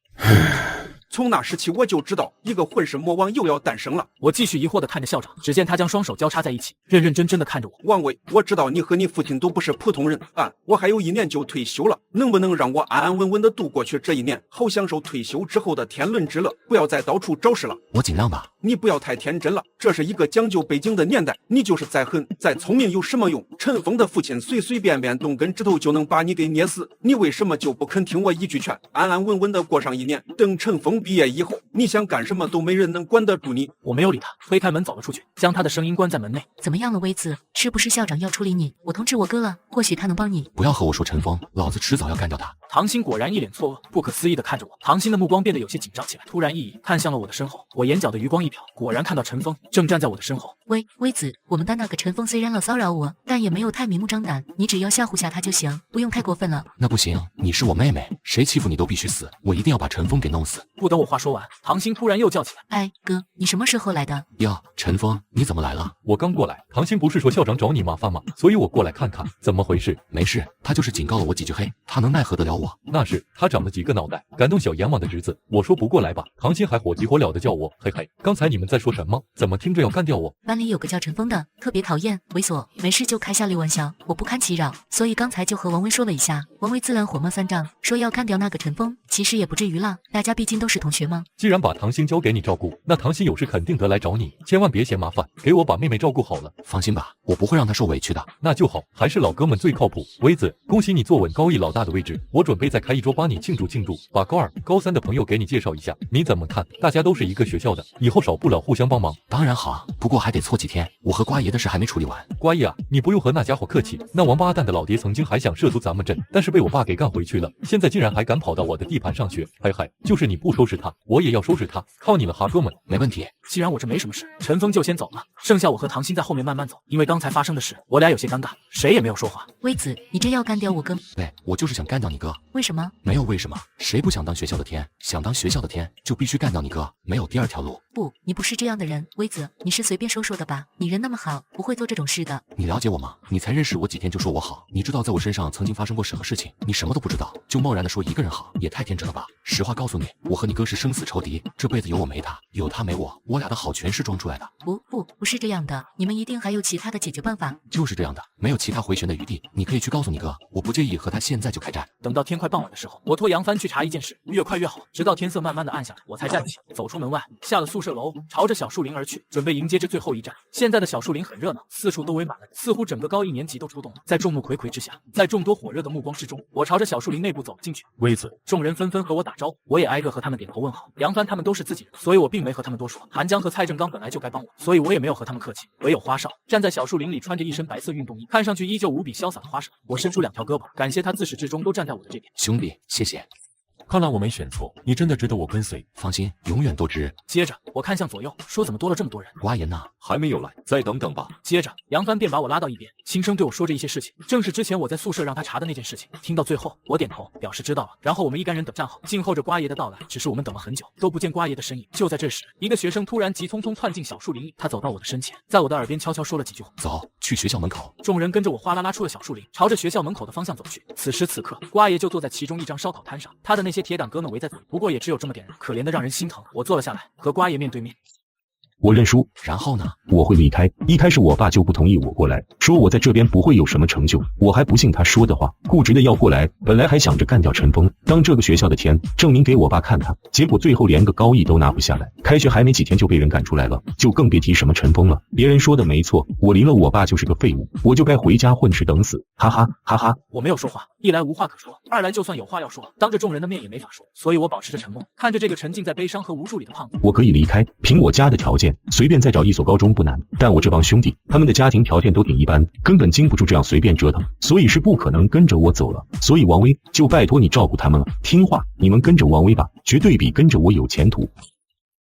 从那时起，我就知道一个混世魔王又要诞生了。
我继续疑惑地看着校长，只见他将双手交叉在一起，认认真真地看着我。
王伟，我知道你和你父亲都不是普通人，我还有1年就退休了，能不能让我安安稳稳地度过去这一年，好享受退休之后的天伦之乐，不要再到处找事了？
我尽量吧。
你不要太天真了，这是一个讲究背景的年代，你就是再狠再聪明有什么用？陈峰的父亲随随便便动根指头就能把你给捏死，你为什么就不肯听我一句劝，安安稳稳地过上1年？等陈峰毕业以后，你想干什么都没人能管得住你。
我没有理他，推开门走了出去，将他的声音关在门内。
怎么样了，微子？是不是校长要处理你？我通知我哥了，或许他能帮你。
不要和我说陈峰，老子迟早要干掉他。
唐鑫果然一脸错愕，不可思议地看着我。唐鑫的目光变得有些紧张起来，突然一移，看向了我的身后。我眼角的余光一瞟，果然看到陈峰正站在我的身后。
微子，我们班那个陈峰虽然老骚扰我，但也没有太明目张胆，你只要吓唬下他就行，不用太过分了。
那不行，你是我妹妹，谁欺负你都必须死，我一定要把陈峰给弄死。
不等我话说完，唐鑫突然又叫起来：“
哎，哥，你什么时候来的？”
哟，陈峰，你怎么来了？
我刚过来。唐鑫不是说校长找你麻烦吗？所以我过来看看，怎么回事？
没事，他就是警告了我几句黑，他能奈何得了我？
那是他长了几个脑袋，敢动小阎王的侄子。我说不过来吧，唐鑫还火急火燎的叫我，嘿嘿，刚才你们在说什么？怎么听着要干掉我？
班里有个叫陈峰的，特别讨厌，猥琐，没事就开下流玩笑，我不堪其扰，所以刚才就和王威说了一下，王威自然火冒三丈，说要干掉那个陈峰。其实也不至于啦，大家毕竟都是同学嘛。
既然把唐鑫交给你照顾，那唐鑫有事肯定得来找你，千万别嫌麻烦，给我把妹妹照顾好了。
放心吧，我不会让她受委屈的。
那就好，还是老哥们最靠谱。威子，恭喜你坐稳高一老大的位置，我准备再开一桌帮你庆祝庆祝，把高2、高3的朋友给你介绍一下，你怎么看？大家都是一个学校的，以后少不了互相帮忙。
当然好，不过还得错几天，我和瓜爷的事还没处理完。
瓜爷啊，你不用和那家伙客气，那王八蛋的老爹曾经还想涉足咱们镇，但是被我爸给干回去了，现在竟然还敢跑到我的地盘上学，嘿嘿，就是你不收拾他，我也要收拾他，靠你了哈哥们。
没问题，
既然我这没什么事，陈峰就先走了，剩下我和唐鑫在后面慢慢走。因为刚才发生的事，我俩有些尴尬，谁也没有说话。
微子，你真要干掉我哥？
对，我就是想干掉你哥。
为什么？
没有为什么，谁不想当学校的天？想当学校的天，就必须干掉你哥，没有第二条路。
不，你不是这样的人，微子，你是随便说说的吧？你人那么好，不会做这种事的。
你了解我吗？你才认识我几天就说我好，你知道在我身上曾经发生过什么事情？你什么都不知道，就贸然的说一个人好，也太天真了吧？实话告诉你，我和你哥是生死仇敌，这辈子有我没他，有他没我，我俩的好全是装出来的。
不是这样的，你们一定还有其他的解决办法。
就是这样的，没有其他回旋的余地。你可以去告诉你哥，我不介意和他现在就开战。
等到天快傍晚的时候，我托杨帆去查一件事，越快越好，直到天色慢慢的暗下来，我才站起，走出门外，下了宿舍楼，朝着小树林而去，准备迎接这最后一战。现在的小树林很热闹，四处都围满了，似乎整个高1年级都出动了。在众目睽睽之下，在众多火热的目光之中，我朝着小树林内部走了进去。
微子，
众人纷纷和我打招呼，我也挨个和他们点头问好。杨帆他们都是自己人，所以我并没和他们多说。韩江和蔡正刚本来就该帮我，所以我也没有和他们客气。唯有花少站在小树林里，穿着一身白色运动衣，看上去依旧无比潇洒的花少。我伸出2条胳膊，感谢他自始至终都站在我的这边。
兄弟，谢谢。
看来我没选错，你真的值得我跟随。
放心，永远都值。
接着我看向左右，说怎么多了这么多人？
瓜言呐，
还没有来，再等等吧。
接着杨帆便把我拉到一边，轻声对我说着一些事情，正是之前我在宿舍让他查的那件事情。听到最后，我点头表示知道了。然后我们一干人等站好，静候着瓜爷的到来。只是我们等了很久，都不见瓜爷的身影。就在这时，一个学生突然急匆匆窜进小树林里，他走到我的身前，在我的耳边悄悄说了几句话。
走，去学校门口。
众人跟着我哗啦啦出了小树林，朝着学校门口的方向走去。此时此刻，瓜爷就坐在其中一张烧烤摊上，他的那些铁杆哥们围在这里，不过也只有这么点人，可怜的让人心疼。我坐了下来，和瓜爷面对面。
我认输。
然后呢？
我会离开。一开始我爸就不同意我过来，说我在这边不会有什么成就。我还不信他说的话，固执的要过来。本来还想着干掉陈峰，当这个学校的天，证明给我爸看看。结果最后连个高一都拿不下来，开学还没几天就被人赶出来了，就更别提什么陈峰了。别人说的没错，我离了我爸就是个废物，我就该回家混吃等死。哈哈哈哈！
我没有说话，一来无话可说，二来就算有话要说，当着众人的面也没法说，所以我保持着沉默，看着这个沉浸在悲伤和无助里的胖子。
我可以离开，凭我家的条件，随便再找一所高中不难。但我这帮兄弟，他们的家庭条件都挺一般，根本经不住这样随便折腾，所以是不可能跟着我走了。所以王威，就拜托你照顾他们了，听话，你们跟着王威吧，绝对比跟着我有前途。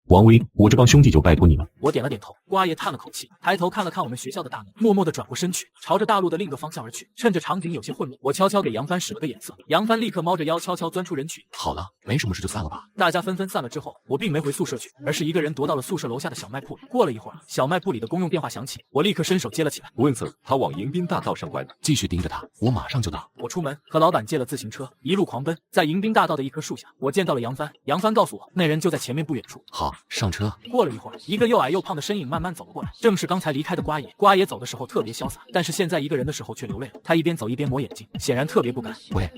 王威，我这帮兄弟就拜托你了。
我点了点头。瓜爷叹了口气，抬头看了看我们学校的大门，默默地转过身去，朝着大路的另一个方向而去。趁着场景有些混乱，我悄悄给杨帆使了个眼色，杨帆立刻猫着腰悄悄钻出人群。
好了，没什么事就散了吧。
大家纷纷散了之后，我并没回宿舍去，而是一个人踱到了宿舍楼下的小卖铺里。过了一会儿，小卖铺里的公用电话响起，我立刻伸手接了起来。
温森，他往迎宾大道上拐了，
继续盯着他，我马上就到。
我出门和老板借了自行车，一路狂奔。在迎宾大道的一棵树下，我见到了杨帆。杨帆告诉我，那人就在前面不远处。
好，上车。
过了一会儿，一个又矮又胖的身影慢慢走了过来，正是刚才离开的瓜爷。瓜爷走的时候特别潇洒，但是现在一个人的时候却流泪了。他一边走一边抹眼睛，显然特别不甘。
喂，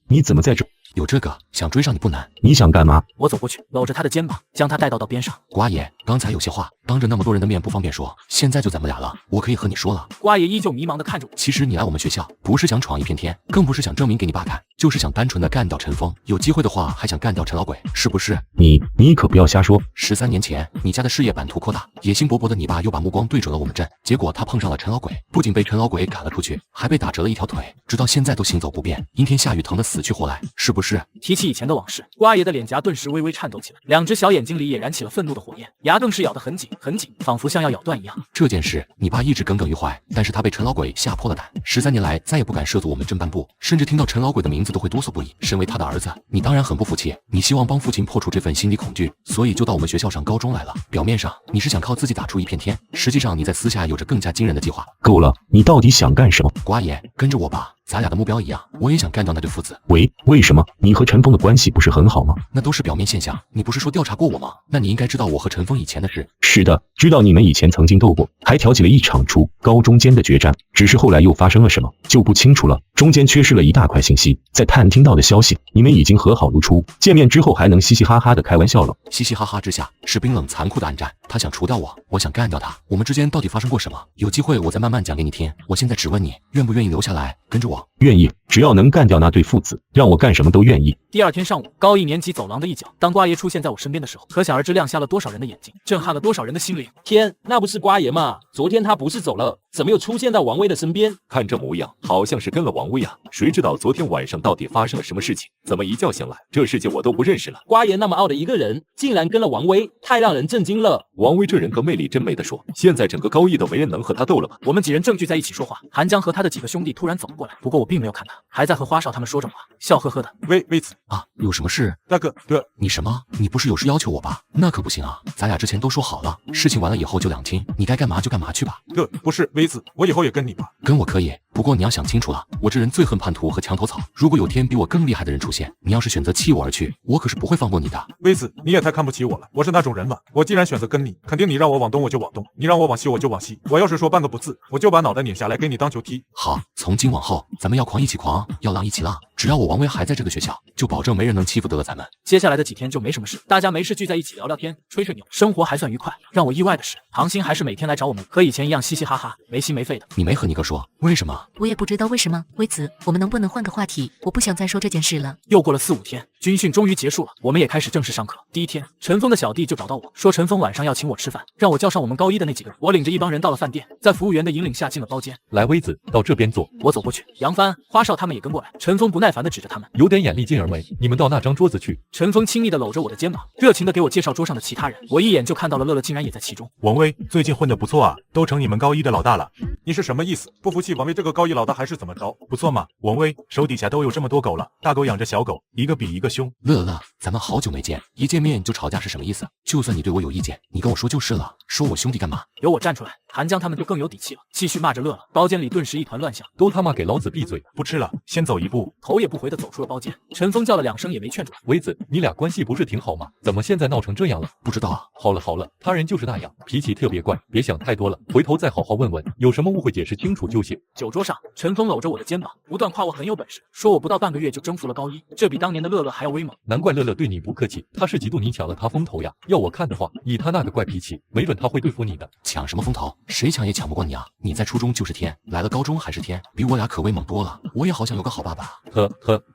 你怎么在这？
有这个，想追上你不难。
你想干嘛？
我走过去，搂着他的肩膀，将他带到边上。
瓜爷，刚才有些话，当着那么多人的面不方便说，现在就咱们俩了，我可以和你说了。
瓜爷依旧迷茫地看着我。
其实你来我们学校，不是想闯一片天，更不是想证明给你爸看，就是想单纯的干掉陈峰。有机会的话，还想干掉陈老鬼，是不是？
你可不要瞎说。
13年前，你家的事业版图扩大，野心勃勃的你爸又把目光对准了我们镇，结果他碰上了陈老鬼，不仅被陈老鬼赶了出去，还被打折了一条腿，直到现在都行走不便，阴天下雨疼得死去活来，是不是？
提起以前的往事，瓜爷的脸颊顿时微微颤抖起来，两只小眼睛里也燃起了愤怒的火焰，牙更是咬得很紧很紧，仿佛像要咬断一样。
这件事你爸一直耿耿于怀，但是他被陈老鬼吓破了胆，13年来再也不敢涉足我们镇半步，甚至听到陈老鬼的名字都会哆嗦不已。身为他的儿子，你当然很不服气，你希望帮父亲破除这份心理恐惧，所以就到我们学校上高中来了。表面上你是想靠自己打出一片天，实际上你在私下有着更加惊人的计划。
够了，你到底想干什么？
瓜爷，跟着我吧，咱俩的目标一样，我也想干掉那对父子。
喂，为什么？你和陈峰的关系不是很好吗？
那都是表面现象，你不是说调查过我吗？那你应该知道我和陈峰以前的事。
是的，知道你们以前曾经斗过，还挑起了一场初高中间的决战，只是后来又发生了什么就不清楚了，中间缺失了一大块信息。在探听到的消息，你们已经和好如初，见面之后还能嘻嘻哈哈的开玩笑了。
嘻嘻哈哈之下是冰冷残酷的暗战，他想除掉我，我想干掉他，我们之间到底发生过什么？有机会我再慢慢讲给你听。我现在只问你，愿不愿意留下来跟着我？
愿意，只要能干掉那对父子，让我干什么都愿意。
第二天上午，高一年级走廊的一角，当瓜爷出现在我身边的时候，可想而知亮瞎了多少人的眼睛，震撼了多少人的心灵。
天，那不是瓜爷吗？昨天他不是走了，怎么又出现在王威的身边？
看这模样，好像是跟了王威啊。谁知道昨天晚上到底发生了什么事情？怎么一觉醒来，这世界我都不认识了？
瓜爷那么傲的一个人，竟然跟了王威，太让人震惊了。
王威这人格魅力真没得说，现在整个高一都没人能和他斗了吧？
我们几人正聚在一起说话，韩江和他的几个兄弟突然走了过来，不过我并没有看他，还在和花少他们说着话，笑呵呵的。
魏子
啊，有什么事？
大哥，
你什么？你不是有事要求我吧？那可不行啊，咱俩之前都说好了，事情完了以后就两清，你该干嘛就干嘛去吧。
不是魏子，我以后也跟你吧。
跟我可以，不过你要想清楚了，我这人最恨叛徒和墙头草，如果有天比我更厉害的人出现，你要是选择弃我而去，我可是不会放过你的。
魏子，你也太看不起我了，我是那种人吗？我既然选择跟你，肯定你让我往东我就往东，你让我往西我就往西，我要是说半个不字，我就把脑袋拧下来给你当球踢。
好，从今往后咱们要狂一起狂，要浪一起浪，只要我王威还在这个学校，就保证没人能欺负得了咱们。
接下来的几天就没什么事，大家没事聚在一起聊聊天，吹吹牛，生活还算愉快。让我意外的是，唐鑫还是每天来找我们，和以前一样嘻嘻哈哈，没心没肺的。
你没和你哥说为什么？
我也不知道为什么。微子，我们能不能换个话题？我不想再说这件事了。
又过了4、5天，军训终于结束了，我们也开始正式上课。第一天，陈峰的小弟就找到我说，陈峰晚上要请我吃饭，让我叫上我们高一的那几个人。我领着一帮人到了饭店，在服务员的引领下进了包间。
来，威子，到这边坐。
我走过去，杨帆、花少他们也跟过来。陈峰不耐烦地指着他们，
有点眼力劲儿没？你们到那张桌子去。
陈峰亲昵地搂着我的肩膀，热情地给我介绍桌上的其他人。我一眼就看到了乐乐竟然也在其中。
王威最近混得不错啊，都成你们高一的老大了。你是什么意思？不服气王威这个高一老大还是怎么着？不错嘛，王威手底下都有这么多狗了，大狗养着小狗，一个比一个凶。
乐乐，咱们好久没见，一见面就吵架是什么意思？就算你对我有意见，你跟我说就是了，说我兄弟干嘛？
有我站出来，韩江他们就更有底气了，继续骂着乐乐。包间里顿时一团乱象，
都他妈给老子闭嘴！
不吃了，先走一步。
头也不回地走出了包间。陈峰叫了2声也没劝住。
威子，你俩关系不是挺好吗？怎么现在闹成这样了？
不知道啊。
好了好了，他人就是那样，脾气特别怪，别想太多了，回头再好好问问，有什么误会解释清楚就行。
酒桌上，陈峰搂着我的肩膀，不断夸我很有本事，说我不到半个月就征服了高一，这比当年的乐乐还要威猛。
难怪乐乐对你不客气，他是嫉妒你抢了他风头呀。要我看的话，以他那个怪脾气，没准他会对付你的。
抢什么风头？谁抢也抢不过你啊！你在初中就是天，来了高中还是天，比我俩可威猛多了。我也好想有个好爸爸。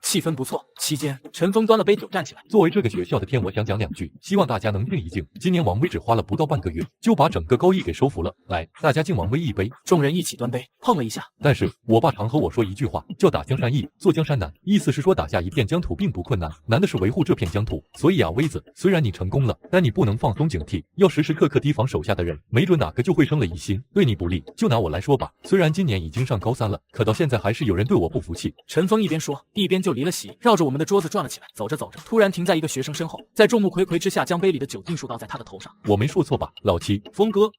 气氛不错。期间，陈峰端了杯酒站起来，
作为这个学校的天，我想讲2句，希望大家能静一静。今年王威只花了不到半个月，就把整个高一给收服了。来，大家敬王威一杯。
众人一起端杯，碰了一下。
但是我爸常和我说一句话，叫打江山易，坐江山难，意思是说打下一片疆土并不困难，难的是维护这片疆土。所以啊，威子，虽然你成功了，但你不能放松警惕，要时时刻刻提防手下的人，没准哪个就会生了疑心，对你不利。就拿我来说吧，虽然今年已经上高3了，可到现在还是有人对我不服气。
陈峰一边说，一边就离了席，绕着我们的桌子转了起来。走着走着，突然停在一个学生身后，在众目睽睽之下，将杯里的酒尽数倒在他的头上。
我没说错吧，老七，峰哥。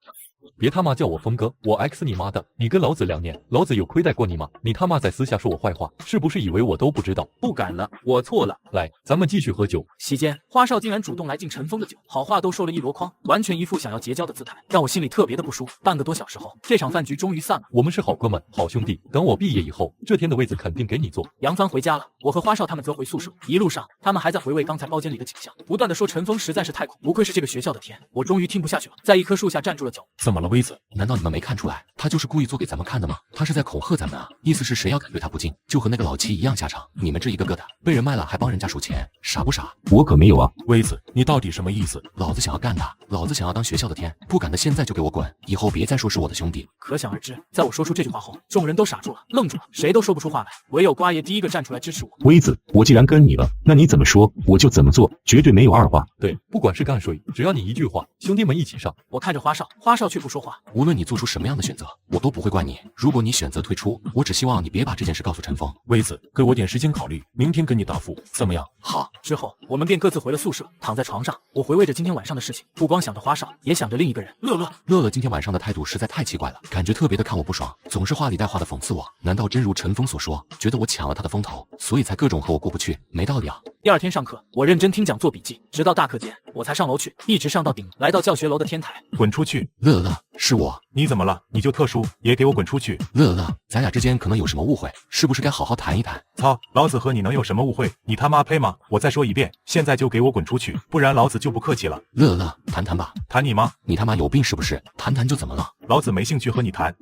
别他妈叫我峰哥，我 X 你妈的！你跟老子2年，老子有亏待过你吗？你他妈在私下说我坏话，是不是以为我都不知道？
不敢了，我错了。
来，咱们继续喝酒。
席间，花少竟然主动来敬陈峰的酒，好话都说了一箩筐，完全一副想要结交的姿态，让我心里特别的不舒服。半个多小时后，这场饭局终于散了。
我们是好哥们，好兄弟。等我毕业以后，这天的位子肯定给你坐。
杨帆回家了，我和花少他们则回宿舍。一路上，他们还在回味刚才包间里的景象，不断的说陈峰实在是太苦，不愧是这个学校的天。我终于听不下去了，在一棵树下站住了脚。
怎么了，威子？
难道你们没看出来，他就是故意做给咱们看的吗？他是在恐吓咱们啊！意思是谁要敢对他不敬，就和那个老七一样下场。你们这一个个的被人卖了，还帮人家数钱，傻不傻？
我可没有啊！
威子，你到底什么意思？
老子想要干他，老子想要当学校的天，不敢的现在就给我滚！以后别再说是我的兄弟。
可想而知，在我说出这句话后，众人都傻住了，愣住了，谁都说不出话来，唯有瓜爷第一个站出来支持我。
威子，我既然跟你了，那你怎么说我就怎么做，绝对没有二话。
对，不管是干谁，只要你一句话，兄弟们一起上。
我看着花少，花少却不说话。
无论你做出什么样的选择，我都不会怪你。如果你选择退出，我只希望你别把这件事告诉陈峰。
威子，给我点时间考虑，明天跟你答复，怎么样？
好。之后我们便各自回了宿舍，躺在床上，我回味着今天晚上的事情，不光想着花少，也想着另一个人乐乐。
乐乐今天晚上的态度实在太奇怪了，感觉特别的看我不爽，总是话里带话的讽刺我。难道真如陈峰所说，觉得我抢了他的风头，所以才各种和我过不去？没道理啊！
第二天上课，我认真听讲做笔记，直到大课间，我才上楼去，一直上到顶，来到教学楼的天台。
滚出去！
乐乐，是我。
你怎么了？你就特殊，也给我滚出去！
乐乐，咱俩之间可能有什么误会，是不是该好好谈一谈？
操，老子和你能有什么误会？你他妈配吗？我再说一遍，现在就给我滚出去，不然老子就不客气了。
乐乐，谈谈吧。
谈你妈！
你他妈有病是不是？谈谈就怎么了？
老子没兴趣和你谈。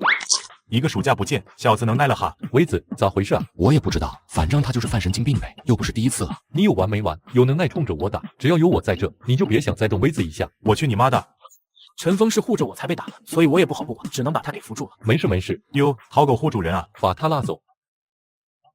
一个暑假不见，小子能耐了哈！
威子，咋回事啊？
我也不知道，反正他就是犯神经病呗，又不是第一次了。
你有完没完？有能耐冲着我打，只要有我在这，你就别想再动威子一下。
我去你妈的！
陈峰是护着我才被打的，所以我也不好不管，只能把他给扶住了。
没事没事，
哟，好狗护主人啊！
把他拉走。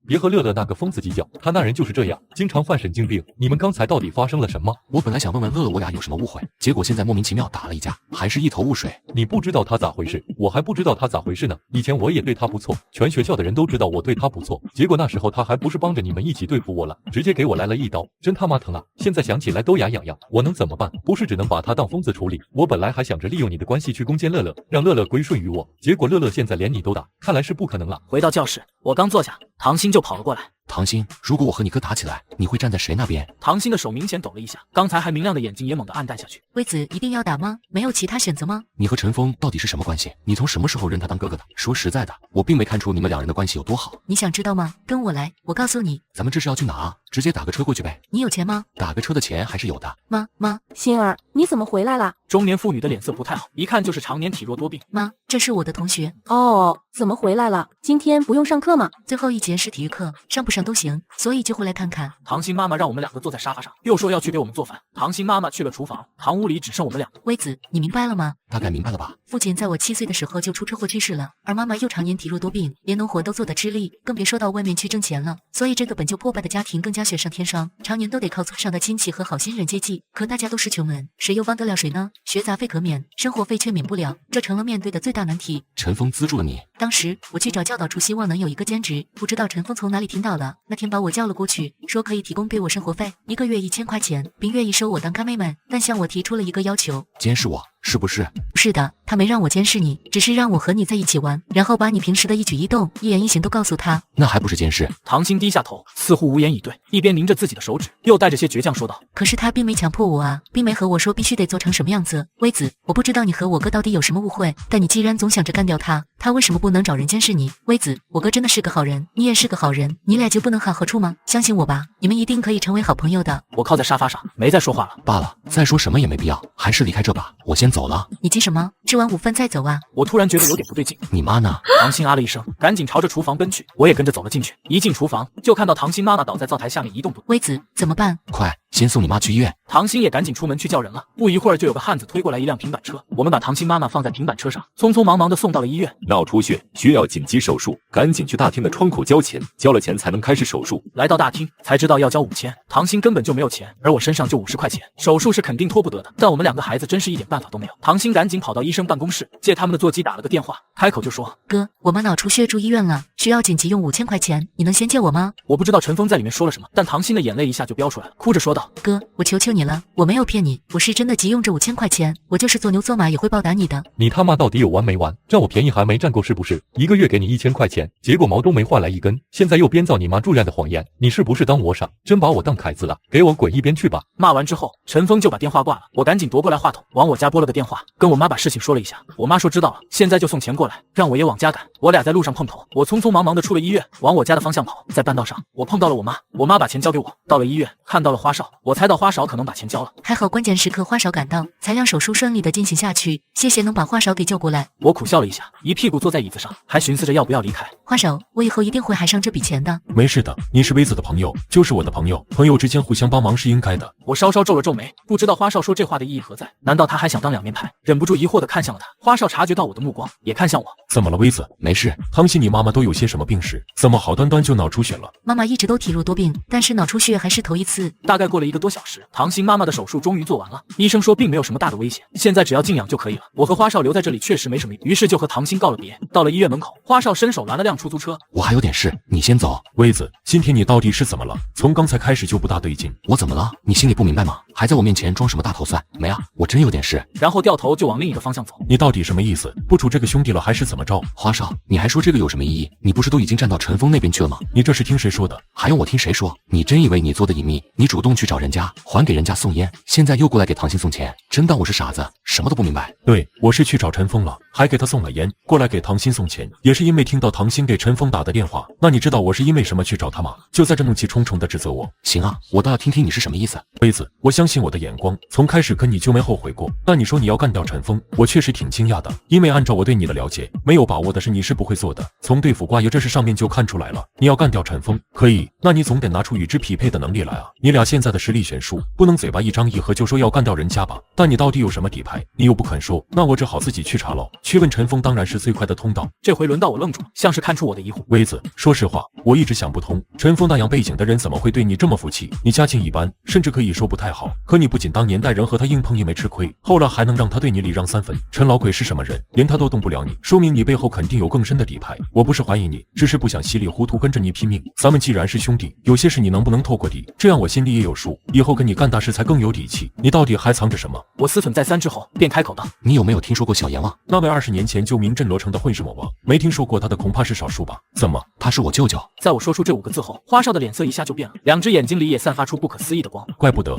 别和乐乐那个疯子计较，他那人就是这样，经常犯神经病。你们刚才到底发生了什么？
我本来想问问乐乐我俩有什么误会，结果现在莫名其妙打了一架，还是一头雾水。
你不知道他咋回事，我还不知道他咋回事呢。以前我也对他不错，全学校的人都知道我对他不错，结果那时候他还不是帮着你们一起对付我了，直接给我来了一刀，真他妈疼啊！现在想起来都牙痒痒，我能怎么办？不是只能把他当疯子处理。我本来还想着利用你的关系去攻坚乐乐，让乐乐归顺于我，结果乐乐现在连你都打，看来是不可能了。
回到教室，我刚坐下，唐鑫就跑了过来。
唐鑫，如果我和你哥打起来，你会站在谁那边？
唐鑫的手明显抖了一下，刚才还明亮的眼睛也猛地暗淡下去。
威子一定要打吗？没有其他选择吗？
你和陈峰到底是什么关系？你从什么时候认他当哥哥的？说实在的，我并没看出你们两人的关系有多好。
你想知道吗？跟我来，我告诉你。
咱们这是要去哪啊？直接打个车过去呗。
你有钱吗？
打个车的钱还是有的。
妈，
星儿，你怎么回来了？
中年妇女的脸色不太好，一看就是常年体弱多病。
妈，这是我的同学。
哦，怎么回来了？今天不用上课吗？
最后一节是体育课，上不上都行，所以就会来看看。
唐鑫妈妈让我们两个坐在沙发上，又说要去给我们做饭。唐鑫妈妈去了厨房，堂屋里只剩我们两个。
微子，你明白了吗？
大概明白了吧。
父亲在我7岁的时候就出车祸去世了，而妈妈又常年体弱多病，连农活都做得吃力，更别说到外面去挣钱了。所以这个本就破败的家庭更加雪上添霜，常年都得靠村上的亲戚和好心人接济。可大家都是穷人，谁又帮得了谁呢？学杂费可免，生活费却免不了，这成了面对的最大难题。
陈峰资助了你？
当时我去找教导处，希望能有一个兼职，不知道陈峰从哪里听到了，那天把我叫了过去，说可以提供给我生活费，1个月1000块钱，并愿意收我当干妹妹，但向我提出了一个要求：
监视我，是不是？
不是的，他没让我监视你，只是让我和你在一起玩，然后把你平时的一举一动、一言一行都告诉他。
那还不是监视？
唐鑫低下头，似乎无言以对，一边拧着自己的手指，又带着些倔强说道：
可是他并没强迫我啊，并没和我说必须得做成什么样子。微子，我不知道你和我哥到底有什么误会，但你既然总想着干掉他，他为什么不能找人监视你？微子，我哥真的是个好人，你也是个好人，你俩就不能好好处吗？相信我吧，你们一定可以成为好朋友的。
我靠在沙发上，没再说话了。
罢了，再说什么也没必要，还是离开这吧，我先走了。
你急什么？吃完午饭再走啊。
我突然觉得有点不对劲。
你妈呢？
唐鑫啊了一声，赶紧朝着厨房奔去，我也跟着走了进去。一进厨房，就看到唐鑫妈妈倒在灶台下面一动不动。
微子，怎么办？
快，先送你妈去医院。
唐鑫也赶紧出门去叫人了。不一会儿，就有个汉子推过来一辆平板车，我们把唐鑫妈妈放在平板车上，匆匆忙忙的送到了医院。
脑出血，需要紧急手术，赶紧去大厅的窗口交钱，交了钱才能开始手术。
来到大厅才知道要交5000，唐鑫根本就没有钱，而我身上就50块钱，手术是肯定拖不得的。但我们两个孩子真是一点办法都没有。唐鑫赶紧跑到医生办公室，借他们的座机打了个电话，开口就说：
哥，我妈脑出血住医院了，需要紧急用5000块钱，你能先借我吗？
我不知道陈峰在里面说了什么，但唐鑫的眼泪一下就飙出来了，哭着说道：
哥，我求求你了，我没有骗你，我是真的急用这5000块钱，我就是做牛做马也会报答你的。
你他妈到底有完没完？占我便宜还没占够是不是？1个月给你1000块钱，结果毛都没换来一根，现在又编造你妈住院的谎言，你是不是当我傻？真把我当凯子了？给我滚一边去吧！
骂完之后，陈峰就把电话挂了，我赶紧夺过来话筒，往我家拨了个电话，跟我妈把事情说了一下。我妈说知道了，现在就送钱过来，让我也往家赶。我俩在路上碰头，我匆匆忙忙的出了医院，往我家的方向跑。在半道上，我碰到了我妈，我妈把钱交给我。到了医院，看到了花少，我猜到花少可能把钱交了，
还好关键时刻花少赶到，才让手术顺利的进行下去。谢谢能把花少给救过来。
我苦笑了一下，一屁股坐在椅子上，还寻思着要不要离开。
花少，我以后一定会还上这笔钱的。
没事的，你是微子的朋友，就是我的朋友，朋友之间互相帮忙是应该的。
我稍稍皱了皱眉，不知道花少说这话的意义何在？难道他还想当两面派？忍不住疑惑的看向了他。花少察觉到我的目光，也看向我。
怎么了，微子？
没事。
唐鑫，你妈妈都有些什么病史？怎么好端端就脑出血了？
妈妈一直都体弱多病，但是脑出血还是头一次。
大概过了1个多小时，唐鑫妈妈的手术终于做完了，医生说并没有什么大的危险，现在只要静养就可以了。我和花少留在这里确实没什么，于是就和唐鑫告了别。到了医院门口，花少伸手拦了辆出租车。
我还有点事，你先走。
微子，今天你到底是怎么了？从刚才开始就不大对劲。
我怎么了？你心里不明白吗？还在我面前装什么大头蒜？没啊，我真有点事。
然后掉头就往另一个方向走。
你到底什么意思？不处这个兄弟了还是怎么着？
花少，你还说这个有什么意义？你不是都已经站到陈峰那边去了吗？
你这是听谁说的？
还用我听谁说？你真以为你做的隐秘？你主动去找人家，还给人家送烟，现在又过来给唐鑫送钱，真当我是傻子，什么都不明白？
对，我是去找陈峰了，还给他送了烟，过来给唐鑫送钱，也是因为听到唐鑫给陈峰打的电话。那你知道我是因为什么去找他吗？就在这怒气冲冲的指责我。
行啊，我倒要听听你是什么意思。
微子，我相信我的眼光，从开始跟你就没后悔过。那你说你要干掉陈峰，我确实挺惊讶的，因为按照我对你的了解，没有把握的事你是不会做的。从对付瓜爷这事上面就看出来了，你要干掉陈峰，可以，那你总得拿出与之匹配的能力来啊！你俩现在的实力悬殊，不能嘴巴一张一合就说要干掉人家吧？但你到底有什么底牌？你又不肯说，那我只好自己去查喽。去问陈峰当然是最快的通道。
这回轮到我愣住了，像是看出我的疑惑。
微子，说实话，我一直想不通，陈峰那样背景的人怎么会对你这么服气？你家境一般，甚至可以说不太好，可你不仅当年代人和他硬碰硬没吃亏，后来还能让他对你礼让3分。陈老鬼是什么人？连他都动不了你，说明你背后肯定有更深的底牌。我不是怀疑你，只是不想稀里糊涂跟着你拼命。咱们既然是兄弟，有些事你能不能透过底？这样我心里也有数，以后跟你干大事才更有底气。你到底还藏着什么？
我思忖再三之后，便开口道：
你有没有听说过小阎王？
那位20年前就名震罗城的混世魔王，没听说过他的恐怕是少数吧？怎么？
他是我舅舅。
在我说出这5个字后，花少的脸色一下就变了，2只眼睛里也散发出不可思议的光。
怪不得。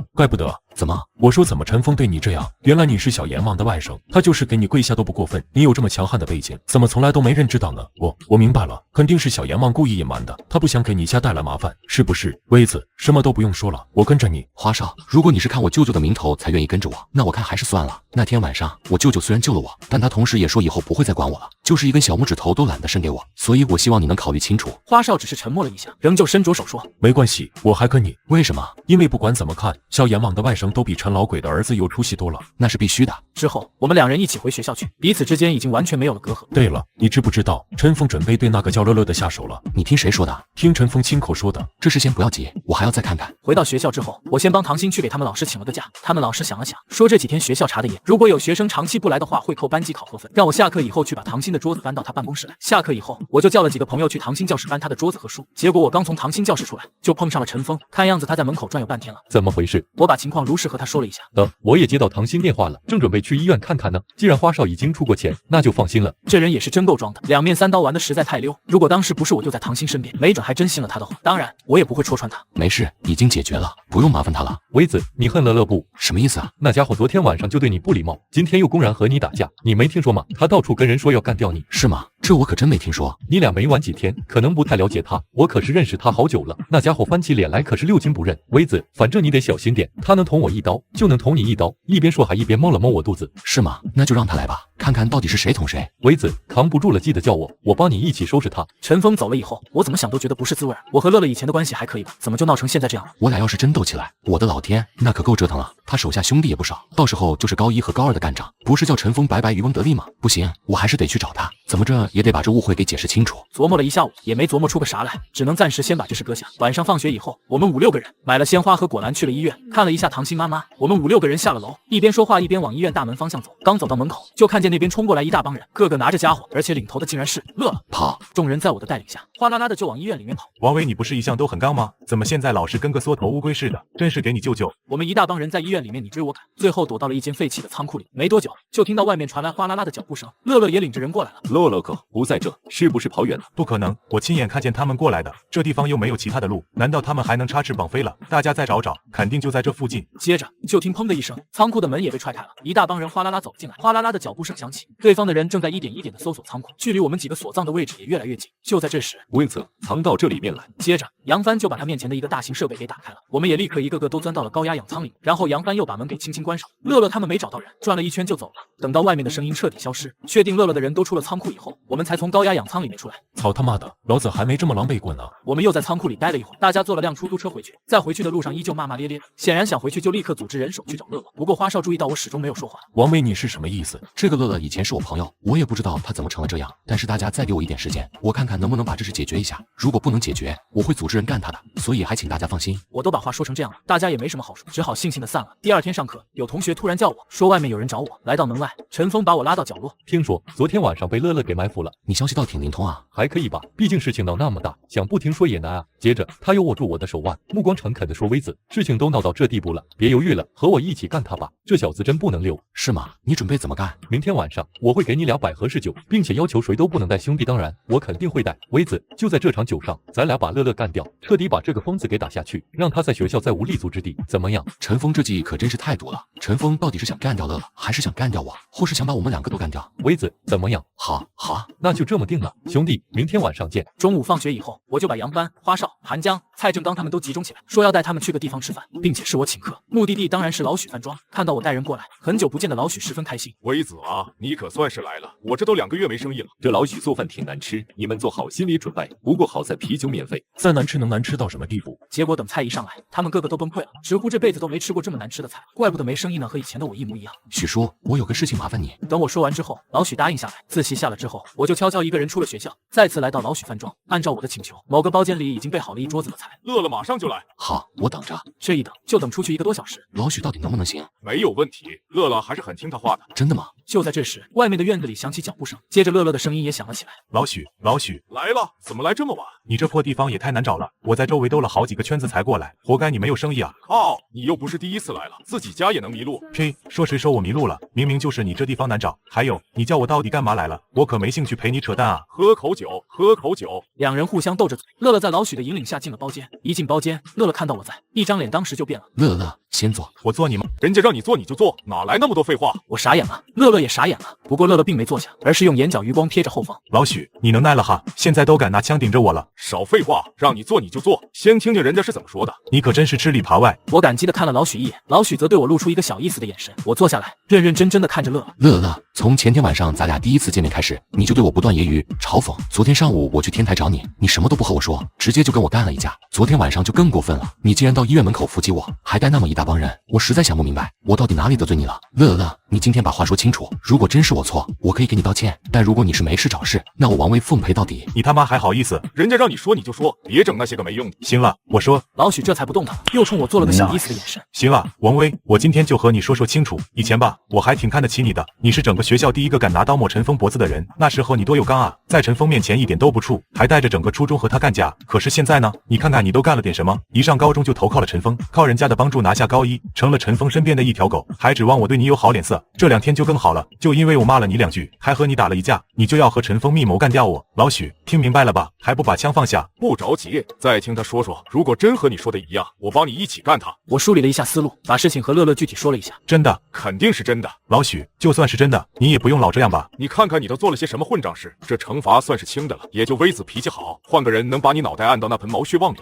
怎么？
我说怎么陈峰对你这样？原来你是
小阎王的外甥，他就是给你跪下都不过分。你有这么强悍的背景，怎么从来都没人知道呢？我明白了，肯定是小阎王故意隐瞒的，他不想给你家带来麻烦，是不是？微子，什么都不用说了，我跟着你。
花少，如果你是看我舅舅的名头才愿意跟着我，那我看还是算了。那天晚上，我舅舅虽然救了我，但他同时也说以后不会再管我了，就是一根小拇指头都懒得伸给我，所以我希望你能考虑清楚。
花少只是沉默了一下，仍旧伸着手说：“
没关系，我还跟你。
为什么？
因为不管怎么看，小阎王的外甥都比陈老鬼的儿子有出息多了，
那是必须的。”
之后，我们两人一起回学校去，彼此之间已经完全没有了隔阂。
对了，你知不知道陈峰准备对那个叫乐乐的下手了？
你听谁说的？
听陈峰亲口说的。
这事先不要急，我还要再看看。
回到学校之后，我先帮唐鑫去给他们老师请了个假。他们老师想了想，说这几天学校查的严，如果有学生长期不来的话，会扣班级考核分，让我下课以后去把唐鑫的桌子搬到他办公室来。下课以后，我就叫了几个朋友去唐鑫教室搬他的桌子和书。结果我刚从唐鑫教室出来，就碰上了陈峰，看样子他在门口转悠半天了。
怎么回事？
我把情况如实和他说了一下。
我也接到唐鑫电话了，正准备去医院看看呢。既然花少已经出过钱，那就放心了。
这人也是真够装的，两面三刀玩的实在太溜。如果当时不是我就在唐鑫身边，没准还真信了他的话。当然，我也不会戳穿他。
没事，已经解决了，不用麻烦他了。
微子，你恨乐乐不？
什么意思啊？
那家伙昨天晚上就对你不礼貌，今天又公然和你打架，你没听说吗？他到处跟人说要干掉你，
是吗？这我可真没听说。
你俩没玩几天，可能不太了解他，我可是认识他好久了。那家伙翻起脸来可是六亲不认。微子，反正你得小心点，他能捅我一刀，就能捅你一刀。一边说还一边摸了摸我肚子。
是吗？那就让他来吧，看看到底是谁捅谁。
微子，扛不住了记得叫我帮你一起收拾他。
陈峰走了以后，我怎么想都觉得不是滋味。我和乐乐以前的关系还可以吧，怎么就闹成现在这样了？
我俩要是真斗起来，我的老天，那可够折腾了。他手下兄弟也不少，到时候就是高一和高二的干仗，不是叫陈峰白白渔翁得利吗？不行，我还是得去找他，怎么着也得把这误会给解释清楚。
琢磨了一下午，也没琢磨出个啥来，只能暂时先把这事搁下。晚上放学以后，我们5、6个人买了鲜花和果篮去了医院，看了一下唐鑫妈妈。我们5、6个人下了楼，一边说话一边往医院大门方向走。刚走到门口，就看见那边冲过来一大帮人，个个拿着家伙，而且领头的竟然是乐乐。
跑！
众人在我的带领下，哗啦啦的就往医院里面跑。
王伟，你不是一向都很刚吗？怎么现在老是跟个缩头乌龟似的？真是给你救救！
我们一大帮人在医院里面你追我赶，最后躲到了一间废弃的仓库里。没多久，就听到外面传来哗啦啦的脚步声，乐乐也领着人过来了。
乐乐哥不在这，是不是跑远了？
不可能，我亲眼看见他们过来的。这地方又没有其他的路，难道他们还能插翅膀飞了？大家再找找，肯定就在这附近。
接着就听砰的一声，仓库的门也被踹开了，一大帮人哗啦啦走了进来，哗啦啦的脚步声响起，对方的人正在一点一点的搜索仓库，距离我们几个所藏的位置也越来越近。就在这时，
微子藏到这里面来。
接着杨帆就把他面前的一个大型设备给打开了，我们也立刻一个个都钻到了高压氧舱里，然后杨帆又把门给轻轻关上。乐乐他们没找到人，转了一圈就走了。等到外面的声音彻底消失，确定乐乐的人都出了仓库以后，我们才从高压氧舱里面出来。
操他妈的，老子还没这么狼狈过呢！
我们又在仓库里待了一会儿，大家坐了辆出租车回去，在回去的路上依旧骂骂咧咧，显然想回去就立刻组织人手去找乐乐。不过花少注意到我始终没有说话。
王威，你是什么意思？
这个乐乐以前是我朋友，我也不知道他怎么成了这样，但是大家再给我一点时间，我看看能不能把这事解决一下。如果不能解决，我会组织人干他的，所以还请大家放心。
我都把话说成这样了，大家也没什么好说，只好悻悻的散了。第二天上课，有同学突然叫我说外面有人找我。来到门外，陈峰把我拉到角落，
听说昨天晚上被乐乐给埋伏了，
你消息倒挺灵通啊。
还可以吧，毕竟事情闹那么大，想不听说也难啊。接着他又握住我的手腕，目光诚恳地说：“微子，事情都闹到这地步了，别犹豫了，和我一起干他吧。这小子真不能留。”
是吗？你准备怎么干？
明天晚上我会给你俩百合试酒，并且要求谁都不能带兄弟，当然我肯定会带。微子，就在这场酒上，咱俩把乐乐干掉，彻底把这个疯子给打下去，让他在学校再无立足之地，怎么样？
陈峰这计可真是太毒了。陈峰到底是想干掉乐乐，还是想干掉我，或是想把我们两个都干掉？
微子，怎么样？
好啊，
那就这么定了，兄弟，明天晚上见。
中午放学以后，我就把杨帆、花少、韩江、蔡正刚他们都集中起来，说要带他们去个地方吃饭，并且是我请客，目的地当然是老许饭庄。看到我带人过来，很久不见的老许十分开心。
微子啊，你可算是来了，我这都2个月没生意了。
这老许做饭挺难吃，你们做好心理准备。不过好在啤酒免费，
再难吃能难吃到什么地步？
结果等菜一上来，他们个个都崩溃了，直呼这辈子都没吃过这么难吃的菜，怪不得没生意呢，和以前的我一模一样。
许叔，我有个事情麻烦你。
等我说完之后，老许答应下来。自习下了之后，我就悄悄一个人出了学校，再次来到老许饭庄。按照我的请求，某个包间里已经备好了一桌子的菜。
乐乐马上就来。
好，我等着。
这一等就等出去1个多小时。
老许到底能不能行？
没有问题，乐乐还是很听他话的。
真的吗？
就在这时，外面的院子里响起脚步声，接着乐乐的声音也响了起来。
老许，老许
来了，怎么来这么晚？
你这破地方也太难找了，我在周围兜了好几个圈子才过来，活该你没有生意啊！
靠，你又不是第一次来了，自己家也能迷路？
呸！说谁说我迷路了？明明就是你这地方难找。还有，你叫我到底干嘛来了？我可没兴趣陪你扯淡啊！
喝口酒，喝口酒。
两人互相斗着嘴。乐乐在老许的引领下进了包间，一进包间，乐乐看到我在，一张脸当时就变了。
乐乐，先坐。
我坐你吗？
人家让你坐你就坐，哪来那么多废话？
我傻眼了，乐乐也傻眼了。不过乐乐并没坐下，而是用眼角余光瞥着后方。
老许，你能耐了哈？现在都敢拿枪顶着我了。
少废话，让你坐你就坐，先听听人家是怎么说的。
你可真是吃里扒外。
我感激地看了老许一眼，老许则对我露出一个小意思的眼神。我坐下来，认认真真地看着乐乐。
乐乐，从前天晚上咱俩第一次见面开始，你就对我不断揶揄嘲讽。昨天上午我去天台找你，你什么都不和我说，直接就跟我干了一架。昨天晚上就更过分了，你竟然到医院门口伏击我，还带那么一大帮人，我实在想不明白，我到底哪里得罪你了？乐乐，你今天把话说清楚，如果真是我错，我可以给你道歉，但如果你是没事找事，那我王威奉陪到底。
你他妈还好意思？
人家让你说你就说，别整那些个没用的。
行了，我说。
老许这才不动弹，又冲我做了个小意思的眼神。
行了，王威，我今天就和你说清楚。以前吧，我还挺看得起你的，你是整个学校第一个敢拿刀抹陈峰脖子的人，那时候你多有刚啊，在陈峰面前一点都不怵，还带着整个初中和他干架。可是现在呢，你看看你都干了点什么？一上高中就投靠了陈峰，靠人家的帮助拿下高一，成了陈峰身边的一条狗，还指望我对你有好脸色？这2天就更好了，就因为我骂了你2句，还和你打了一架，你就要和陈峰密谋干掉我？老许，听明白了吧？还不把枪放下？
不着急，再听他说说，如果真和你说的一样，我帮你一起干他。
我梳理了一下思路，把事情和乐乐具体说了一下。
真的？
肯定是真的。
老许，就算是真的，你也不用老这样吧？
你看看你都做了些什么混账事，这惩罚算是轻的了，也就微子脾气好，换个人能把你脑袋按到那盆毛血旺里。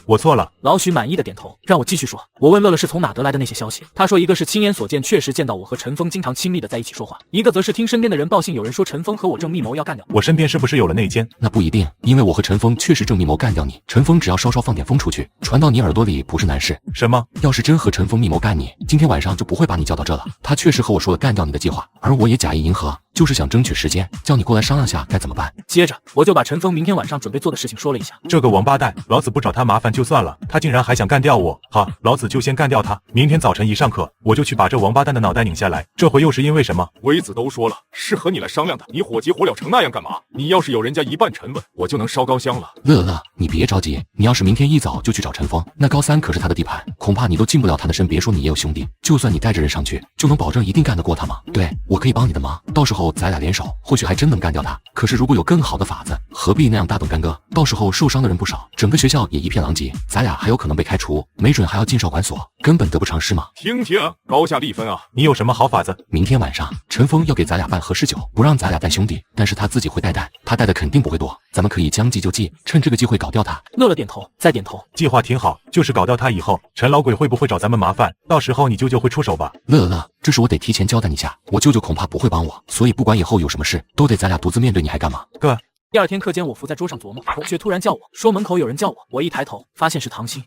我错了。
老许满意的点头，让我继续说。我问乐乐是从哪得来的那些消息，他说一个是亲眼所见，确实见到我和陈峰经常亲密的在一起说话，一个则是听身边的人报信，有人说陈峰和我正密谋要干掉
我。身边是不是有了内奸？
那不一定，因为我和陈峰确实正密谋干掉你。陈峰只要稍稍放点风出去，传到你耳朵里不是难事。
什么？
要是真和陈峰密谋干你，今天晚上就不会把你叫到这了。他确实和我说了干掉你的计划，而我也假意迎合，就是想争取时间，叫你过来商量下该怎么办。
接着我就把陈峰明天晚上准备做的事情说了一下。
这个王八蛋，老子不找他麻烦就算了，他竟然还想干掉我。好，老子就先干掉他。明天早晨一上课，我就去把这王八蛋的脑袋拧下来。这回又是因为什么？
微子都说了，是和你来商量的，你火急火燎成那样干嘛？你要是有人家一半沉稳，我就能烧高香了。
乐乐，你别着急，你要是明天一早就去找陈峰，那高3可是他的地盘，恐怕你都进不了他的身。别说你也有兄弟，就算你带着人上去，就能保证一定干得过他吗？对，我可以帮你的忙，到时候咱俩联手，或许还真能干掉他。可是如果有更好的法子，何必那样大动干戈？到时候受伤的人不少，整个学校也一片狼藉，咱俩还有可能被开除，没准还要进少管所，根本得不偿失嘛。
听听，高下立分啊！
你有什么好法子？
明天晚上陈峰要给咱俩办和事酒，不让咱俩带兄弟，但是他自己会带蛋，他带的肯定不会多，咱们可以将计就计，趁这个机会搞掉他。
乐乐点头，再点头。
计划挺好，就是搞掉他以后，陈老鬼会不会找咱们麻烦？到时候你舅舅会出手吧？
乐乐，这是我得提前交代你下，我舅舅恐怕不会帮我，所以不管以后有什么事，都得咱俩独自面对，你还干嘛？
哥。
第2天课间，我伏在桌上琢磨，同学突然叫我说门口有人叫我，我一抬头发现是唐鑫。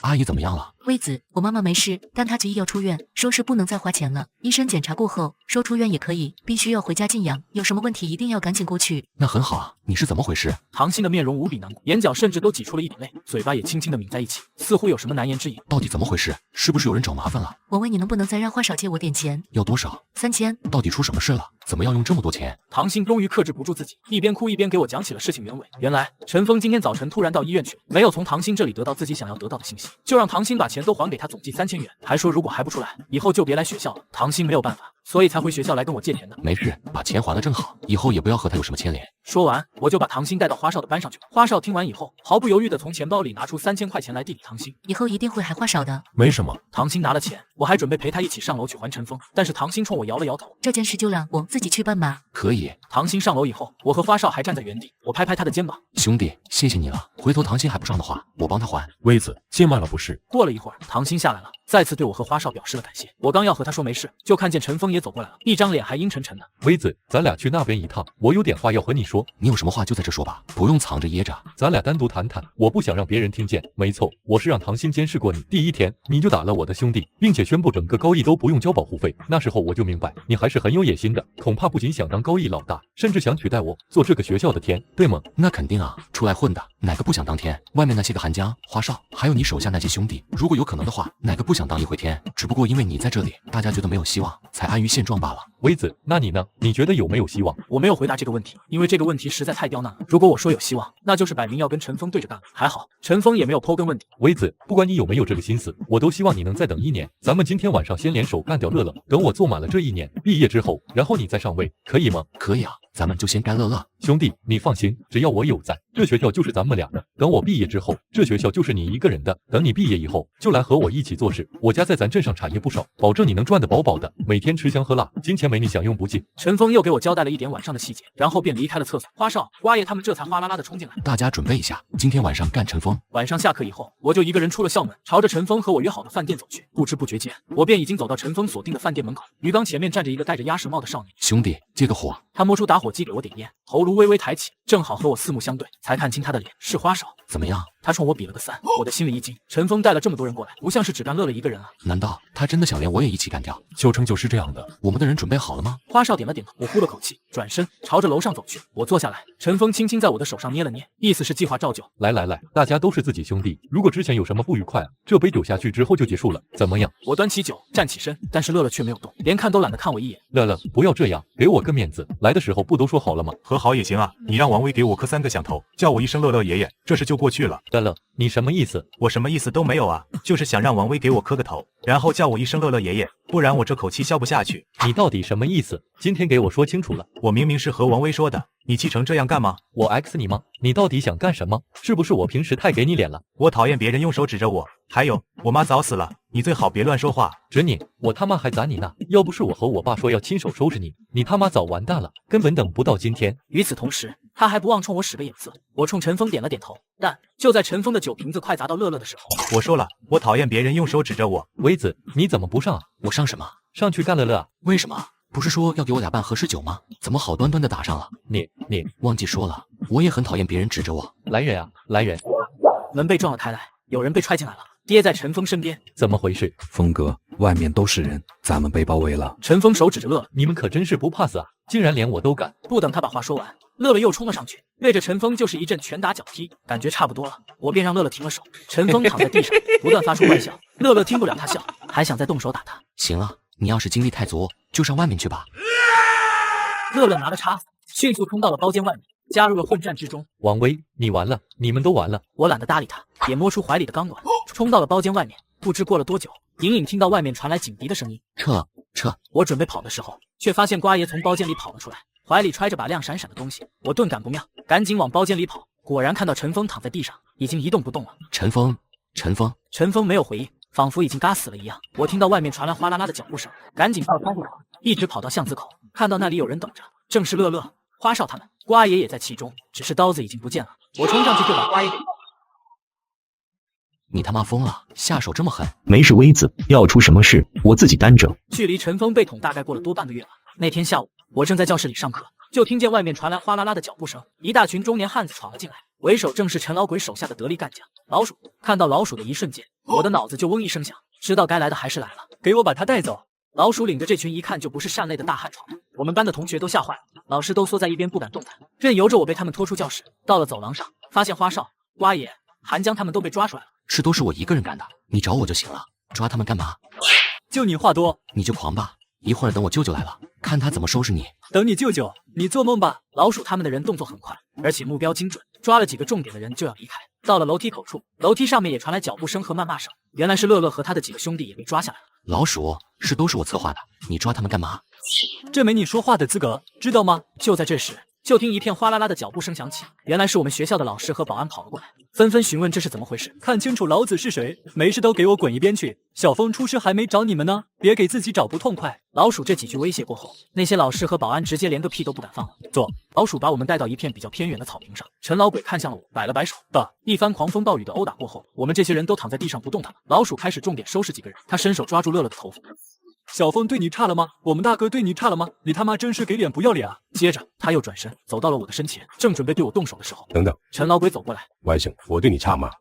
阿姨怎么样了？
微子，我妈妈没事，但她执意要出院，说是不能再花钱了。医生检查过后说出院也可以，必须要回家静养，有什么问题一定要赶紧过去。
那很好啊，你是怎么回事？
唐鑫的面容无比难过，眼角甚至都挤出了一点泪，嘴巴也轻轻地抿在一起，似乎有什么难言之隐。
到底怎么回事？是不是有人找麻烦了？
王威，你能不能再让花少借我点钱？
要多少
？3000。
到底出什么事了？怎么要用这么多钱？
唐鑫终于克制不住自己，一边哭一边给我讲起了事情原委。原来陈峰今天早晨突然到医院去，没有从唐鑫这里得到自己想要得到的信息，就让唐鑫把钱都还给他，总计3000元，还说如果还不出来，以后就别来学校了。唐鑫没有办法，所以才回学校来跟我借钱的。
没事，把钱还了正好，以后也不要和他有什么牵连。
说完，我就把唐鑫带到花少的班上去了。花少听完以后，毫不犹豫地从钱包里拿出3000块钱来递给唐鑫。
以后一定会还花少的。
没什么。
唐鑫拿了钱，我还准备陪他一起上楼去还陈峰，但是唐鑫冲我摇了摇头。
这件事就让我自己去办吧。
可以。
唐鑫上楼以后，我和花少还站在原地，我拍拍他的肩膀。
兄弟，谢谢你了。回头唐鑫还不上的话，我帮他还。
微子，借慢了不是？
过了一会儿，唐鑫下来了，再次对我和花少表示了感谢。我刚要和他说没事，就看见陈峰也走过来了，一张脸还阴沉沉的。
微子，咱俩去那边一趟，我有点话要和你说。
你有什么话就在这说吧，不用藏着掖着。
咱俩单独谈谈，我不想让别人听见。没错，我是让唐鑫监视过你。第1天你就打了我的兄弟，并且宣布整个高一都不用交保护费。那时候我就明白，你还是很有野心的，恐怕不仅想当高一老大，甚至想取代我做这个学校的天，对吗？
那肯定啊，出来混的哪个不想当天？外面那些个韩江、花少，还有你手下那些兄弟，如果有可能的话，哪个不想当一回天？只不过因为你在这里，大家觉得没有希望，才安于现状罢了。
微子，那你呢？你觉得有没有希望？
我没有回答这个问题，因为这个问题实在太刁难了。如果我说有希望，那就是摆明要跟陈峰对着干。还好，陈峰也没有剖根问底。
微子，不管你有没有这个心思，我都希望你能再等1年。咱们今天晚上先联手干掉乐乐，等我做满了这1年，毕业之后，然后你再上位，可以吗？
可以啊，咱们就先干乐乐。
兄弟，你放心，只要我有在，这学校就是咱们俩的。等我毕业之后，这学校就是你一个人的。等你毕业以后，就来和我一起做事。我家在咱镇上产业不少，保证你能赚得饱饱的，每天吃香喝辣，金钱没你享用不尽。
陈峰又给我交代了一点晚上的细节，然后便离开了厕所。花少、瓜爷他们这才哗啦啦的冲进来。
大家准备一下，今天晚上干陈峰。
晚上下课以后，我就一个人出了校门，朝着陈峰和我约好的饭店走去。不知不觉间，我便已经走到陈峰锁定的饭店门口。鱼缸前面站着一个戴着鸭舌帽的少年。
兄弟，借个火。
他摸出打火机给我点烟，头颅微微抬起，正好和我四目相对，才看清他的脸是花少。
怎么样？
他冲我比了个3，我的心里一惊。陈峰带了这么多人过来，不像是只干乐乐一个人啊。
难道他真的想连我也一起干掉？
九成就是这样的。
我们的人准备好了吗？
花少点了点头，我呼了口气，转身朝着楼上走去。我坐下来，陈峰轻轻在我的手上捏了捏，意思是计划照旧。
来，大家都是自己兄弟，如果之前有什么不愉快，这杯酒下去之后就结束了，怎么样？
我端起酒，站起身，但是乐乐却没有动，连看都懒得看我一眼。
乐乐，不要这样，给我个面子，来的时候不都说好了吗？
和好也行啊，你让王威给我磕3个响头，叫我一声乐乐爷爷，这事就过去了。
乐乐，你什么意思？
我什么意思都没有啊，就是想让王威给我磕个头，然后叫我一声乐乐爷爷，不然我这口气消不下去。
你到底什么意思？今天给我说清楚了。
我明明是和王威说的，你气成这样干嘛？
我 X 你吗？你到底想干什么？是不是我平时太给你脸了？
我讨厌别人用手指着我，还有我妈早死了，你最好别乱说话。
指你？我他妈还砸你呢！要不是我和我爸说要亲手收拾你，你他妈早完蛋了，根本等不到今天。
与此同时，他还不忘冲我使个眼色。我冲陈峰点了点头，但就在陈峰的酒瓶子快砸到乐乐的时候，
我说了，我讨厌别人用手指着我。
微子，你怎么不上啊？
我上什么？
上去干乐乐啊？
为什么？不是说要给我俩办和事酒吗？怎么好端端的打上了？
你
忘记说了，我也很讨厌别人指着我。
来人啊，来人！
门被撞了开来，有人被踹进来了，跌在陈峰身边。
怎么回事？
峰哥，外面都是人，咱们被包围了。
陈峰手指着乐乐，
你们可真是不怕死啊！竟然连我都敢！
不等他把话说完，乐乐又冲了上去，对着陈峰就是一阵拳打脚踢，感觉差不多了，我便让乐乐停了手。陈峰躺在地上，不断发出怪笑。乐乐听不了他笑，还想再动手打他。
行了，你要是精力太足，就上外面去吧。
乐乐拿了叉子，迅速冲到了包间外面，加入了混战之中。
王威，你完了，你们都完了。
我懒得搭理他，也摸出怀里的钢管，冲到了包间外面。不知过了多久，隐隐听到外面传来警笛的声音。
撤！
我准备跑的时候，却发现瓜爷从包间里跑了出来，怀里揣着把亮闪闪的东西。我顿感不妙，赶紧往包间里跑。果然看到陈峰躺在地上，已经一动不动了。
陈峰
没有回应，仿佛已经嘎死了一样。我听到外面传来哗啦啦的脚步声，赶紧靠窗户跑，一直跑到巷子口，看到那里有人等着，正是乐乐、花少他们。瓜爷也在其中，只是刀子已经不见了。我冲上去就把瓜爷给
你他妈疯了，下手这么狠！
没事，微子，要出什么事我自己担着。
距离陈峰被捅大概过了多半个月了。那天下午，我正在教室里上课，就听见外面传来哗啦啦的脚步声，一大群中年汉子闯了进来，为首正是陈老鬼手下的得力干将老鼠。看到老鼠的一瞬间，我的脑子就嗡一声响，知道该来的还是来了，给我把他带走。老鼠领着这群一看就不是善类的大汉闯来，我们班的同学都吓坏了，老师都缩在一边不敢动弹，任由着我被他们拖出教室。到了走廊上，发现花少、瓜爷、韩江他们都被抓出来了。
是都是我一个人干的，你找我就行了，抓他们干嘛？
就你话多，
你就狂吧，一会儿等我舅舅来了，看他怎么收拾你。
等你舅舅，你做梦吧！
老鼠他们的人动作很快，而且目标精准，抓了几个重点的人就要离开。到了楼梯口处，楼梯上面也传来脚步声和谩骂声，原来是乐乐和他的几个兄弟也被抓下来了。
老鼠，是都是我策划的，你抓他们干嘛？
这没你说话的资格，知道吗？
就在这时，就听一片哗啦啦的脚步声响起，原来是我们学校的老师和保安跑了过来，纷纷询问这是怎么回事。
看清楚老子是谁，没事都给我滚一边去！小峰出事还没找你们呢，别给自己找不痛快。
老鼠这几句威胁过后，那些老师和保安直接连个屁都不敢放了。走，老鼠把我们带到一片比较偏远的草坪上，陈老鬼看向了我，摆了摆手。一番狂风暴雨的殴打过后，我们这些人都躺在地上不动弹。老鼠开始重点收拾几个人，他伸手抓住乐乐的头发。
小峰对你差了吗？我们大哥对你差了吗？你他妈真是给脸不要脸啊！
接着他又转身走到了我的身前，正准备对我动手的时候，
等等，
陈老鬼走过来，
外甥，我对你差吗？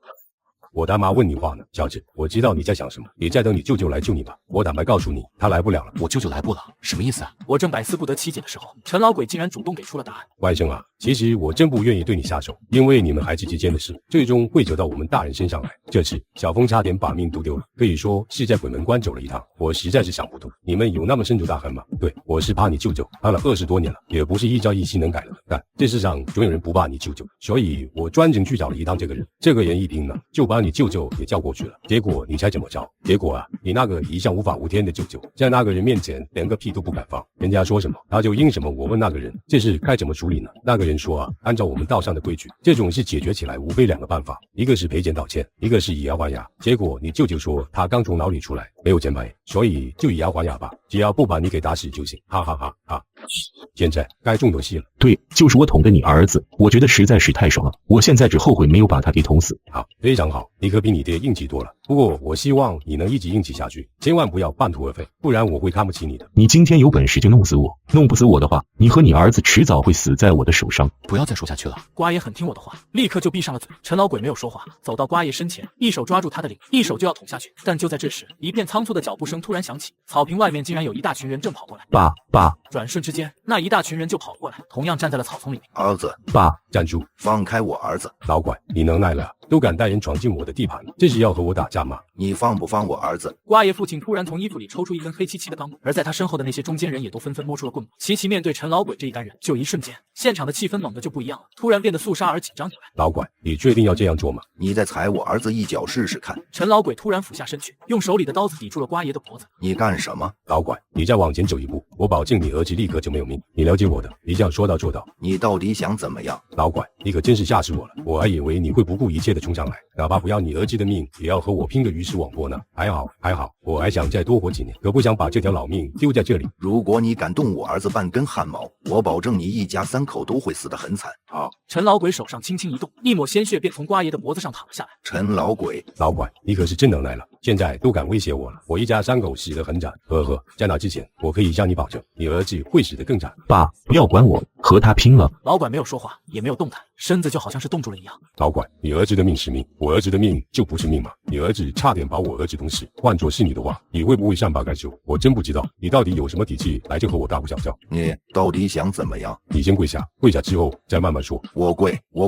我大妈问你话呢，小子，我知道你在想什么，你在等你舅舅来救你吧。我坦白告诉你，他来不了了。
我舅舅来不了，什么意思啊？
我正百思不得其解的时候，陈老鬼竟然主动给出了答案。
外甥啊，其实我真不愿意对你下手，因为你们孩子之间的事，最终会走到我们大人身上来。这次小峰差点把命都丢了，可以说是在鬼门关走了一趟。我实在是想不通，你们有那么深仇大恨吗？对，我是怕你舅舅当了20多年了，也不是一朝一夕能改了的。但这世上总有人不怕你舅舅，所以我专程去找了一趟这个人。这个人一听呢，就把你舅舅也叫过去了。结果你猜怎么着？结果啊，你那个一向无法无天的舅舅，在那个人面前连个屁都不敢放，人家说什么他就应什么。我问那个人这事该怎么处理呢？那个人说啊，按照我们道上的规矩，这种事解决起来无非2个办法，一个是赔钱道歉，一个是以牙还牙。结果你舅舅说他刚从牢里出来，没有钱赔，所以就以牙还牙吧，只要不把你给打死就行，哈哈哈哈！现在该重头戏了。
对，就是我捅的你儿子，我觉得实在是太爽了，我现在只后悔没有把他爹捅死。
好，非常好，你可比你爹硬气多了。不过我希望你能一直硬气下去，千万不要半途而废，不然我会看不起你的。
你今天有本事就弄死我，弄不死我的话，你和你儿子迟早会死在我的手上。
不要再说下去了。
瓜爷很听我的话，立刻就闭上了嘴。陈老鬼没有说话，走到瓜爷身前，一手抓住他的领，一手就要捅下去。但就在这时，一片仓促的脚步声突然响起，草坪外面竟然有一大群人正跑过来。
爸，
转瞬之间，那一大群人就跑过来，同样站在了草丛里面。
儿子，
爸，
站住，
放开我儿子！
老拐，你能耐了，都敢带人闯进我的地盘，这是要和我打架吗？
你放不放我儿子？
瓜爷父亲突然从衣服里抽出一根黑漆漆的钢木，而在他身后的那些中间人也都纷纷摸出了棍棒，齐齐面对陈老鬼这一干人。就一瞬间，现场的气氛猛地就不一样了，突然变得肃杀而紧张起来。
老拐，你确定要这样做吗？
你再踩我儿子一脚试试看！
陈老鬼突然俯下身去，用手里的刀子抵住了瓜爷的脖子。
你干什么？
老拐，你再往前走一步，我保证你儿子立刻就没有命。你了解我的，一定要说到做到。
你到底想怎么样？
老拐，你可真是吓死我了，我还以为你会不顾一切的冲上来，哪怕不要你儿子的命，也要和我拼个鱼死网破呢。还好，我还想再多活几年，可不想把这条老命丢在这里。
如果你敢动我儿子半根汗毛，我保证你一家3口都会死得很惨。
好，陈老鬼手上轻轻一动，一抹鲜血便从瓜爷的脖子上淌了下来。
陈老鬼，
老拐，你可是真能耐了，现在都敢威胁我了，我一家3口死得很惨。呵呵，在那之前，我可以向你保证，你儿子会死得更惨。
爸，不要管我，和他拼了！
老拐没有说话，也没有动弹，身子就好像是冻住了一样。
老拐，你儿子的命是命，我儿子的命就不是命吗？你儿子差点把我儿子捅死，换作是你的话，你会不会善罢甘休？我真不知道你到底有什么底气来这和我大呼小叫。
你到底想怎么样？
你先跪下，跪下之后再慢慢说。
我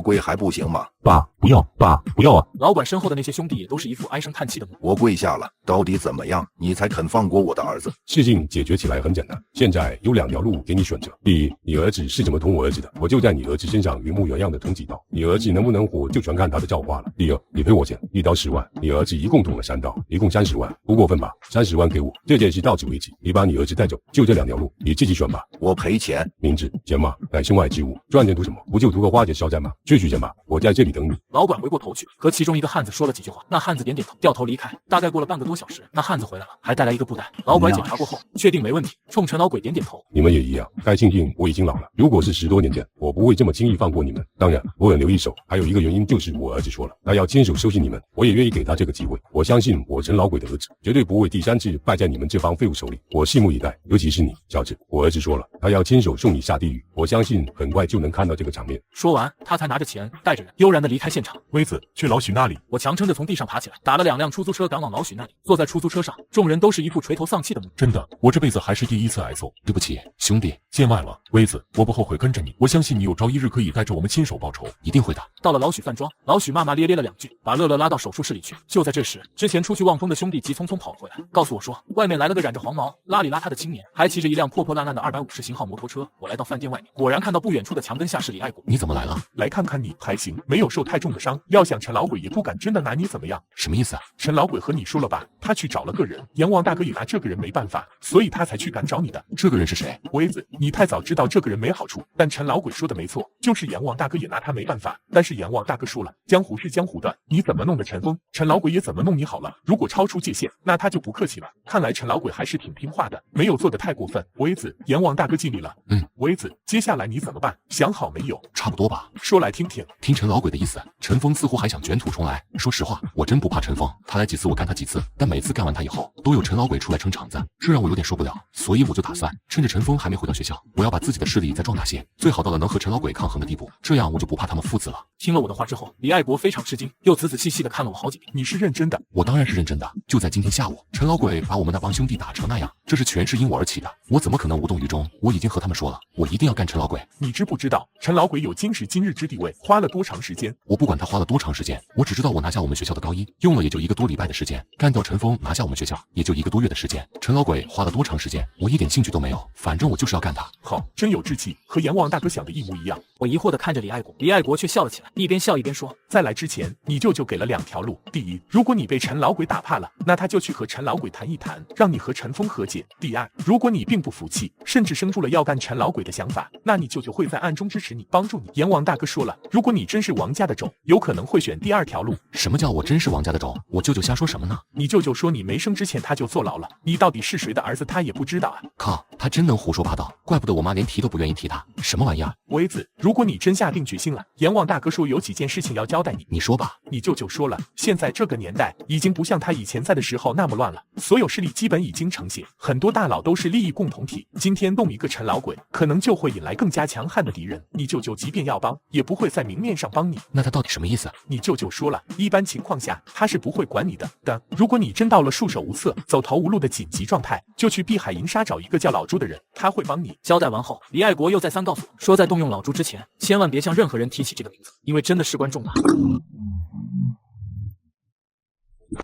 跪还不行吗？
爸，不要啊！
老管身后的那些兄弟也都是一副唉声叹气的模样。
我跪下了，到底怎么样，你才肯放过我的儿子？
事情解决起来很简单，现在有2条路给你选择。第一，你儿子是怎么捅我儿子的，我就在你儿子身上原模原样的捅几刀，你儿子能不能活就全看他的造化了。第二，你赔我钱，1刀10万，你儿子一共捅了3刀，一共30万，不过分吧？30万给我，这件事到此为止，你把你儿子带走，就这2条路，你自己选吧。
我赔钱，
明知钱嘛乃身外之物，赚钱图什么？不就图个花钱消灾吗？去取钱吧，我在这里等你。
老管回过头去，和其中一个汉子说了几句话，那汉子点点头，掉头离开。大概过了半个多小时，那汉子回来了，还带来一个布袋。老拐检查过后，确定没问题，冲陈老鬼点点头。
你们也一样，该庆幸我已经老了。如果是10多年前，我不会这么轻易放过你们。当然，我很留一手，还有一个原因就是我儿子说了，他要亲手收拾你们，我也愿意给他这个机会。我相信我陈老鬼的儿子绝对不会第3次败在你们这帮废物手里。我拭目以待，尤其是你，小子，我儿子说了，他要亲手送你下地狱。我相信很快就能看到这个场面。
说完，他才拿着钱，带着人悠然地离开现场。
微子，去老许那里。
我强撑着从地上爬起来，打了2辆出租车赶往老许那里。坐在出租车上，众人都是一副垂头丧气的模样。
真的，我这辈子还是第1次挨揍。
对不起，兄弟，
见外了。微子，我不后悔跟着你，我相信你有朝一日可以带着我们亲手报仇。
一定会的。
到了老许饭庄，老许骂骂咧咧了2句，把乐乐拉到手术室里去。就在这时，之前出去望风的兄弟急匆匆跑了回来，告诉我说，外面来了个染着黄毛、邋里邋遢的青年，还骑着一辆破破烂烂的250型号摩托车。我来到饭店外面，果然看到不远处的墙根下是李爱国。
你怎么来了？
来看看你，还行，没有受太重的伤。要想陈老鬼也不敢真的拿你怎么样。
什么意思啊？
陈老鬼和你说了吧，他去找了个人，阎王大哥也拿这个人没办法，所以他才去赶找你的。
这个人是谁？
微子，你太早知道这个人没好处，但陈老鬼说的没错，就是阎王大哥也拿他没办法。但是阎王大哥说了，江湖是江湖的，你怎么弄的陈峰，陈老鬼也怎么弄你好了。如果超出界限，那他就不客气了。看来陈老鬼还是挺听话的，没有做得太过分。微子，阎王大哥尽力了。微子，接下来你怎么办？想好没有？
差不多吧。
说来听听。
听陈老鬼的意思，陈峰似乎还想卷土重来。说实话，我真不怕陈峰，他来几次我干他几次，但每次干完他以后，都有陈老鬼出来撑场子，这让我有点受不了。所以我就打算趁着陈峰还没回到学校，我要把自己的势力再壮大些，最好到了能和陈老鬼抗衡的地步，这样我就不怕他们父子了。
听了我的话之后，李爱国非常吃惊，又仔仔细细的看了我好几遍。
你是认真的？
我当然是认真的。就在今天下午，陈老鬼把我们那帮兄弟打成那样，这是全是因我而起的，我怎么可能无动于衷？我已经和他们说了，我一定要干陈老鬼。
你知不知道陈老鬼有今时今日之地位，花了多长时间？
我不管他花了多长时间，我只知道我拿下我们学校的高一，用了也就1个多礼拜的时间，干掉陈峰，拿下我们学校也就1个多月的时间。陈老鬼花了多长时间，我一点兴趣都没有，反正我就是要干他。
好，真有志气，和阎王大哥想的一模一样。
我疑惑的看着李爱国，李爱国却笑了起来，一边笑一边说：
在来之前，你舅舅给了2条路。第一，如果你被陈老鬼打怕了，那他就去和陈老鬼谈一谈，让你和陈峰和解。第二，如果你并不服气，甚至生出了要干陈老鬼的想法，那你舅舅会在暗中支持你，帮助你。阎王大哥说了，如果你真是王家的种，有可能会选第2条路。
什么叫我真是王家的种？我舅舅瞎说什么呢？
你舅舅说你没生之前他就坐牢了，你到底是谁的儿子他也不知道啊！
靠，他真能胡说八道，怪不得我妈连提都不愿意提他，什么玩意儿？
微子，如果你真下定决心了，阎王大哥说有几件事情要交代你。
你说吧。
你舅舅说了，现在这个年代已经不像他以前在的时候那么乱了，所有势力基本已经成型，很多大佬都是利益共同体。今天动一个陈老鬼，可能就会引来更加强悍的敌人。你舅舅即便要帮，也不会在明面上帮你。
那他到底什么意思？
你舅舅说了，一般情况下他是不会管你的。但如果你真到了束手无策、走投无路的紧急状态，就去碧海银沙找一个叫老朱的人，他会帮你。
交代完后，李爱国又再三告诉我说，在动用老朱之前，千万别向任何人提起这个名字，因为真的事关重大。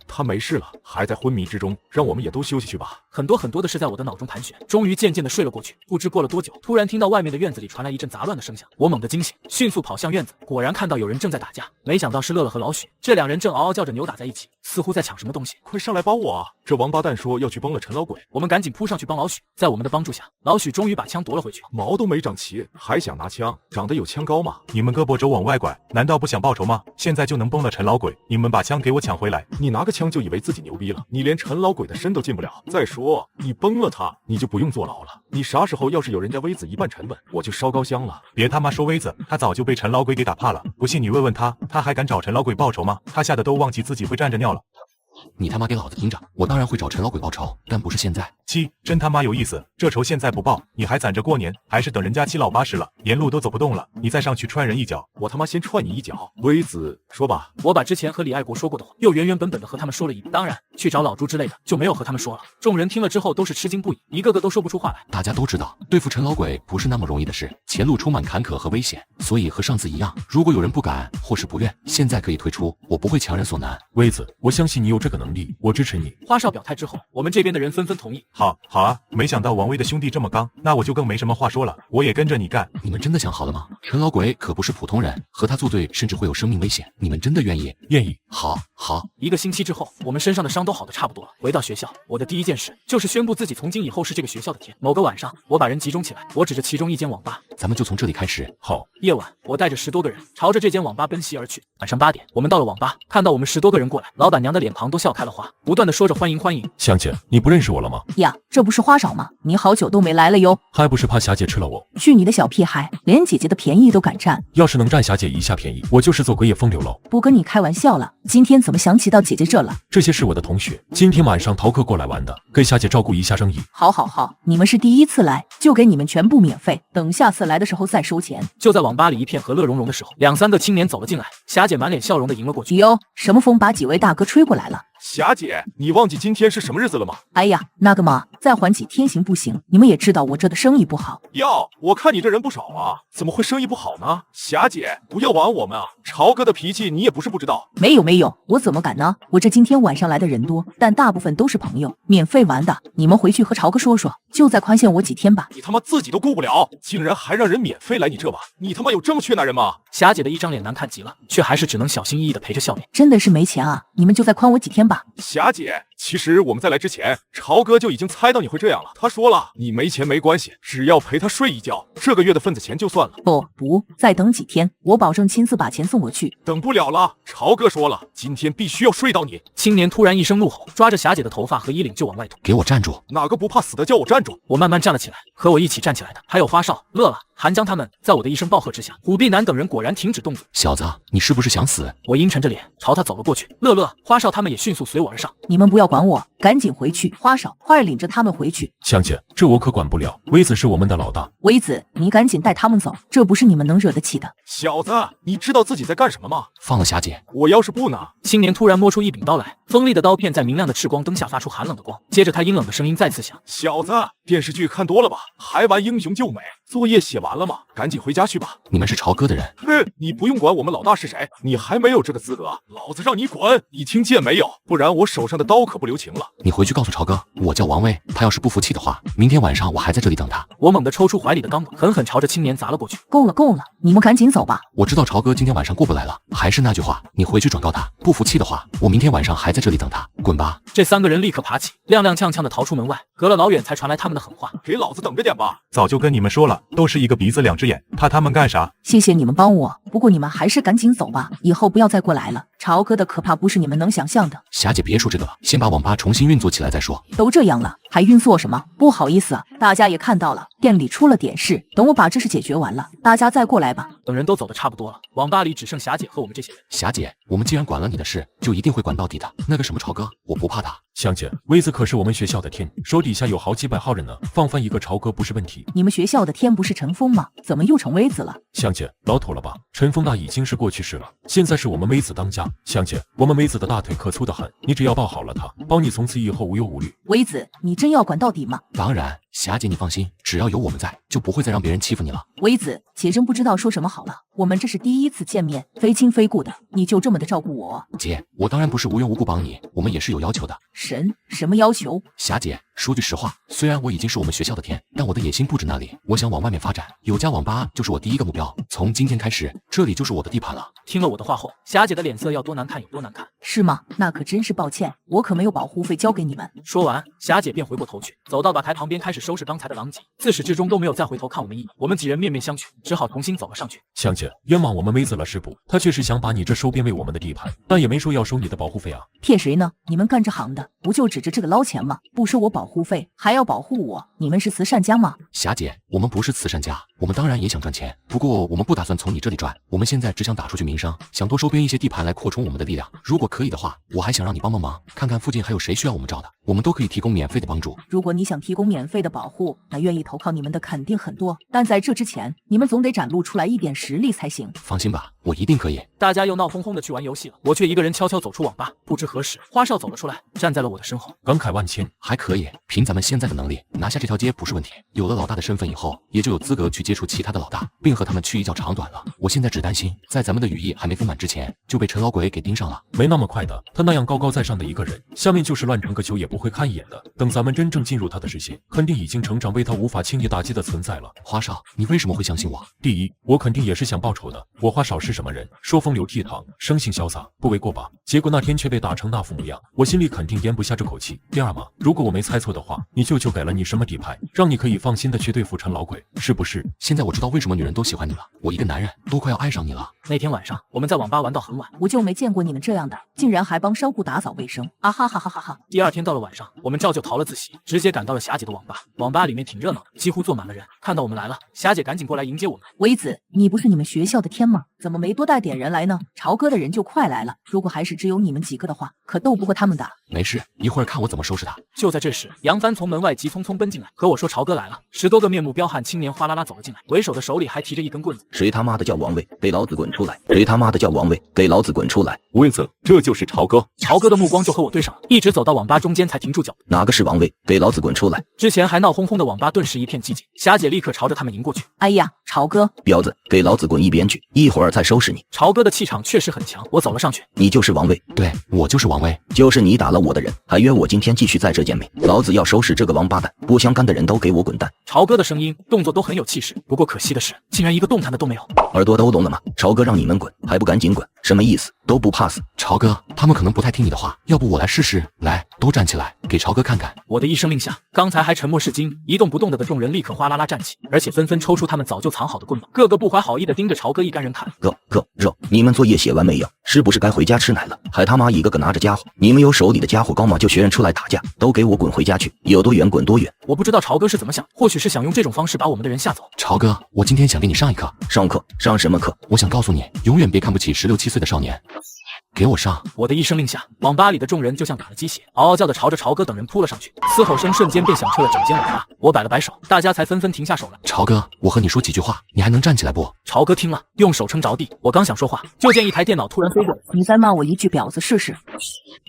他没事了，还在昏迷之中，让我们也都休息去吧。
很多的事在我的脑中盘旋，终于渐渐的睡了过去。不知过了多久，突然听到外面的院子里传来一阵杂乱的声响，我猛地惊醒，迅速跑向院子，果然看到有人正在打架，没想到是乐乐和老许，这2人正嗷嗷叫着扭打在一起，似乎在抢什么东西。
快上来帮我啊！这王八蛋说要去帮了陈老鬼，
我们赶紧扑上去帮老许。在我们的帮助下，老许终于把枪夺了回去。
毛都没长齐，还想拿枪？长得有枪高吗？
你们胳膊肘往外拐，难道不想报仇吗？现在就能崩了陈老鬼，你们把枪给我抢回来！
你拿个枪就以为自己牛逼了？你连陈老鬼的身都进不了。再说你崩了他，你就不用坐牢了。你啥时候要是有人家微子一半沉稳，我就烧高香了。
别他妈说微子，他早就被陈老鬼给打怕了。不信你问问他，他还敢找陈老鬼报仇吗？他吓得都忘记自己会站着尿了。
你他妈给老子听着！我当然会找陈老鬼报仇，但不是现在。
七，真他妈有意思！这仇现在不报，你还攒着过年，还是等人家七老八十了，沿路都走不动了，你再上去踹人一脚？
我他妈先踹你一脚！微子，说吧。
我把之前和李爱国说过的话，又原本的和他们说了一遍。当然，去找老朱之类的就没有和他们说了。众人听了之后都是吃惊不已，一个个都说不出话来。
大家都知道，对付陈老鬼不是那么容易的事，前路充满坎坷和危险，所以和上次一样，如果有人不敢或是不愿，现在可以退出，我不会强人所难。
微子，我相信你有这个能力，我支持你。
花少表态之后，我们这边的人纷纷同意。
好啊，没想到王威的兄弟这么刚，那我就更没什么话说了，我也跟着你干。
你们真的想好了吗？陈老鬼可不是普通人，和他作对甚至会有生命危险，你们真的愿意？
愿意。
好。
1个星期之后，我们身上的伤都好的差不多了。回到学校，我的第一件事就是宣布自己从今以后是这个学校的天。某个晚上，我把人集中起来，我指着其中一间网吧，
咱们就从这里开始。
好。
夜晚，我带着10多个人朝着这间网吧奔袭而去。晚上8点，我们到了网吧，看到我们10多个人过来，老板娘的脸庞都笑开了花，不断的说着欢迎。
香姐，你不认识我了吗？
呀，这不是花少吗？你好久都没来了哟，
还不是怕霞姐吃了我？
去你的小屁孩，连姐姐的便宜都敢占。
要是能占霞姐一下便宜，我就是做鬼也风流喽。
不跟你开玩笑了，今天怎么想起到姐姐这了？
这些是我的同学，今天晚上逃课过来玩的，给霞姐照顾一下生意。
好，你们是第一次来，就给你们全部免费，等下次来的时候再收钱。
就在网吧里一片和乐融融的时候，2、3个青年走了进来，霞姐满脸笑容的迎了过去。
哟，什么风把几位大哥吹过来了？
霞姐，你忘记今天是什么日子了吗？
哎呀，那个嘛，再缓几天行不行？你们也知道我这的生意不好。
哟，我看你这人不少啊，怎么会生意不好呢？霞姐，不要玩我们啊！朝哥的脾气你也不是不知道。
没有，我怎么敢呢？我这今天晚上来的人多，但大部分都是朋友，免费玩的。你们回去和朝哥说说，就再宽限我几天吧。
你他妈自己都顾不了，竟然还让人免费来你这玩，你他妈有这么缺男人吗？
霞姐的一张脸难看极了，却还是只能小心翼翼的陪着笑脸。
真的是没钱啊，你们就再宽我几天吧。
霞姐，其实我们在来之前，朝哥就已经猜到你会这样了。他说了，你没钱没关系，只要陪他睡一觉，这个月的份子钱就算了。
不，再等几天，我保证亲自把钱送过去。
等不了了，朝哥说了，今天必须要睡到你。
青年突然一声怒吼，抓着霞姐的头发和衣领就往外吐。
给我站住！
哪个不怕死的叫我站住！
我慢慢站了起来，和我一起站起来的还有花少、乐乐、韩江他们。在我的一声暴喝之下，虎臂男等人果然停止动作。
小子，你是不是想死？
我阴沉着脸朝他走了过去，乐乐、花少他们也迅速随我而上。
你们不要要管我，赶紧回去。花少，快领着他们回去。
香姐，这我可管不了，威子是我们的老大。
威子，你赶紧带他们走，这不是你们能惹得起的。
小子，你知道自己在干什么吗？
放了霞姐。
我要是不呢？
青年突然摸出一柄刀来，锋利的刀片在明亮的赤光灯下发出寒冷的光，接着他阴冷的声音再次响：
小子，电视剧看多了吧？还玩英雄救美？作业写完了吗？赶紧回家去吧。
你们是朝哥的人。
你不用管我们老大是谁，你还没有这个资格，老子让你滚！你听见没有？不然我手上的刀可不留情了。
你回去告诉朝哥，我叫王威，他要是不服气的话，明天晚上我还在这里等他。
我猛地抽出怀里的钢管，狠狠朝着青年砸了过去。
够了够了，你们赶紧走吧。
我知道朝哥今天晚上过不来了，还是那句话，你回去转告他，不服气的话，我明天晚上还在这里等他。滚吧！
这3个人立刻爬起，踉踉跄跄的逃出门外。隔了老远才传来他们的狠话：
给老子等着点吧！
早就跟你们说了，都是一个鼻子两只眼，怕他们干啥？
谢谢你们帮我，不过你们还是赶紧走吧，以后不要再过来了。朝哥的可怕不是你们能想象的。
霞姐，别说这个了，先把网吧重新运作起来再说。
都这样了，还运作什么？不好意思啊，大家也看到了，店里出了点事，等我把这事解决完了，大家再过来吧。
等人都走得差不多了，网吧里只剩霞姐和我们这些人。
霞姐，我们既然管了你的事，就一定会管到底的。那个什么朝哥，我不怕他。
香姐，威子可是我们学校的天，手底下有好几百号人呢，放翻一个朝哥不是问题。
你们学校的天不是陈峰吗？怎么又成威子了？
香姐，老土了吧？陈峰那已经是过去式了，现在是我们威子当家。香姐，我们威子的大腿可粗得很，你只要抱好了他，保你从此以后无忧无虑。
威子，你真要管到底吗？
当然，霞姐你放心，只要有我们在，就不会再让别人欺负你了。
威子，且真不知道说什么好了。我们这是第一次见面，非亲非故的，你就这么的照顾我？
姐，我当然不是无缘无故帮你，我们也是有要求的。
什么要求？
霞姐，说句实话，虽然我已经是我们学校的天，但我的野心不止那里，我想往外面发展，有家网吧就是我第一个目标。从今天开始，这里就是我的地盘了。
听了我的话后，霞姐的脸色要多难看有多难看。
是吗？那可真是抱歉，我可没有保护费交给你们。
说完，霞姐便回过头去，走到吧台旁边开始收拾刚才的狼藉，自始至终都没有再回头看我们一眼。我们几人面面相觑，只好重新走了上去。
香姐，冤枉我们威子了是不？他确实想把你这收编为我们的地盘，但也没说要收你的保护费啊。
骗谁呢？你们干这行的不就指着这个捞钱吗？不收我保护费，还要保护我，你们是慈善家吗？
霞姐，我们不是慈善家，我们当然也想赚钱，不过我们不打算从你这里赚，我们现在只想打出去名声，想多收编一些地盘来扩充我们的力量。如果可以的话，我还想让你帮忙，看看附近还有谁需要我们招的，我们都可以提供免费的帮助。
如果你想提供免费的保护，那愿意投靠你们的肯定很多，但在这之前，你们总得展露出来一点实力才行。
放心吧，我一定可以。
大家又闹哄哄的去玩游戏了，我却一个人悄悄走出网吧。不知何时，花少走了出来，站在了我的身后。
感慨万千，
还可以，凭咱们现在的能力，拿下这条街不是问题。有了老大的身份以后，也就有资格去接触其他的老大，并和他们去一较长短了。我现在只担心，在咱们的羽翼还没丰满之前，就被陈老鬼给盯上了。
没那么快的，他那样高高在上的一个人，下面就是乱成个球也不会看一眼的。等咱们真正进入他的视线，肯定已经成长为他无法轻易打击的存在了。
花少，你为什么会相信我？
第一，我肯定也是想报仇的。我花少是什么人？说风流倜傥，生性潇洒，不为过吧？结果那天却被打成那副模样，我心里肯定咽不下这口气。第二嘛，如果我没猜错的话，你舅舅给了你什么底牌，让你可以放心的去对付陈老鬼，是不是？
现在我知道为什么女人都喜欢你了，我一个男人都快要爱上你了。
那天晚上我们在网吧玩到很晚，
我就没见过你们这样的，竟然还帮商户打扫卫生，啊哈哈哈哈哈！
第二天到了晚上，我们照旧逃了自习，直接赶到了霞姐的网吧。网吧里面挺热闹的，几乎坐满了人。看到我们来了，霞姐赶紧过来迎接我们。
威子，你不是你们学校的天吗？怎么没多带点人来呢？朝哥的人就快来了，如果还是只有你们几个的话，可斗不过他们的。
没事，一会儿看我怎么收拾他。
就在这时，杨帆从门外急匆匆奔进来，和我说朝哥来了。10多个面目彪悍青年哗啦啦走了进来，为首的手里还提着一根棍子。
谁他妈的叫王位，给老子滚出来！谁他妈的叫王位，给老子滚出来！
威子，这就是朝哥。
朝哥的目光就和我对上了，一直走到网吧中间才停住脚。
哪个是王位？给老子滚出来！
之前还闹哄哄的网吧顿时一片寂静，霞姐立刻朝着他们迎过去。
哎呀，朝哥，
婊子，给老子滚一边去，一会儿再收拾你。
朝哥的气场确实很强，我走了上去。
你就是王位？
对，我就是王位。
就是你打了我的人，还约我今天继续在这见面，老子要收拾这个王八蛋，不相干的人都给我滚蛋！
朝哥的声音动作都很有气势，不过可惜的是，竟然一个动弹的都没有。
耳朵都聋了吗？朝哥让你们滚，还不赶紧滚？什么意思？都不怕死？
朝哥，他们可能不太听你的话，要不我来试试？来，都站起来，给朝哥看看。
我的一声令下，刚才还沉默是金、一动不动的众人立刻哗啦啦站起，而且纷纷抽出他们早就藏好的棍棒，个个不怀好意的盯着朝哥一干人看。
肉，你们作业写完没有？是不是该回家吃奶了？还他妈一个个拿着家伙，你们有手里的家伙高吗？就学人出来打架，都给我滚回家去，有多远滚多远。
我不知道朝哥是怎么想，或许是想用这种方式把我们的人吓走。
朝哥，我今天想给你上一课。
上课？上什么课？
我想告诉你，永远别看不起16、17岁的少年。给我上！
我的一声令下，网吧里的众人就像打了鸡血，嗷嗷叫的朝着朝哥等人扑了上去，嘶吼声瞬间便响彻了整间网吧。我摆了摆手，大家才纷纷停下手来。
朝哥，我和你说几句话，你还能站起来不？
朝哥听了，用手撑着地。我刚想说话，就见一台电脑突然飞过来。
你再骂我一句婊子试试。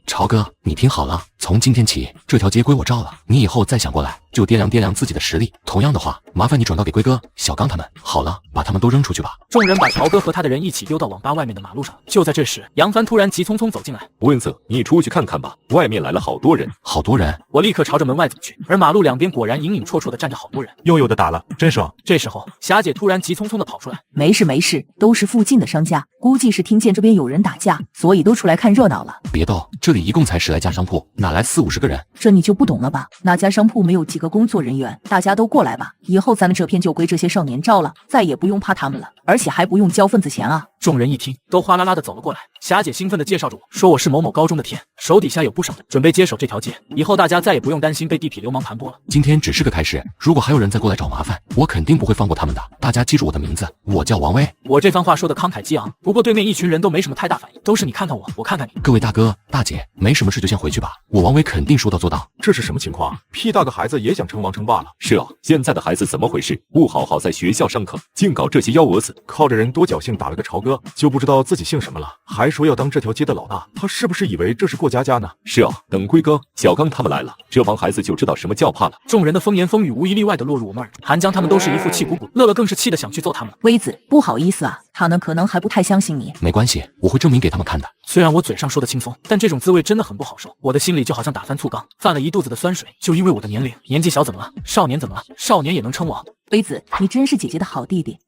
朝哥，你听好了，从今天起，这条街归我照了。你以后再想过来，就掂量掂量自己的实力。同样的话，麻烦你转告给龟哥、小刚他们。好了，把他们都扔出去吧。
众人把朝哥和他的人一起丢到网吧外面的马路上。就在这时，杨帆突然急匆匆走进来。
温瑟，你出去看看吧，外面来了好多人。
好多人！
我立刻朝着门外走去，而马路两边果然隐隐绰绰的站着好多人，
又有的打了，真爽。
这时候，霞姐突然急匆匆的跑出来。
没事没事，都是附近的商家，估计是听见这边有人打架，所以都出来看热闹了。
别逗，这里一共才10来家商铺，哪来40-50个人？
这你就不懂了吧？哪家商铺没有几个工作人员？大家都过来吧，以后咱们这片就归这些少年照了，再也不用怕他们了，而且还不用交份子钱啊！
众人一听，都哗啦啦的走了过来。霞姐兴奋的介绍着我，说我是某某高中的天，手底下有不少人，准备接手这条街，以后大家再也不用担心被地痞流氓盘剥了。
今天只是个开始，如果还有人再过来找麻烦，我肯定不会放过他们的。大家记住我的名字，我叫王威。
我这番话说的慷慨激昂，不过对面一群人都没什么太大反应，都是你看看我，我看看你。
各位大哥大姐，没什么事就先回去吧，我王威肯定说到做到。
这是什么情况？屁大个孩子也想称王称霸了？
是啊，现在的孩子怎么回事？不好好在学校上课，净搞这些幺蛾子，
靠着人多侥幸打了个朝哥，就不知道自己姓什么了，还说要当这条街的老大，他是不是以为这是过家家呢？
是啊，等龟哥、小刚他们来了，这帮孩子就知道什么叫怕了。
众人的风言风语无一例外的落入我们耳中，韩江他们都是一副气鼓鼓，乐乐更是气得想去揍他们。
威子，不好意思啊，他呢可能还不太相信你。
没关系，我会证明给他们看的。
虽然我嘴上说的轻松，但这种滋味真的很不好受，我的心里就好像打翻醋缸，犯了一肚子的酸水。就因为我的年龄，年纪小怎么了？少年怎么了？少年也能称王。
威子，你真是姐姐的好弟弟。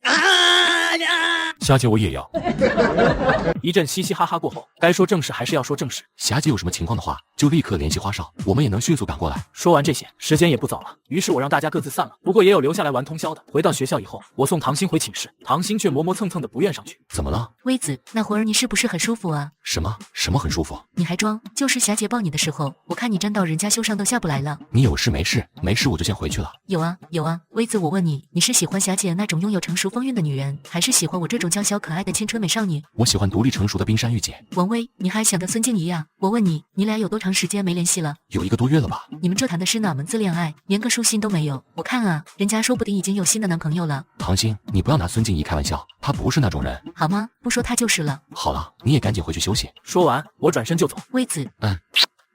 霞姐，我也要。
一阵嘻嘻哈哈过后，该说正事还是要说正事。
霞姐有什么情况的话，就立刻联系花少，我们也能迅速赶过来。
说完这些，时间也不早了，于是我让大家各自散了。不过也有留下来玩通宵的。回到学校以后，我送唐鑫回寝室，唐鑫却磨磨蹭蹭的不愿上去。
怎么了？
威子，那会儿你是不是很舒服啊？
什么很舒服？
你还装？就是霞姐抱你的时候，我看你站到人家袖上都下不来了。
你有事没事？没事我就先回去了。
有啊有啊，威子，我问你，你是喜欢霞姐那种拥有成熟风韵的女人，还是喜欢我这种娇小可爱的青春美少女？
我喜欢独立成熟的冰山玉姐。
王威，你还想跟孙静怡呀？我问你，你俩有多长时间没联系了？
有1个多月了吧。
你们这谈的是哪门子恋爱？连个书信都没有。我看啊，人家说不定已经有新的男朋友了。
唐鑫，你不要拿孙静怡开玩笑，她不是那种人。
好吗？不说她就是了。
好了，你也赶紧回去休息。
说完，我转身就走。
威子，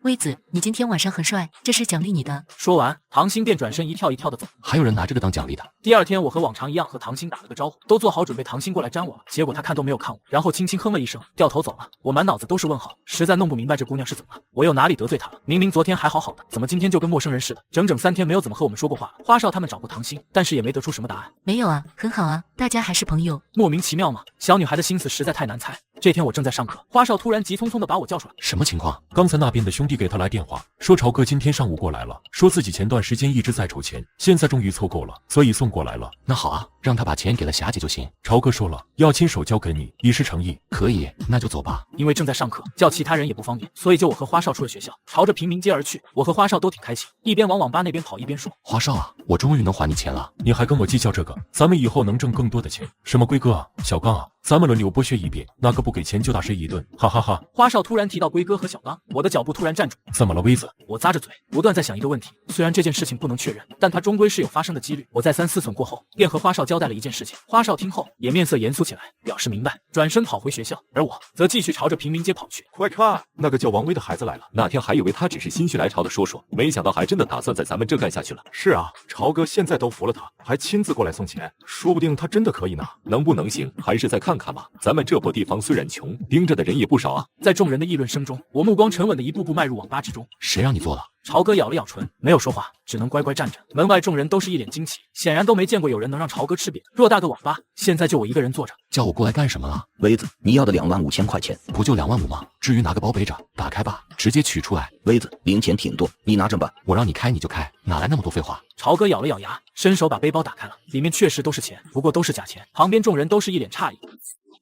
威子，你今天晚上很帅，这是奖励你的。
说完，唐鑫便转身一跳一跳的走。
还有人拿这个当奖励的。
第二天，我和往常一样和唐鑫打了个招呼，都做好准备唐鑫过来粘我了。结果他看都没有看我，然后轻轻哼了一声，掉头走了。我满脑子都是问号，实在弄不明白这姑娘是怎么了，我又哪里得罪她了？明明昨天还好好的，怎么今天就跟陌生人似的？整整3天没有怎么和我们说过话了。花少他们找过唐鑫，但是也没得出什么答案。
没有啊，很好啊，大家还是朋友。
莫名其妙嘛，小女孩的心思实在太难猜。这天我正在上课，花少突然急匆匆的把我叫出来。
什么情况？
刚才那边的兄弟给他来电话，说朝哥今天上午过来了，说自己前段时间一直在筹钱，现在终于凑够了，所以送过来了。
那好啊，让他把钱给了霞姐就行。
朝哥说了，要亲手交给你，以示诚意。
可以，那就走吧。
因为正在上课，叫其他人也不方便，所以就我和花少出了学校，朝着平民街而去。我和花少都挺开心，一边往网吧那边跑，一边说：
花少啊，我终于能还你钱了。
你还跟我计较这个？咱们以后能挣更多的钱。什么龟哥啊，小刚啊，咱们轮流剥削一遍，哪个不给钱就打谁一顿，哈哈哈。
花少突然提到龟哥和小刚，我的脚步突然站住。
怎么了，威子？
我咂着嘴，不断在想一个问题。虽然这件事情不能确认，但它终归是有发生的几率。我再三思忖过后，便和花少交代了一件事情。花少听后也面色严肃起来，表示明白，转身跑回学校，而我则继续朝着平民街跑去。
快看，那个叫王威的孩子来了。
那天还以为他只是心血来潮的说说，没想到还真的打算在咱们这干下去了。
是啊，朝哥现在都服了他，还亲自过来送钱，说不定他真的可以呢。
能不能行，还是再看看吧。咱们这破地方虽然穷，盯着的人也不少啊。
在众人的议论声中，我目光沉稳的一步步迈入网吧之中。
谁让你做了？
朝哥咬了咬唇，没有说话，只能乖乖站着。门外众人都是一脸惊奇，显然都没见过有人能让朝哥吃瘪。偌大个网吧，现在就我一个人坐着。
叫我过来干什么了？
威子，你要的25000块钱，
不就25000吗？至于拿个包背着，打开吧，直接取出来。
威子，零钱挺多，你拿着吧。
我让你开你就开，哪来那么多废话？
朝哥咬了咬牙，伸手把背包打开了，里面确实都是钱，不过都是假钱。旁边众人都是一脸诧异。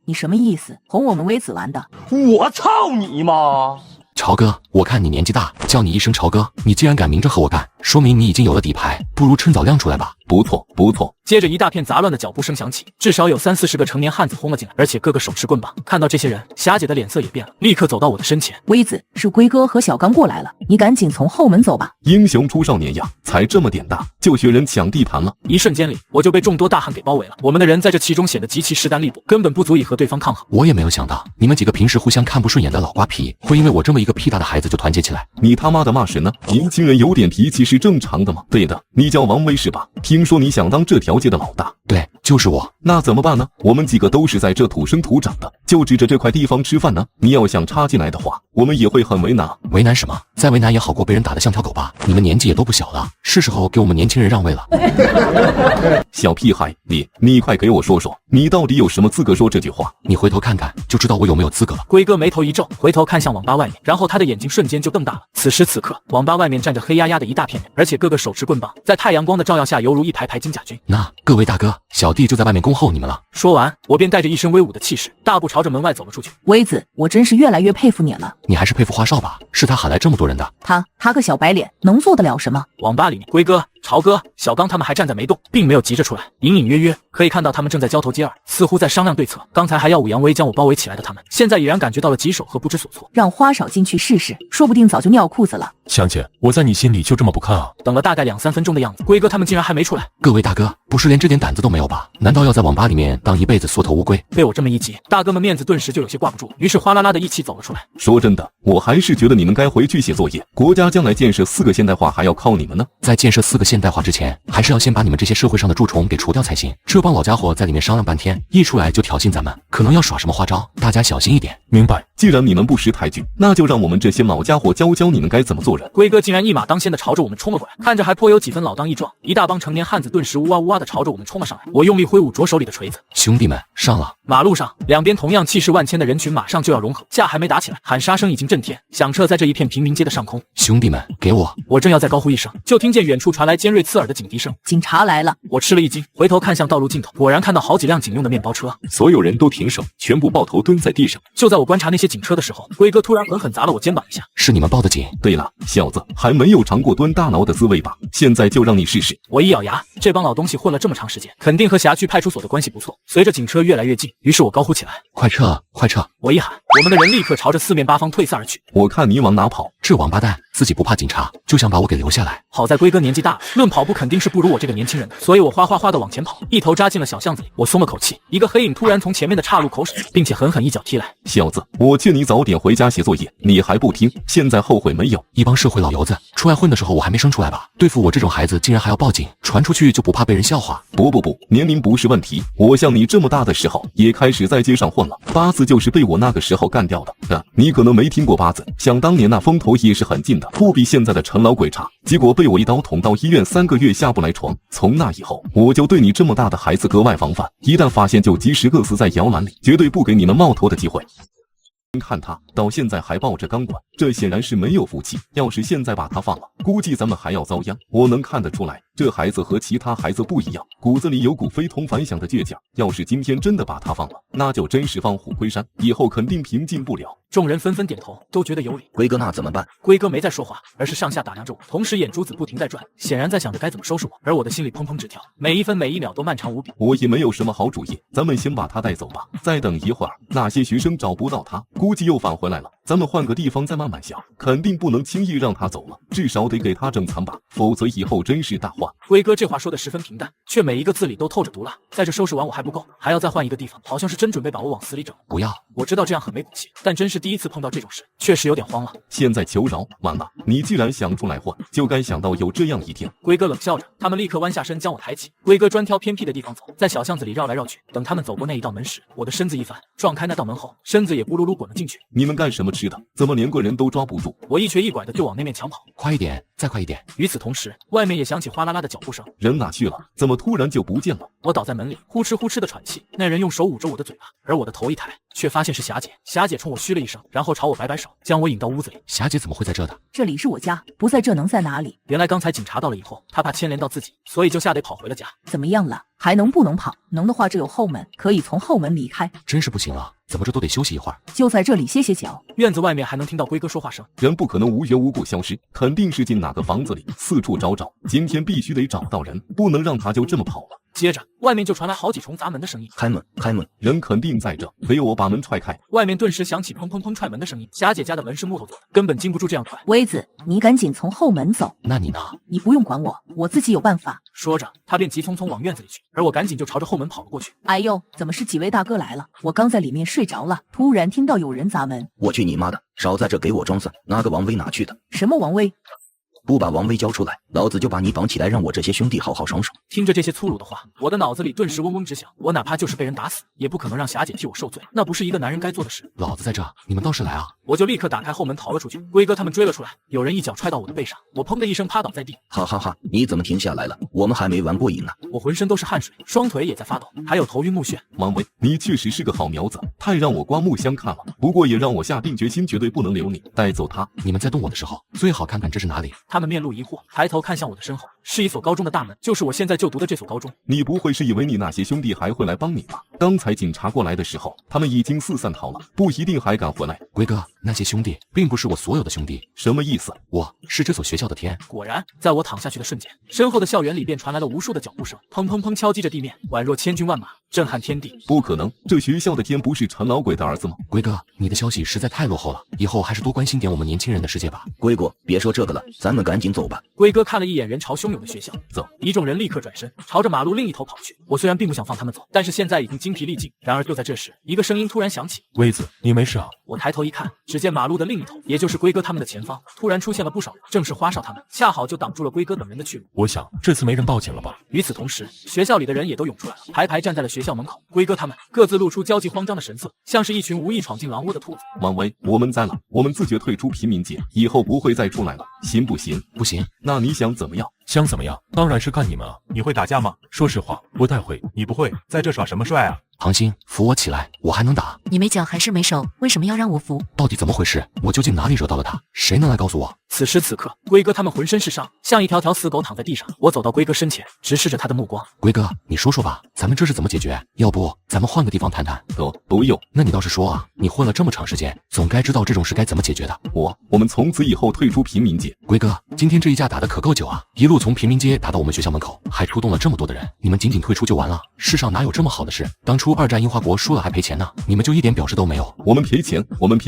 你什么意思？哄我们威子玩的？
我操你妈！
朝哥，我看你年纪大，叫你一声朝哥，你竟然敢明着和我干，说明你已经有了底牌，不如趁早亮出来吧。
不错，不错。接着一大片杂乱的脚步声响起，至少有30-40个成年汉子轰了进来，而且个个手持棍棒。看到这些人，霞姐的脸色也变了，立刻走到我的身前。
微子，是龟哥和小刚过来了，你赶紧从后门走吧。
英雄出少年呀，才这么点大，就学人抢地盘了。
一瞬间里，我就被众多大汉给包围了。我们的人在这其中显得极其势单力薄，根本不足以和对方抗衡。
我也没有想到，你们几个平时互相看不顺眼的老瓜皮，会因为我这么一个屁大的孩子就团结起来。
你他妈的骂谁呢？年轻人有点脾气是正常的嘛。对的，你叫王威是吧？听说你想当这条街的老大。
对，就是我。
那怎么办呢？我们几个都是在这土生土长的，就指着这块地方吃饭呢。你要想插进来的话，我们也会很为难。
为难什么？再为难也好过被人打得像条狗吧。你们年纪也都不小了，是时候给我们年轻人让位了。
小屁孩，你快给我说说，你到底有什么资格说这句话？
你回头看看就知道我有没有资格了。
龟哥眉头一皱，回头看向网吧外面，然后他的眼睛瞬间就瞪大了。此时此刻，网吧外面站着黑压压的一大片人，而且个个手持棍棒，在太阳光的照耀下，犹如一排排金甲军。
那各位大哥，小弟就在外面恭候你们了。
说完，我便带着一身威武的气势，大步朝着门外走了出去。
微子，我真是越来越佩服你了。
你还是佩服花少吧？是他喊来这么多人的。
他个小白脸，能做得了什么？
网吧里面，龟哥、朝哥、小刚他们还站在没动，并没有急着出来，隐隐约约可以看到他们正在交头接耳，似乎在商量对策。刚才还耀武扬威将我包围起来的他们，现在已然感觉到了棘手和不知所措。
让花少进去试试，说不定早就尿裤子了。
香姐，我在你心里就这么不看啊？
等了大概2-3分钟的样子，龟哥他们竟然还没出来。
各位大哥，不是连这点胆子都没有吧？难道要在网吧里面当一辈子缩头乌龟？
被我这么一急，大哥们面子顿时就有些挂不住，于是哗啦啦的一起走了出来。
说真的，我还是觉得你们该回去写作业。国家将来建设4个现代化还要靠你们呢。
在建设4个现代化之前，还是要先把你们这些社会上的蛀虫给除掉才行。这帮老家伙在里面商量半天，一出来就挑衅咱们，可能要耍什么花招，大家小心一点。
明白。
既然你们不识抬举，那就让我们这些老家伙教教你们该怎么做人。
龟哥竟然一马当先的朝着我们冲了过来，看着还颇有几分老当益壮。一大帮成年汉子顿时呜哇呜哇的朝着我们冲了上来。我用力挥舞着手里的锤子，
兄弟们上了！
马路上两边同样气势万千的人群马上就要融合，架还没打起来，喊杀声已经震天，响彻在这一片平民街的上空。
兄弟们，给我！
我正要再高呼一声，就听见远处传来尖锐刺耳的警笛声。
警察来了！
我吃了一惊，回头看向道路尽头，果然看到好几辆警用的面包车。
所有人都停手，全部抱头蹲在地上。
就在我观察那些警车的时候，龟哥突然狠狠砸了我肩膀一下。
是你们报的警？
对了，小子，还没有尝过蹲大牢的滋味吧？现在就让你试试。
我一咬牙，这帮老东西混了这么长时间，肯定和辖区派出所的关系不错。随着警车越来越近，于是我高呼起来：
快撤，快撤！
我一喊，我们的人立刻朝着四面八方退散而去。
我看你往哪跑？
这王八蛋自己不怕警察，就想把我给留下来。
好在龟哥年纪大了，论跑步肯定是不如我这个年轻人的，所以我哗哗哗的往前跑，一头扎进了小巷子里。我松了口气，一个黑影突然从前面的岔路口驶，并且狠狠一脚踢来。
小子，我劝你早点回家写作业，你还不听，现在后悔没有？
一帮社会老油子，出来混的时候我还没生出来吧？对付我这种孩子，竟然还要报警，传出去就不怕被人笑话？
不，年龄不是问题。我像你这么大的时候，也开始在街上混了。八字就是被我那个时候干掉的。你可能没听过八字，想当年那风头也是很劲的，不比现在的陈老鬼差。结果被我一刀捅到医院3个月下不来床。从那以后，我就对你这么大的孩子格外防范，一旦发现就及时饿死在摇篮里，绝对不给你们冒头的机会。看他到现在还抱着钢管，这显然是没有福气。要是现在把他放了，估计咱们还要遭殃。我能看得出来，这孩子和其他孩子不一样，骨子里有股非同凡响的倔强。要是今天真的把他放了，那就真是放虎归山，以后肯定平静不了。
众人纷纷点头，都觉得有理。
龟哥，那怎么办？
龟哥没再说话，而是上下打量着我，同时眼珠子不停在转，显然在想着该怎么收拾我。而我的心里砰砰直跳，每一分每一秒都漫长无比。
我也没有什么好主意，咱们先把他带走吧。再等一会儿，那些学生找不到他，估计又返回来了。咱们换个地方再慢慢想，肯定不能轻易让他走了，至少得给他整残吧，否则以后真是大患。
龟哥这话说的十分平淡，却每一个字里都透着毒辣。在这收拾完我还不够，还要再换一个地方，好像是真准备把我往死里整。
不要，
我知道这样很没骨气，但真是第一次碰到这种事，确实有点慌了。
现在求饶，晚了。你既然想出来混，就该想到有这样一天。
龟哥冷笑着，他们立刻弯下身将我抬起。龟哥专挑偏僻的地方走，在小巷子里绕来绕去。等他们走过那一道门时，我的身子一翻，撞开那道门后，身子也咕噜噜滚了进去。
你们干什么吃的？怎么连个人都抓不住？
我一瘸一拐的就往那面墙跑。
快一点，再快一点！
与此同时，外面也响起哗啦啦的脚步声。
人哪去了？怎么突然就不见了？
我倒在门里，呼哧呼哧的喘气。那人用手捂着我的嘴巴，而我的头一抬，却发现是霞姐。霞姐冲我嘘了一声，然后朝我摆摆手，将我引到屋子里。
霞姐怎么会在这的？
这里是我家，不在这能在哪里？
原来刚才警察到了以后，他怕牵连到自己，所以就吓得跑回了家。
怎么样了？还能不能跑？能的话，这有后门，可以从后门离开。
真是不行了，怎么这都得休息一会儿？
就在这里歇歇脚。
院子外面还能听到龟哥说话声。
人不可能无缘无故消失，肯定是进哪个房子里，四处找找。今天必须得找到人，不能让他就这么跑了。
接着，外面就传来好几重砸门的声音。
开门，开门！
人肯定在这，唯有我把门踹开。
外面顿时响起砰砰砰踹门的声音。霞姐家的门是木头做的，根本经不住这样踹。
微子，你赶紧从后门走。
那你呢？
你不用管我，我自己有办法。
说着，他便急匆匆往院子里去，而我赶紧就朝着后门跑了过去。
哎呦，怎么是几位大哥来了？我刚在里面睡着了，突然听到有人砸门。
我去你妈的！少在这给我装蒜！那个王威哪去的？
什么王威？
不把王威交出来，老子就把你绑起来，让我这些兄弟好好爽爽。
听着这些粗鲁的话，我的脑子里顿时嗡嗡直响。我哪怕就是被人打死，也不可能让霞姐替我受罪，那不是一个男人该做的事。
老子在这，你们倒是来啊！
我就立刻打开后门逃了出去。龟哥他们追了出来，有人一脚踹到我的背上，我砰的一声趴倒在地。
哈哈哈！你怎么停下来了？我们还没玩过瘾呢。
我浑身都是汗水，双腿也在发抖，还有头晕目眩。
王维，你确实是个好苗子，太让我刮目相看了。不过也让我下定决心，绝对不能留你，带走他。
你们在动我的时候，最好看看这是哪里。
他们面露疑惑，抬头看向我的身后，是一所高中的大门，就是我现在就读的这所高中。
你不会是以为你那些兄弟还会来帮你吧？刚才警察过来的时候，他们已经四散逃了，不一定还敢回来。
龟哥，那些兄弟并不是我所有的兄弟。
什么意思？
我是这所学校的天。
果然，在我躺下去的瞬间，身后的校园里便传来了无数的脚步声，砰砰砰敲击着地面，宛若千军万马，震撼天地。
不可能，这学校的天不是陈老鬼的儿子吗？
龟哥，你的消息实在太落后了，以后还是多关心点我们年轻人的世界吧。
龟哥，别说这个了，咱们赶紧走吧。
龟哥看了一眼人潮汹涌的学校，
走。
一众人立刻转身，朝着马路另一头跑去。我虽然并不想放他们走，但是现在已经精疲力尽。然而就在这时，一个声音突然响起：“
微子，你没事啊？”
我抬头一看，只见马路的另一头，也就是龟哥他们的前方，突然出现了不少人，正是花少他们，恰好就挡住了龟哥等人的去路。
我想这次没人报警了吧？
与此同时，学校里的人也都涌出来了，排排站在了学校门口。龟哥他们各自露出焦急慌张的神色，像是一群无意闯进狼窝的兔子。
王威，我们在了，我们自觉退出平民界，以后不会再出来了，行不行？
不行。
那你想怎么样？
想怎么样？当然是干你们啊！
你会打架吗？
说实话，不太会。
你不会，在这耍什么帅啊？
唐鑫，扶我起来，我还能打。
你没脚还是没手？为什么要让我扶？
到底怎么回事？我究竟哪里惹到了他？谁能来告诉我？
此时此刻，龟哥他们浑身是伤，像一条条死狗躺在地上。我走到龟哥身前，直视着他的目光。
龟哥，你说说吧，咱们这是怎么解决？要不咱们换个地方谈谈？
不用。
那你倒是说啊！你混了这么长时间，总该知道这种事该怎么解决的。
我们从此以后退出平民界。
龟哥，今天这一架打得可够久啊！一路从平民街打到我们学校门口，还出动了这么多的人，你们仅仅退出就完了？世上哪有这么好的事？当初2战樱花国输了还赔钱呢，你们就一点表示都没有。
我们赔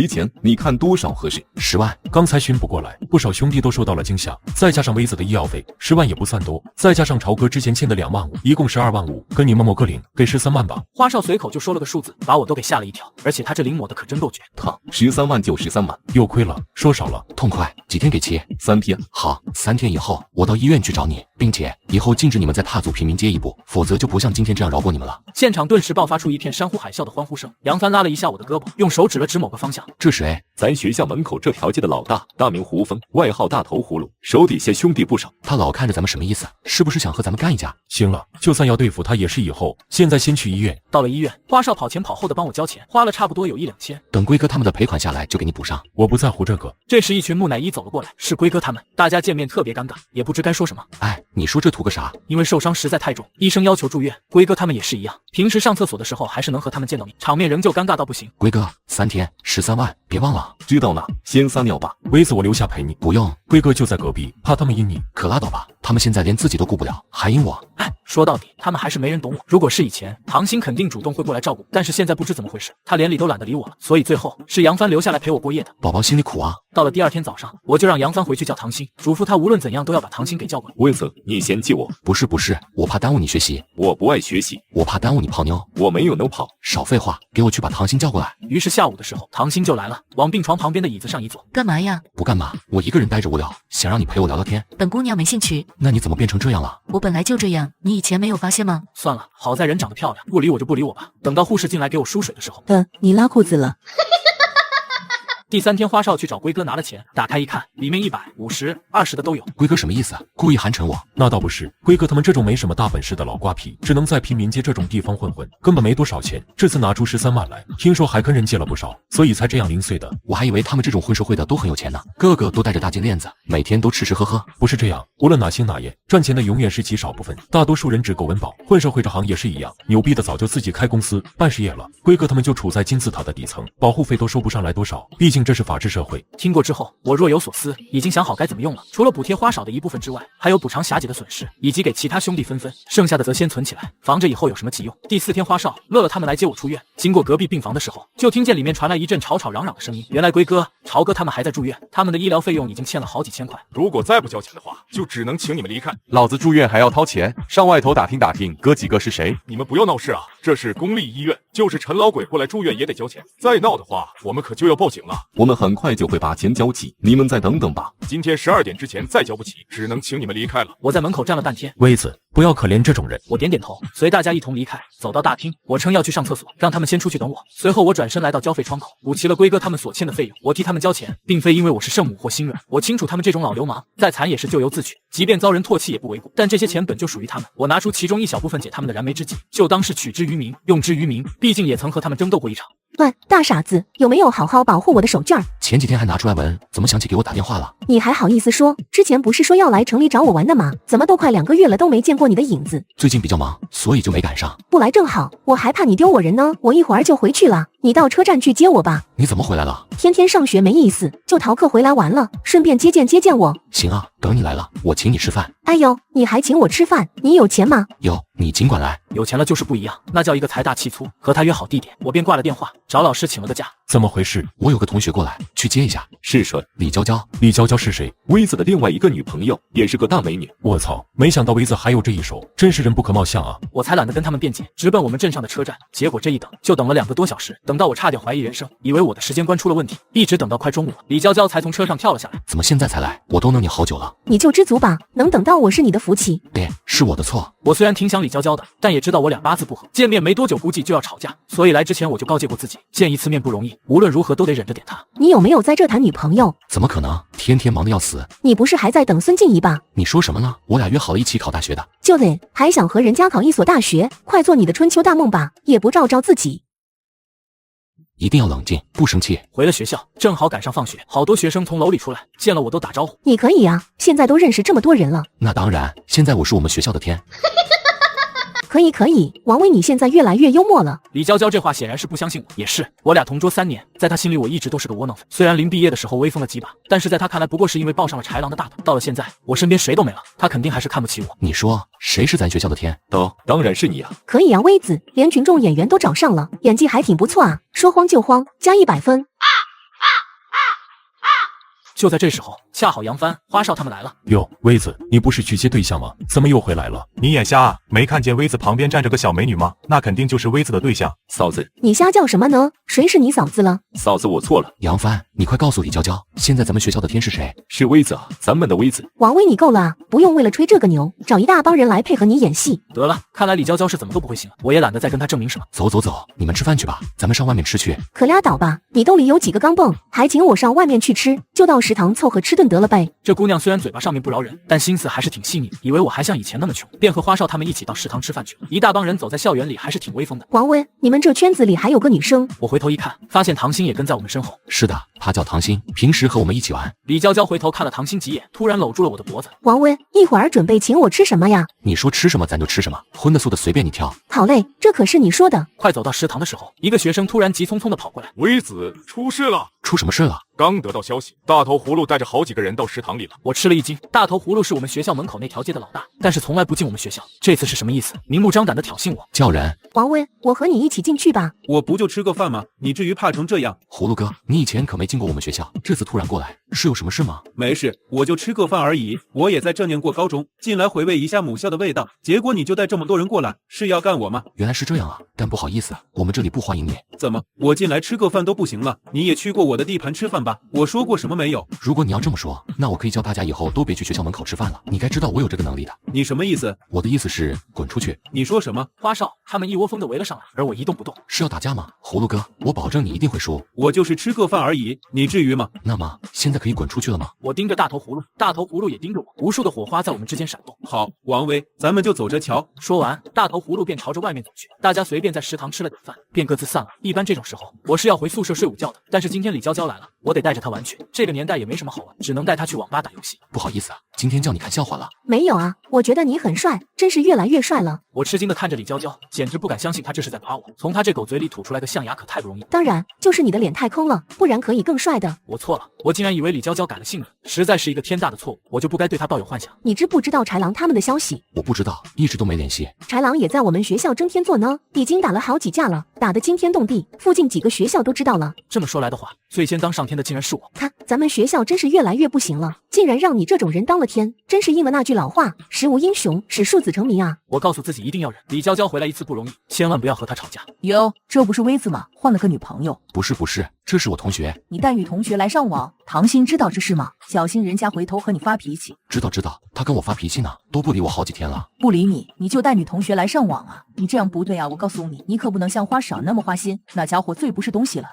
钱，你看多少合适
？10万。
刚才巡捕过来，不少兄弟都受到了惊吓，再加上微子的医药费，10万也不算多，再加上朝哥之前欠的2万5，一共12万5，跟你们某个领，给13万吧。
花少随口就说了个数字，把我都给吓了一跳，而且他这领抹的可真够绝。
他13万就13万，
又亏了，说少了。
痛快，几天给齐
？3天。
好，3天以后我到医院去找你，并且以后禁止你们再踏足平民街一步，否则就不像今天这样饶过你们了。
现场顿时爆发出一片山呼海啸的欢呼声。杨帆拉了一下我的胳膊，用手指了指某个方向。
这谁？
咱学校门口这条街的老大，大名胡峰，外号大头葫芦，手底下兄弟不少。
他老看着咱们什么意思？是不是想和咱们干一架？
行了，就算要对付他也是以后，现在先去医院。
到了医院，花少跑前跑后的帮我交钱，花了差不多有1-2千。
等龟哥他们的赔款下来就给你补上。
我不在乎这个。
这时一群木乃伊走了过来，是龟哥他们，大家见面特别尴尬，也不知该说什么。
哎，你说这图个啥？
因为受伤实在太重，医生要求住院。龟哥他们也是一样，平时上厕所的时候还是能和他们见到面，场面仍旧尴尬到不行。
龟哥，3天13万，别忘了。
知道了，先撒尿吧。
微子，我留下陪你。
不用，
龟哥就在隔壁，怕他们阴你。
可拉倒吧，他们现在连自己都顾不了，还阴我。
哎，说到底，他们还是没人懂我。如果是以前，唐鑫肯定主动会过来照顾，但是现在不知怎么回事，他连理都懒得理我了。所以最后是杨帆留下来陪我过夜的。
宝宝心里苦啊。
到了第2天早上，我就让杨帆回去叫唐鑫，嘱咐他无论怎样都要把唐鑫给叫过来。
微子，你嫌弃我？
不是，我怕耽误你学习。
我不爱学习，
我怕耽误你泡妞。
我没有能跑。
少废话，给我去把唐鑫叫过来。
于是下午的时候，唐鑫就来了，往病床旁边的椅子上一坐。
干嘛呀？
不干嘛，我一个人待着无聊，想让你陪我聊聊天。
本姑娘没兴趣。
那你怎么变成这样了？
我本来就这样，你以前没有发现吗？
算了，好在人长得漂亮，不理我就不理我吧。等到护士进来给我输水的时候，
你拉裤子了。
第3天花少去找龟哥拿了钱，打开一看，里面100、50、20的都有。
龟哥什么意思？故意寒碜我？
那倒不是，龟哥他们这种没什么大本事的老瓜皮，只能在贫民街这种地方混混，根本没多少钱。这次拿出13万来，听说还跟人借了不少，所以才这样零碎的。
我还以为他们这种混社会的都很有钱呢，个个都戴着大金链子，每天都吃吃喝喝。
不是这样，无论哪行哪业，赚钱的永远是极少部分，大多数人只够温饱。混社会这行也是一样，牛逼的早就自己开公司办事业了。龟哥他们就处在金字塔的底层，保护费都收不上来多少，毕竟这是法治社会。
听过之后，我若有所思，已经想好该怎么用了。除了补贴花少的一部分之外，还有补偿霞姐的损失，以及给其他兄弟分，剩下的则先存起来，防着以后有什么急用。第4天花少、乐乐他们来接我出院，经过隔壁病房的时候，就听见里面传来一阵吵吵嚷嚷的声音。原来龟哥、朝哥他们还在住院，他们的医疗费用已经欠了好几千块。
如果再不交钱的话，就只能请你们离开。
老子住院还要掏钱，上外头打听打听，哥几个是谁？
你们不要闹事啊！这是公立医院，就是陈老鬼过来住院也得交钱。再闹的话，我们可就要报警了。
我们很快就会把钱交齐，你们再等等吧。
今天12点之前再交不齐，只能请你们离开了。
我在门口站了半天，
威子，不要可怜这种人。
我点点头，随大家一同离开，走到大厅。我称要去上厕所，让他们先出去等我。随后我转身来到交费窗口，补齐了龟哥他们所欠的费用。我替他们交钱，并非因为我是圣母或心软，我清楚他们这种老流氓，再惨也是咎由自取，即便遭人唾弃也不为过。但这些钱本就属于他们，我拿出其中一小部分解他们的燃眉之急，就当是取之于民，用之于民。毕竟也曾和他们争斗过一场。
喂，大傻子，有没有好好保护我的手绢儿？
前几天还拿出来闻，怎么想起给我打电话了？
你还好意思说？之前不是说要来城里找我玩的吗？怎么都快2个月了都没见过你的影子？
最近比较忙，所以就没赶上。
不来正好，我还怕你丢我人呢。我一会儿就回去了，你到车站去接我吧。
你怎么回来了？
天天上学没意思，就逃课回来玩了，顺便接见我。
行啊，等你来了，我请你吃饭。
哎呦，你还请我吃饭？你有钱吗？
有，你尽管来。
有钱了就是不一样，那叫一个财大气粗。和他约好地点，我便挂了电话，找老师请了个假。
怎么回事？
我有个同学过来，去接一下。
是说
李娇娇。
李娇娇是谁？
威子的另外一个女朋友，也是个大美女。
我操，没想到威子还有这一手，真是人不可貌相啊！
我才懒得跟他们辩解，直奔我们镇上的车站。结果这一等就等了2个多小时，等到我差点怀疑人生，以为我的时间观出了问题，一直等到快中午了，李娇娇才从车上跳了下来。
怎么现在才来？我都等你好久了。
你就知足吧，能等到我是你的福气。
别，是我的错。
我虽然挺想李娇娇的，但也知道我俩八字不合，见面没多久估计就要吵架，所以来之前我就告诫过自己，见一次面不容易，无论如何都得忍着点她。
你有没有在这谈女朋友？
怎么可能？天天忙得要死。
你不是还在等孙静怡吧？
你说什么呢？我俩约好了一起考大学的。
就得，还想和人家考一所大学？快做你的春秋大梦吧，也不照自己。
一定要冷静，不生气。
回了学校，正好赶上放学，好多学生从楼里出来，见了我都打招呼。
你可以啊，现在都认识这么多人了。
那当然，现在我是我们学校的天。
可以，王威你现在越来越幽默了。
李娇娇这话显然是不相信我，也是，我俩同桌3年，在她心里我一直都是个窝囊废。虽然临毕业的时候威风了几把，但是在她看来不过是因为抱上了豺狼的大腿。到了现在，我身边谁都没了，她肯定还是看不起我。
你说谁是咱学校的天？
当然是你啊。
可以啊，威子，连群众演员都找上了，演技还挺不错啊，说慌就慌，加100分。
就在这时候，恰好杨帆、花少他们来了。
哟，威子，你不是去接对象吗？怎么又回来了？
你眼瞎啊？没看见威子旁边站着个小美女吗？那肯定就是威子的对象。
嫂子，
你瞎叫什么呢？谁是你嫂子了？
嫂子，我错了。
杨帆，你快告诉李娇娇，现在咱们学校的天是谁？
是威子啊，咱们的威子。
王威，你够了啊！不用为了吹这个牛，找一大帮人来配合你演戏。
得了，看来李娇娇是怎么都不会行了，我也懒得再跟她证明什么。
走，你们吃饭去吧，咱们上外面吃去。
可拉倒吧，你兜里有几个钢镚，还请我上外面去吃，就到食堂凑合吃顿得了呗。
这姑娘虽然嘴巴上面不饶人，但心思还是挺细腻，以为我还像以前那么穷，便和花少他们一起到食堂吃饭去了。一大帮人走在校园里，还是挺威风的。
王威，你们这圈子里还有个女生？
我回头一看，发现唐鑫也跟在我们身后。
是的，她叫唐鑫，平时和我们一起玩。
李娇娇回头看了唐鑫几眼，突然搂住了我的脖子。
王威，一会儿准备请我吃什么呀？
你说吃什么咱就吃什么，荤的素的随便你挑。
好嘞，这可是你说的。
快走到食堂的时候，一个学生突然急匆匆地跑过来。
威子，出事了！
出什么事了？
刚得到消息，大头葫芦带着好几个人到食堂里了。
我吃了一惊，大头葫芦是我们学校门口那条街的老大，但是从来不进我们学校，这次是什么意思？明目张胆地挑衅我，
叫人。
王威，我和你一起进去吧。
我不就吃个饭吗？你至于怕成这样？
葫芦哥，你以前可没进过我们学校，这次突然过来，是有什么事吗？
没事，我就吃个饭而已。我也在这念过高中，进来回味一下母校的味道。结果你就带这么多人过来，是要干我吗？
原来是这样啊，但不好意思，我们这里不欢迎你。
怎么，我进来吃个饭都不行了？你也去过我的地盘吃饭吧，我说过什么没有？
如果你要这么说，那我可以叫大家以后都别去学校门口吃饭了。你该知道我有这个能力的。
你什么意思？
我的意思是滚出去。
你说什么？
花少他们一窝蜂的围了上来，而我一动不动。
是要打架吗？葫芦哥，我保证你一定会输。
我就是吃个饭而已，你至于吗？
那么现在可以滚出去了吗？
我盯着大头葫芦，大头葫芦也盯着我，无数的火花在我们之间闪动。
好，王威，咱们就走着瞧。
说完，大头葫芦便朝着外面走去。大家随便在食堂吃了点饭，便各自散了。一般这种时候，我是要回宿舍睡午觉的，但是今天李娇娇来了，我得带着她玩去。这个年代也没什么好玩，只能带她去网吧打游戏。
不好意思啊，今天叫你看笑话了。
没有啊，我觉得你很帅，真是越来越帅了。
我吃惊的看着李娇娇，简直不敢相信她这是在夸我。从她这狗嘴里吐出来的象牙可太不容易。
当然，就是你的脸太坑了，不然可以更帅的。
我错了，我竟然以为李娇娇改了性格，实在是一个天大的错误，我就不该对她抱有幻想。
你知不知道豺狼他们的消息？
我不知道，一直都没联系。
豺狼也在我们学校争天作呢，已经打了好几架了，打得惊天动地，附近几个学校都知道了。
这么说来的话，最先当上天的竟然是我。
看，咱们学校真是越来越不行了，竟然让你这种人当了天，真是应了那句老话，时无英雄，使庶子成名啊。
我告诉自己一定要忍，李娇娇回来一次不容易，千万不要和她吵架。
哟，这不是威子吗？换了个女朋友？
不是，这是我同学。
你带女同学来上网，唐鑫知道这事吗？小心人家回头和你发脾气。
知道，他跟我发脾气呢，都不理我好几天了。
不理你，你就带女同学来上网啊？你这样不对啊！我告诉你，你可不能像花婶那么花心，那家伙最不是东西了。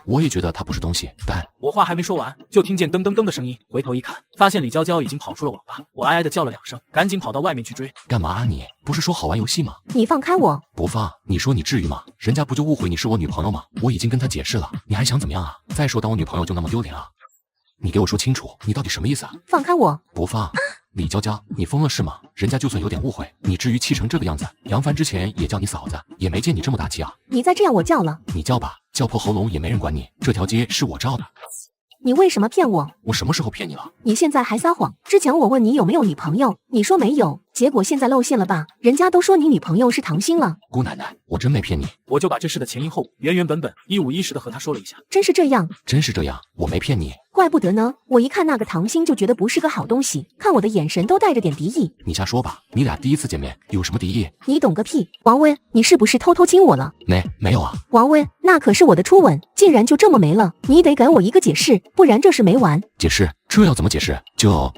我也觉得他不是东西，但
我话还没说完，就听见噔噔噔的声音，回头一看，发现李娇娇已经跑出了网吧。我哀哀的叫了2声，赶紧跑到外面去追。
干嘛啊你？不是说好玩游戏吗？
你放开我！
不放，你说你至于吗？人家不就误会你是我女朋友吗？我已经跟他解释了，你还想怎么样啊？再说当我女朋友就那么丢脸啊？你给我说清楚，你到底什么意思啊？
放开我！
不放。李娇娇，你疯了是吗？人家就算有点误会，你至于气成这个样子？杨帆之前也叫你嫂子，也没见你这么大气啊！
你再这样我叫了。
你叫吧，叫破喉咙也没人管你。这条街是我照的。
你为什么骗我？
我什么时候骗你了？
你现在还撒谎。之前我问你有没有女朋友，你说没有，结果现在露馅了吧？人家都说你女朋友是唐鑫了。
姑奶奶，我真没骗你。
我就把这事的前因后果原原本本一五一十的和他说了一下。
真是这样？
真是这样，我没骗你。
怪不得呢，我一看那个唐鑫就觉得不是个好东西，看我的眼神都带着点敌意。
你瞎说吧，你俩第一次见面有什么敌意？
你懂个屁！王威，你是不是偷偷亲我了？
没有啊。
王威，那可是我的初吻，竟然就这么没了，你得给我一个解释，不然这事没完。
解释？这要怎么解释？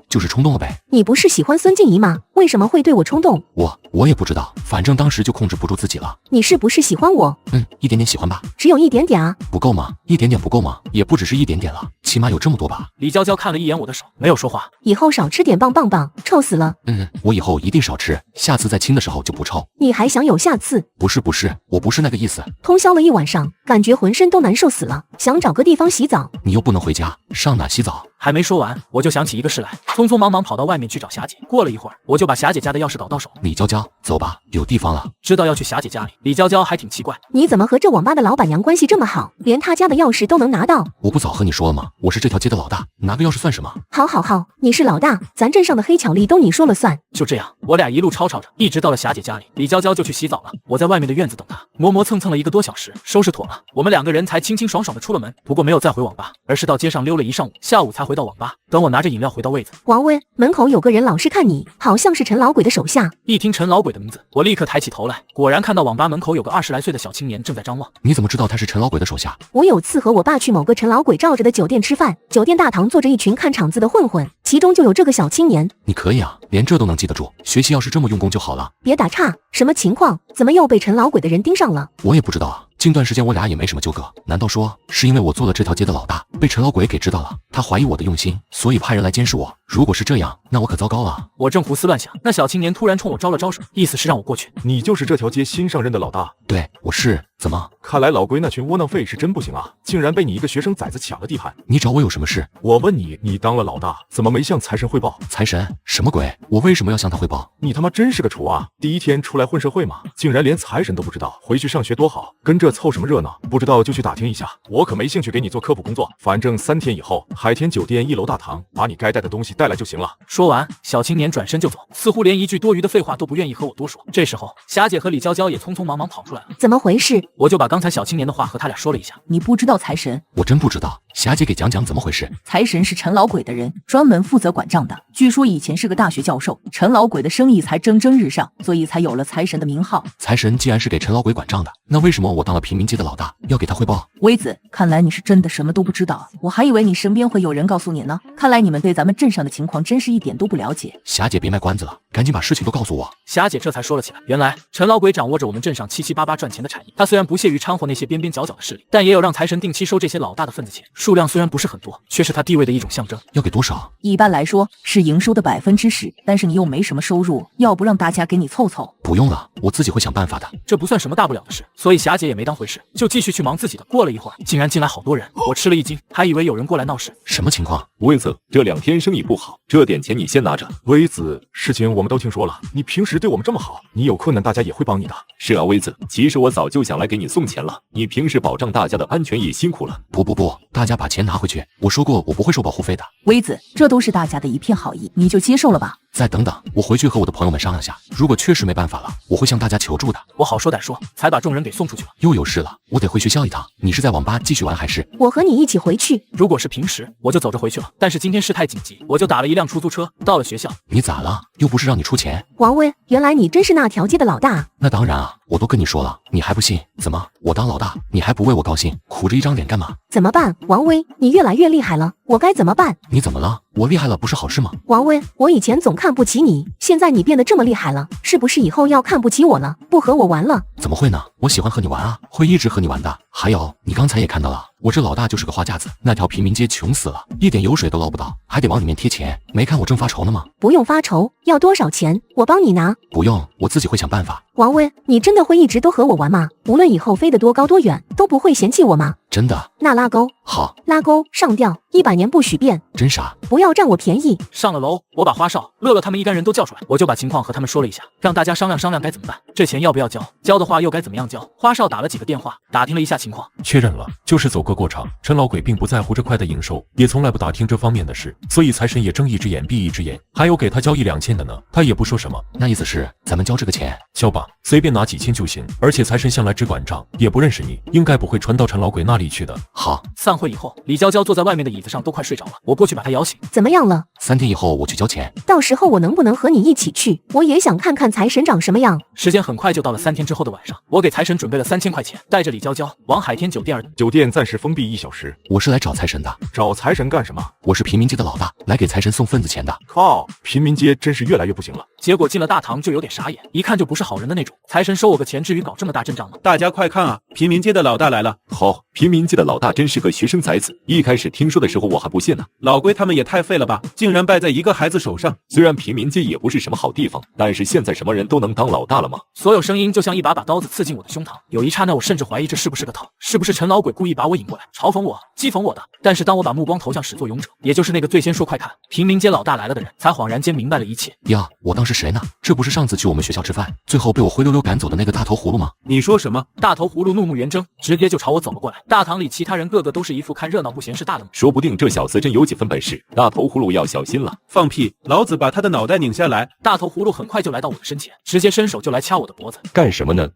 就是冲动了呗。
你不是喜欢孙静怡吗？为什么会对我冲动？
我也不知道，反正当时就控制不住自己了。
你是不是喜欢我？
一点点喜欢吧。
只有一点点啊？
不够吗？一点点不够吗？也不只是一点点了，起码有这么多吧。
李娇娇看了一眼我的手，没有说话。
以后少吃点棒棒棒，臭死了。
我以后一定少吃，下次再亲的时候就不臭。
你还想有下次？
不是，我不是那个意思。
通宵了一晚上，感觉浑身都难受死了，想找个地方洗澡。
你又不能回家，上哪洗澡？
还没说完，我就想起一个事来，匆匆忙忙跑到外面去找霞姐。过了一会儿，我就把霞姐家的钥匙搞到手。
李娇娇，走吧，有地方了。
知道要去霞姐家里，李娇娇还挺奇怪。
你怎么和这网吧的老板娘关系这么好，连她家的钥匙都能拿到？
我不早和你说了吗？我是这条街的老大，拿个钥匙算什么？
好，你是老大，咱镇上的黑巧丽都你说了算。
就这样，我俩一路吵着，一直到了霞姐家里，李娇娇就去洗澡了。我在外面的院子等她，磨蹭了1个多小时，收拾妥了，我们2个人才清清爽爽的出了门。不过没有再回网吧，而是到街上溜了一上午，下午才回到网吧。等我拿着饮料回到位子，
王威，门口有个人老是看你，好像是陈老鬼的手下。
一听陈老鬼的名字，我立刻抬起头来，果然看到网吧门口有个20来岁的小青年正在张望。
你怎么知道他是陈老鬼的手下？
我有次和我爸去某个陈老鬼罩着的酒店吃饭，酒店大堂坐着一群看场子的混混，其中就有这个小青年。
你可以啊，连这都能记得住，学习要是这么用功就好了。
别打岔，什么情况？怎么又被陈老鬼的人盯上了？
我也不知道啊，近段时间我俩也没什么纠葛，难道说是因为我做了这条街的老大，被陈老鬼给知道了，他怀疑我的用心，所以派人来监视我？如果是这样，那我可糟糕了。
我正胡思乱想，那小青年突然冲我招了招手，意思是让我过去。
你就是这条街新上任的老大？
对，我是。怎么？
看来老龟那群窝囊废是真不行啊，竟然被你一个学生崽子抢了地盘。
你找我有什么事？
我问你，你当了老大，怎么没向财神汇报？
财神？什么鬼？我为什么要向他汇报？
你他妈真是个厨啊！第一天出来混社会嘛，竟然连财神都不知道，回去上学多好，跟这凑什么热闹？不知道就去打听一下，我可没兴趣给你做科普工作。反正3天以后还海天酒店1楼大堂，把你该带的东西带来就行了。
说完，小青年转身就走，似乎连一句多余的废话都不愿意和我多说。这时候，霞姐和李娇娇也匆匆忙忙跑出来了。
怎么回事？
我就把刚才小青年的话和他俩说了一下。
你不知道财神？
我真不知道，霞姐给讲讲怎么回事。
财神是陈老鬼的人，专门负责管账的。据说以前是个大学教授，陈老鬼的生意才蒸蒸日上，所以才有了财神的名号。
财神既然是给陈老鬼管账的，那为什么我当了平民街的老大要给他汇报？
微子，看来你是真的什么都不知道，我还以为你身边会有人告诉你呢。看来你们对咱们镇上的情况真是一点都不了解。
霞姐别卖关子了，赶紧把事情都告诉我。
霞姐这才说了起来，原来陈老鬼掌握着我们镇上七七八八赚钱的产业，他虽然不屑于掺和那些边边角角的势力，但也有让财神定期收这些老大的份子钱，数量虽然不是很多，却是他地位的一种象征。
要给多少？
一般来说是营收的10%，但是你又没什么收入，要不让大家给你凑凑？
不用了，我自己会想办法的。
这不算什么大不了的事，所以霞姐也没当回事，就继续去忙自己的。过了一会儿，竟然进来好多人，我吃了一惊，还以为有人过来闹事。
什么情况？
微子，这2天生意不好，这点钱你先拿着。
微子，事情我们都听说了，你平时对我们这么好，你有困难大家也会帮你的。
是啊，微子，其实我早就想来给你送钱了，你平时保障大家的安全也辛苦了。
不，大家把钱拿回去，我说过我不会收保护费的。
微子，这都是大家的一片好意，你就接受了吧。
再等等，我回去和我的朋友们商量下，如果确实没办法了，我会向大家求助的。
我好说歹说，才把众人给送出去了。
又有事了，我得回学校一趟。你是在网吧继续玩还是？
我和你一起回去。
如果是平时，我就走着回去了，但是今天事态紧急，我就打了一辆出租车到了学校。
你咋了？又不是让你出钱。
王威，原来你真是那条街的老大。
那当然啊，我都跟你说了，你还不信？怎么，我当老大，你还不为我高兴，苦着一张脸干嘛？
怎么办？王威，你越来越厉害了，我该怎么办？
你怎么了？我厉害了不是好事吗？
王威，我以前总看不起你，现在你变得这么厉害了，是不是以后要看不起我了，不和我玩了？
怎么会呢？我喜欢和你玩啊，会一直和你玩的。还有，你刚才也看到了，我这老大就是个花架子，那条平民街穷死了，一点油水都捞不到，还得往里面贴钱，没看我正发愁呢吗？
不用发愁，要多少钱我帮你拿。
不用，我自己会想办法。
王威，你真的会一直都和我玩吗？无论以后飞得多高多远，都不会嫌弃我吗？
真的。
那拉钩。
好。
拉钩上吊，100年不许变。
真傻。
不要占我便宜。
上了楼，我把花少、乐乐他们一干人都叫出来，我就把情况和他们说了一下，让大家商量商量该怎么办，这钱要不要交，交的话又该怎么样交。花少打了几个电话，打听了一下情况，
确认了，就是走个过场。陈老鬼并不在乎这块的营收，也从来不打听这方面的事，所以财神也睁一只眼闭一只眼，还有给他交1-2千的呢，他也不说什么。
那意思是咱们交这个钱，
交吧，随便拿几千就行。而且财神向来只管账，也不认识你，应该不会传到陈老鬼那里去的。
好。
散会以后，李娇娇坐在外面的椅子上都快睡着了，我过去把她摇醒。
怎么样了
？3天以后我去交钱，
到时候我能不能和你一起去？我也想看看财神长什么样。
时间很快就到了3天之后的晚上，我给财神准备了3000块钱，带着李娇娇往海天酒店。
酒店暂时封闭1小时。
我是来找财神的。
找财神干什么？
我是平民街的老大，来给财神送份子钱的。
靠，平民街真是越来越不行了。
结果进了大堂就有点傻眼，一看就不是好人的那种。财神收我个钱，至于搞这么大阵仗吗？
大家快看啊，平民街的老大来了！
好，平民街的老大真是个学生崽子。一开始听说的时候我还不信呢，
老龟他们也太废了吧，竟然败在一个孩子手上。
虽然平民街也不是什么好地方，但是现在什么人都能当老大了吗？
所有声音就像一把把刀子刺进我的胸膛，有一刹那我甚至怀疑这是不是个套，是不是陈老鬼故意把我引过来嘲讽我、讥讽我的。但是当我把目光投向始作俑者，也就是那个最先说快看平民街老大来了的人，才恍然间明白了一切。
呀，我当时谁呢？这不是上次去我们学校吃饭，最后被我灰溜溜赶走的那个大头葫芦吗？
你说什么？
大头葫芦怒目圆睁，直接就朝我走了过来。大堂里其他人个个都是一副看热闹不嫌事大的。
说不定这小子真有几分本事，大头葫芦要小心了。
放屁！老子把他的脑袋拧下来！
大头葫芦很快就来到我的身前，直接伸手就来掐我的脖子。
干什么呢？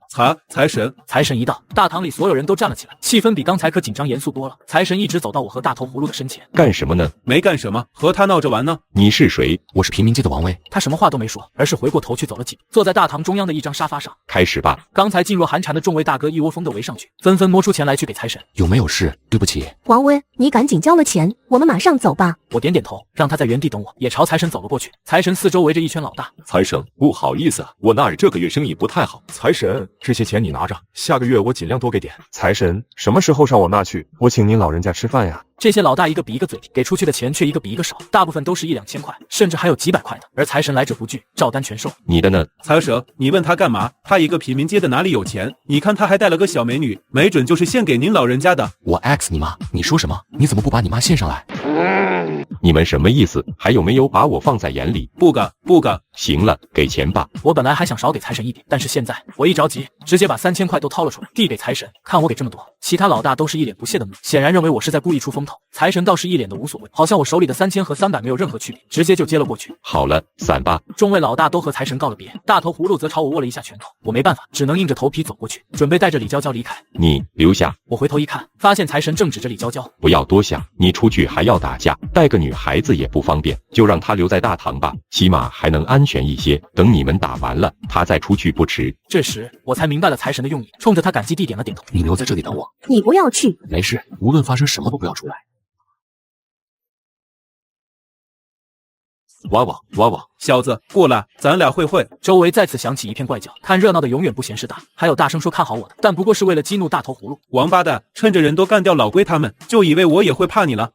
财神！
财神一到，大堂里所有人都站了起来，气氛比刚才可紧张严肃多了。财神一直走到我和大头葫芦的身前。
干什么呢？
没干什么，和他闹着玩呢。
你是谁？
我是平民街的王威。
他什么话都没说，而是回过头去走了几步，坐在大堂中央的一张沙发上。
开始吧。
刚才噤若寒蝉的众位大哥一窝蜂的围上去，纷纷摸出钱来去给财神。
有没有事？对不起。
王威，你赶紧交了钱，我们马上走吧。
我点点头，让他在原地等我，也朝财神走了过去。财神四周围着一圈老大。
财神，不好意思啊，我那儿这个月生意不太好。
财神，这些钱你拿着，下个月我尽量多给点。
财神，什么时候上我那去？我请您老人家吃饭呀。
这些老大一个比一个嘴利，给出去的钱却一个比一个少，大部分都是1-2千块，甚至还有几百块的。而财神来者不拒，照单全收。
你的呢？
财神，你问他干嘛？他一个平民街的哪里有钱？你看他还带了个小美女，没准就是献给您老人家的。
我 X 你妈！你说什么？你怎么不把你妈献上来？
你们什么意思？还有没有把我放在眼里？
不敢。
行了，给钱吧。
我本来还想少给财神一点，但是现在我一着急，直接把3000块都掏了出来，递给财神。看我给这么多，其他老大都是一脸不屑的目，显然认为我是在故意出风头。财神倒是一脸的无所谓，好像我手里的3000和300没有任何区别，直接就接了过去。
好了，散吧。
众位老大都和财神告了别，大头葫芦则朝我握了一下拳头。我没办法，只能硬着头皮走过去，准备带着李娇娇离开。
你留下。
我回头一看，发现财神正指着李娇娇。
不要多想，你出去还要打架，带个女孩子也不方便，就让她留在大堂吧，起码还能安全一些。等你们打完了，她再出去不迟。
这时我才明白了财神的用意，冲着他感激地点了点头。
你留在这里等我。
你不要去。
没事，无论发生什么都不要出来。
哇哇哇哇！
小子，过来，咱俩会会。
周围再次响起一片怪叫，看热闹的永远不嫌事大，还有大声说看好我的，但不过是为了激怒大头葫芦。
王八蛋，趁着人都干掉老龟他们，就以为我也会怕你了。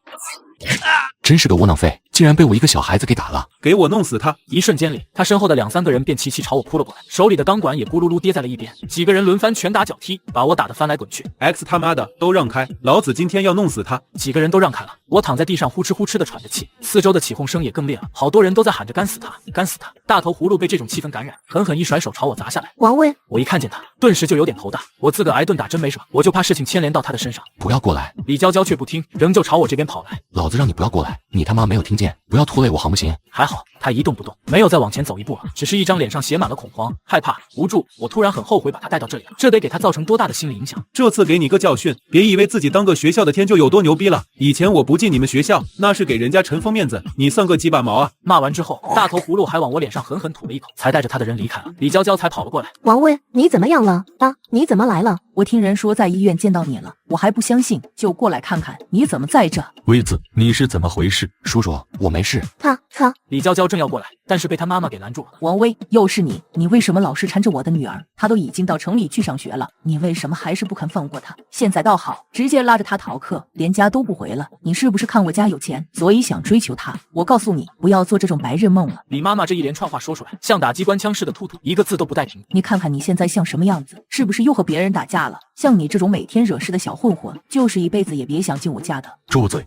真是个窝囊废，竟然被我一个小孩子给打了！
给我弄死他！
一瞬间里，他身后的2、3个人便齐齐朝我扑了过来，手里的钢管也咕噜噜跌在了一边，几个人轮番拳打脚踢，把我打得翻来滚去。
X 他妈的，都让开！老子今天要弄死他！
几个人都让开了，我躺在地上呼哧呼哧的喘着气，四周的起哄声也更烈了，好多人都在喊着干死他，干死他！大头葫芦被这种气氛感染，狠狠一甩手朝我砸下来。
王威，
我一看见他，顿时就有点头大，我自个挨顿打真没什么，我就怕事情牵连到他的身上。
不要过来！
李娇娇却不听，仍旧朝我这边跑来。
老子让你不要过来，你他妈没有听见？不要拖累我行不行？
还好他一动不动，没有再往前走一步了，只是一张脸上写满了恐慌、害怕、无助。我突然很后悔把他带到这里了，这得给他造成多大的心理影响。
这次给你个教训，别以为自己当个学校的天就有多牛逼了。以前我不进你们学校，那是给人家陈峰面子，你算个几把毛啊！
骂完之后，大头葫芦还往我脸上狠狠吐了一口，才带着他的人离开了。李娇娇才跑了过来。
王威，你怎么样了啊？你怎么来了？
我听人说在医院见到你了，我还不相信，就过来看看你怎么在这。
威子，你是怎么回事？
叔叔，我没事。
他
李娇娇正要过来，但是被他妈妈给拦住了。
王威，又是你，你为什么老是缠着我的女儿？她都已经到城里去上学了，你为什么还是不肯放过她？现在倒好，直接拉着她逃课，连家都不回了。你是不是看我家有钱，所以想追求她？我告诉你，不要做这种白日梦了。
李妈妈这一连串话说出来，像打机关枪似的突突，一个字都不带停。
你看看你现在像什么样子，是不是又和别人打架了？像你这种每天惹事的小混混，就是一辈子也别想进我家的。
住嘴！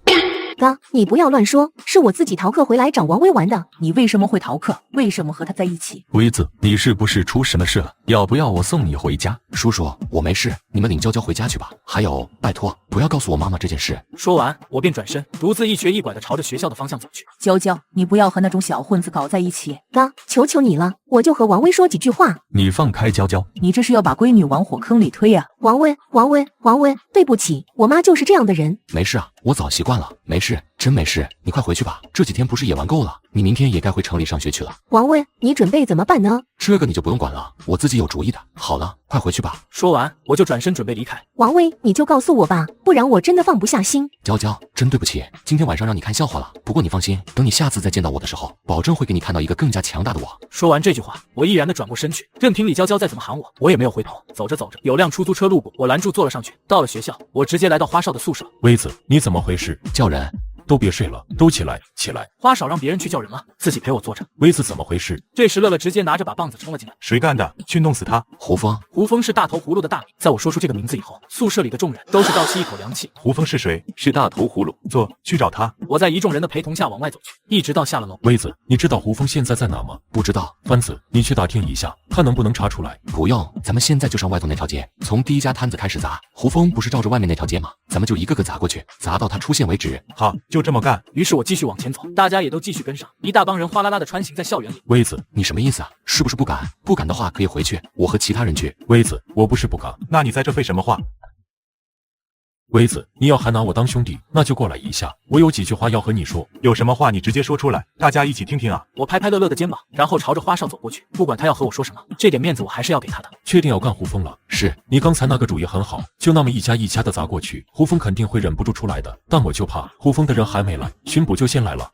哥，你不要乱说，是我自己逃课回来找王威玩的。
你为什么会逃课？为什么和他在一起？
威子，你是不是出什么事了？要不要我送你回家？
叔叔，我没事，你们领娇娇回家去吧。还有，拜托，不要告诉我妈妈这件事。
说完，我便转身，独自一瘸一拐地朝着学校的方向走去。
娇娇，你不要和那种小混子搞在一起。
哥，求求你了，我就和王威说几句话。
你放开娇娇，
你这是要把闺女往火坑里推啊！
王威，对不起，我妈就是这样的人。
没事啊，我早习惯了，没事，真没事。你快回去吧，这几天不是也玩够了？你明天也该回城里上学去了。
王威，你准备怎么办呢？
这个你就不用管了，我自己有主意的。好了，快回去吧。
说完，我就转身准备离开。
王威，你就告诉我吧，不然我真的放不下心。
娇娇，真对不起，今天晚上让你看笑话了。不过你放心，等你下次再见到我的时候，保证会给你看到一个更加强大的我。
说完这句话，我毅然地转过身去，任凭李娇娇再怎么喊我，我也没有回头。走着走着，有辆出租车路过，我拦住坐了上去。到了学校，我直接来到花少的宿舍。
威子，你怎么回事？
叫人。
都别睡了，都起来，起来！
花少让别人去叫人了，自己陪我坐着。
威子怎么回事？
这时乐乐直接拿着把棒子冲了进来。
谁干的？去弄死他！
胡峰，
胡峰是大头葫芦的大名。在我说出这个名字以后，宿舍里的众人都是倒吸一口凉气。
胡峰是谁？
是大头葫芦。
坐，去找他。
我在一众人的陪同下往外走去，一直到下了楼。
威子，你知道胡峰现在在哪吗？
不知道。
番子，你去打听一下，他能不能查出来？
不用，咱们现在就上外头那条街，从第一家摊子开始砸。胡峰不是照着外面那条街吗？咱们就一个个砸过去，砸到他出现为止。
好，就这么干。
于是我继续往前走，大家也都继续跟上，一大帮人哗啦啦的穿行在校园里。
威子，
你什么意思啊？是不是不敢？不敢的话可以回去，我和其他人去。
威子，我不是不敢，
那你在这废什么话？
威子，你要还拿我当兄弟，那就过来一下，我有几句话要和你说。
有什么话你直接说出来，大家一起听听啊！
我拍拍乐乐的肩膀，然后朝着花少走过去。不管他要和我说什么，这点面子我还是要给他的。
确定要干胡峰了？
是。
你刚才那个主意很好，就那么一家一家的砸过去，胡峰肯定会忍不住出来的。但我就怕胡峰的人还没来，巡捕就先来了。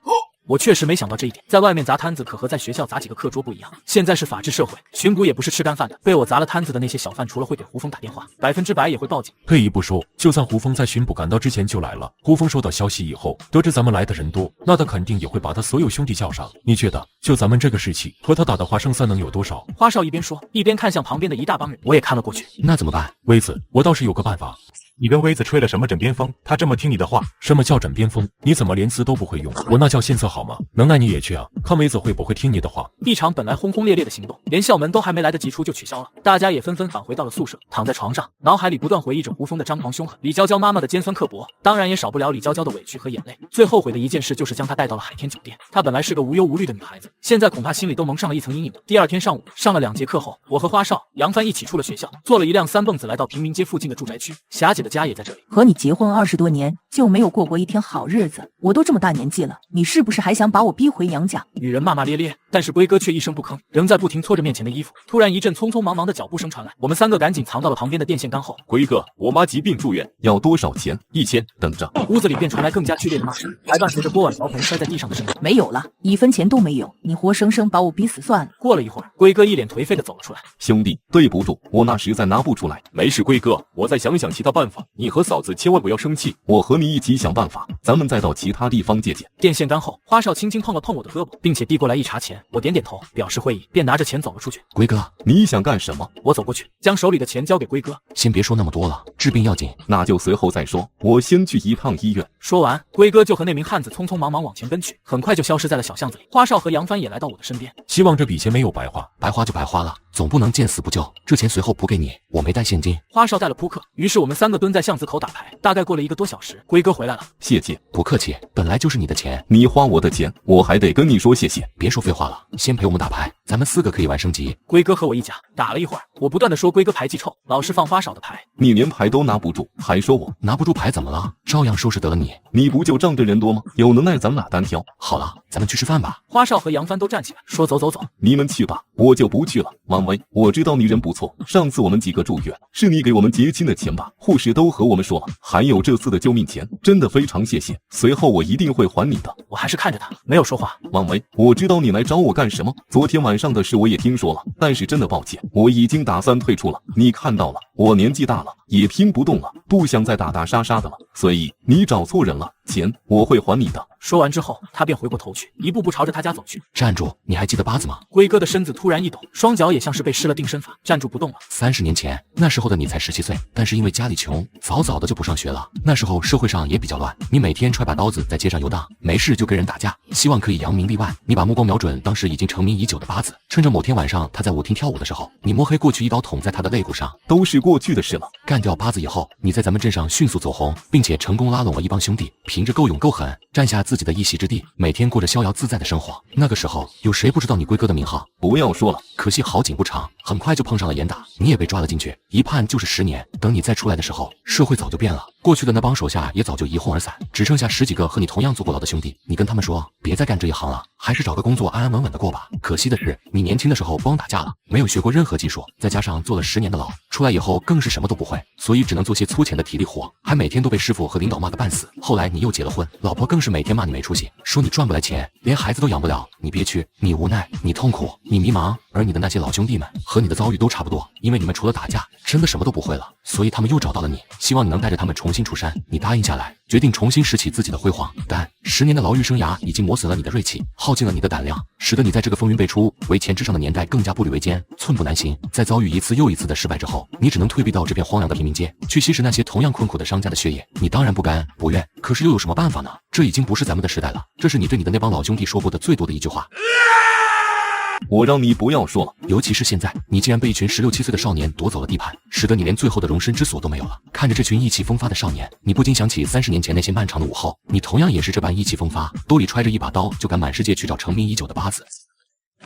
我确实没想到这一点，在外面砸摊子可和在学校砸几个课桌不一样。现在是法治社会，巡捕也不是吃干饭的。被我砸了摊子的那些小贩，除了会给胡峰打电话，100%也会报警。
退一步说，就算胡峰在巡捕赶到之前就来了，胡峰收到消息以后，得知咱们来的人多，那他肯定也会把他所有兄弟叫上。你觉得，就咱们这个士气，和他打的话，胜算能有多少？
花少一边说，一边看向旁边的一大帮人，我也看了过去。
那怎么办？
威子，我倒是有个办法。
你跟威子吹了什么枕边风？他这么听你的话。
什么叫枕边风？你怎么连词都不会用？我那叫献策好吗？能耐你也去啊，看威子会不会听你的话。
一场本来轰轰烈烈的行动，连校门都还没来得及出就取消了，大家也纷纷返回到了宿舍，躺在床上，脑海里不断回忆着胡峰的张狂凶狠，李娇娇妈妈的尖酸刻薄，当然也少不了李娇娇的委屈和眼泪。最后悔的一件事就是将她带到了海天酒店。她本来是个无忧无虑的女孩子，现在恐怕心里都蒙上了一层阴影。第二天上午上了2节课后，我和花少、杨帆一起出了学校，坐了一辆3蹦子来到平民街附近的住宅区，霞姐的家也在这里。
和你结婚20多年，就没有过过一天好日子。我都这么大年纪了，你是不是还想把我逼回娘家？
女人骂骂咧咧，但是龟哥却一声不吭，仍在不停搓着面前的衣服。突然一阵匆匆忙忙的脚步声传来，我们3个赶紧藏到了旁边的电线杆后。
龟哥，我妈疾病住院，要多少钱？1000，等着。
屋子里便传来更加剧烈的骂声，还伴随着锅碗瓢盆摔在地上的声音。
没有了，1分钱都没有，你活生生把我逼死算了。
过了一会儿，龟哥一脸颓废的走了出来。
兄弟，对不住，我那实在拿不出来。没事，龟哥，我再想想其他办法。你和嫂子千万不要生气，我和你一起想办法，咱们再到其他地方借鉴。
电线杆后，花少轻轻碰了碰我的胳膊，并且递过来1拃钱。我点点头，表示会意，便拿着钱走了出去。
龟哥，
你想干什么？
我走过去，将手里的钱交给龟哥。
先别说那么多了，治病要紧，
那就随后再说。我先去一趟医院。
说完，龟哥就和那名汉子匆匆忙忙往前奔去，很快就消失在了小巷子里。花少和杨帆也来到我的身边。
希望这笔钱没有白花，
白花就白花了，总不能见死不救。这钱随后补给你，我没带现金。
花少带了扑克，于是我们3个蹲在巷子口打牌。大概过了1个多小时，龟哥回来了。
谢谢，
不客气，本来就是你的钱，
你花我的钱，我还得跟你说谢谢。
别说废话了，先陪我们打牌，咱们4个可以玩升级。
龟哥和我一家打了一会儿，我不断的说龟哥牌技臭，老是放花少的牌。
你连牌都拿不住，还说我
拿不住牌怎么了？照样收拾得了你。
你不就仗着人多吗？有能耐咱俩单挑。
好了，咱们去吃饭吧。
花少和杨帆都站起来说走走走。
你们去吧，我就不去了。王威，我知道你人不错，上次我们几个住院是你给我们结清的钱吧？护士都和我们说了，还有这次的救命钱，真的非常谢谢。随后我一定会还你的。
我还是看着他，没有说话。
王维，我知道你来找我干什么，昨天晚上的事我也听说了，但是真的抱歉，我已经打算退出了。你看到了，我年纪大了，也拼不动了，不想再打打杀杀的了，所以你找错人了，钱我会还你的。
说完之后，他便回过头去，一步步朝着他家走去。
站住！你还记得八字吗？
龟哥的身子突然一抖，双脚也像是被施了定身法，站住不动了。
30年前，那时候的你才17岁，但是因为家里穷，早早的就不上学了。那时候社会上也比较乱，你每天揣把刀子在街上游荡，没事就跟人打架，希望可以扬名立万。你把目光瞄准当时已经成名已久的八字，趁着某天晚上他在舞厅跳舞的时候，你摸黑过去一刀捅在他的肋骨上，
都是过去的事了。
干掉八字以后，你在咱们镇上迅速走红，并且成功拉拢了一帮兄弟，凭着够勇够狠，占下自己的一席之地，每天过着逍遥自在的生活。那个时候，有谁不知道你龟哥的名号？
不要说了，
可惜好景不长，很快就碰上了严打，你也被抓了进去，一判就是10年。等你再出来的时候，社会早就变了，过去的那帮手下也早就一哄而散，只剩下10几个和你同样坐过牢的兄弟。你跟他们说，别再干这一行了，还是找个工作安安稳稳的过吧。可惜的是，你年轻的时候光打架了，没有学过任何技术，再加上坐了10年的牢，出来以后更是什么都不会，所以只能做些粗浅的体力活，还每天都被师傅和领导骂个半死。后来你又结了婚，老婆更是每天骂你没出息，说你赚不来钱，连孩子都养不了，你憋屈，你无奈，你痛苦，你迷茫。而你的那些老兄弟们和你的遭遇都差不多，因为你们除了打架，真的什么都不会了，所以他们又找到了你，希望你能带着他们重新出山。你答应下来，决定重新拾起自己的辉煌。但10年的牢狱生涯已经磨损了你的锐气，耗尽了你的胆量，使得你在这个风云辈出、为钱至上的年代更加步履维艰，寸步难行。在遭遇一次又一次的失败之后，你只能退避到这片荒凉的贫民街，去吸食那些同样困苦的商家的血液。你当然不甘不愿，可是又有什么办法呢？这已经不是咱们的时代了。这是你对你的那帮老兄弟说过的最多的一句话。
我让你不要说了，
尤其是现在，你竟然被一群16、17岁的少年夺走了地盘，使得你连最后的容身之所都没有了。看着这群意气风发的少年，你不禁想起30年前那些漫长的午后，你同样也是这般意气风发，兜里揣着一把刀，就敢满世界去找成名已久的八字。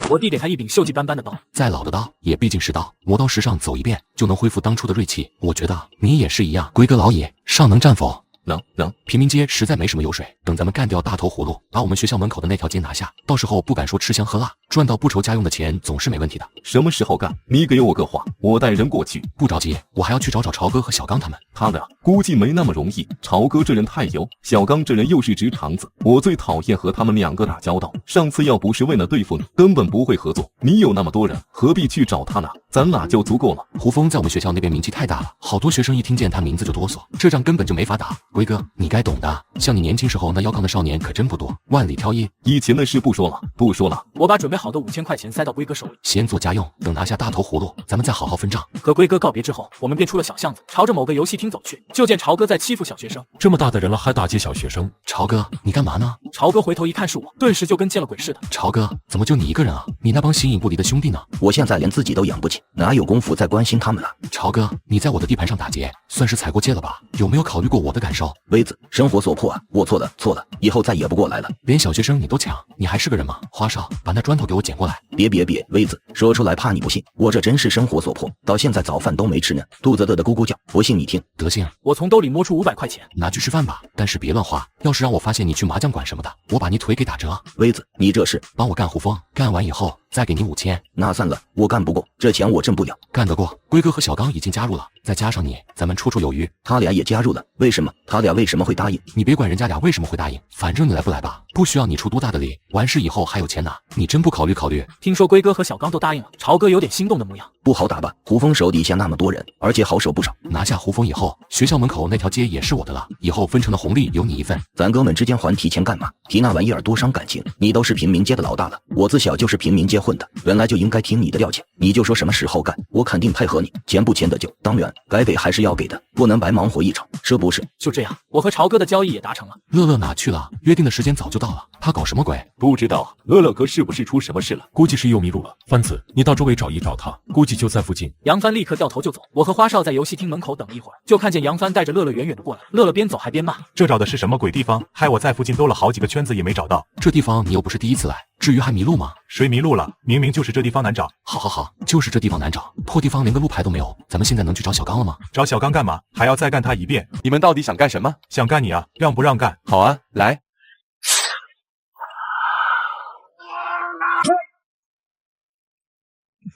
我递给他一柄锈迹斑斑的刀，
再老的刀也毕竟是刀，磨刀石上走一遍就能恢复当初的锐气。我觉得你也是一样。龟哥老也，尚能战否？能。平民街实在没什么油水，等咱们干掉大头葫芦，把我们学校门口的那条街拿下，到时候不敢说吃香喝辣，赚到不愁家用的钱总是没问题的。
什么时候干？你给我个话，我带人过去。
不着急，我还要去找找朝哥和小刚他们。
他的估计没那么容易，朝哥这人太油，小刚这人又是直肠子，我最讨厌和他们2个打交道。上次要不是为了对付你，根本不会合作。你有那么多人，何必去找他呢？咱俩就足够了。
胡峰在我们学校那边名气太大了，好多学生一听见他名字就哆嗦，这仗根本就没法打。龟哥，你该懂的，像你年轻时候那要杠的少年可真不多，万里挑一。
以前的事不说了，不说了。
我把准备好的5000块钱塞到龟哥手里，
先做家用，等拿下大头葫芦，咱们再好好分账。
和龟哥告别之后，我们便出了小巷子，朝着某个游戏厅走去，就见朝哥在欺负小学生。
这么大的人了还打击小学生，
朝哥，你干嘛呢？
朝哥回头一看是我，顿时就跟见了鬼似的。
朝哥，怎么就你一个人啊？你那帮形影不离的兄弟呢？
我现在连自己都养不起，哪有功夫再关心他们了？
朝哥，你在我的地盘上打劫，算是踩过界了吧？有没有考虑过我的感受？
威子，生活所迫啊，我错了，以后再也不过来了。
连小学生你都抢，你还是个人吗？花少，把那砖头给我捡过来。
别，威子，说出来怕你不信，我这真是生活所迫，到现在早饭都没吃呢，肚子饿得咕咕叫，不信你听。
德行，
我从兜里摸出500块钱，
拿去吃饭吧，但是别乱花，要是让我发现你去麻将馆什么的，我把你腿给打折。
威子，你这是
帮我干胡风，干完以后再给你5000。
那算了，我干不过，这钱我挣不了。
干得过，龟哥和小刚已经加入了，再加上你，咱们绰绰有余。
他俩也加入了，为什么？他俩为什么会答应？
你别管人家俩为什么会答应，反正你来不来吧，不需要你出多大的力，完事以后还有钱拿，你真不考虑考虑？
听说龟哥和小刚都答应了，朝哥有点心动的模样。
不好打吧？胡峰手底下那么多人，而且好手不少。
拿下胡峰以后，学校门口那条街也是我的了，以后分成的红利有你一份。
咱哥们之间还提钱干嘛？提那玩意儿多伤感情。你都是平民街的老大了，我自小就是平民街混的，原来就应该听你的调遣。你就说什么时候干，我肯定配合你。钱不钱的就，当然该给还是要给的，不能白忙活一场，是不是？
就这样，我和朝哥的交易也达成了。
乐乐哪去了？约定的时间早就到了，他搞什么鬼？
不知道，乐乐哥是不是出什么事了？
估计是又迷路了。番子，你到周围找一找他，估计就在附近。
杨帆立刻掉头就走，我和花少在游戏厅门口等了一会儿，就看见杨帆带着乐乐远远的过来。乐乐边走还边骂：
这找的是什么鬼地方？害我在附近兜了好几个圈子也没找到。
这地方你又不是第一次来，至于还迷路吗？
谁迷路了？明明就是这地方难找。
好，就是这地方难找，破地方连个路牌都没有。咱们现在能去找小刚了吗？
找小刚干嘛？还要再干他一遍？
你们到底想干什么？
想干你啊，让不让干？
好啊，来。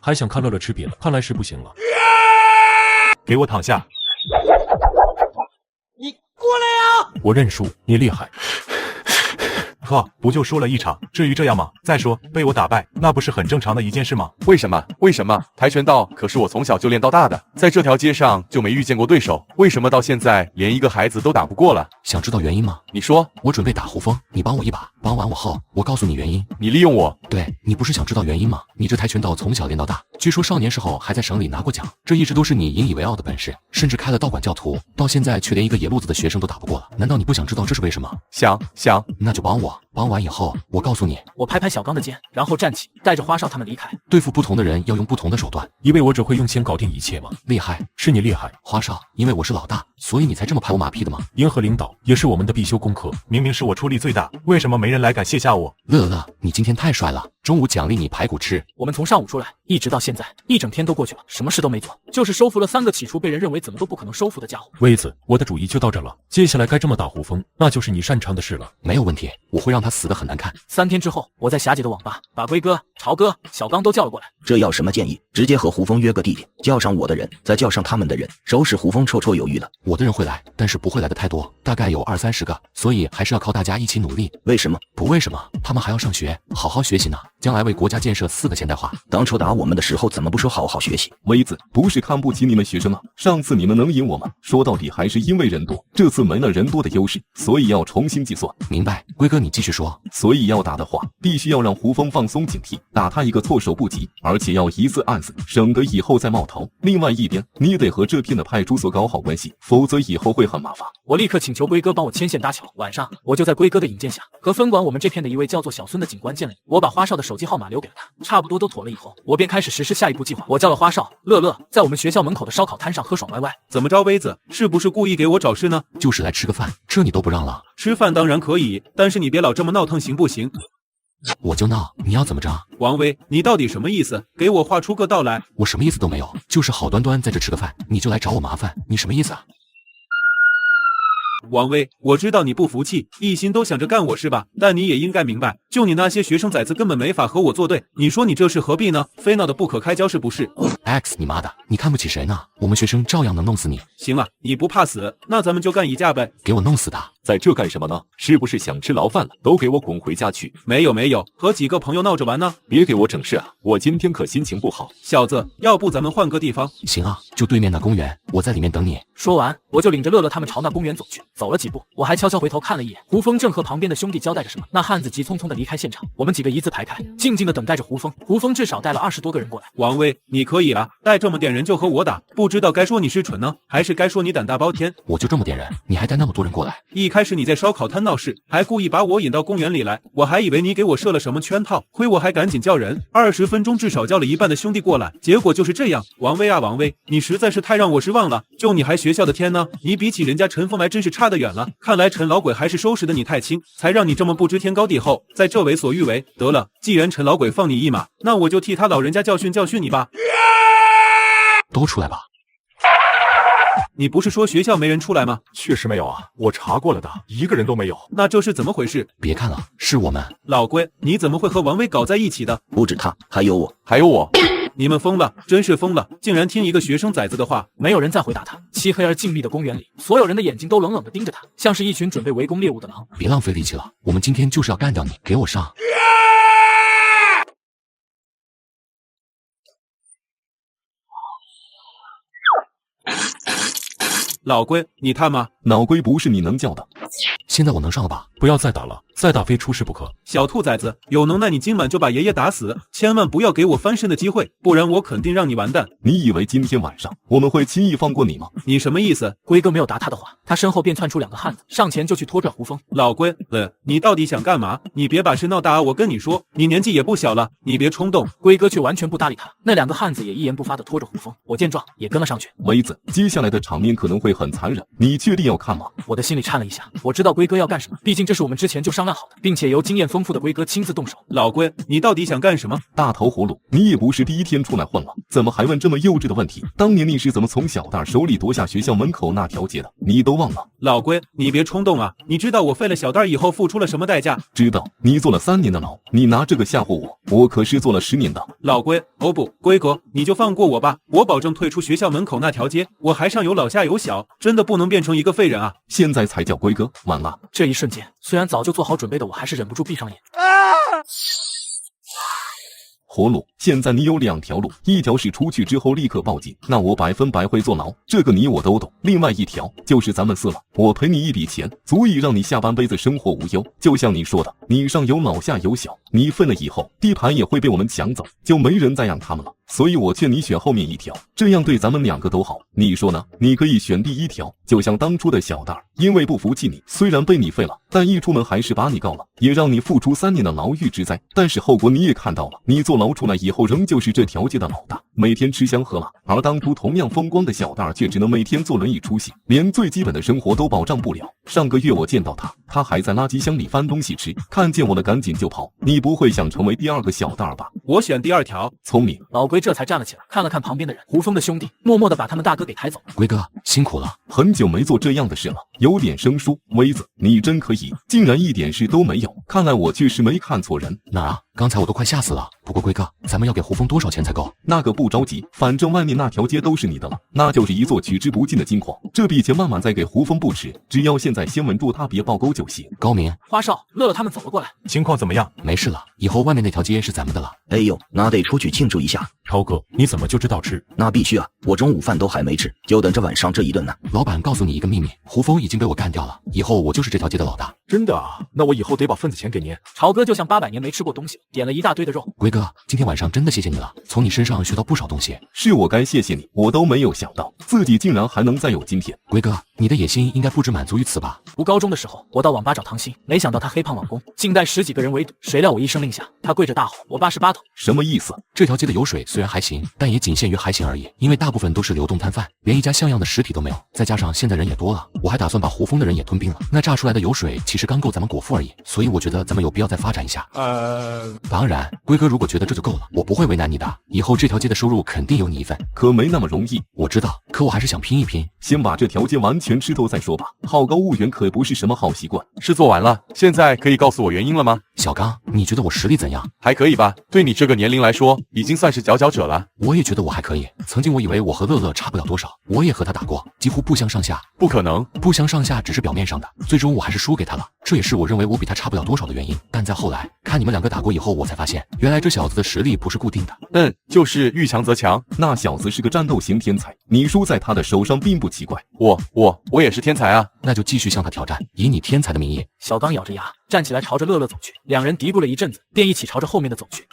还想看乐乐吃瘪了，看来是不行了。
给我躺下！
你过来呀！
我认输，你厉害。
呵，不就输了一场，至于这样吗？再说被我打败，那不是很正常的一件事吗？
为什么？跆拳道可是我从小就练到大的，在这条街上就没遇见过对手，为什么到现在连一个孩子都打不过了？
想知道原因吗？
你说。
我准备打胡峰，你帮我一把，帮完我后，我告诉你原因。
你利用我？
对，你不是想知道原因吗？你这跆拳道从小练到大，据说少年时候还在省里拿过奖，这一直都是你引以为傲的本事，甚至开了道馆教徒，到现在却连一个野路子的学生都打不过了。难道你不想知道这是为什么？
想，
那就帮我，帮完以后，我告诉你。
我拍拍小刚的肩，然后站起，带着花少他们离开。
对付不同的人要用不同的手段，
以为我只会用钱搞定一切吗？
厉害，
是你厉害，
花少，因为我是老大，所以你才这么拍我马屁的吗？
迎合领导也是我们的必修功课。
明明是我出力最大，为什么没人来敢卸下我？
乐乐，你今天太帅了，中午奖励你排骨吃。
我们从上午出来，一直到现在，一整天都过去了，什么事都没做，就是收服了3个起初被人认为怎么都不可能收服的家伙。
威子，我的主意就到这了，接下来该这么打胡峰，那就是你擅长的事了。
没有问题，我会让他死得很难看。
3天之后，我在霞姐的网吧把龟哥、朝哥、小刚都叫了过来。
这要什么建议？直接和胡峰约个地点，叫上我的人，再叫上他们的人，收拾胡峰绰绰有余了。
我的人会来，但是不会来的太多，大概有20-30个，所以还是要靠大家一起努力。
为什么？
不为什么，他们还要上学，好好学习呢，将来为国家建设4个现代化。
当初打我们的时候怎么不说好好学习？
威子，不是看不起你们学生啊，上次你们能赢我吗？说到底还是因为人多，这次没了人多的优势，所以要重新计算。
明白，龟哥你继续说。
所以要打的话，必须要让胡峰放松警惕，打他一个措手不及，而且要一次按死，省得以后再冒头。另外一边，你得和这片的派出所搞好关系，否则以后会很麻烦。
我立刻请求龟哥帮我牵线搭桥，晚上我就在龟哥的引荐下，和分管我们这片的一位叫做小孙的警官见了面。我把花少的手机号码留给了他，差不多都妥了以后，我便开始实施下一步计划。我叫了花少、乐乐，在我们学校门口的烧烤摊上喝爽歪歪。
怎么着，威子，是不是故意给我找事呢？
就是来吃个饭，这你都不让了？
吃饭当然可以，但是你别老这么闹腾，行不行？
我就闹，你要怎么着？
王威，你到底什么意思？给我画出个道来。
我什么意思都没有，就是好端端在这吃个饭，你就来找我麻烦，你什么意思啊？
王威，我知道你不服气，一心都想着干我是吧？但你也应该明白，就你那些学生崽子根本没法和我作对，你说你这是何必呢？非闹得不可开交是不是？
哎， X 你妈的，你看不起谁呢？我们学生照样能弄死你。
行了，你不怕死，那咱们就干一架呗。
给我弄死他！
在这干什么呢？是不是想吃牢饭了？都给我滚回家去！
没有，和几个朋友闹着玩呢。
别给我整事啊！我今天可心情不好。
小子，要不咱们换个地方？
行啊，就对面那公园，我在里面等你。
说完，我就领着乐乐他们朝那公园走去。走了几步，我还悄悄回头看了一眼，胡峰正和旁边的兄弟交代着什么。那汉子急匆匆地离开现场，我们几个一字排开，静静地等待着胡峰。胡峰至少带了20多个人过来。
王威，你可以啊，带这么点人就和我打，不知道该说你是蠢呢，还是该说你胆大包天？
我就这么点人，你还带那么多人过来？
一开始你在烧烤摊闹事，还故意把我引到公园里来，我还以为你给我设了什么圈套，亏我还赶紧叫人，20分钟至少叫了一半的兄弟过来，结果就是这样。王威啊王威，你实在是太让我失望了，就你还学校的天呢，你比起人家陈峰来真是差得远了。看来陈老鬼还是收拾的你太轻，才让你这么不知天高地厚，在这为所欲为。得了，既然陈老鬼放你一马，那我就替他老人家教训教训你吧。
都出来吧。
你不是说学校没人出来吗？
确实没有啊，我查过了的，一个人都没有。
那这是怎么回事？
别看了，是我们。
老龟，你怎么会和王威搞在一起的？
不止他，还有我。
还有我。
你们疯了，真是疯了，竟然听一个学生崽子的话。
没有人再回答他。漆黑而静谧的公园里，所有人的眼睛都冷冷地盯着他，像是一群准备围攻猎物的狼。
别浪费力气了，我们今天就是要干掉你，给我上！
老龟，你他妈！
老龟不是你能叫的。
现在我能上了吧？
不要再打了，再打非出事不可。
小兔崽子，有能耐你今晚就把爷爷打死，千万不要给我翻身的机会，不然我肯定让你完蛋。
你以为今天晚上我们会轻易放过你吗？
你什么意思？
龟哥没有答他的话，他身后便窜出2个汉子，上前就去拖拽胡峰。
老龟，你到底想干嘛？你别把事闹大啊！我跟你说，你年纪也不小了，你别冲动。
龟哥却完全不搭理他，那2个汉子也一言不发地拖着胡峰。我见状也跟了上去。
梅子，接下来的场面可能会很残忍，你确定要看吗？
我的心里颤了一下，我知道龟哥要干什么，毕竟这是我们之前就商量好的，并且由经验丰富的龟哥亲自动手。
老龟，你到底想干什么？
大头葫芦，你也不是第一天出来混了，怎么还问这么幼稚的问题？当年你是怎么从小蛋手里夺下学校门口那条街的？你都忘了？
老龟，你别冲动啊！你知道我废了小蛋以后付出了什么代价？
知道，你坐了3年的牢，你拿这个吓唬我，我可是坐了10年的。
老龟，哦不，龟哥，你就放过我吧，我保证退出学校门口那条街，我还上有老下有小，真的不能变成一个废人啊！
现在才叫龟哥，晚了。
这一瞬间，虽然早就做好准备的我，还是忍不住闭上眼。
葫芦，现在你有2条路，一条是出去之后立刻报警，那我100%会坐牢，这个你我都懂。另外一条就是咱们撕了，我赔你一笔钱，足以让你下半辈子生活无忧。就像你说的，你上有老下有小，你分了以后，地盘也会被我们抢走，就没人再养他们了。所以我劝你选后面一条，这样对咱们2个都好。你说呢？你可以选第1条，就像当初的小蛋儿，因为不服气你，虽然被你废了，但一出门还是把你告了，也让你付出3年的牢狱之灾。但是后果你也看到了，你坐牢出来以后，仍旧是这条街的老大，每天吃香喝辣。而当初同样风光的小蛋儿，却只能每天坐轮椅出行，连最基本的生活都保障不了。上个月我见到他还在垃圾箱里翻东西吃，看见我了赶紧就跑。你不会想成为第2个小蛋儿吧？
我选第2条。
聪明。
老龟这才站了起来，看了看旁边的人，胡峰的兄弟，默默地把他们大哥给抬走。
龟哥辛苦了，
很久没做这样的事了，有点生疏。威子，你真可以，竟然一点事都没有，看来我确实没看错人。
哪儿啊？刚才我都快吓死了。不过龟哥，咱们要给胡峰多少钱才够？
那个不着急，反正外面那条街都是你的了，那就是一座取之不尽的金矿。这笔钱慢慢再给胡峰不迟，只要现在先稳住他，别爆沟就行。
高明、
花少、乐乐他们走了过来，
情况怎么样？
没事了，以后外面那条街是咱们的了。
哎呦，那得出去庆祝一下。
超哥，你怎么就知道吃？
那必须啊，我中午饭都还没吃，就等着晚上这一顿呢。
老板告诉你一个秘密，胡峰已经被我干掉了，以后我就是这条街的老大。
真的啊？那我以后得把份子钱给您。
朝哥就像800年没吃过东西，点了一大堆的肉。
龟哥，今天晚上真的谢谢你了，从你身上学到不少东西。
是我该谢谢你，我都没有想到自己竟然还能再有今天。
龟哥，你的野心应该不止满足于此吧？
读高中的时候，我到网吧找唐鑫，没想到他黑胖老公，竟带10几个人围堵，谁料我一声令下，他跪着大吼：“我爸是8头。”
什么意思？
这条街的油水虽然还行，但也仅限于还行而已，因为大部分都是流动摊贩，连一家像样的实体都没有。再加上现在人也多了，我还打算把胡峰的人也吞并了。那榨出来的油水其实刚够咱们果腹而已，所以我觉得咱们有必要再发展一下。当然，龟哥如果觉得这就够了，我不会为难你的，以后这条街的收入肯定有你一份。
可没那么容易，
我知道，可我还是想拼一拼，
先把这条街完全吃透再说吧。好高骛远可不是什么好习惯。
是做完了，现在可以告诉我原因了吗？
小刚，你觉得我实力怎样？
还可以吧，对你这个年龄来说，已经算是佼佼者了。
我也觉得我还可以。曾经我以为我和乐乐差不了多少，我也和他打过，几乎不相上下。
不可能，
不相上下只是表面上的，最终我还是输给他了。这也是我认为我比他差不了多少的原因。但在后来看你们两个打过以后，我才发现，原来这小子的实力不是固定的。
就是遇强则强。
那小子是个战斗型天才，你输在他的手上并不奇怪。
我也是天才啊，
那就继续向他挑战，以你天才的名义。
小刚咬着牙站起来，朝着乐乐走去。两人嘀咕了一阵子，便一起朝着后面的走去。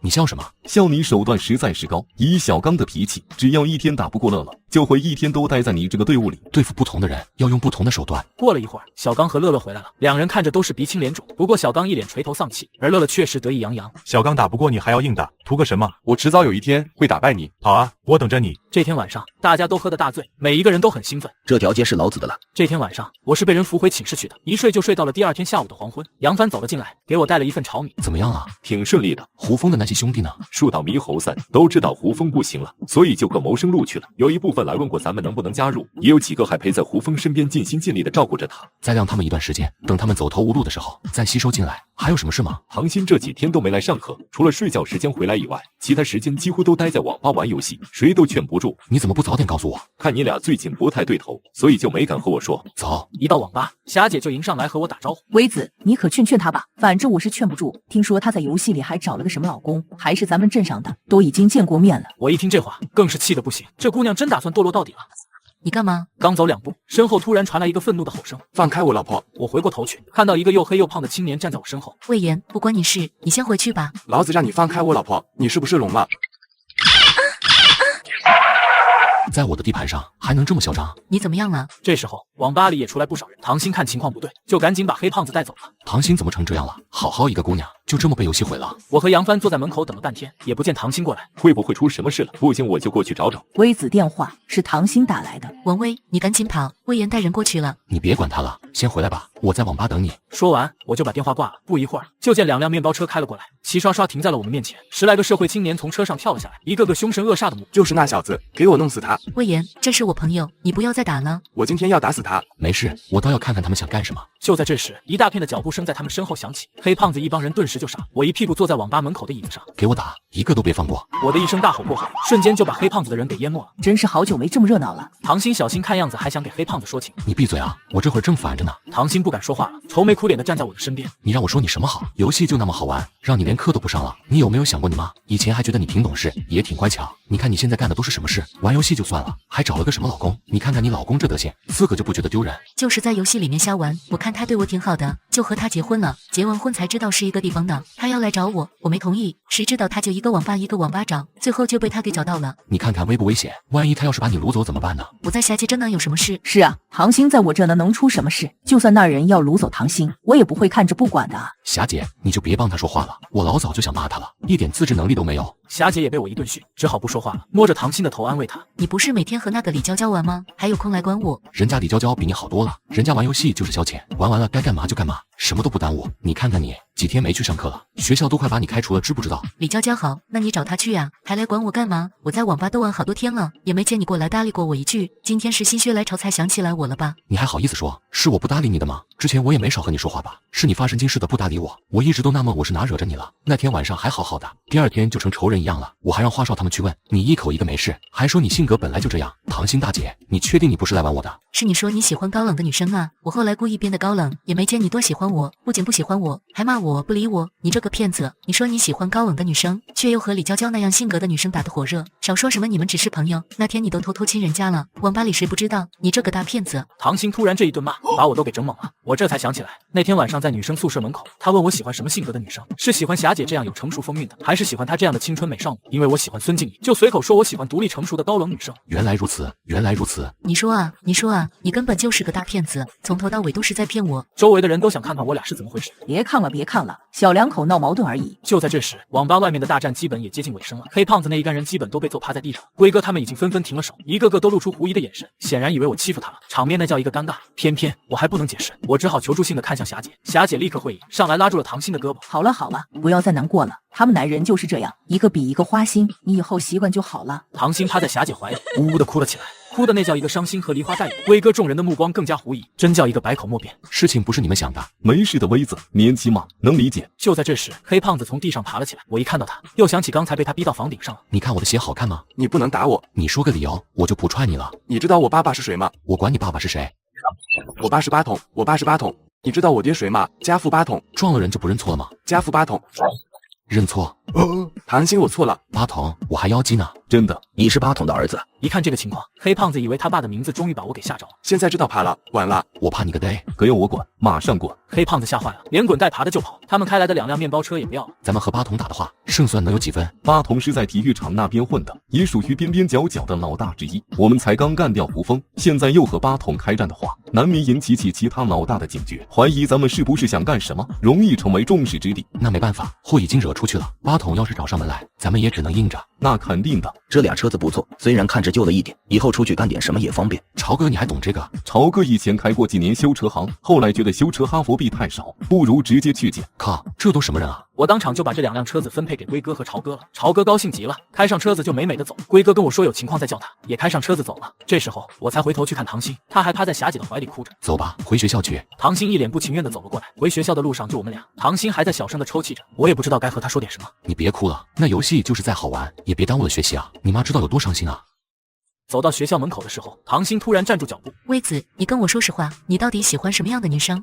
你笑什么？
笑你手段实在是高。以小刚的脾气，只要一天打不过乐乐，就会一天都待在你这个队伍里。
对付不同的人，要用不同的手段。
过了一会儿，小刚和乐乐回来了，两人看着都是鼻青脸肿。不过小刚一脸垂头丧气，而乐乐却是得意洋洋。
小刚打不过你还要硬打，图个什么？
我迟早有一天会打败你。
好啊，我等着你。
这天晚上，大家都喝得大醉，每一个人都很兴奋。
这条街是老子的了。
这天晚上，我是被人扶回寝室去的，一睡就睡到了第二天下午的黄昏。杨帆走了进来，给我带了一份炒米。
怎么样啊？
挺顺利的。
胡峰的那些兄弟呢？
树倒猕猴散，都知道胡峰不行了，所以就各谋生路去了。有一部分来问过咱们能不能加入，也有几个还陪在胡峰身边，尽心尽力的照顾着他。
再让他们一段时间，等他们走投无路的时候再吸收进来。还有什么事吗？
唐鑫这几天都没来上课，除了睡觉时间回来以外，其他时间几乎都待在网吧玩游戏，谁都劝不住。
你怎么不早点告诉我？
看你俩最近不太对头，所以就没敢和我说。
走，
一到网吧，霞姐就迎上来和我打招呼。
微子，你可劝劝他吧，反正我是劝不住。听说他在游戏里还找了个什么老公，还是咱们镇上的，都已经见过面了。
我一听这话，更是气得不行。这姑娘真打算堕落到底了。
你干嘛？
刚走两步，身后突然传来一个愤怒的吼声：“
放开我老婆！”
我回过头去，看到一个又黑又胖的青年站在我身后。
魏延，不关你事，你先回去吧。
老子让你放开我老婆，你是不是聋了？
在我的地盘上还能这么嚣张？
你怎么样了？
这时候网吧里也出来不少人，唐鑫看情况不对，就赶紧把黑胖子带走了。
唐鑫怎么成这样了？好好一个姑娘，就这么被游戏毁了。
我和杨帆坐在门口等了半天，也不见唐鑫过来，
会不会出什么事了？不行我就过去找找。
微子电话是唐鑫打来的。
王威，你赶紧跑，魏延带人过去了。
你别管他了，先回来吧，我在网吧等你。
说完我就把电话挂了。不一会儿，就见两辆面包车开了过来，齐刷刷停在了我们面前。10来个社会青年从车上跳了下来，一个个凶神恶煞的目。
就是那小子，给我弄死他！
魏延，这是我朋友，你不要再打了。
我今天要打死他。
没事，我倒要看看他们想干什么。
就在这时，一大片的脚步声在他们身后响起，黑胖子一帮人顿时就傻。我一屁股坐在网吧门口的椅子上，
给我打，一个都别放过！
我的一声大吼过后，瞬间就把黑胖子的人给淹没了。
真是好久没这么热闹了。
唐鑫小心看样子还想给黑胖子说情。
你闭嘴啊！我这会儿正烦着呢。
唐鑫不敢说话了，愁眉苦脸的站在我的身边。
你让我说你什么好？游戏就那么好玩，让你连课都不上了？你有没有想过你妈？以前还觉得你挺懂事，也挺乖巧。你看你现在干的都是什么事？玩游戏就算了，还找了个什么老公？你看看你老公这德行，自个就不觉得丢人？
就是在游戏里面瞎玩，我看他对我挺好的，就和他结婚了。结完婚才知道是一个地方的，他要来找我，我没同意。谁知道他就一个网吧一个网吧找，最后就被他给找到了。
你看看危不危险？万一他要是把你掳走怎么办呢？
我在霞姐这能有什么事？
是啊，唐鑫在我这能出什么事？就算那人要掳走唐鑫，我也不会看着不管的啊。
霞姐，你就别帮他说话了，我老早就想骂他了，一点自制能力都没有。
霞姐也被我一顿训，只好不说话了，摸着唐鑫的头安慰他：“
你不是每天和那个李娇娇玩吗？还有空来管我？
人家李娇娇比你好多了，人家玩游戏就是消遣，玩完了该干嘛就干嘛，什么都不耽误。你看看你，几天没去上课了，学校都快把你开除了，知不知道？”
李娇娇好，那你找她去呀，还来管我干嘛？我在网吧都玩好多天了，也没见你过来搭理过我一句。今天是心血来潮才想起来我了吧？
你还好意思说？是我不搭理你的吗？之前我也没少和你说话吧？是你发神经似的不搭理我，我一直都纳闷我是哪惹着你了。那天晚上还好好的，第二天就成仇人一样了。我还让花少他们去问你，一口一个没事，还说你性格本来就这样。唐鑫大姐，你确定你不是来玩我的？
是你说你喜欢高冷的女生啊，我后来故意变得高冷，也没见你多喜欢我，不仅不喜欢我，还骂我不理我，你这个骗子！你说你喜欢高冷的女生，却又和李娇娇那样性格的女生打得火热，少说什么你们只是朋友，那天你都偷偷亲人家了，网吧里谁不知道？你这个大骗子！
唐鑫突然这一顿骂，把我都给整懵了。我这才想起来，那天晚上在女生宿舍门口，他问我喜欢什么性格的女生，是喜欢霞姐这样有成熟风韵的，还是喜欢她这样的青春美少女？因为我喜欢孙静怡，就随口说我喜欢独立成熟的高冷女生。
原来如此，原来如此。
你说啊，你根本就是个大骗子，从头到尾都是在骗我。
周围的人都想看看我俩是怎么回事。
别看了，小两口闹矛盾而已。
就在这时，网吧外面的大战基本也接近尾声了。黑胖子那一干人基本都被揍趴在地上，龟哥他们已经纷纷停了手，一个个都露出狐疑的眼神，显然以为我欺负他了，场面那叫一个尴尬。偏偏我还不能解释，我只好求助性的看向霞姐。霞姐立刻会意，上来拉住了唐鑫的胳膊。
好了，不要再难过了，他们男人就是这样，一个比一个花心，你以后习惯就好了。
唐鑫趴在霞姐怀里，呜呜的哭了起来。哭的那叫一个伤心和梨花带雨。威哥众人的目光更加狐疑，真叫一个百口莫辩。
事情不是你们想的，
没事的，威子，年轻嘛，能理解。
就在这时，黑胖子从地上爬了起来，我一看到他，又想起刚才被他逼到房顶上了。
你看我的鞋好看吗？
你不能打我，
你说个理由，我就不踹你了。
你知道我爸爸是谁吗？
我管你爸爸是谁。
我爸是八筒，我爸是八筒。你知道我爹谁吗？家父八筒。
撞了人就不认错了吗？
家父八筒。
认错。
唐心，我错了。
八筒，我还妖姬呢。
真的，
你是八筒的儿子。
一看这个情况，黑胖子以为他爸的名字终于把我给吓着了。
现在知道爬了，晚了。
我怕你个嘚，
可要我管，马上滚！
黑胖子吓坏了，连滚带爬的就跑。他们开来的2辆面包车也不要了。
咱们和八筒打的话，胜算能有几分？
八筒是在体育场那边混的，也属于边边角角的老大之一。我们才刚干掉胡峰，现在又和八筒开战的话，难免引起其他老大的警觉，怀疑咱们是不是想干什么，容易成为众矢之的。
那没办法，祸已经惹出去了。八筒要是找上门来，咱们也只能硬着。
那肯定的，
这俩车子不错，虽然看着旧了一点，以后出去干点什么也方便。
朝哥，你还懂这个？
朝哥以前开过几年修车行，后来觉得修车哈佛币太少，不如直接去捡。
靠，这都什么人啊？
我当场就把这2辆车子分配给龟哥和朝哥了。朝哥高兴极了，开上车子就美美的走。龟哥跟我说有情况再叫他，也开上车子走了。这时候我才回头去看唐鑫，他还趴在霞姐的怀里哭着。
走吧，回学校去。
唐鑫一脸不情愿的走了过来。回学校的路上就我们俩，唐鑫还在小声的抽泣着，我也不知道该和他说点什么。
你别哭了，那游戏就是再好玩，也别耽误了学习啊！你妈知道有多伤心啊！
走到学校门口的时候，唐鑫突然站住脚步。
威子，你跟我说实话，你到底喜欢什么样的女生？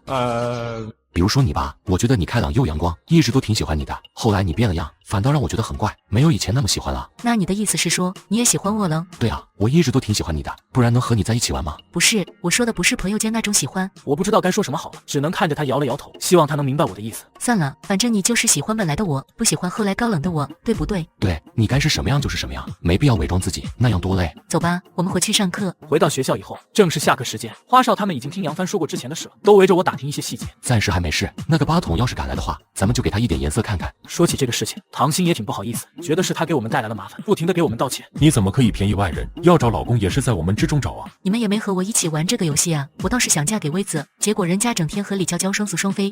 比如说你吧，我觉得你开朗又阳光，一直都挺喜欢你的。后来你变了样，反倒让我觉得很怪，没有以前那么喜欢了。
那你的意思是说，你也喜欢我了？
对啊，我一直都挺喜欢你的，不然能和你在一起玩吗？
不是，我说的不是朋友间那种喜欢。
我不知道该说什么好了，只能看着他摇了摇头，希望他能明白我的意思。
算了，反正你就是喜欢本来的我，不喜欢后来高冷的我，对不对？
对，你该是什么样就是什么样，没必要伪装自己，那样多累。
走吧，我们回去上课。
回到学校以后，正是下课时间，花少他们已经听杨帆说过之前的事了，都围着我打听一些细节。
暂时还没事，那个八筒要是赶来的话，咱们就给他一点颜色看看。
说起这个事情，唐鑫也挺不好意思，觉得是他给我们带来了麻烦，不停的给我们道歉。
你怎么可以便宜外人？要找老公也是在我们之中找啊！
你们也没和我一起玩这个游戏啊！我倒是想嫁给威子，结果人家整天和李娇娇双宿双飞。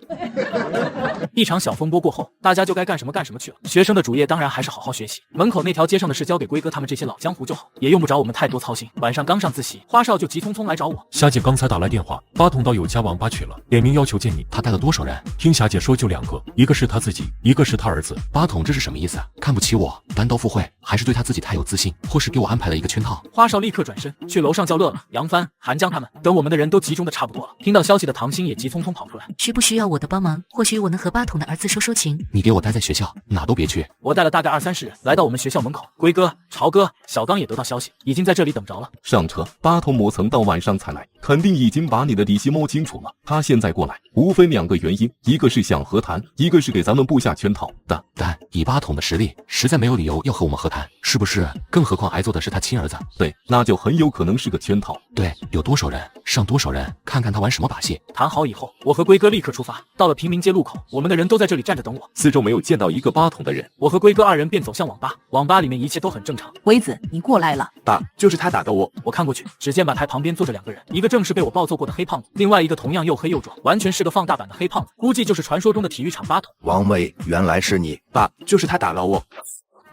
一场小风波过后，大家就该干什么干什么去了。学生的主业当然还是好好学习，门口那条街上的事交给龟哥他们这些老江湖就好，也用不着我们太多操心。晚上刚上自习，花少就急匆匆来找我。
霞姐刚才打来电话，八筒到有家网吧去了，点名要求见你。
他带了多少人？
听霞姐说就2个，一个是他自己，一个是他儿子。
八筒这是什么意思？看不起我，单刀赴会，还是对他自己太有自信，或是给我安排了一个圈套？
花少立刻转身去楼上叫乐乐、杨帆、韩江他们，等我们的人都集中的差不多了。听到消息的唐鑫也急匆匆跑出来。
需不需要我的帮忙？或许我能和八筒的儿子说说情。
你给我待在学校，哪都别去。
我带了大概20-30人来到我们学校门口，龟哥、朝哥、小刚也得到消息，已经在这里等着了。
上车，八筒磨蹭到晚上才来，肯定已经把你的底细摸清楚了。他现在过来，无非2个原因，一个是想和谈，一个是给咱们布下圈套。
但以八筒的实力，实在没有理由要和我们和谈，是不是？更何况挨揍的是他亲儿子。
对，那就很有可能是个圈套。
对，有多少人，上多少人，看看他玩什么把戏。
谈好以后，我和龟哥立刻出发，到了平民街路口，我们的人都在这里站着等我。
四周没有见到一个八筒的人，
我和龟哥2人便走向网吧。网吧里面一切都很正常。
威子，你过来了。
爸，就是他打的我。
我看过去，只见吧台旁边坐着2个人，一个正是被我暴揍过的黑胖子，另外一个同样又黑又壮，完全是个放大版的黑胖子，估计就是传说中的体育场八筒。
王威，原来是你。
爸，就是他打了我。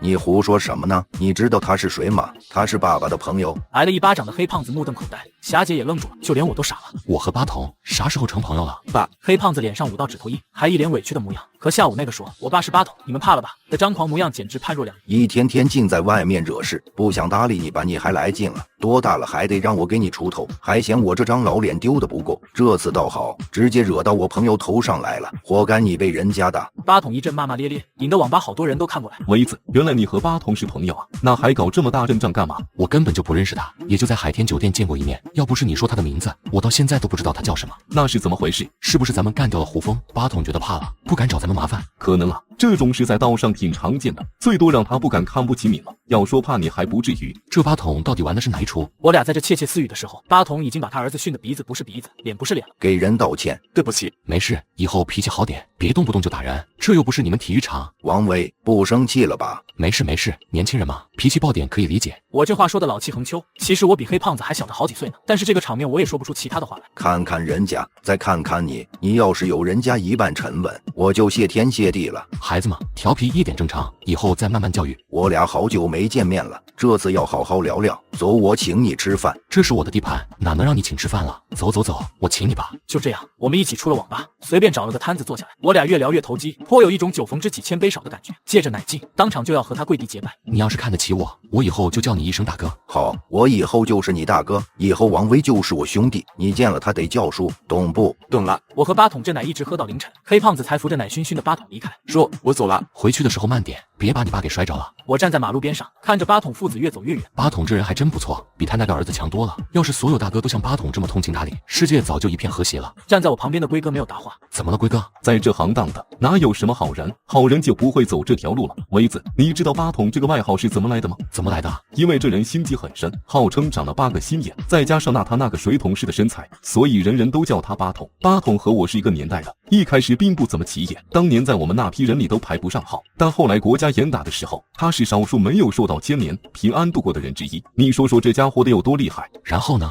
你胡说什么呢？你知道他是谁吗？他是爸爸的朋友。
挨了一巴掌的黑胖子目瞪口呆，霞姐也愣住了，就连我都傻了。
我和八筒啥时候成朋友了？
爸，黑胖子脸上5道指头印，还一脸委屈的模样。和下午那个说我爸是八筒，你们怕了吧的张狂模样简直判若两人。
一天天净在外面惹事，不想搭理你吧，你还来劲了。多大了还得让我给你出头，还嫌我这张老脸丢的不够。这次倒好，直接惹到我朋友头上来了，活该你被人家打。
八筒一阵骂骂咧咧，引得网吧好多人都看过来。
威子，原来你和八筒是朋友啊？那还搞这么大阵仗干嘛？
我根本就不认识他，也就在海天酒店见过一面。要不是你说他的名字，我到现在都不知道他叫什么。
那是怎么回事？
是不是咱们干掉了胡峰，八筒觉得怕了，不敢找咱们麻烦？
可能啊，这种事在道上挺常见的，最多让他不敢看不起你了。要说怕你还不至于。
这八筒到底玩的是哪一出？
我俩在这窃窃私语的时候，八筒已经把他儿子训得鼻子不是鼻子，脸不是脸了。
给人道歉，
对不起。
没事，以后脾气好点，别动不动就打人，这又不是你们体育场。
王威，不生气了吧？
没事没事，年轻人嘛，脾气爆点可以理解。
我这话说的老气横秋，其实我比黑胖子还小着好几岁呢。但是这个场面我也说不出其他的话来。
看看人家，再看看你，你要是有人家一半沉稳，我就谢天谢地了。
孩子嘛，调皮一点正常，以后再慢慢教育。
我俩好久没见面了，这次要好好聊聊。走，我请你吃饭。
这是我的地盘，哪能让你请吃饭了？走走走，我请你吧。
就这样，我们一起出了网吧，随便找了个摊子坐下来。我俩越聊越投机，颇有一种酒逢知己千杯少的感觉。借着奶劲，当场就要和他跪地结拜。
你要是看得起我，我以后就叫你一声大哥。
好，我以后就是你大哥，以后王威就是我兄弟，你见了他得叫叔，懂不？
懂了。
我和八筒这奶一直喝到凌晨，黑胖子才扶着奶醺醺的八筒离开，
说：“我走了，
回去的时候慢点，别把你爸给摔着了。”
我站在马路边上，看着八筒父子越走越远。
八筒这人还真不错，比他那个儿子强多了。要是所有大哥都像八筒这么通情达理，世界早就一片和谐了。
站在我旁边的龟哥没有答话。
怎么了，龟哥？
在这行当的哪有什么好人？好人就不会走这条路了。威子，你知道八筒这个外号是怎么来的吗？
怎么来的？
因为这人心机很深，号称长了8个心眼，再加上他那个水桶式的身材，所以人人都叫他八筒。八筒和我是一个年代的，一开始并不怎么起眼，当年在我们那批人里都排不上号。但后来国家严打的时候，他是少数没有受到牵连、平安度过的人之一。你说说这家伙得有多厉害？
然后呢？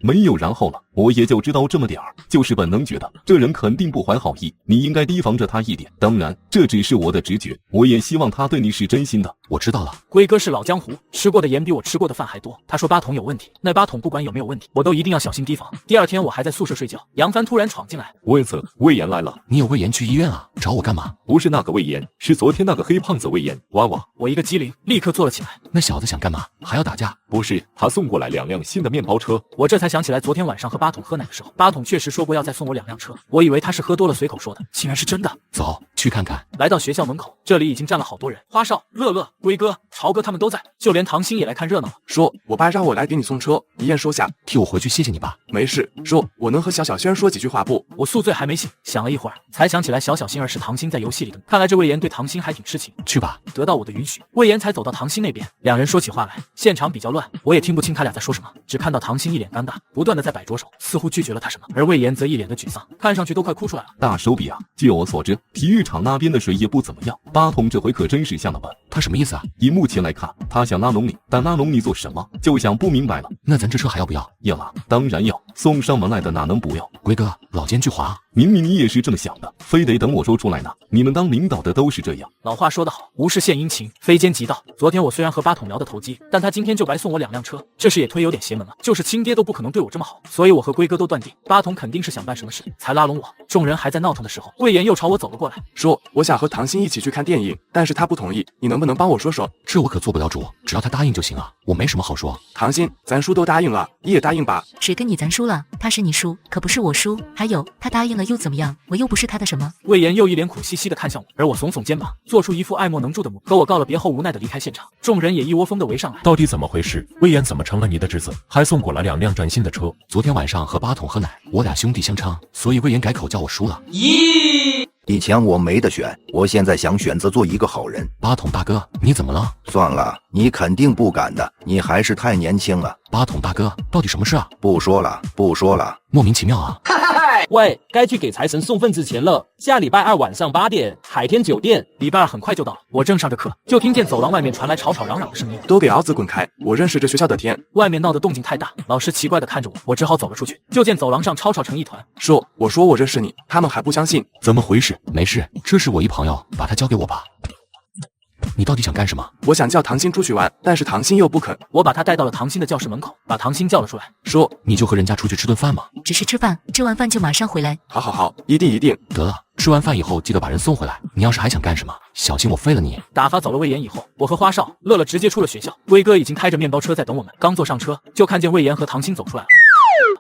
没有然后了，我也就知道这么点儿，就是本能觉得这人肯定不怀好意，你应该提防着他一点。当然，这只是我的直觉，我也希望他对你是真心的。
我知道了，
龟哥是老江湖，吃过的盐比我吃过的饭还多。他说八筒有问题，那八筒不管有没有问题，我都一定要小心提防。第二天我还在宿舍睡觉，杨帆突然闯进来。
威子，魏延来了。
你有魏延去医院啊？找我干嘛？
不是那个魏延，是昨天那个黑胖子魏延。哇哇！
我一个机灵，立刻坐了起来。
那小子想干嘛？还要打架？
不是，他送过来2辆新的面包车。
我这才想起来，昨天晚上和八筒喝奶的时候，八筒确实说过要再送我2辆车。我以为他是喝多了随口说的，竟然是真的。
走，去看看。
来到学校门口，这里已经站了好多人，花少、乐乐、龟哥、曹哥他们都在，就连唐鑫也来看热闹了。
说我爸让我来给你送车，一言收下。
替我回去谢谢你爸。
没事。说我能和小小仙儿说几句话不？
我宿醉还没醒，想了一会儿，才想起来小小仙儿是唐鑫在游戏里的。看来这魏延对唐鑫还挺痴情。
去吧。
得到我的允许，魏延才走到唐鑫那边，两人说起话来，现场比较乱，我也听不清他俩在说什么，只看到唐鑫一脸尴尬，不断的在摆着手，似乎拒绝了他什么，而魏延则一脸的沮丧，看上去都快哭出来了。
大手笔啊！据我所知，体育场那边的水也不怎么样。八筒这回可真是下了本。
他什么意思啊？
以目前来看，他想拉拢你，但拉拢你做什么？就想不明白了。
那咱这车还要不要？
要啊，当然要，送上门来的哪能不要？
龟哥，老奸巨猾。
明明你也是这么想的，非得等我说出来呢。你们当领导的都是这样。
老话说得好，无事献殷勤，非奸即盗。昨天我虽然和八筒聊得投机，但他今天就白送我2辆车，这事也忒有点邪门了。就是亲爹都不可能对我这么好，所以我和龟哥都断定，八筒肯定是想办什么事才拉拢我。众人还在闹腾的时候，魏延又朝我走了过来，
说我想和唐鑫一起去看电影，但是他不同意，你能不能帮我说说？
这我可做不了主，只要他答应就行啊，我没什么好说。
唐鑫，咱叔都答应了，你也答应吧。
谁跟你咱输了？他是你输，可不是我输。还有，他答应了又怎么样？我又不是他的什么。
魏延又一脸苦兮兮的看向我，而我耸耸肩膀，做出一副爱莫能助的模，和我告了别后无奈的离开现场。众人也一窝蜂的围上来。
到底怎么回事？魏延怎么成了你的侄子，还送过来2辆崭新的车？
昨天晚上和八筒喝奶，我俩兄弟相称，所以魏延改口叫我输了。
以前我没得选，我现在想选择做一个好人。
八筒大哥，你怎么了？
算了，你肯定不敢的，你还是太年轻了。
八筒大哥，到底什么事啊？
不说了，不说了。
莫名其妙啊！
喂，该去给财神送份子钱了。下礼拜2晚上8点，海天酒店。
礼拜2很快就到了，我正上着课，就听见走廊外面传来吵吵嚷嚷的声音。
都给老子滚开！我认识这学校的天。
外面闹的动静太大，老师奇怪的看着我，我只好走了出去。就见走廊上吵吵成一团。
我说我认识你，他们还不相信。
怎么回事？
没事，这是我一朋友，把他交给我吧。你到底想干什么？
我想叫唐鑫出去玩，但是唐鑫又不肯。
我把他带到了唐鑫的教室门口，把唐鑫叫了出来，
说：“
你就和人家出去吃顿饭嘛。”
只是吃饭，吃完饭就马上回来。
好，一定。
得了，吃完饭以后记得把人送回来。你要是还想干什么，小心我废了你。
打发走了魏延以后，我和花少、乐乐直接出了学校。龟哥已经开着面包车在等我们，刚坐上车就看见魏延和唐鑫走出来了。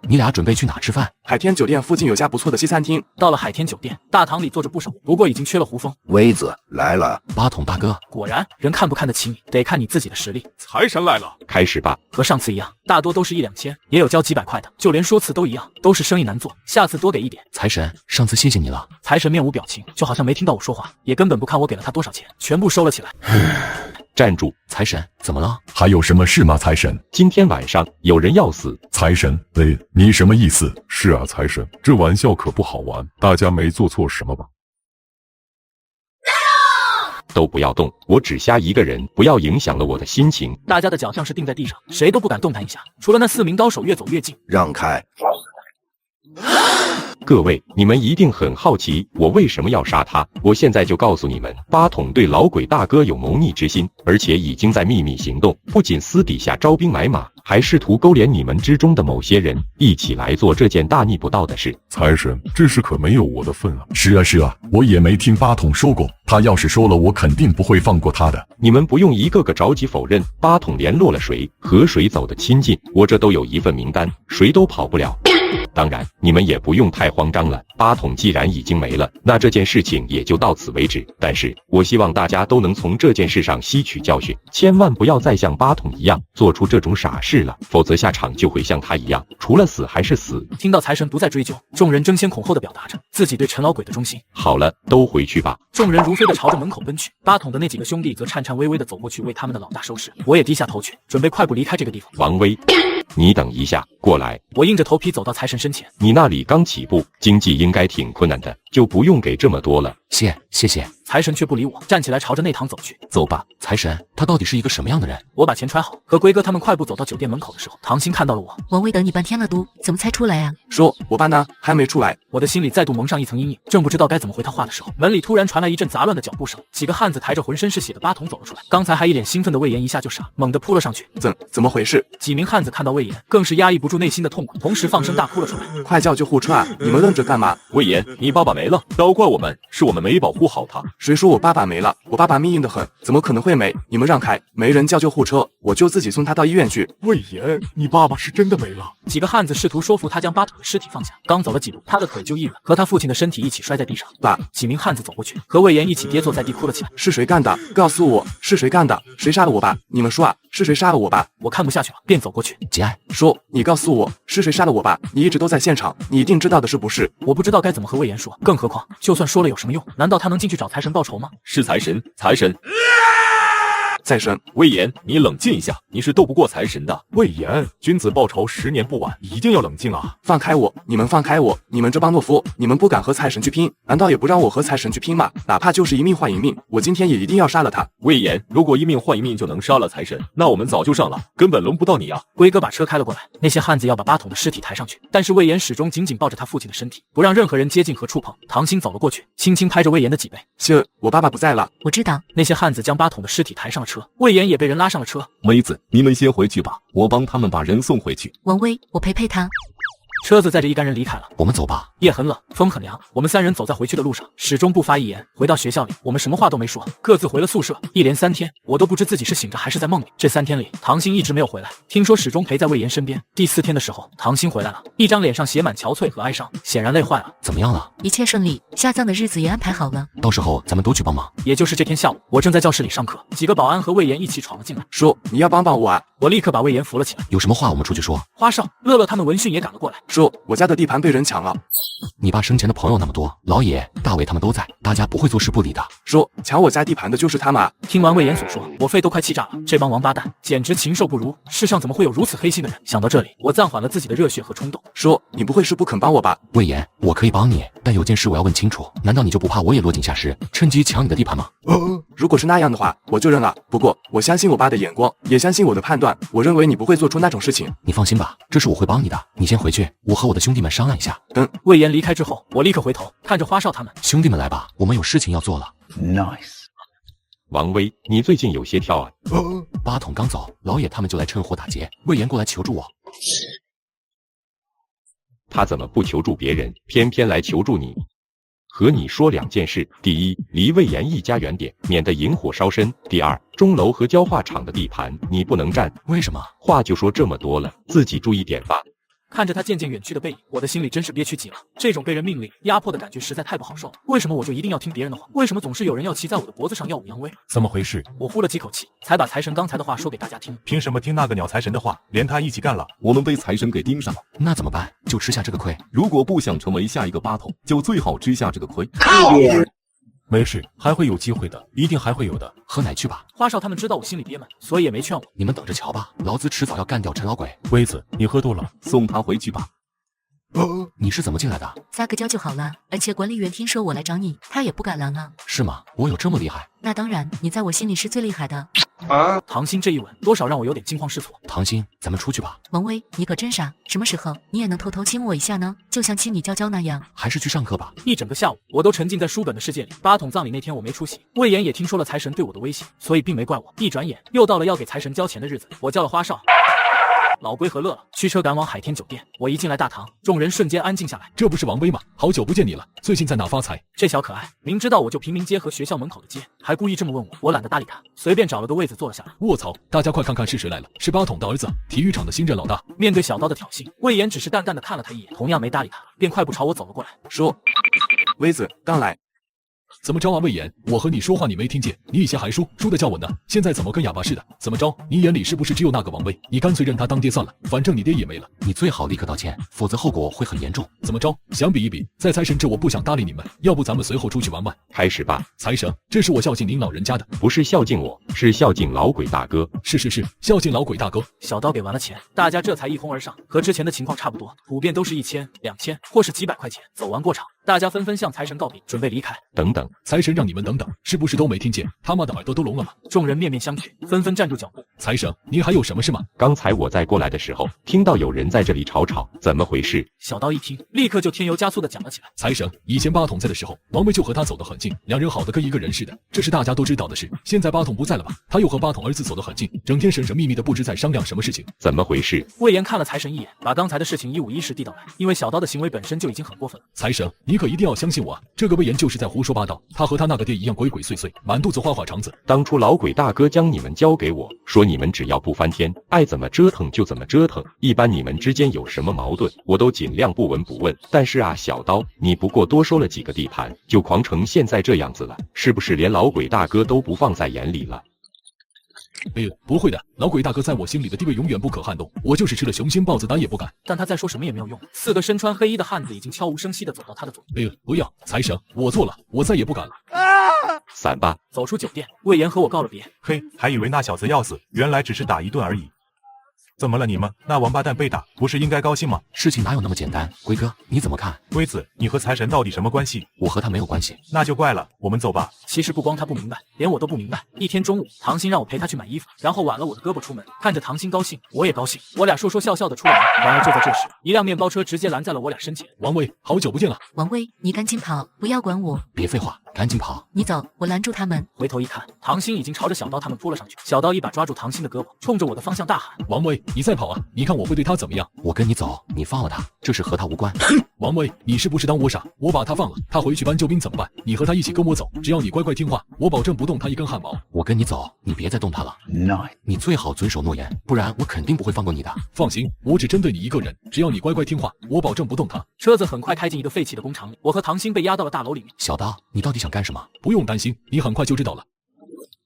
你俩准备去哪吃饭？
海天酒店附近有家不错的西餐厅。
到了海天酒店，大堂里坐着不少，不过已经缺了胡枫。
威子来了。
八筒大哥，
果然人看不看得起你，得看你自己的实力。
财神来了，
开始吧。
和上次一样，大多都是1、2千，也有交几百块的，就连说辞都一样，都是生意难做，下次多给一点。
财神，上次谢谢你了。
财神面无表情，就好像没听到我说话，也根本不看我给了他多少钱，全部收了起来。
站住！
财神，怎么了？
还有什么事吗？财神，
今天晚上有人要死。
财神，你什么意思？是啊，财神，这玩笑可不好玩，大家没做错什么吧？
都不要动，我只瞎一个人，不要影响了我的心情。
大家的脚像是定在地上，谁都不敢动弹一下，除了那4名高手越走越近。
让开！
各位，你们一定很好奇我为什么要杀他，我现在就告诉你们，八筒对老鬼大哥有谋逆之心，而且已经在秘密行动，不仅私底下招兵买马，还试图勾连你们之中的某些人，一起来做这件大逆不道的事。
财神，这事可没有我的份啊！
是啊，我也没听八筒说过，他要是说了，我肯定不会放过他的。
你们不用一个个着急否认，八筒联络了谁，和谁走得亲近，我这都有一份名单，谁都跑不了。当然，你们也不用太慌张了，八筒既然已经没了，那这件事情也就到此为止。但是我希望大家都能从这件事上吸取教训，千万不要再像八筒一样做出这种傻事了，否则下场就会像他一样，除了死还是死。
听到财神不再追究，众人争先恐后的表达着自己对陈老鬼的忠心。
好了，都回去吧。
众人如飞的朝着门口奔去，八筒的那几个兄弟则颤颤巍巍的走过去为他们的老大收拾。我也低下头去，准备快步离开这个地方。
王威，你等一下，过来。
我硬着头皮走到财神身前。
你那里刚起步，经济应该挺困难的，就不用给这么多了。
谢谢。
财神却不理我，站起来朝着内堂走去。
走吧，财神，他到底是一个什么样的人？
我把钱揣好，和龟哥他们快步走到酒店门口的时候，唐鑫看到了我。
王威等你半天了都，怎么才出来啊？
说，我爸呢？还没出来。
我的心里再度蒙上一层阴影，正不知道该怎么回他话的时候，门里突然传来一阵杂乱的脚步声，几个汉子抬着浑身是血的八筒走了出来。刚才还一脸兴奋的魏延一下就傻，猛地扑了上去。
怎么回事？
几名汉子看到魏延，更是压抑不住内心的痛苦，同时放声大哭了出来。
快叫救护车啊！你们愣着干嘛？
魏延，你爸爸没了，都怪我们，是我们没保护好他。
谁说我爸爸没了？我爸爸命硬得很，怎么可能会没？你们让开，没人叫救护车，我就自己送他到医院去。
魏延，你爸爸是真的没了。
几个汉子试图说服他将八筒的尸体放下，刚走了几步，他的腿就一软，和他父亲的身体一起摔在地上。
爸！
几名汉子走过去，和魏延一起跌坐在地哭了起来。
是谁干的？告诉我是谁干的？谁杀了我爸？你们说啊，是谁杀了我爸？
我看不下去了，便走过去。
节哀，
说，你告诉我是谁杀了我爸？你一直都在现场，你一定知道的是不是？
我不知道该怎么和魏延说，更何况就算说了有什么用？难道他能进去找财神报仇吗？
是财神。
财神，
魏延，你冷静一下，你是斗不过财神的。
魏延，君子报仇10年不晚，一定要冷静啊！
放开我！你们放开我！你们这帮懦夫，你们不敢和财神去拼，难道也不让我和财神去拼吗？哪怕就是一命换一命，我今天也一定要杀了他！
魏延，如果一命换一命就能杀了财神，那我们早就上了，根本轮不到你啊！
龟哥把车开了过来，那些汉子要把八筒的尸体抬上去，但是魏延始终紧紧抱着他父亲的身体，不让任何人接近和触碰。唐鑫走了过去，轻轻拍着魏延的脊背。
我爸爸不在了。
我知道。
那些汉子将八筒的尸体抬上了车，魏延也被人拉上了车。
梅子，你们先回去吧，我帮他们把人送回去。
王威，我陪他。
车子载着一干人离开了，
我们走吧。
夜很冷，风很凉，我们三人走在回去的路上，始终不发一言。回到学校里，我们什么话都没说，各自回了宿舍。一连3天，我都不知自己是醒着还是在梦里。这3天里，唐鑫一直没有回来，听说始终陪在魏延身边。第4天的时候，唐鑫回来了，一张脸上写满憔悴和哀伤，显然累坏了。
怎么样了？
一切顺利，下葬的日子也安排好了。
到时候咱们都去帮忙。
也就是这天下午，我正在教室里上课，几个保安和魏延一起闯了进来，
说你要帮帮我啊！
我立刻把魏延扶了起来。
有什么话我们出去说。
花少、乐乐他们闻讯也赶了过来，
说我家的地盘被人抢了。
你爸生前的朋友那么多，老野、大伟他们都在，大家不会坐视不理的。
说抢我家地盘的就是他们啊！
听完魏延所说，我肺都快气炸了，这帮王八蛋简直禽兽不如，世上怎么会有如此黑心的人？想到这里，我暂缓了自己的热血和冲动，
说你不会是不肯帮我吧？
魏延，我可以帮你，但有件事我要问清楚，难道你就不怕我也落井下石，趁机抢你的地盘吗？
如果是那样的话，我就认了。不过我相信我爸的眼光，也相信我的判断，我认为你不会做出那种事情。
你放心吧，这事我会帮你的。你先回去，我和我的兄弟们商量一下。
魏延离开之后，我立刻回头看着花少他们，
兄弟们来吧，我们有事情要做了。
Nice。王威，你最近有些跳啊。
八筒刚走，老野他们就来趁火打劫，魏延过来求助我。
他怎么不求助别人，偏偏来求助你？和你说2件事：第一，离魏延一家远点，免得引火烧身；第二，钟楼和焦化厂的地盘你不能占。
为什么？
话就说这么多了，自己注意点吧。
看着他渐渐远去的背影，我的心里真是憋屈极了。这种被人命令、压迫的感觉实在太不好受了。为什么我就一定要听别人的话？为什么总是有人要骑在我的脖子上耀武扬威？
怎么回事？
我呼了几口气，才把财神刚才的话说给大家听。
凭什么听那个鸟财神的话，连他一起干了？
我们被财神给盯上了，
那怎么办？就吃下这个亏。
如果不想成为下一个八筒，就最好吃下这个亏。
没事，还会有机会的，一定还会有的。
喝奶去吧。
花少他们知道我心里憋闷，所以也没劝我。
你们等着瞧吧，老子迟早要干掉陈老鬼。
威子，你喝多了，
送他回去吧。
你是怎么进来的？
撒个娇就好了。而且管理员听说我来找你，他也不敢拦啊。
是吗？我有这么厉害？
那当然，你在我心里是最厉害的。
唐鑫这一吻，多少让我有点惊慌失措。
唐鑫，咱们出去吧。
王威，你可真傻，什么时候你也能偷偷亲我一下呢？就像亲你娇娇那样。
还是去上课吧。
一整个下午，我都沉浸在书本的世界里。八筒葬礼那天我没出席，魏延也听说了财神对我的威胁，所以并没怪我。一转眼又到了要给财神交钱的日子，我叫了花少。老龟和乐乐驱车赶往海天酒店。我一进来大堂，众人瞬间安静下来。
这不是王威吗？好久不见你了，最近在哪发财？
这小可爱明知道我就平民街和学校门口的街，还故意这么问我，我懒得搭理他，随便找了个位子坐了下来。
卧槽！大家快看看是谁来了，是八筒的儿子，体育场的新任老大。
面对小刀的挑衅，魏延只是淡淡的看了他一眼，同样没搭理他，便快步朝我走了过来，
说：“威子刚来。”
怎么着啊，魏延？我和你说话你没听见？你以前还输得叫我呢，现在怎么跟哑巴似的？怎么着？你眼里是不是只有那个王威？你干脆认他当爹算了，反正你爹也没了。
你最好立刻道歉，否则后果会很严重。
怎么着？想比一比？在财神这我不想搭理你们，要不咱们随后出去玩玩？
开始吧。
财神，这是我孝敬您老人家的，
不是孝敬我，是孝敬老鬼大哥。
是，孝敬老鬼大哥。
小刀给完了钱，大家这才一哄而上，和之前的情况差不多，普遍都是1000、2000或是几百块钱。走完过场，大家纷纷向财神告别，准备离开。
等等，
财神让你们等等，是不是都没听见？他妈的耳朵都聋了吗？
众人面面相觑，纷纷站住脚步。
财神，你还有什么事吗？
刚才我在过来的时候，听到有人在这里吵，怎么回事？
小刀一听，立刻就添油加醋的讲了起来。
财神，以前八筒在的时候，王威就和他走得很近，两人好的跟一个人似的，这是大家都知道的事。现在八筒不在了吧？他又和八筒儿子走得很近，整天神神秘秘的，不知在商量什么事情。
怎么回事？
魏延看了财神一眼，把刚才的事情一五一十地道来。因为小刀的行为本身就已经很过分了。
财神，你可一定要相信我啊！这个魏延就是在胡说八道，他和他那个爹一样鬼鬼祟祟，满肚子花花肠子。
当初老鬼大哥将你们交给我，说你们只要不翻天，爱怎么折腾就怎么折腾。一般你们之间有什么矛盾，我都尽量不闻不问。但是啊，小刀，你不过多收了几个地盘，就狂成现在这样子了，是不是连老鬼大哥都不放在眼里了？
不会的，老鬼大哥在我心里的地位永远不可撼动，我就是吃了雄心豹子胆也不敢。
但他再说什么也没有用，4个身穿黑衣的汉子已经悄无声息地走到他的左边。
不要，财神，我错了，我再也不敢了。
散吧。
走出酒店，魏延和我告了别。
嘿，还以为那小子要死，原来只是打一顿而已。怎么了你们？那王八蛋被打，不是应该高兴吗？
事情哪有那么简单？龟哥，你怎么看？
龟子，你和财神到底什么关系？
我和他没有关系。
那就怪了，我们走吧。
其实不光他不明白，连我都不明白。一天中午，唐鑫让我陪他去买衣服，然后挽了我的胳膊出门。看着唐鑫高兴，我也高兴。我俩说说笑笑的出了门。然而就在这时，一辆面包车直接拦在了我俩身前。
王威，好久不见了。
王威，你赶紧跑，不要管我。
别废话，赶紧跑。
你走，我拦住他们。
回头一看，唐鑫已经朝着小刀他们扑了上去。小刀一把抓住唐鑫的胳膊，冲着我的方向大喊：
王威，你再跑啊！你看我会对他怎么样？
我跟你走，你放了他，这事和他无关。
王威，你是不是当我傻？我把他放了，他回去搬救兵怎么办？你和他一起跟我走，只要你乖乖听话，我保证不动他一根汗毛。
我跟你走，你别再动他了。你最好遵守诺言，不然我肯定不会放过你的。
放心，我只针对你一个人，只要你乖乖听话，我保证不动他。
车子很快开进一个废弃的工厂里，我和唐鑫被押到了大楼里面。
小刀，你到底想干什么？
不用担心，你很快就知道了。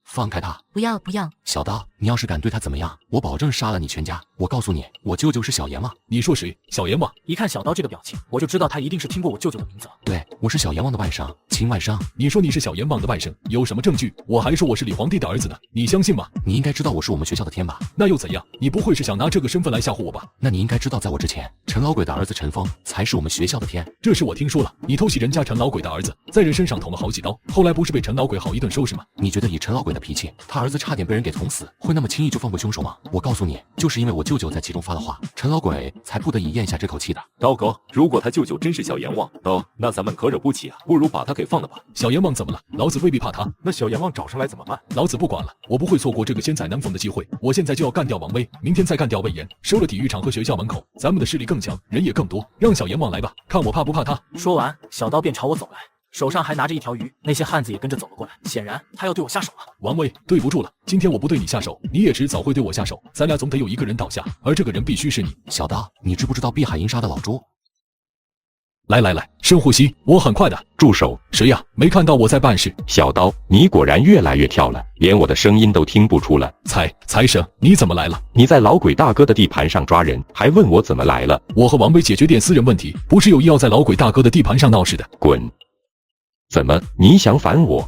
放开他！
不要！
小刀，你要是敢对他怎么样，我保证杀了你全家。我告诉你，我舅舅是小阎王。
你说谁？小阎王？
一看小刀这个表情，我就知道他一定是听过我舅舅的名字了。
对，我是小阎王的外甥，亲外甥。
你说你是小阎王的外甥，有什么证据？我还说我是李皇帝的儿子呢，你相信吗？
你应该知道我是我们学校的天吧？
那又怎样？你不会是想拿这个身份来吓唬我吧？
那你应该知道，在我之前，陈老鬼的儿子陈峰才是我们学校的天。
这事我听说了，你偷袭人家陈老鬼的儿子，在人身上捅了好几刀，后来不是被陈老鬼好一顿收拾吗？
你觉得以陈老鬼的脾气，他儿子差点被人给捅死，会那么轻易就放过凶手吗？我告诉你，就是因为我舅舅在其中发了话，陈老鬼才不得已咽下这口气的。
刀哥，如果他舅舅真是小阎王，那咱们可惹不起啊，不如把他给放了吧。
小阎王怎么了？老子未必怕他。
那小阎王找上来怎么办？
老子不管了，我不会错过这个千载难逢的机会。我现在就要干掉王威，明天再干掉魏延，收了体育场和学校门口，咱们的势力更强，人也更多。让小阎王来吧，看我怕不怕他。
说完，小刀便朝我走来，手上还拿着一条鱼。那些汉子也跟着走了过来，显然他要对我下手了。
王威，对不住了，今天我不对你下手，你也迟早会对我下手，咱俩总得有一个人倒下，而这个人必须是你。
小刀，你知不知道碧海银沙的老朱？
来，深呼吸，我很快的。
住手！
谁呀？没看到我在办事。
小刀，你果然越来越跳了，连我的声音都听不出了。
财神，你怎么来了？
你在老鬼大哥的地盘上抓人，还问我怎么来了？
我和王威解决点私人问题，不是有意要在老鬼大哥的地盘上闹事的。
滚！怎么，你想反我？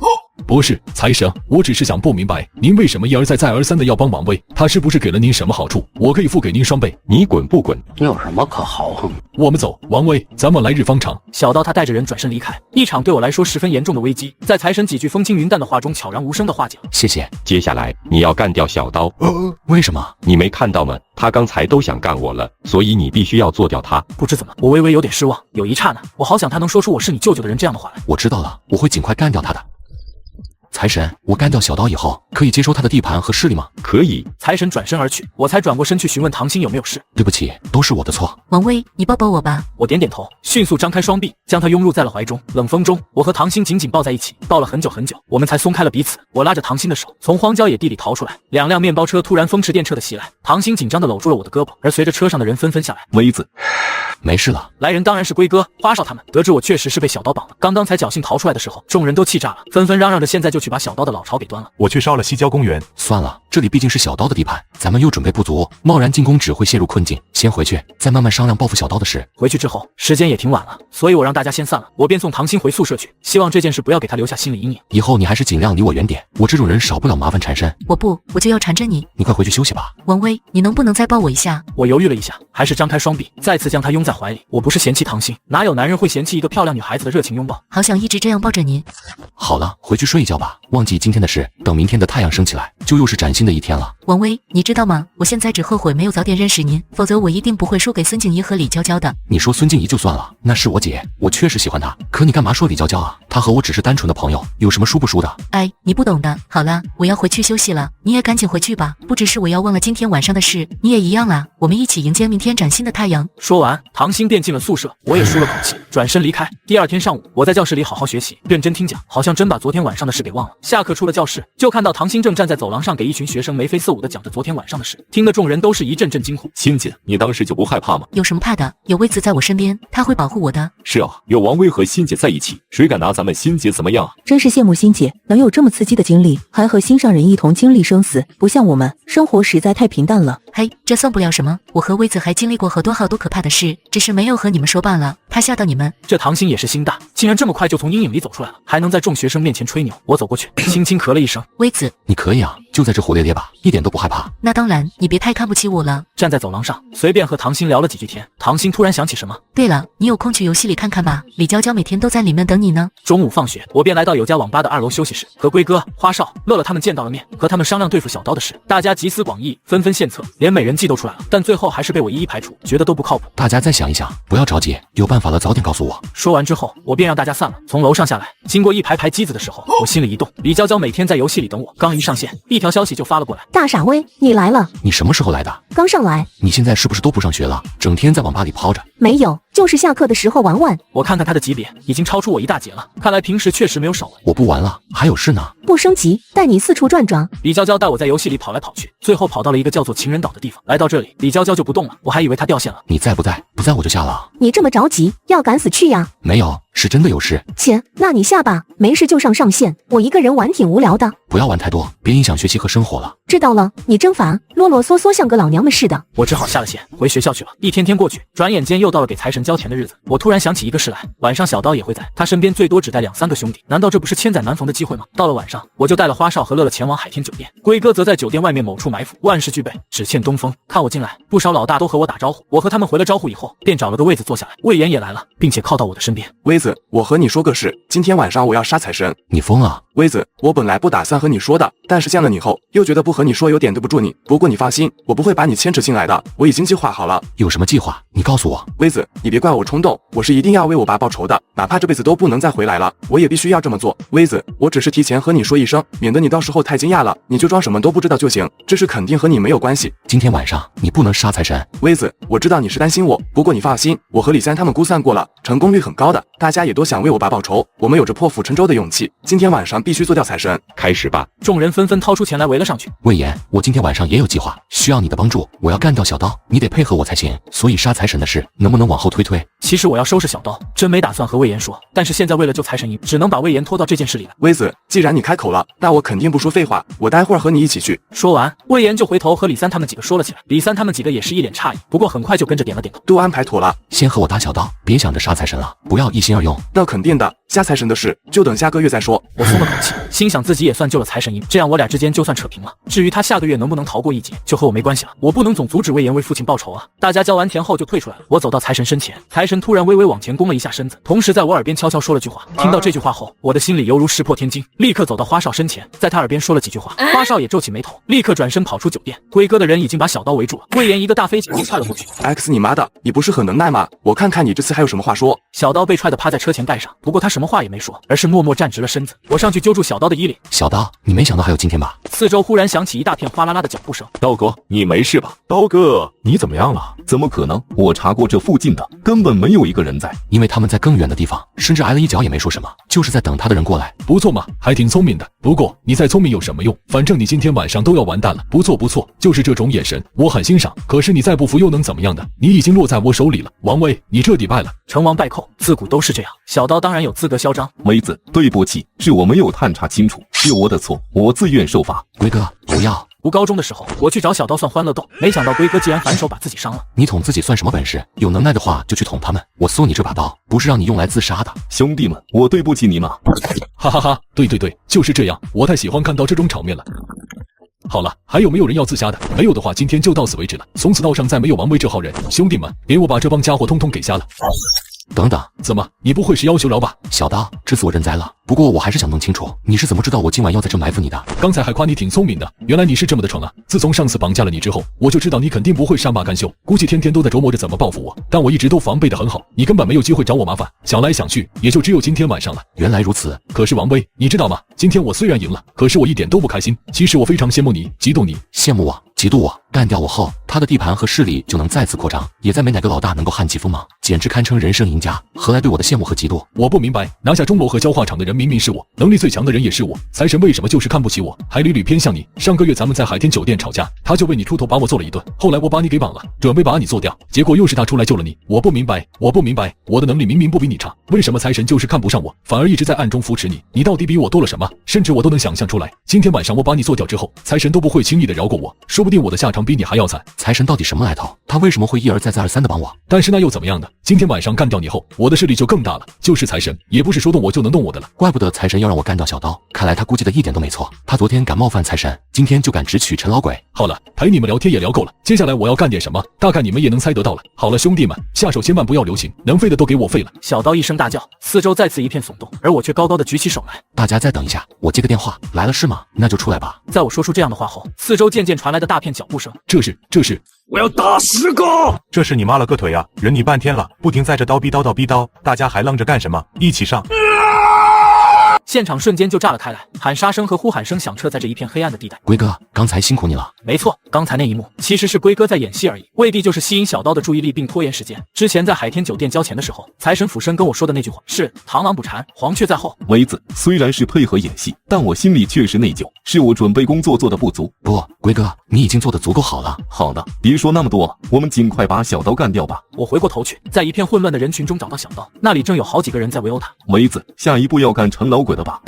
不是，财神，我只是想不明白，您为什么一而再再而三的要帮王威？他是不是给了您什么好处？我可以付给您双倍。
你滚不滚？
有什么可豪横？
我们走，王威，咱们来日方长。
小刀他带着人转身离开，一场对我来说十分严重的危机，在财神几句风轻云淡的话中悄然无声的化解了。
谢谢。
接下来你要干掉小刀。
为什么？
你没看到吗？他刚才都想干我了，所以你必须要做掉他。
不知怎么，我微微有点失望，有一刹那，我好想他能说出我是你舅舅的人这样的话来。
我知道了，我会尽快干掉他的。财神，我干掉小刀以后，可以接收他的地盘和势力吗？
可以。
财神转身而去，我才转过身去询问唐心有没有事。
对不起，都是我的错。
王威，你抱抱我吧。
我点点头，迅速张开双臂，将他拥入在了怀中。冷风中，我和唐心紧紧抱在一起，抱了很久很久，我们才松开了彼此。我拉着唐心的手，从荒郊野地里逃出来。2辆面包车突然风驰电掣的袭来，唐心紧张地搂住了我的胳膊，而随着车上的人纷纷下来。
威子，没事了。
来人当然是龟哥、花少他们。得知我确实是被小刀绑了，刚刚才侥幸逃出来的时候，众人都气炸了，纷纷嚷嚷着现在就去把小刀的老巢给端了。
我去烧了西郊公园。
算了，这里毕竟是小刀的地盘，咱们又准备不足，贸然进攻只会陷入困境。先回去，再慢慢商量报复小刀的事。
回去之后，时间也挺晚了，所以我让大家先散了，我便送唐心回宿舍去，希望这件事不要给他留下心理阴影。
以后你还是尽量离我远点，我这种人少不了麻烦缠身。
我就要缠着你。
你快回去休息吧。
王威，你能不能再抱我一下？
我犹豫了一下，还是张开双臂，再次将他拥在怀里。我不是嫌弃唐心，哪有男人会嫌弃一个漂亮女孩子的热情拥抱？
好想一直这样抱着您。
好了，回去睡一觉吧，忘记今天的事，等明天的太阳升起来，就又是崭新的一天了。
王威，你知道吗？我现在只后悔没有早点认识您，否则我一定不会输给孙静怡和李娇娇的。
你说孙静怡就算了，那是我姐，我确实喜欢她，可你干嘛说李娇娇啊？她和我只是单纯的朋友，有什么输不输的？
哎，你不懂的。好了，我要回去休息了，你也赶紧回去吧。不只是我要忘了今天晚上的事，你也一样啦。我们一起迎接明天崭新的太阳。
说完，唐心便进了宿舍，我也舒了口气，转身离开。第二天上午，我在教室里好好学习，认真听讲，好像真把昨天晚上的事给忘了。下课出了教室，就看到唐心正站在走廊上给一群学生眉飞色舞的讲着昨天晚上的事，听得众人都是一阵阵惊呼。
欣姐，你当时就不害怕吗？
有什么怕的？有威子在我身边，他会保护我的。
是啊，有王威和欣姐在一起，谁敢拿咱们欣姐怎么样啊？
真是羡慕欣姐能有这么刺激的经历，还和心上人一同经历生死，不像我们，生活实在太平淡了。
嘿，这算不了什么，我和威子还经历过好多可怕的事，只是没有和你们说罢了，怕吓到你们。
这唐心也是心大，竟然这么快就从阴影里走出来了，还能在众学生面前吹牛。我走过去，轻轻咳了一声。
威子，
你可以啊，就在这胡咧咧吧，一点都不害怕。
那当然，你别太看不起我了。
站在走廊上，随便和唐心聊了几句天。唐心突然想起什么，
对了，你有空去游戏里看看吧，李娇娇每天都在里面等你呢。
中午放学，我便来到有家网吧的2楼休息室，和龟哥、花少、乐乐他们见到了面，和他们商量对付小刀的事。大家集思广益，纷纷献策，连美人计都出来了，但最后还是被我一一排除，觉得都不靠谱。
大家再想一想，不要着急，有办法了早点告诉我。
说完之后，我便让大家散了。从楼上下来，经过一排排机子的时候，我心里一动。李娇娇每天在游戏里等我，刚一上线，一条消息就发了过来。
大傻威，你来了。
你什么时候来的？
刚上来。
你现在是不是都不上学了，整天在网吧里泡着？
没有，就是下课的时候玩玩。
我看看他的级别已经超出我一大截了，看来平时确实没有少玩。
我不玩了，还有事呢。
不升级，带你四处转转。
李娇娇带我在游戏里跑来跑去，最后跑到了一个叫做情人岛的地方。来到这里，李娇娇就不动了，我还以为她掉线了。
你在不在？不在我就下了。
你这么着急，要赶死去呀？
没有，是真的有事。
切，那你下吧，没事就上线，我一个人玩挺无聊的。
不要玩太多，别影响学习和生活了。
知道了，你真烦，啰啰嗦嗦像个老娘们似的。
我只好下了线，回学校去了。一天天过去，转眼间又到了给财神交钱的日子。我突然想起一个事来，晚上小刀也会在，他身边最多只带2、3个兄弟，难道这不是千载难逢的机会吗？到了晚上，我就带了花少和乐乐前往海天酒店，龟哥则在酒店外面某处埋伏，万事俱备，只欠东风。看我进来，不少老大都和我打招呼。我和他们回了招呼以后，便找了个位子坐下来。魏延也来了，并且靠到我的身边。
威子，我和你说个事，今天晚上我要杀财神。
你疯了？
威子，我本来不打算和你说的，但是见了你后，又觉得不和你说有点对不住你。不过你放心，我不会把你牵扯进来的，我已经计划好了。
有什么计划？你告诉我。
威子，你别怪我冲动，我是一定要为我爸报仇的，哪怕这辈子都不能再回来了，我也必须要这么做。威子，我只是提前和你说一声，免得你到时候太惊讶了，你就装什么都不知道就行，这事肯定和你没有关系。
今天晚上你不能杀财神。
威子，我知道你是担心我，不过你放心，我和李三他们估算过了，成功率很高的，大家也都想为我爸报仇，我们有着破釜沉舟的勇气，今天晚上必须做掉财神。
开始吧！
众人纷纷掏出钱来围了上去。
魏延，我今天晚上也有计划，需要你的帮助，我要干掉小刀，你得配合我才行，所以杀财神的事能不能往后推推？
其实我要收拾小刀，真没打算和魏延说，但是现在为了救财神一，只能把魏延拖到这件事里来。
威子，既然你开口了，那我肯定不说废话，我待会儿和你一起去。
说完，魏延就回头和李三他们几个说了起来。李三他们几个也是一脸诧异，不过很快就跟着点了点头，
都安排妥了。
先和我打小刀，别想着杀财神了，不要一心二用。
那肯定的，下财神的事就等下个月再说。
我松了口气，心想自己也算救了财神一命，这样我俩之间就算扯平了。至于他下个月能不能逃过一劫，就和我没关系了。我不能总阻止魏延为父亲报仇啊！大家交完田后就退出来了。我走到财神身前，财神突然微微往前弓了一下身子，同时在我耳边悄悄说了句话。听到这句话后，我的心里犹如石破天惊，立刻走到花少身前，在他耳边说了几句话。花少也皱起眉头，立刻转身跑出酒店。龟哥的人已经把小刀围住了，魏延一个大飞脚就踹了过去。
X 你妈的，你不是很能耐吗？我看看你这次还有什么话说。
小刀被踹得趴在车前盖上，不过他什么话也没说，而是默默站直了身子。我上去揪住小刀的衣领。
小刀，你没想到还有今天吧？
四周忽然响起一大片哗啦啦的脚步声。
刀哥，你没事吧？
刀哥，你怎么样了？
怎么可能？我查过这附近的，根本没有一个人在，
因为他们在更远的地方，甚至挨了一脚也没说什么，就是在等他的人过来。
不错嘛，还挺聪明的。不过你再聪明有什么用？反正你今天晚上都要完蛋了。不错不错，就是这种眼神，我很欣赏。可是你再不服又能怎么样的？你已经落在我手里了，王威，你彻底败了。
成王败寇，自古都是这样。小刀当然有资格嚣张。
梅子，对不起，是我没有探查清楚，是我的错，我自愿受罚。
龟哥，不要。
读高中的时候，我去找小刀算欢乐豆，没想到龟哥竟然反手把自己伤了。
你捅自己算什么本事？有能耐的话就去捅他们。我送你这把刀，不是让你用来自杀的。
兄弟们，我对不起你们。
哈哈哈，对对对，就是这样，我太喜欢看到这种场面了。好了，还有没有人要自杀的？没有的话，今天就到此为止了。从此道上再没有王威这号人。兄弟们，给我把这帮家伙通通给瞎了！
等等，
怎么？你不会是要求饶吧？
小刀，这次我认栽了。不过我还是想弄清楚，你是怎么知道我今晚要在这埋伏你的？
刚才还夸你挺聪明的，原来你是这么的蠢啊！自从上次绑架了你之后，我就知道你肯定不会善罢甘休，估计天天都在琢磨着怎么报复我。但我一直都防备得很好，你根本没有机会找我麻烦。想来想去，也就只有今天晚上了。
原来如此。
可是王威，你知道吗？今天我虽然赢了，可是我一点都不开心。其实我非常羡慕你，嫉妒你。
羡慕我，嫉妒我。干掉我后，他的地盘和势力就能再次扩张，也再没哪个老大能够撼其锋芒，简直堪称人生赢家。何来对我的羡慕和嫉妒？
我不明白，拿下钟楼和焦化厂的人明明是我，能力最强的人也是我，财神为什么就是看不起我，还屡屡偏向你？上个月咱们在海天酒店吵架，他就为你出头把我揍了一顿，后来我把你给绑了，准备把你做掉，结果又是他出来救了你。我不明白，我的能力明明不比你差，为什么财神就是看不上我，反而一直在暗中扶持你？你到底比我多了什么？甚至我都能想象出来，今天晚上我把你做掉之后，财神都不会轻易的饶过我，说不定我的下场比你还要惨。
财神到底什么来头？他为什么会一而再再而三的帮我？
但是那又怎么样呢？今天晚上干掉你后，我的势力就更大了。就是财神，也不是说动我就能动我的了。
怪不得财神要让我干掉小刀，看来他估计的一点都没错。他昨天敢冒犯财神，今天就敢直取陈老鬼。
好了，陪你们聊天也聊够了，接下来我要干点什么，大概你们也能猜得到了。好了，兄弟们，下手千万不要留情，能废的都给我废了。
小刀一声大叫，四周再次一片耸动，而我却高高的举起手来。
大家再等一下，我接个电话。来了是吗？那就出来吧。
在我说出这样的话后，四周渐渐传来的大片脚步声。
这是
我要打10个！这是你妈了个腿啊！忍你半天了，不停在这叨逼叨叨逼叨，大家还愣着干什么？一起上！
现场瞬间就炸了开来，喊杀声和呼喊声响彻在这一片黑暗的地带。
龟哥，刚才辛苦你了。
没错，刚才那一幕其实是龟哥在演戏而已，未必就是吸引小刀的注意力并拖延时间。之前在海天酒店交钱的时候，财神俯身跟我说的那句话是“螳螂捕蝉，黄雀在后”。
梅子，虽然是配合演戏，但我心里确实内疚，是我准备工作做的不足。
不，龟哥，你已经做得足够好了。
好的，别说那么多，我们尽快把小刀干掉吧。
我回过头去，在一片混乱的人群中找到小刀，那里正有好几个人在围殴他。
梅子，下一步要干陈老鬼了吧？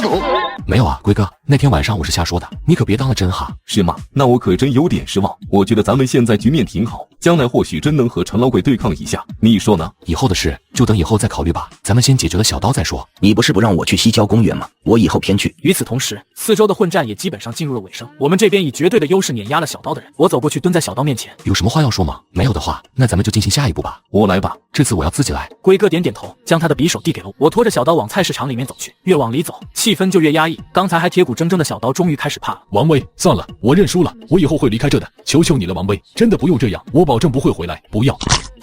没有啊，龟哥，那天晚上我是瞎说的，你可别当了真哈。
是吗？那我可真有点失望。我觉得咱们现在局面挺好，将来或许真能和陈老鬼对抗一下，你说呢？
以后的事就等以后再考虑吧，咱们先解决了小刀再说。
你不是不让我去西郊公园吗？我以后偏去。
与此同时，四周的混战也基本上进入了尾声，我们这边以绝对的优势碾压了小刀的人。我走过去蹲在小刀面前，
有什么话要说吗？没有的话，那咱们就进行下一步吧。
我来吧，
这次我要自己来。
龟哥点点头，将他的匕首递给了我。我拖着小刀往菜市场里面走去，越往里走，气氛就越压抑。刚才还铁骨铮铮的小刀终于开始怕了。
王威，算了，我认输了，我以后会离开这的，求求你了，王威，真的不用这样，我保证不会回来，不要。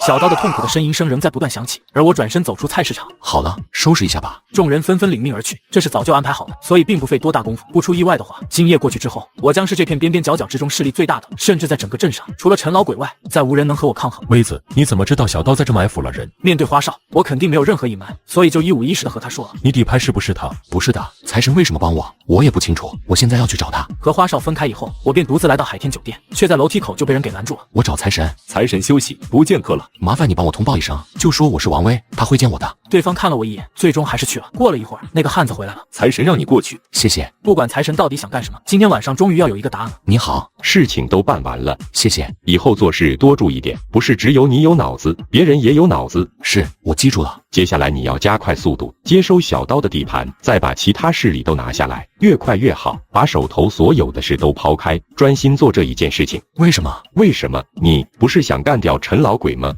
小刀的痛苦的呻吟声仍在不断响起，而我转身走出菜市场。
好了，收拾一下吧。
众人纷纷领命而去，这是早就安排好的，所以并不费多大功夫。不出意外的话，今夜过去之后，我将是这片边边角角之中势力最大的，甚至在整个镇上，除了陈老鬼外，再无人能和我抗衡。
威子，你怎么知道小刀在这埋伏了人？
面对花少，我肯定没有任何隐瞒，所以就一五一十的和他说了。
你底牌是不是他？
不是的，财神为什么帮我？我也不清楚。我现在要去找他。
和花少分开以后，我便独自来到海天酒店，却在楼梯口就被人给拦住了。
我找财神。
财神休息，不见客了。
麻烦你帮我通报一声，就说我是王威，他会见我的。
对方看了我一眼，最终还是去了。过了一会儿，那个汉子回来了。
财神让你过去，
谢谢。
不管财神到底想干什么，今天晚上终于要有一个答案了。
你好，
事情都办完了，
谢谢。
以后做事多注意点，不是只有你有脑子，别人也有脑子。
是，我记住了。
接下来你要加快速度，接收小刀的地盘，再把其他势力都拿下来，越快越好。把手头所有的事都抛开，专心做这一件事情。
为什么？
为什么？你不是想干掉陈老鬼吗？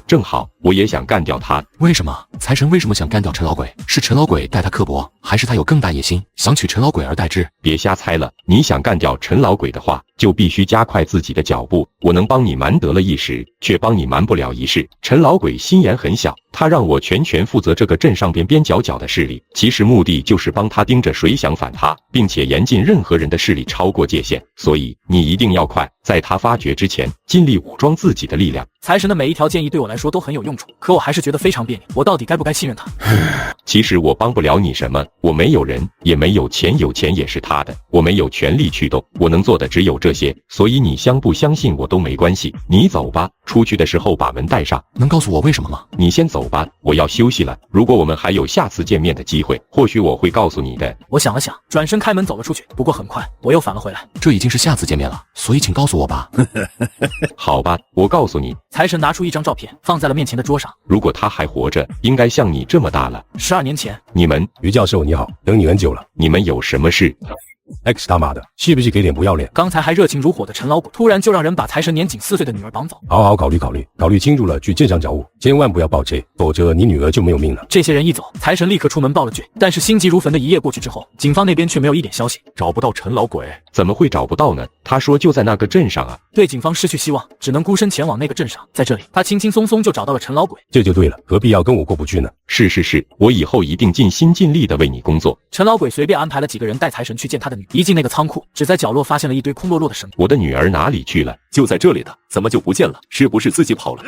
正好，我也想干掉他。
为什么？财神为什么想干掉陈老鬼？是陈老鬼待他刻薄，还是他有更大野心，想取陈老鬼而代之？
别瞎猜了，你想干掉陈老鬼的话，就必须加快自己的脚步。我能帮你瞒得了一时，却帮你瞒不了一世。陈老鬼心眼很小，他让我全权负责这个镇上边边角角的势力，其实目的就是帮他盯着谁想反他，并且严禁任何人的势力超过界限。所以你一定要快，在他发觉之前，尽力武装自己的力量。
财神的每一条建议对我来说都很有用处，可我还是觉得非常别扭，我到底该不该信任他？
其实我帮不了你什么，我没有人，也没有钱，有钱也是他的，我没有权力驱动，我能做的只有这些，所以你相不相信我都没关系。你走吧，出去的时候把门带上。
能告诉我为什么吗？
你先走吧，我要休息了。如果我们还有下次见面的机会，或许我会告诉你的。
我想了想，转身开门走了出去，不过很快我又返了回来。
这已经是下次见面了，所以请告诉我吧。
好吧，我告诉你。
财神拿出一张照片，放在了面前的桌上。
如果他还活着，应该像你这么大了。
12年前，
你们
于教授你好，等你很久了。
你们有什么事
？X 他妈的，是不是给点不要脸？
刚才还热情如火的陈老鬼，突然就让人把财神年仅4岁的女儿绑走。
好好考虑考虑，考虑清楚了去镇上找我，千万不要报车，否则你女儿就没有命了。
这些人一走，财神立刻出门报了剧。但是心急如焚的一夜过去之后，警方那边却没有一点消息，
找不到陈老鬼。
怎么会找不到呢？他说就在那个镇上啊。
对警方失去希望，只能孤身前往那个镇上。在这里，他轻轻松松就找到了陈老鬼。
这就对了，何必要跟我过不去呢？
是，我以后一定尽心尽力的为你工作。
陈老鬼随便安排了几个人带财神去见他的女，一进那个仓库，只在角落发现了一堆空落落的绳。
我的女儿哪里去了？
就在这里的，怎么就不见了？是不是自己跑了？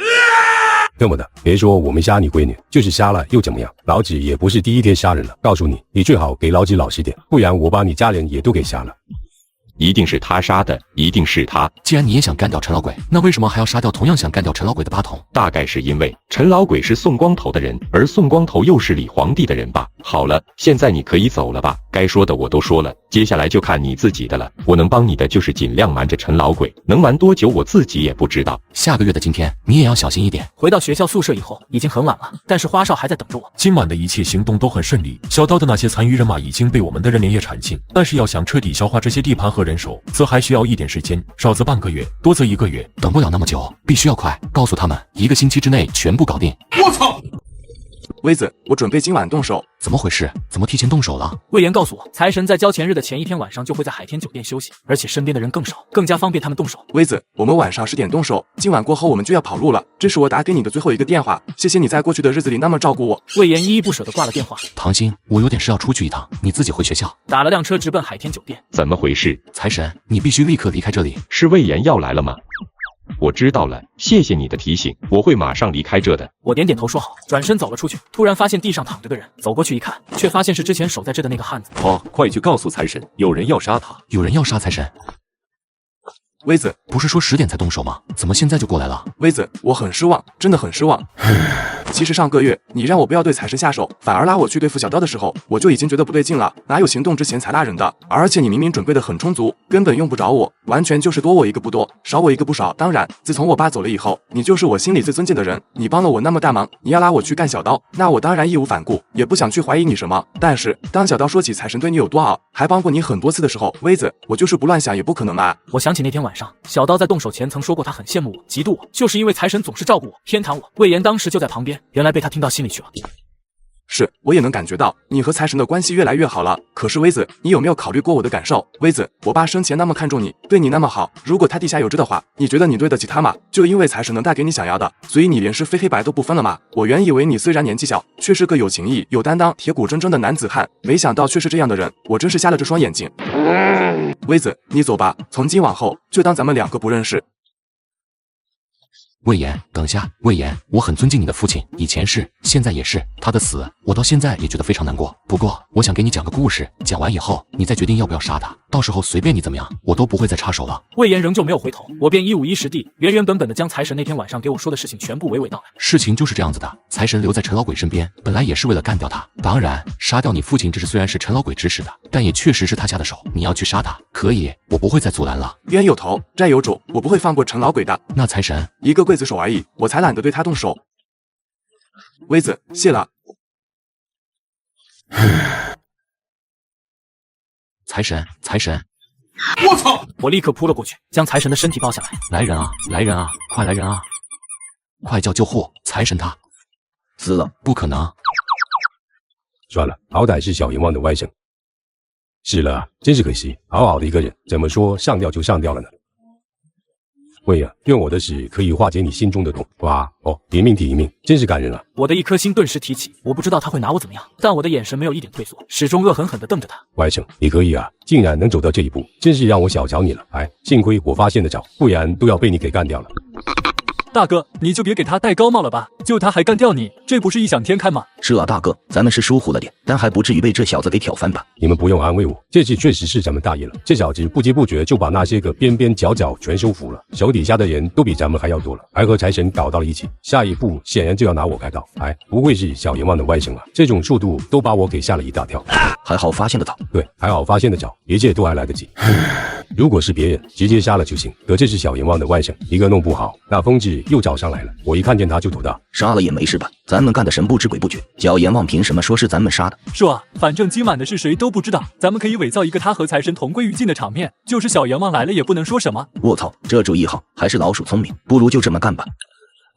这么的，别说我没杀你闺女，就是杀了又怎么样？老子也不是第一天杀人了。告诉你，你最好给老子老实点，不然我把你家人也都给杀了。
一定是他杀的，一定是他。
既然你也想干掉陈老鬼，那为什么还要杀掉同样想干掉陈老鬼的八筒？
大概是因为陈老鬼是宋光头的人，而宋光头又是李皇帝的人吧。好了，现在你可以走了吧，该说的我都说了，接下来就看你自己的了。我能帮你的就是尽量瞒着陈老鬼，能瞒多久我自己也不知道。
下个月的今天，你也要小心一点。
回到学校宿舍以后，已经很晚了，但是花少还在等着我。
今晚的一切行动都很顺利，小刀的那些残余人马已经被我们的人连夜铲尽，但是要想彻底消化这些地盘和人手，则还需要一点时间，少则半个月，多则1个月。
等不了那么久，必须要快，告诉他们1个星期之内全部搞定。
我操！威子，我准备今晚动手。
怎么回事？怎么提前动手了？
魏延告诉我，财神在交钱日的前一天晚上就会在海天酒店休息，而且身边的人更少，更加方便他们动手。
威子，我们晚上10点动手，今晚过后我们就要跑路了。这是我打给你的最后一个电话，谢谢你在过去的日子里那么照顾我。
魏延依依不舍地挂了电话。
唐鑫，我有点事要出去一趟，你自己回学校。
打了辆车直奔海天酒店。
怎么回事？
财神，你必须立刻离开这里。
是魏延要来了吗？我知道了，谢谢你的提醒，我会马上离开这的。
我点点头说好，转身走了出去，突然发现地上躺着个人，走过去一看，却发现是之前守在这的那个汉子。
快去告诉财神，有人要杀他，
有人要杀财神。
威子，
不是说10点才动手吗？怎么现在就过来了？
威子，我很失望，真的很失望。其实上个月你让我不要对财神下手，反而拉我去对付小刀的时候，我就已经觉得不对劲了。哪有行动之前才拉人的？而且你明明准备的很充足，根本用不着我，完全就是多我一个不多，少我一个不少。当然，自从我爸走了以后，你就是我心里最尊敬的人。你帮了我那么大忙，你要拉我去干小刀，那我当然义无反顾，也不想去怀疑你什么。但是当小刀说起财神对你有多好，还帮过你很多次的时候，威子，我就是不乱想也不可能啊。
我想起那天晚上，小刀在动手前曾说过他很羡慕我，嫉妒我，就是因为财神总是照顾我，偏袒我。魏延当时就在旁边，原来被他听到心里去了。
是，我也能感觉到你和财神的关系越来越好了。可是威子，你有没有考虑过我的感受？威子，我爸生前那么看重你，对你那么好，如果他地下有知的话，你觉得你对得起他吗？就因为财神能带给你想要的，所以你连是非黑白都不分了吗？我原以为你虽然年纪小，却是个有情义、有担当、铁骨铮铮的男子汉，没想到却是这样的人，我真是瞎了这双眼睛。威子，你走吧，从今往后就当咱们2个不认识。
魏延，等下，魏延，我很尊敬你的父亲，以前是，现在也是。他的死，我到现在也觉得非常难过。不过，我想给你讲个故事，讲完以后，你再决定要不要杀他。到时候随便你怎么样，我都不会再插手了。
魏延仍旧没有回头，我便一五一十地、原原本本的将财神那天晚上给我说的事情全部娓娓道来。
事情就是这样子的，财神留在陈老鬼身边，本来也是为了干掉他。当然，杀掉你父亲这事虽然是陈老鬼指使的，但也确实是他下的手。你要去杀他，可以，我不会再阻拦了。
冤有头，债有主，我不会放过陈老鬼的。
那财神，
一个刽子手而已，我才懒得对他动手。微子，谢了。
财神，财神！
我操！我立刻扑了过去，将财神的身体抱下来。
来人啊！来人啊！快来人啊！快叫救护！财神他
死了？
不可能！
算了，好歹是小阎王的外甥。是了啊，真是可惜，好好的一个人，怎么说上吊就上吊了呢？喂呀，用我的屎可以化解你心中的痛。哇哦，一命抵一命，真是感人啊！
我的一颗心顿时提起，我不知道他会拿我怎么样，但我的眼神没有一点退缩，始终恶狠狠地瞪着他。
外甥，你可以啊，竟然能走到这一步，真是让我小瞧你了。哎，幸亏我发现的早，不然都要被你给干掉了。
大哥，你就别给他戴高帽了吧，就他还干掉你，这不是异想天开吗？
是啊，大哥，咱们是疏忽了点，但还不至于被这小子给挑翻吧？
你们不用安慰我，这次确实是咱们大意了。这小子不知不觉就把那些个边边角角全收服了，手底下的人都比咱们还要多了，还和财神搞到了一起。下一步显然就要拿我开刀。哎，不愧是小阎王的外甥啊，这种速度都把我给吓了一大跳。
还好发现的早。
对，还好发现的早，一切都还来得及。如果是别人，直接杀了就行。可这是小阎王的外甥，一个弄不好，那疯子又找上来了。我一看见他就头大。
杀了也没事吧？咱们干的神不知鬼不觉，小阎王凭什么说是咱们杀的？
说啊，反正今晚的事谁都不知道，咱们可以伪造一个他和财神同归于尽的场面，就是小阎王来了也不能说什么。
我操，这主意好，还是老鼠聪明，不如就这么干吧。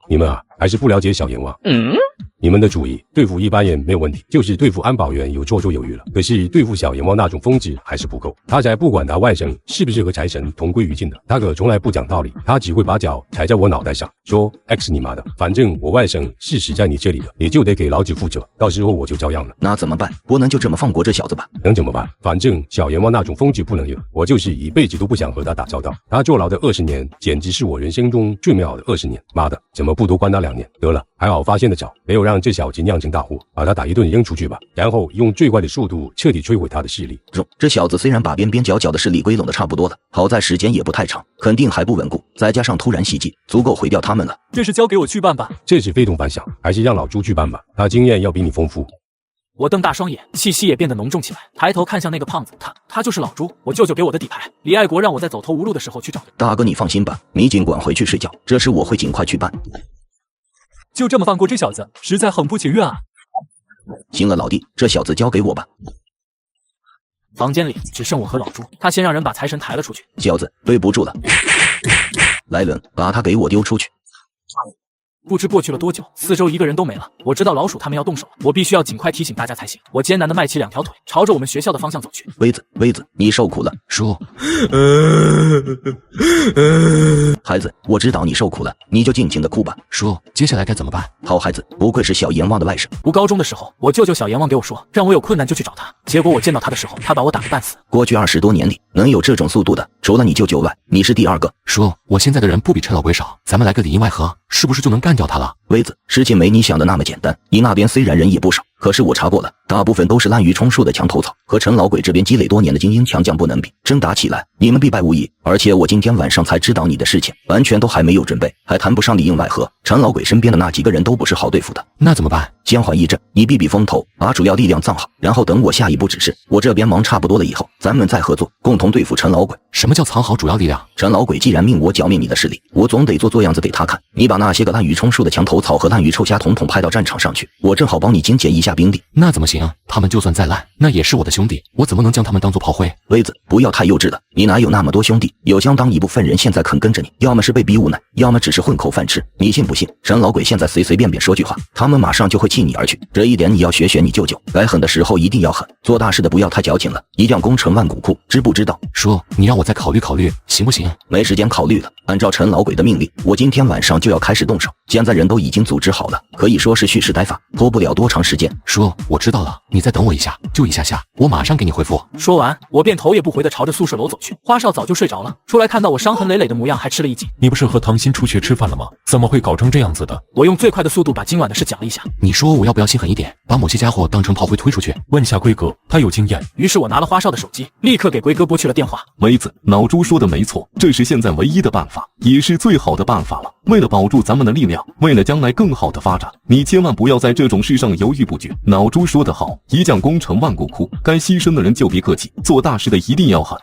你们啊，还是不了解小阎王。你们的主意对付一般人没有问题，就是对付安保员有绰绰有余了。可是对付小阎王那种疯子还是不够。他才不管他外甥是不是和财神同归于尽的，他可从来不讲道理，他只会把脚踩在我脑袋上，说 X 你妈的，反正我外甥是死在你这里的，你就得给老子负责，到时候我就照样了。
那怎么办？不能就这么放过这小子吧？
能怎么办？反正小阎王那种疯子不能惹，我就是一辈子都不想和他打交道。他坐牢的20年，简直是我人生中最美好的20年。妈的，怎么不多关他2年？得了，还好发现的早，没有让这小子酿成大祸，把他打一顿扔出去吧，然后用最快的速度彻底摧毁他的势力。
这小子虽然把边边角角的势力归拢的差不多了，好在时间也不太长，肯定还不稳固，再加上突然袭击，足够毁掉他们了。
这事交给我去办吧。
这是非同凡响，还是让老朱去办吧，他经验要比你丰富。
我瞪大双眼，气息也变得浓重起来，抬头看向那个胖子，他就是老朱，我舅舅给我的底牌。李爱国让我在走投无路的时候去找的。
大哥你放心吧，你尽管回去睡觉，这事我会尽快去办。
就这么放过这小子，实在很不情愿啊。
行了，老弟，这小子交给我吧。
房间里只剩我和老朱，他先让人把财神抬了出去。
小子，对不住了。来人，把他给我丢出去。
不知过去了多久，四周一个人都没了。我知道老鼠他们要动手了，我必须要尽快提醒大家才行。我艰难地迈起2条腿，朝着我们学校的方向走去。
微子，你受苦了。
叔，
孩子，我知道你受苦了，你就尽情的哭吧。
叔，接下来该怎么办？
好孩子，不愧是小阎王的外甥。
读高中的时候，我舅舅小阎王给我说，让我有困难就去找他。结果我见到他的时候，他把我打个半死。
过去20多年里，能有这种速度的，除了你舅舅外，你是第2个。
叔，我现在的人不比陈老鬼少，咱们来个里应外合，是不是就能干掉他了？
微子，事情没你想的那么简单。你那边虽然人也不少，可是我查过了，大部分都是滥竽充数的墙头草，和陈老鬼这边积累多年的精英强将不能比。真打起来，你们必败无疑。而且我今天晚上才知道你的事情，完全都还没有准备，还谈不上里应外合。陈老鬼身边的那几个人都不是好对付的。
那怎么办？
先缓一阵，你避避风头，把主要力量藏好，然后等我下一步指示。我这边忙差不多了以后，咱们再合作，共同对付陈老鬼。
什么叫藏好主要力量？
陈老鬼既然命我剿灭你的势力，我总得做样子给他看。你把那些个滥竽充数的墙头草和滥竽臭虾统统派到战场上去，我正好帮你精简一下兵力。
那怎么行？他们就算再烂，那也是我的兄弟，我怎么能将他们当做炮灰？
微子，不要太幼稚了，你哪有那么多兄弟？有相当一部分人现在肯跟着你，要么是被逼无奈，要么只是混口饭吃。你信不信？陈老鬼现在随便说句话，他们马上就会弃你而去。这一点你要学你舅舅，该狠的时候一定要狠，做大事的不要太矫情了，一定要攻城万骨枯，知不知道？
叔，你让我再考虑考虑，行不行？
没时间考虑了，按照陈老鬼的命令，我今天晚上就要开始动手。现在人都已经组织好了，可以说是蓄势待发，拖不了多长时间。
叔，我知道了，你再等我一下，就一下，我马上给你回复。
说完，我便头也不回地朝着宿舍楼走去。花少早就睡着了，出来看到我伤痕累累的模样，还吃了一惊。
你不是和唐鑫出去吃饭了吗？怎么会搞成这样子的？
我用最快的速度把今晚的事讲了一下。
你说说我要不要心狠一点，把某些家伙当成炮灰推出去？
问下龟哥，他有经验。
于是我拿了花少的手机，立刻给龟哥拨去了电话。
梅子，老朱说的没错，这是现在唯一的办法，也是最好的办法了。为了保住咱们的力量，为了将来更好的发展，你千万不要在这种事上犹豫不决。老朱说得好，一将功成万骨枯，该牺牲的人就别客气，做大事的一定要狠。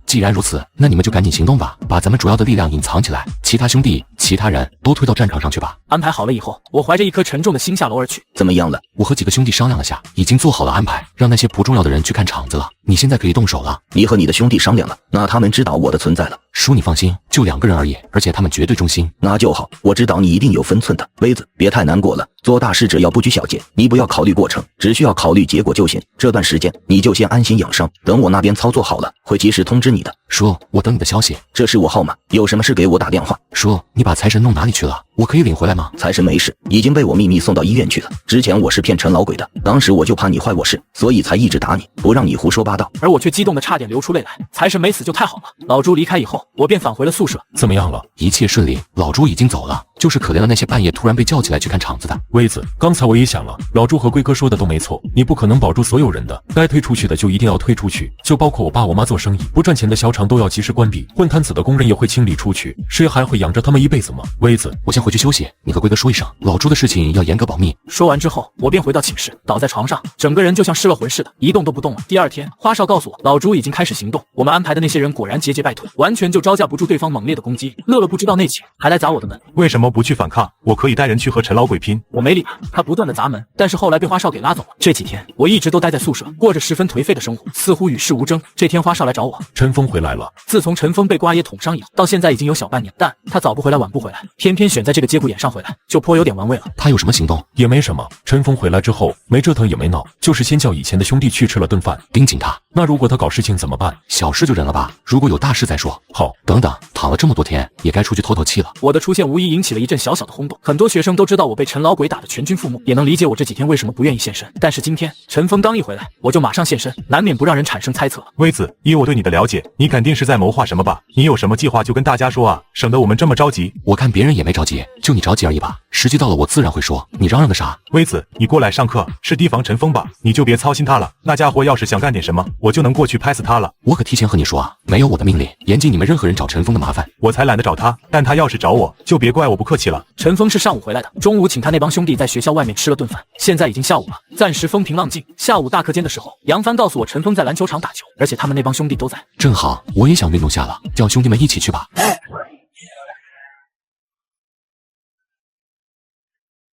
既然如此，那你们就赶紧行动吧，把咱们主要的力量隐藏起来，其他兄弟、其他人都推到战场上去吧。
安排好了以后，我怀着一颗沉重的心下楼而去。
怎么样了？
我和几个兄弟商量了下，已经做好了安排，让那些不重要的人去看场子了。你现在可以动手了。
你和你的兄弟商量了？那他们知道我的存在了？
叔，你放心，就2个人而已，而且他们绝对忠心。
那就好，我知道你一定有分寸的。威子，别太难过了，做大事只要不拘小节，你不要考虑过程，只需要考虑结果就行。这段时间你就先安心养伤，等我那边操作好了，会及时通知你的。
叔，我等你的消息。
这是我号码，有什么事给我打电话。
叔，你把财神弄哪里去了？我可以领回来吗？
财神没事，已经被我秘密送到医院去了。之前我是骗陈老鬼的，当时我就怕你坏我事，所以才一直打你，不让你胡说八道。
而我却激动的差点流出泪来。财神没死就太好了。老朱离开以后，我便返回了宿舍。
怎么样了？
一切顺利，老朱已经走了，就是可怜了那些半夜突然被叫起来去看场子的。
威子，刚才我也想了，老朱和龟哥说的都没错，你不可能保住所有人的，该推出去的就一定要推出去，就包括我爸我妈做生意，不赚钱的小厂都要及时关闭，混摊子的工人也会清理出去，谁还会养着他们一辈子吗？威子，
我先回去休息，你和龟哥说一声，老朱的事情要严格保密。
说完之后，我便回到寝室，倒在床上，整个人就像失了魂似的，一动都不动了。第二天，花少告诉我，老朱已经开始行动，我们安排的那些人果然节节败退，完全就招架不住对方猛烈的攻击。乐乐不知道内情，还来砸我的门。
为什么不去反抗？我可以带人去和陈老鬼拼。
我没理他不断的砸门，但是后来被花少给拉走了。这几天我一直都待在宿舍，过着十分颓废的生活，似乎与世无争。这天花少来找我，
陈峰回来了。
自从陈峰被瓜爷捅伤以后，到现在已经有小半年，但他早不回来晚不回来，偏偏选在这个节骨眼上回来，就颇有点玩味了。
他有什么行动？
也没什么。陈峰回来之后，没折腾也没闹，就是先叫以前的兄弟去吃了顿饭，
盯紧他。
那如果他搞事情怎么办？
小事就忍了吧，如果有大事再说。
好，
等等，躺了这么多天，也该出去透透气了。
我的出现无疑引起了一阵小小的轰动，很多学生都知道我被陈老鬼打得全军覆没，也能理解我这几天为什么不愿意现身。但是今天陈峰刚一回来，我就马上现身，难免不让人产生猜测。
威子，以我对你的了解，你肯定是在谋划什么吧？你有什么计划就跟大家说啊，省得我们这么着急。
我看别人也没着急，就你着急而已吧。时机到了，我自然会说。你嚷嚷个啥？
威子，你过来上课是提防陈峰吧？你就别操心他了，那家伙要是想干点什么，我就能过去拍死他了。
我可提前和你说啊，没有我的命令，严禁你们任何人找陈峰的麻烦。
我才懒得找他，但他要是找我，就别怪我不客气了。
陈峰是上午回来的，中午请他那帮兄弟在学校外面吃了顿饭，现在已经下午了，暂时风平浪静。下午大课间的时候，杨帆告诉我陈峰在篮球场打球，而且他们那帮兄弟都在。
正好，我也想运动下了，叫兄弟们一起去吧。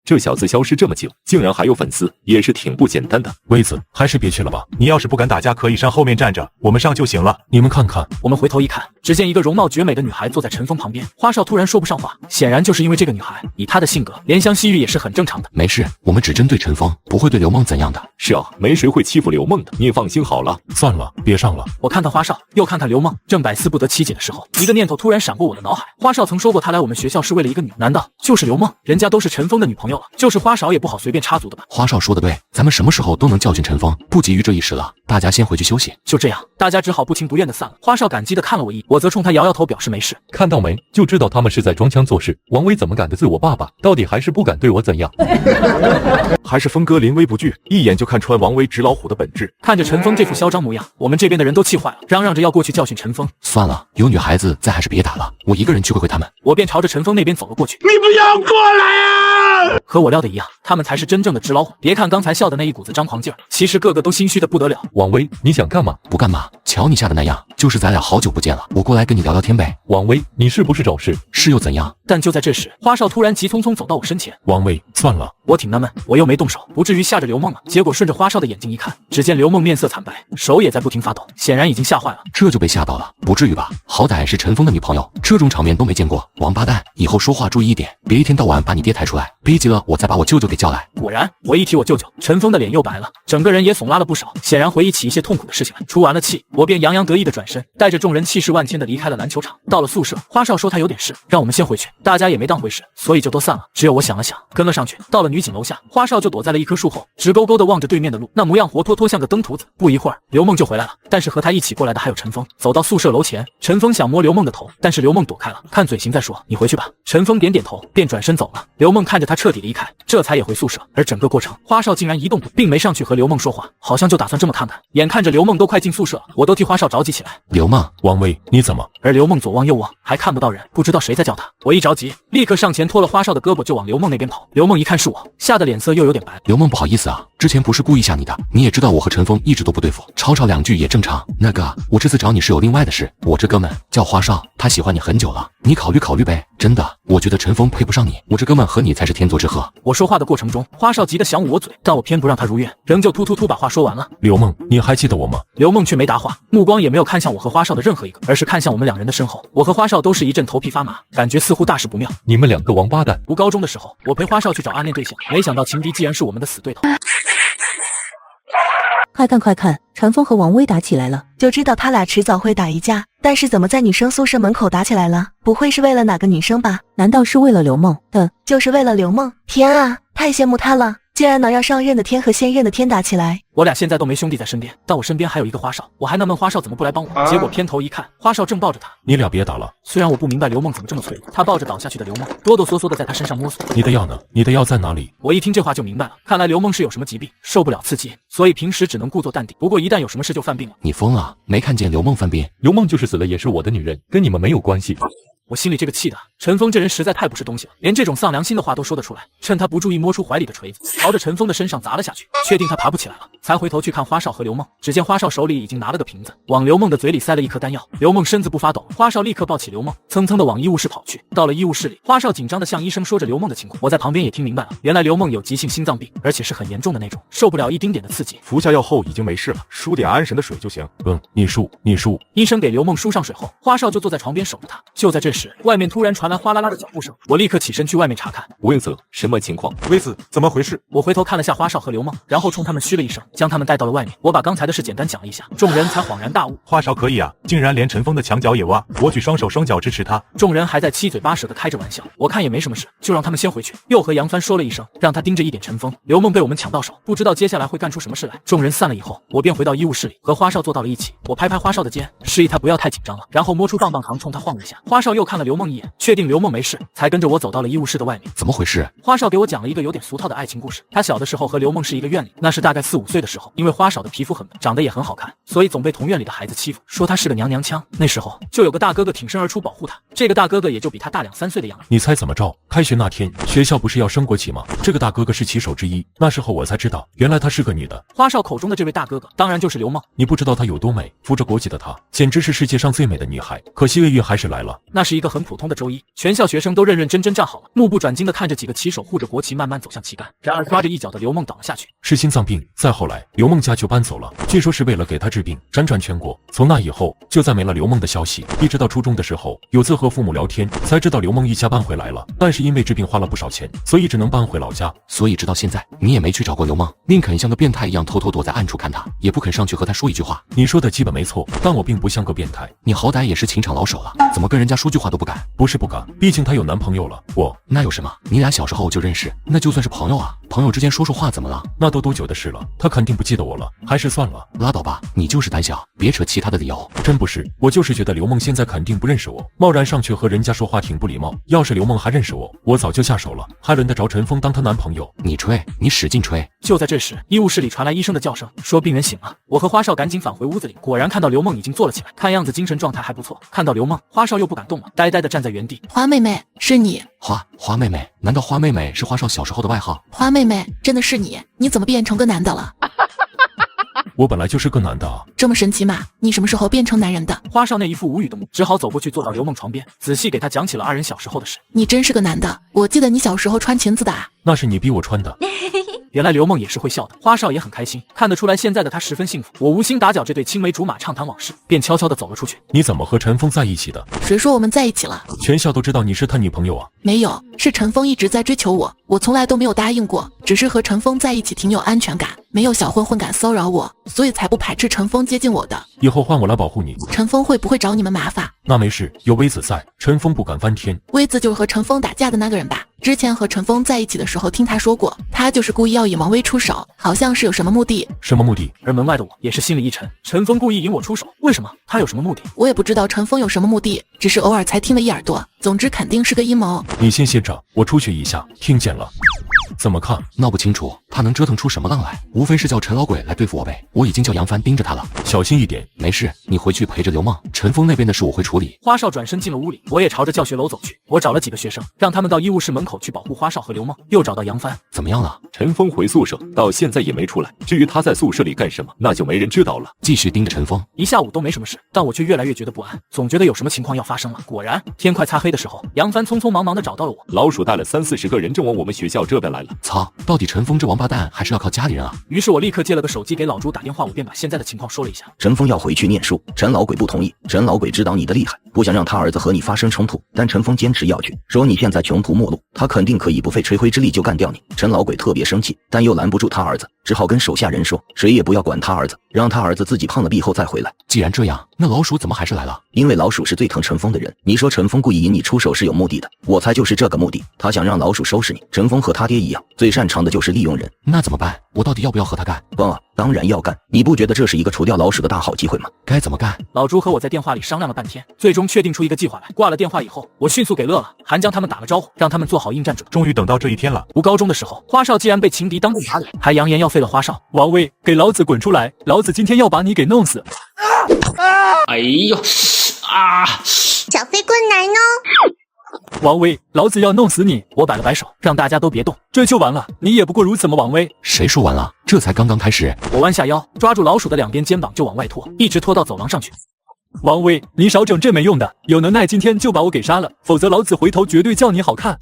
这小子消失这么久，竟然还有粉丝，也是挺不简单的。
威子，还是别去了吧。你要是不敢打架，可以上后面站着，我们上就行了。你们看看。
我们回头一看，只见一个容貌绝美的女孩坐在陈峰旁边。花少突然说不上话，显然就是因为这个女孩，以她的性格，怜香惜玉也是很正常的。
没事，我们只针对陈峰，不会对刘梦怎样的。
是啊，没谁会欺负刘梦的，你也放心好了。
算了，别上了。
我看看花少，又看看刘梦，正百思不得其解的时候，一个念头突然闪过我的脑海。花少曾说过，他来我们学校是为了一个女，难道就是刘梦？人家都是陈峰的女朋友了，就是花少也不好随便插足的吧。
花少说的对，咱们什么时候都能教训陈峰，不急于这一时了。大家先回去休息。
就这样，大家只好不情不愿的散了。花少感激的看了我一眼，我则冲他摇摇头表示没事。
看到没，就知道他们是在装腔作势。王威怎么敢得罪我爸爸？到底还是不敢对我怎样？
还是峰哥临危不惧，一眼就看穿王威纸老虎的本质。
看着陈峰这副嚣张模样，我们这边的人都气坏了，嚷嚷着要过去教训陈峰。
算了，有女孩子在，还是别打了，我一个人去会会他们。
我便朝着陈峰那边走了过去。
你不要过来啊！
和我料的一样，他们才是真正的纸老虎。别看刚才笑的那一股子张狂劲儿，其实个个都心虚的不得了。
王威，你想干嘛？
不干嘛，瞧你吓的那样，就是咱俩好久不见了，我过来跟你聊聊天呗。
王威，你是不是找事？
是又怎样？
但就在这时，花少突然急匆匆走到我身前。
王威，算了。
我挺纳闷，我又没动手，不至于吓着刘梦了。结果顺着花少的眼睛一看，只见刘梦面色惨白，手也在不停发抖，显然已经吓坏了。
这就被吓到了？不至于吧？好歹是陈峰的女朋友，这种场面都没见过。王八蛋，以后说话注意一点，别一天到晚把你爹抬出来，逼急了我再把我舅舅给叫来。
果然，我一提我舅舅，陈峰的脸又白了，整个人也耸拉了不少，显然回忆起一些痛苦的事情来。出完了气，我便洋洋得意的转身，带着众人气势万千的离开了篮球场。到了宿舍，花少说他有点事，让我们先回去。大家也没当回事，所以就都散了。只有我想了想，跟了上去。到了女寝楼下，花少就躲在了一棵树后，直勾勾的望着对面的路，那模样活脱脱像个登徒子。不一会儿，刘梦就回来了，但是和他一起过来的还有陈峰。走到宿舍楼前，陈峰想摸刘梦的头，但是刘梦躲开了，看嘴型再说，你回去吧。陈峰点点头，便转身走了。刘梦看着他彻底离开，这才也回宿舍，而整个过程花少竟然一动不动，并没上去和刘梦说话，好像就打算这么看看。眼看着刘梦都快进宿舍了，我都替花少着急起来。
刘梦，
王威，你怎么？
而刘梦左望右望，还看不到人，不知道谁在叫他。我一着急，立刻上前拖了花少的胳膊就往刘梦那边跑。刘梦一看是我，吓得脸色又有点白。
刘梦，不好意思啊，之前不是故意吓你的，你也知道我和陈峰一直都不对付，吵吵两句也正常。那个，我这次找你是有另外的事，我这哥们叫花少，他喜欢你很久了，你考虑考虑呗。真的，我觉得陈峰配不上你，我这哥们和你才是天作之合。
我说话的过程中，花少急得想捂我嘴，但我偏不让他如愿，仍旧突突突把话说完了。
刘梦，你还记得我吗？
刘梦却没答话，目光也没有看向我和花少的任何一个，而是看向我们两人的身后。我和花少都是一阵头皮发麻，感觉似乎大事不妙。
你们两个王八蛋！
读高中的时候，我陪花少去找暗恋对象，没想到情敌既然是我们的死对头。
快看快看，陈峰和王威打起来了。
就知道他俩迟早会打一架，但是怎么在女生宿舍门口打起来了？不会是为了哪个女生吧？
难道是为了刘梦？
就是为了刘梦。天啊，太羡慕他了，竟然能让上任的天和现任的天打起来。
我俩现在都没兄弟在身边，但我身边还有一个花少，我还纳闷花少怎么不来帮我，结果偏头一看，花少正抱着他。
你俩别打了。
虽然我不明白刘梦怎么这么脆弱，他抱着倒下去的刘梦，哆哆嗦嗦的在他身上摸索。
你的药呢？你的药在哪里？
我一听这话就明白了，看来刘梦是有什么疾病，受不了刺激，所以平时只能故作淡定，不过一旦有什么事就犯病了。
你疯了？没看见刘梦犯病？
刘梦就是死了也是我的女人，跟你们没有关系。
我心里这个气的，陈峰这人实在太不是东西了，连这种丧良心的话都说得出来。趁他不注意，摸出怀里的锤子，朝着陈峰的身上砸了下去，确定他爬不起来了，才回头去看花少和刘梦。只见花少手里已经拿了个瓶子，往刘梦的嘴里塞了一颗丹药。刘梦身子不发抖，花少立刻抱起刘梦，蹭蹭的往医务室跑去。到了医务室里，花少紧张的向医生说着刘梦的情况，我在旁边也听明白了，原来刘梦有急性心脏病，而且是很严重的那种，受不了一丁点的刺激。
服下药后已经没事了，输点安神的水就行。
你输。
医生给刘梦输上水后，花少就坐在床边守着他。就在这时，外面突然传来哗啦啦的脚步声，我立刻起身去外面查看。
威子，什么情况？
威子，怎么回事？
我回头看了下花少和刘梦，然后冲他们嘘了一声，将他们带到了外面。我把刚才的事简单讲了一下，众人才恍然大悟。
花少可以啊，竟然连陈峰的墙角也挖，我举双手双脚支持他。
众人还在七嘴八舌的开着玩笑，我看也没什么事，就让他们先回去。又和杨帆说了一声，让他盯着一点陈峰。刘梦被我们抢到手，不知道接下来会干出什么事来。众人散了以后，我便回到医务室里，和花少坐到了一起。我拍拍花少的肩，示意他不要太紧张了，然后摸出棒棒糖冲他晃了一下。花少又看了刘梦一眼，确定刘梦没事，才跟着我走到了医务室的外面。
怎么回事？
花少给我讲了一个有点俗套的爱情故事。他小的时候和刘梦是一个院里，那是大概4、5岁的时候，因为花少的皮肤很白，长得也很好看，所以总被同院里的孩子欺负，说他是个娘娘腔。那时候就有个大哥哥挺身而出保护他，这个大哥哥也就比他大2、3岁的样子。
你猜怎么着？开学那天，学校不是要升国旗吗？这个大哥哥是旗手之一。那时候我才知道，原来她是个女的。
花少口中的这位大哥哥，当然就是刘梦。
你不知道她有多美，扶着国旗的她，简直是世界上最美的女孩。可惜月还是来了。
那是一个很普通的周一，全校学生都认认真真站好了，目不转睛地看着几个旗手护着国旗慢慢走向旗杆。然而抓着一脚的刘梦倒了下去，
是心脏病。再后来，刘梦家就搬走了，据说是为了给她治病，辗转全国。从那以后，就再没了刘梦的消息。一直到初中的时候，有次和父母聊天，才知道刘梦一家搬回来了，但是因为治病花了不少钱，所以只能搬回老家。
所以直到现在，你也没去找过刘梦，宁肯像个变态一样偷偷躲在暗处看她，也不肯上去和她说一句话。
你说的基本没错，但我并不像个变态。
你好歹也是情场老手了，怎么跟人家说句话都不敢？
不是不敢，毕竟她有男朋友了。
那有什么？你俩小时候就认识，那就算是朋友啊。朋友之间说说话怎么了？
那都多久的事了？她肯定不记得我了，还是算了。
拉倒吧，你就是胆小，别扯其他的理由。
真不是，我就是觉得刘梦现在肯定不认识我，贸然上去和人家说话挺不礼貌。要是刘梦还认识我，我早就下手了，还轮得着陈峰当她男朋友？
你吹，你使劲吹。
就在这时，医务室里传来医生的叫声，说病人醒了。我和花少赶紧返回屋子里，果然看到刘梦已经坐了起来，看样子精神状态还不错。看到刘梦，花少又不敢动了，呆呆地站在原地。
花妹妹，是你？
花妹妹？难道花妹妹是花少小时候的外号？
花妹妹，真的是你？你怎么变成个男的了？
我本来就是个男的啊，
这么神奇吗？你什么时候变成男人的？
花少那一副无语的目，只好走过去坐到刘梦床边，仔细给他讲起了2人小时候的事。
你真是个男的，我记得你小时候穿裙子的啊。
那是你逼我穿的。
原来刘梦也是会笑的，花少也很开心，看得出来现在的他十分幸福。我无心打搅这对青梅竹马畅谈往事，便悄悄地走了出去。
你怎么和陈峰在一起的？
谁说我们在一起了？
全校都知道你是他女朋友啊。
没有，是陈峰一直在追求我，我从来都没有答应过，只是和陈峰在一起挺有安全感，没有小混混敢骚扰我，所以才不排斥陈峰接近我的。
以后换我来保护你。
陈峰会不会找你们麻烦？
那没事，有威子在，陈峰不敢翻天。
威子就是和陈峰打架的那个人吧？之前和陈峰在一起的时候听他说过，他就是故意要引王威出手，好像是有什么目的。
什么目的？
而门外的我也是心里一沉，陈峰故意引我出手，为什么？他有什么目的？
我也不知道陈峰有什么目的，只是偶尔才听了一耳朵，总之肯定是个阴谋。
你先歇着，我出去一下，听见了。
怎么看？
闹不清楚，他能折腾出什么浪来？无非是叫陈老鬼来对付我呗。我已经叫杨帆盯着他了，
小心一点。
没事，你回去陪着刘梦。陈峰那边的事我会处理。
花少转身进了屋里，我也朝着教学楼走去。我找了几个学生，让他们到医务室门口去保护花少和刘梦。又找到杨帆，
怎么样了？
陈峰回宿舍，到现在也没出来。至于他在宿舍里干什么，那就没人知道了。
继续盯着陈峰。
一下午都没什么事，但我却越来越觉得不安，总觉得有什么情况要发生了。果然，天快擦黑的时候，杨帆匆匆忙忙的找到了我。
老鼠带了30-40个人正往我们学校这边来了。
操，到底陈峰这王八蛋还是要靠家里人啊？
于是我立刻借了个手机给老朱打电话，我便把现在的情况说了一下。
陈峰要回去念书，陈老鬼不同意。陈老鬼知道你的厉害，不想让他儿子和你发生冲突，但陈峰坚持要去，说你现在穷途末路，他肯定可以不费吹灰之力就干掉你。陈老鬼特别生气，但又拦不住他儿子，只好跟手下人说，谁也不要管他儿子，让他儿子自己胖了壁后再回来。
既然这样，那老鼠怎么还是来了？
因为老鼠是最疼陈峰的人。你说陈峰故意引你出手是有目的的，我猜就是这个目的。他想让老鼠收拾你。陈峰和他爹一样，最擅长的就是利用人。
那怎么办？我到底要不要和他干？
当然要干。你不觉得这是一个除掉老鼠的大好机会吗？
该怎么干？
老朱和我在电话里商量了半天，最终确定出一个计划来。挂了电话以后，我迅速给乐了，还将他们打了招呼，让他们做好应战准备。
终于等到这一天了。
读高中的时候，花少既然被情敌当众打脸，还扬言要废了花少。
王威，给老子滚出来！老子今天要把你给弄死！
哎呦啊！
小飞棍来呢！
王威，老子要弄死你！
我摆了摆手，让大家都别动。
这就完了？你也不过如此吗？王威，
谁说完了？这才刚刚开始。
我弯下腰，抓住老鼠的两边肩膀就往外拖，一直拖到走廊上去。
王威，你少整这没用的，有能耐今天就把我给杀了，否则老子回头绝对叫你好看。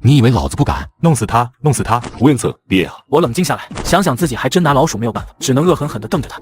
你以为老子不敢？
弄死他，弄死他！
吴彦策，别啊！
我冷静下来，想想自己还真拿老鼠没有办法，只能恶狠狠地瞪着他。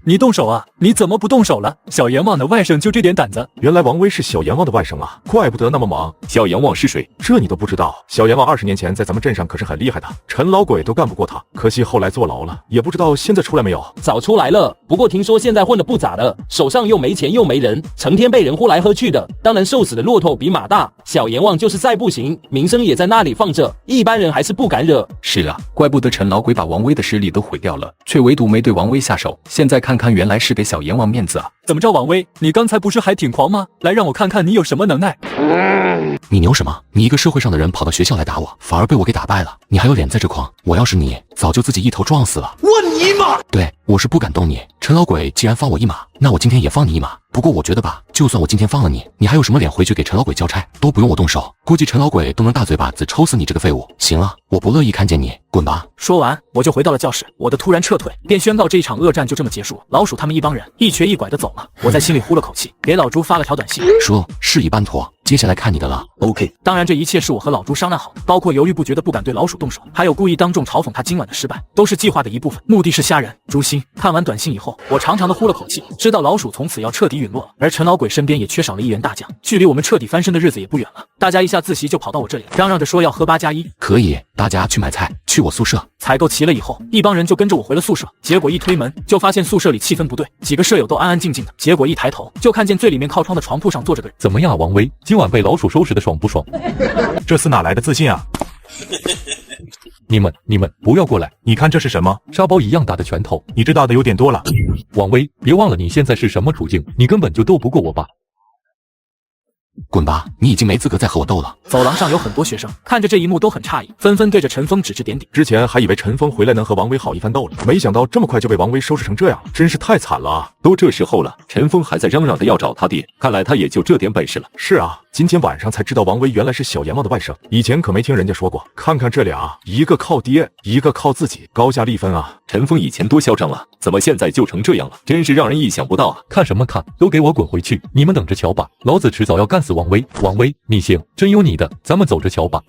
你动手啊！你怎么不动手了？小阎王的外甥就这点胆子？
原来王威是小阎王的外甥啊，怪不得那么忙。
小阎王是谁？
这你都不知道？小阎王20年前在咱们镇上可是很厉害的，陈老鬼都干不过他，可惜后来坐牢了，也不知道现在出来没有。
早出来了，不过听说现在混得不咋的，手上又没钱又没人，成天被人呼来喝去的。当然瘦死的骆驼比马大，小阎王就是再不行，名声也在那里放着，一般人还是不敢惹。
是啊，怪不得陈老鬼把王威的实力都毁掉了，却唯独没对王威下手。现在看看，原来是给小阎王面子啊！
怎么着，王威，你刚才不是还挺狂吗？来，让我看看你有什么能耐。
你牛什么？你一个社会上的人跑到学校来打我，反而被我给打败了，你还有脸在这狂？我要是你，早就自己一头撞死了。
我尼玛！
对，我是不敢动你。陈老鬼既然放我一马，那我今天也放你一马。不过我觉得吧，就算我今天放了你，你还有什么脸回去给陈老鬼交差？都不用我动手，估计陈老鬼都能大嘴巴子抽死你这个废物。行了，我不乐意看见你，滚吧。
说完，我就回到了教室。我的突然撤退，便宣告这一场恶战就这么结束。老鼠他们一帮人一瘸一拐的走了，我在心里呼了口气，给老朱发了条短信，
说事已办妥，接下来看你的了。
OK。
当然，这一切是我和老朱商量好的，包括犹豫不决的不敢对老鼠动手，还有故意当众嘲讽他今晚的失败，都是计划的一部分，目的是吓人。诛心。看完短信以后，我长长的呼了口气，知道老鼠从此要彻底陨落了，而陈老鬼身边也缺少了一员大将，距离我们彻底翻身的日子也不远了。大家一下自习就跑到我这里，嚷嚷着说要喝8+1。
可以，大家去买菜，去我宿舍。
采购齐了以后，一帮人就跟着我回了宿舍。结果一推门，就发现宿舍里气氛不对，几个舍友都安安静静的。结果一抬头，就看见最里面靠窗的床铺上坐着个人。
怎么样，王威，今晚被老鼠收拾的爽不爽？
这厮哪来的自信啊？你们不要过来！你看这是什么？
沙包一样大的拳头，
你知道的有点多了。
王威，别忘了你现在是什么处境，你根本就斗不过我爸。
滚吧，你已经没资格再和我斗了。
走廊上有很多学生看着这一幕都很诧异，纷纷对着陈峰指指点点。
之前还以为陈峰回来能和王威好一番斗了，没想到这么快就被王威收拾成这样，真是太惨了啊！
都这时候了，陈峰还在嚷嚷着要找他爹，看来他也就这点本事了。
是啊，今天晚上才知道王威原来是小阎王的外甥，以前可没听人家说过。看看这俩，一个靠爹，一个靠自己，高下立分啊！
陈峰以前多嚣张啊，怎么现在就成这样了？真是让人意想不到啊！
看什么看，都给我滚回去！你们等着瞧吧，老子迟早要干死王威。王威，你行，真有你的，咱们走着瞧吧。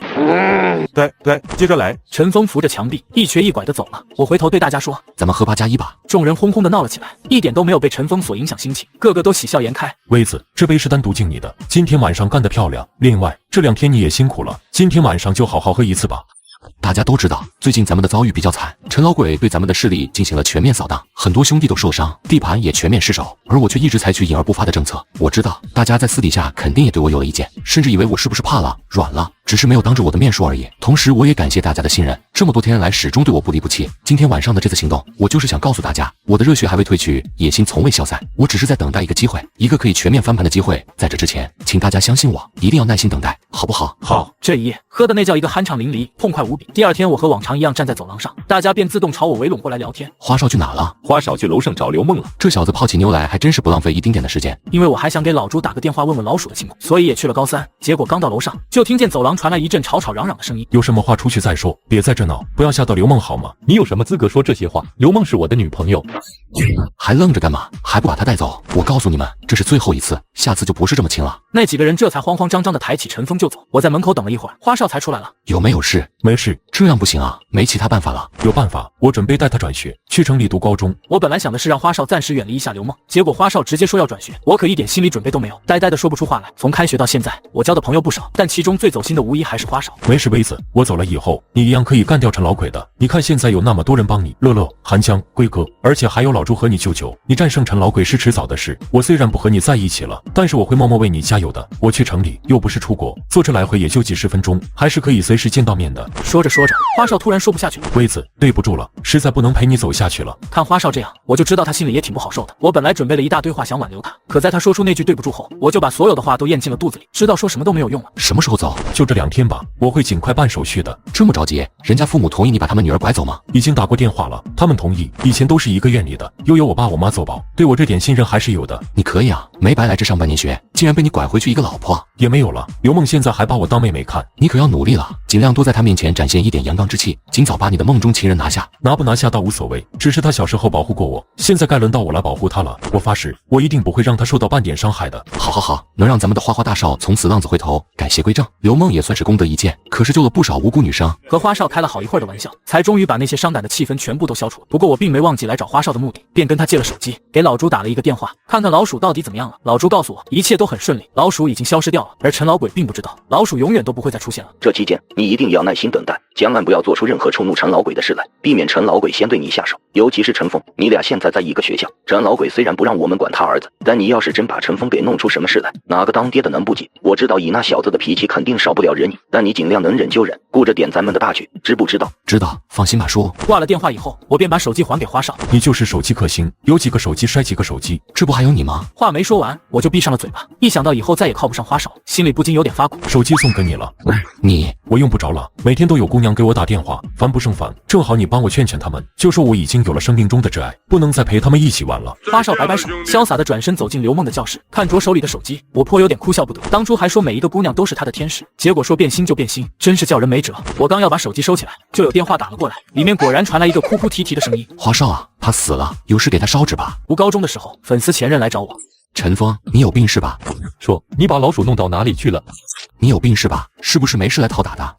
对，接着来。
陈峰扶着墙壁，一瘸一拐的走了。我回头对大家说：“
咱们喝8+1吧。”
众人轰轰的闹了起来，一点都没有被陈峰所影响心情，个个都喜笑颜开。
威子，这杯是单独敬你的，今天晚上干得漂亮。另外，这2天你也辛苦了，今天晚上就好好喝一次吧。
大家都知道，最近咱们的遭遇比较惨，陈老鬼对咱们的势力进行了全面扫荡，很多兄弟都受伤，地盘也全面失守，而我却一直采取隐而不发的政策。我知道大家在私底下肯定也对我有了意见，甚至以为我是不是怕了、软了，只是没有当着我的面说而已。同时，我也感谢大家的信任，这么多天来始终对我不离不弃。今天晚上的这次行动，我就是想告诉大家，我的热血还未褪去，野心从未消散。我只是在等待一个机会，一个可以全面翻盘的机会。在这之前，请大家相信我，一定要耐心等待，好不好？
好。
这一夜喝的那叫一个酣畅淋漓，痛快无比。第二天，我和往常一样站在走廊上，大家便自动朝我围拢过来聊天。
花少去哪了？
花少去楼上找刘梦了。
这小子泡起妞来还真是不浪费一丁点的时间。
因为我还想给老朱打个电话问问老鼠的情况，所以也去了高三。结果刚到楼上，就听见走廊传来一阵吵吵嚷嚷的声音。
有什么话出去再说，别在这闹，不要吓到刘梦好吗？
你有什么资格说这些话？刘梦是我的女朋友。
还愣着干嘛？还不把她带走？我告诉你们，这是最后一次，下次就不是这么亲了。
那几个人这才慌慌张张的抬起陈峰就走。我在门口等了一会儿，花少才出来了。
有没有事？
没事。
这样不行啊，没其他办法了。
有办法，我准备带他转学，去城里读高中。
我本来想的是让花少暂时远离一下刘梦，结果花少直接说要转学，我可一点心理准备都没有，呆呆的说不出话来。从开学到现在，我交的朋友不少，但其中最走心的无疑还是花少。
没事，杯子，我走了以后，你一样可以干掉陈老鬼的。你看现在有那么多人帮你，乐乐、韩江、龟哥，而且还有老朱和你舅舅，你战胜陈老鬼是迟早的事。我虽然不和你在一起了，但是我会默默为你加油的。我去城里又不是出国，坐车来回也就几10分钟，还是可以随时见到面的。
说着说着，花少突然说不下去了。
龟子，对不住了，实在不能陪你走下去了。
看花少这样，我就知道他心里也挺不好受的。我本来准备了一大堆话想挽留他，可在他说出那句对不住后，我就把所有的话都咽进了肚子里，知道说什么都没有用了。
什么时候走？
就这2天吧，我会尽快办手续的。
这么着急？人家父母同意你把他们女儿拐走吗？
已经打过电话了，他们同意。以前都是一个院里的，又有我爸我妈走保，对我这点信任还是有的。
你可以啊，没白来这上半年学，竟然被你拐回去一个老婆。
也没有了，刘梦现在还把我当妹妹看。
你可要努力了，尽量多在她面前展现一点阳刚之气，尽早把你的梦中情人拿下。
拿不拿下倒无所谓，只是他小时候保护过我，现在该轮到我来保护他了。我发誓，我一定不会让他受到半点伤害的。
好好好，能让咱们的花花大少从此浪子回头，改邪归正，刘梦也算是功德一件，可是救了不少无辜女生。
和花少开了好一会儿的玩笑，才终于把那些伤感的气氛全部都消除。不过我并没忘记来找花少的目的，便跟他借了手机，给老朱打了一个电话，看看老鼠到底怎么样了。老朱告诉我，一切都很顺利，老鼠已经消失掉了，而陈老鬼并不知道，老鼠永远都不会再出现了。
这期间你一定要耐心等待，千万不要做出任何触怒陈老鬼的事来，避免陈老鬼先对你下手。尤其是陈峰，你俩现在在一个学校，陈老鬼虽然不让我们管他儿子，但你要是真把陈峰给弄出什么事来，哪个当爹的能不急？我知道以那小子的脾气肯定少不了忍你，但你尽量能忍就忍，顾着点咱们的大局，知不知道？
知道，放心吧叔。
挂了电话以后，我便把手机还给花少。
你就是手机克星，有几个手机摔几个手机，
这不还有你吗？
话没说完，我就闭上了嘴巴。一想到以后再也靠不上花少，心里不禁有点发苦。
手机送给你了，我用不着了。每天都有姑娘给我打电话，烦不胜烦。正好你帮我劝劝他们，就说我已经有了生命中的挚爱，不能再陪他们一起玩了。
花少摆摆手，潇洒的转身走进刘梦的教室，看着手里的手机，我颇有点哭笑不得。当初还说每一个姑娘都是他的天使，结果说变心就变心，真是叫人没辙。我刚要把手机收起来，就有电话打了过来，里面果然传来一个哭哭啼啼的声音。
花少啊，他死了，有事给他烧纸吧。
读高中的时候，粉丝前任来找我。
陈峰，你有病是吧？
说你把老鼠弄到哪里去了？
你有病是吧？是不是没事来讨打的？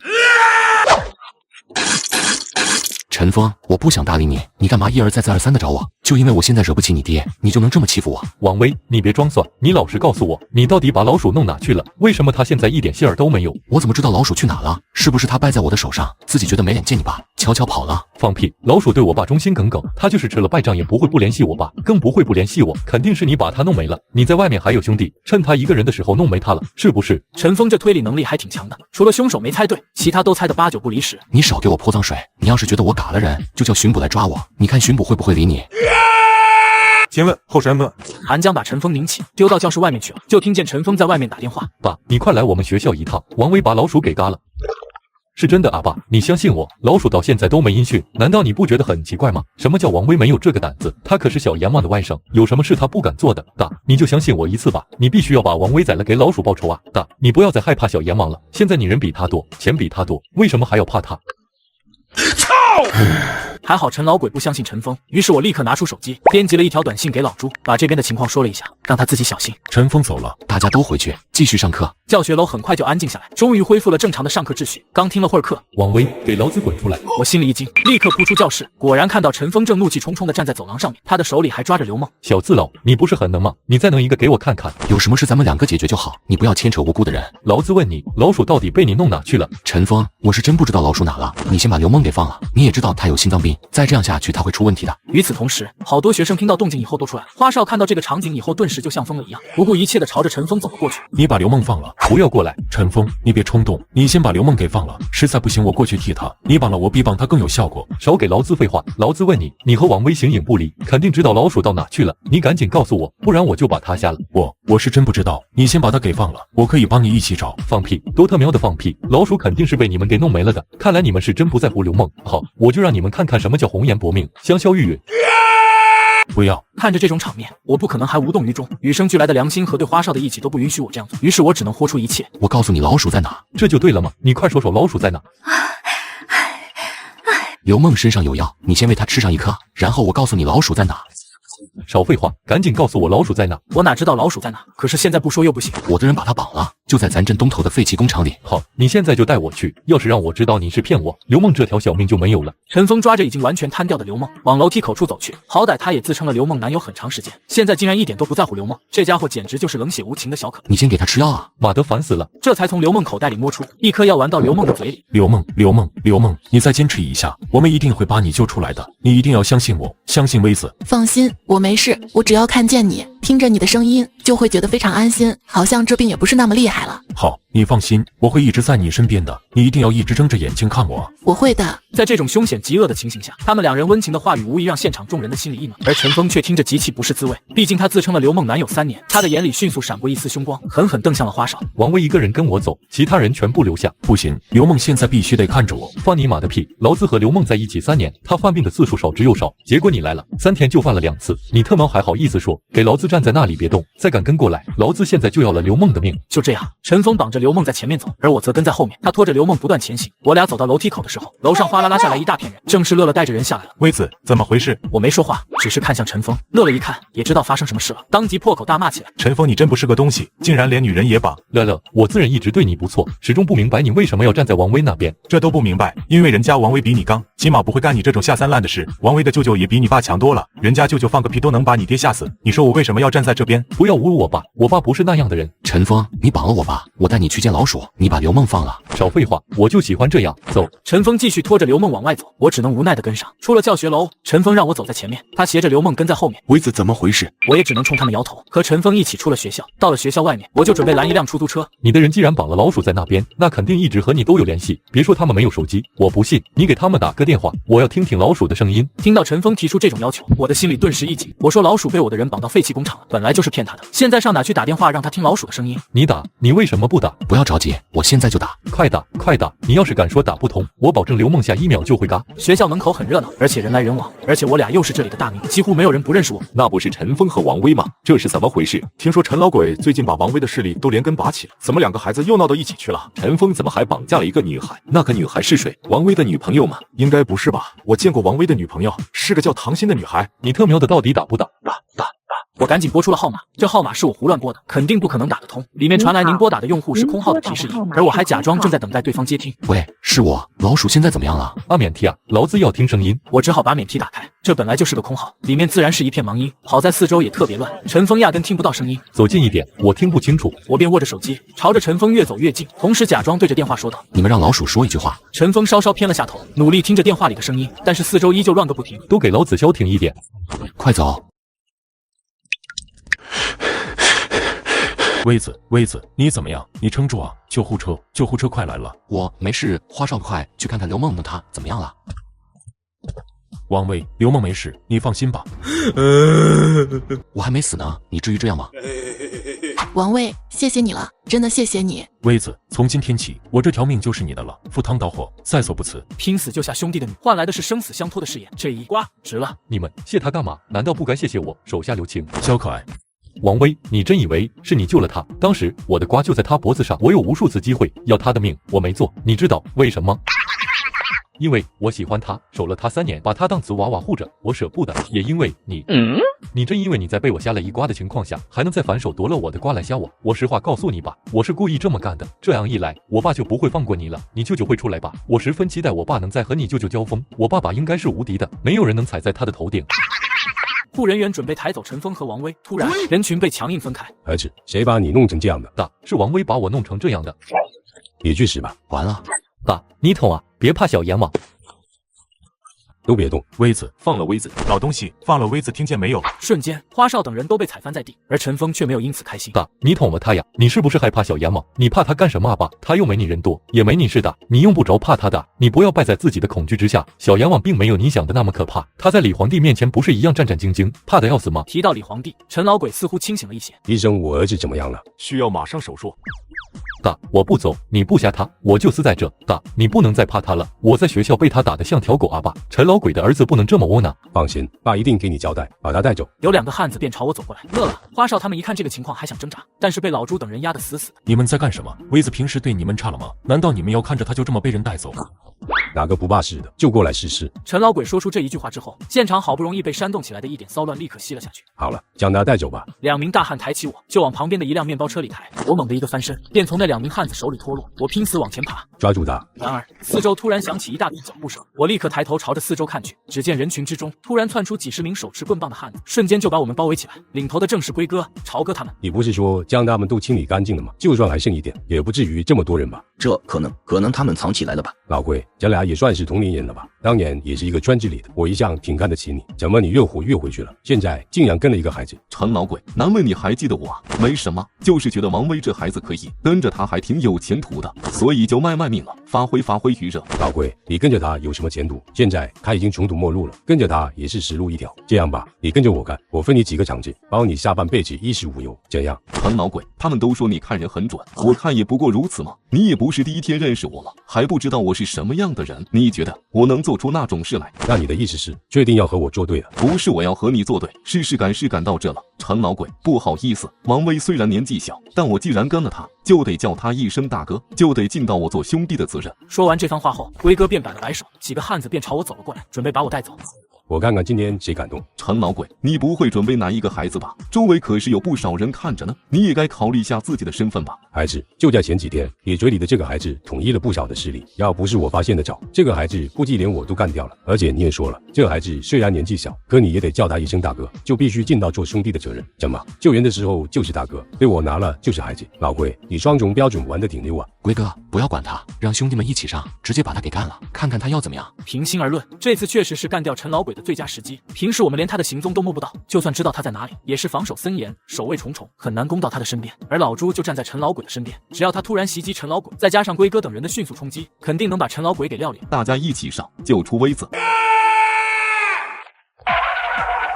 陈峰，我不想搭理你，你干嘛一而再再而三的找我？就因为我现在惹不起你爹，你就能这么欺负我？
王威，你别装蒜，你老实告诉我，你到底把老鼠弄哪去了？为什么他现在一点信儿都没有？
我怎么知道老鼠去哪了？是不是他败在我的手上，自己觉得没脸见你爸，悄悄跑了？
放屁！老鼠对我爸忠心耿耿，他就是吃了败仗也不会不联系我爸，更不会不联系我，肯定是你把他弄没了。你在外面还有兄弟，趁他一个人的时候弄没他了，是不是？
陈峰这推理能力还挺强的，除了凶手没猜对，其他都猜得8、9不离10。
你少给我泼脏水！你要是觉得我嘎了人，就叫巡捕来抓我，你看巡捕会不会理你？
先问后审问。
韩江把陈峰拧起，丢到教室外面去了，就听见陈峰在外面打电话：“
爸，你快来我们学校一趟，王威把老鼠给嘎了。”是真的啊，爸，你相信我，老鼠到现在都没音讯，难道你不觉得很奇怪吗？什么叫王威没有这个胆子？他可是小阎王的外甥，有什么事他不敢做的？大，你就相信我一次吧，你必须要把王威宰了给老鼠报仇啊！大，你不要再害怕小阎王了，现在你人比他多，钱比他多，为什么还要怕他？
操！还好陈老鬼不相信陈峰，于是我立刻拿出手机，编辑了一条短信给老朱，把这边的情况说了一下，让他自己小心。
陈峰走了，
大家都回去继续上课。
教学楼很快就安静下来，终于恢复了正常的上课秩序。刚听了会儿课，
王威，给老子滚出来！
我心里一惊，立刻扑出教室，果然看到陈峰正怒气冲冲地站在走廊上面，他的手里还抓着刘梦。
小字佬，你不是很能吗？你再能一个给我看看。
有什么事咱们2个解决就好，你不要牵扯无辜的人。
老子问你，老鼠到底被你弄哪去了？
陈峰，我是真不知道老鼠哪了，你先把刘梦给放了，你也知道他有心脏病。心，再这样下去他会出问题的。
与此同时，好多学生听到动静以后都出来了。花少看到这个场景以后，顿时就像疯了一样，不顾一切的朝着陈峰走了过去。
你把刘梦放了，
不要过来！
陈峰，你别冲动，你先把刘梦给放了，实在不行我过去替他，你绑了我比绑他更有效果。
少给劳资废话，劳资问你，你和王威形影不离，肯定知道老鼠到哪去了，你赶紧告诉我，不然我就把他瞎了。
我是真不知道，你先把他给放了，我可以帮你一起找。
放屁，多特喵的放屁！老鼠肯定是被你们给弄没了的，看来你们是真不在乎刘梦。好，我就让你们看看什么叫红颜薄命，香消玉殒。
不要！
看着这种场面，我不可能还无动于衷。与生俱来的良心和对花少的义气都不允许我这样做，于是我只能豁出一切。
我告诉你老鼠在哪，
这就对了嘛！你快说说老鼠在哪？
刘梦身上有药，你先喂她吃上一颗，然后我告诉你老鼠在哪。
少废话，赶紧告诉我老鼠在哪！
我哪知道老鼠在哪？可是现在不说又不行。
我的人把他绑了，就在咱镇东头的废弃工厂里。
好，你现在就带我去。要是让我知道你是骗我，刘梦这条小命就没有了。
陈峰抓着已经完全瘫掉的刘梦，往楼梯口处走去。好歹他也自称了刘梦男友很长时间，现在竟然一点都不在乎刘梦，这家伙简直就是冷血无情的小可。
你先给他吃药啊！
妈的，烦死了！
这才从刘梦口袋里摸出一颗药丸到刘梦的嘴里。
刘梦，你再坚持一下，我们一定会把你救出来的。你一定要相信我，相信威子。
放心，我没事，我只要看见你，听着你的声音，就会觉得非常安心，好像这病也不是那么厉害了。
好，你放心，我会一直在你身边的，你一定要一直睁着眼睛看我。
我会的。
在这种凶险极恶的情形下，他们两人温情的话语无疑让现场众人的心里一暖，而陈峰却听着极其不是滋味。毕竟他自称了刘梦男友3年，他的眼里迅速闪过一丝凶光，狠狠瞪向了花少。
王威一个人跟我走，其他人全部留下。
不行，刘梦现在必须得看着我。
放你妈的屁！劳资和刘梦在一起3年，他犯病的次数少之又少，结果你来了3天就犯了2次，你特喵还好意思说给劳资站在那里别动，再敢跟过来，劳资现在就要了刘梦的命。
就这样，陈峰绑着刘梦在前面走，而我则跟在后面，他拖着刘梦不断前行。我俩走到楼梯口的时候，楼上哗啦啦下来一大片人，正是乐乐带着人下来了。
威子，怎么回事？
我没说话，只是看向陈峰。乐乐一看也知道发生什么事了，当即破口大骂起来。
陈峰，你真不是个东西，竟然连女人也绑。
乐乐，我自认一直对你不错，始终不明白你为什么要站在王威那边。
这都不明白，因为人家王威比你刚，起码不会干你这种下三滥的事。王威的舅舅也比你爸强多了，人家舅舅放个屁都能把你爹吓死，你说我为什么要站在这边？
不要侮辱我爸，我爸不是那样的人。
陈峰，你绑了我爸，我带你去见老鼠，你把刘梦放了。
少废话，我就喜欢这样。走。
陈峰继续拖着刘梦往外走，我只能无奈的跟上。出了教学楼，陈峰让我走在前面，他携着刘梦跟在后面。
威子怎么回事？
我也只能冲他们摇头。和陈峰一起出了学校，到了学校外面，我就准备拦一辆出租车。
你的人既然绑了老鼠在那边，那肯定一直和你都有联系。别说他们没有手机，我不信，你给他们打个电话，我要听听老鼠的声音。
听到陈峰提出这种要求，我的心里顿时一紧。我说老鼠被我的人绑到废弃工厂了，本来就是骗他的，现在上哪去打电话让他听老鼠的声音？
你打，你为什么不打？
不要着急，我现在就打。
快打，快打！你要是敢说打不通，我保证刘梦下1秒就会嘎。
学校门口很热闹，而且人来人往，而且我俩又是这里的大名，几乎没有人不认识我。
那不是陈峰和王威吗？这是怎么回事？
听说陈老鬼最近把王威的势力都连根拔起了，怎么2个孩子又闹到一起去了？
陈峰怎么还绑架了一个女孩？那个女孩是谁？王威的女朋友吗？
应该不是吧？我见过王威的女朋友，是个叫唐心的女孩。
你特喵的到底打不打？
打！
我赶紧拨出了号码，这号码是我胡乱拨的，肯定不可能打得通。里面传来您拨打的用户是空号的提示音，而我还假装正在等待对方接听。
喂，是我，老鼠现在怎么样了？
免提啊，劳资要听声音。
我只好把免提打开，这本来就是个空号，里面自然是一片盲音。好在四周也特别乱，陈峰压根听不到声音。
走近一点，我听不清楚。
我便握着手机，朝着陈峰越走越近，同时假装对着电话说道：“
你们让老鼠说一句话。”
陈峰稍稍偏了下头，努力听着电话里的声音，但是四周依旧乱个不停。
都给老子消停一点！
快走！
威子，你怎么样？你撑住啊！救护车快来了！
我没事，花少快去看看刘梦，她怎么样了？
王威，刘梦没事，你放心吧。
我还没死呢，你至于这样吗？
王威，谢谢你了，真的谢谢你。
威子，从今天起，我这条命就是你的了，赴汤蹈火，在所不辞。
拼死救下兄弟的你，换来的是生死相托的誓言，这一瓜值了。
你们谢他干嘛？难道不该谢谢我手下留情？
小可爱。
王威，你真以为是你救了他？当时我的瓜就在他脖子上，我有无数次机会要他的命，我没做，你知道为什么？因为我喜欢他，守了他3年，把他当瓷娃娃护着，我舍不得。也因为你，你真因为你在被我瞎了一瓜的情况下，还能再反手夺了我的瓜来瞎我？我实话告诉你吧，我是故意这么干的。这样一来，我爸就不会放过你了，你舅舅会出来吧？我十分期待我爸能再和你舅舅交锋。我爸爸应该是无敌的，没有人能踩在他的头顶。
护人员准备抬走陈峰和王威，突然人群被强硬分开。
儿子，谁把你弄成这样的？
大，是王威把我弄成这样的。
你去死吧！
完了，
大，你捅啊！别怕小阎王。
都别动！
威子，放了威子！老东西，放了威子，听见没有？
瞬间，花少等人都被踩翻在地，而陈峰却没有因此开心。
爸，你捅了他呀？你是不是害怕小阎王？你怕他干什么啊？爸，他又没你人多，也没你事大，你用不着怕他的。你不要败在自己的恐惧之下。小阎王并没有你想的那么可怕，他在李皇帝面前不是一样战战兢兢，怕得要死吗？
提到李皇帝，陈老鬼似乎清醒了一些。
医生，我儿子怎么样了？
需要马上手术。
大，我不走，你不吓他，我就死在这。大，你不能再怕他了，我在学校被他打得像条狗啊！爸，陈老鬼的儿子不能这么窝囊。
放心，爸一定给你交代，把他带走。
有2个汉子便朝我走过来，乐了。花少他们一看这个情况还想挣扎，但是被老朱等人压得死死的。
你们在干什么？威子平时对你们差了吗？难道你们要看着他就这么被人带走？
哪个不怕事的就过来试试。
陈老鬼说出这一句话之后，现场好不容易被煽动起来的一点骚乱立刻熄了下去。
好了，将他带走吧。
2名大汉抬起我，就往旁边的一辆面包车里抬。我猛地一个翻身，便从那2名汉子手里脱落。我拼死往前爬，
抓住他。
然而四周突然响起一大片脚步声，我立刻抬头朝着四周看去，只见人群之中突然窜出几十名手持棍棒的汉子，瞬间就把我们包围起来。领头的正是龟哥、朝哥他们。
你不是说将他们都清理干净了吗？就算还剩一点，也不至于这么多人吧？
这可能他们藏起来了吧？
老龟，咱俩也算是同龄人了吧？当年也是一个圈子里的，我一向挺看得起你，怎么你越活越回去了？现在竟然跟了一个孩子。
陈老鬼，难为你还记得我啊？没什么，就是觉得王威这孩子可以，跟着他还挺有前途的，所以就卖命了，发挥余热。
老龟，你跟着他有什么前途？现在他已经穷途末路了，跟着他也是死路一条。这样吧，你跟着我干，我分你几个场子，保你下半辈子衣食无忧，怎样？
陈老鬼，他们都说你看人很准，我看也不过如此嘛。你也不是第一天认识我了，还不知道我是什么样的人，你觉得我能做出那种事来？
那你的意思是确定要和我作对了？
不是我要和你作对，是赶到这了。陈老鬼，不好意思，王威虽然年纪小，但我既然跟了他，就得叫他一声大哥，就得尽到我做兄弟的责任。
说完这番话后，龟哥便摆了摆手，几个汉子便朝我走了过来，准备把我带走。
我看看今天谁敢动。
陈老鬼，你不会准备拿一个孩子吧？周围可是有不少人看着呢，你也该考虑一下自己的身份吧。
孩子，就在前几天，你嘴里的这个孩子统一了不少的势力，要不是我发现的早，这个孩子估计连我都干掉了。而且你也说了，这个孩子虽然年纪小，可你也得叫他一声大哥，就必须尽到做兄弟的责任。怎么，救人的时候就是大哥，被我拿了就是孩子？老龟，你双重标准玩得挺溜啊。
龟哥，不要管他，让兄弟们一起上，直接把他给干了，看看他要怎么样。
平心而论，这次确实是干掉陈老鬼的最佳时机。平时我们连他的行踪都摸不到，就算知道他在哪里，也是防守森严，守卫重重，很难攻到他的身边。而老朱就站在陈老鬼的身边，只要他突然袭击陈老鬼，再加上龟哥等人的迅速冲击，肯定能把陈老鬼给撂脸。
大家一起上，救出威子！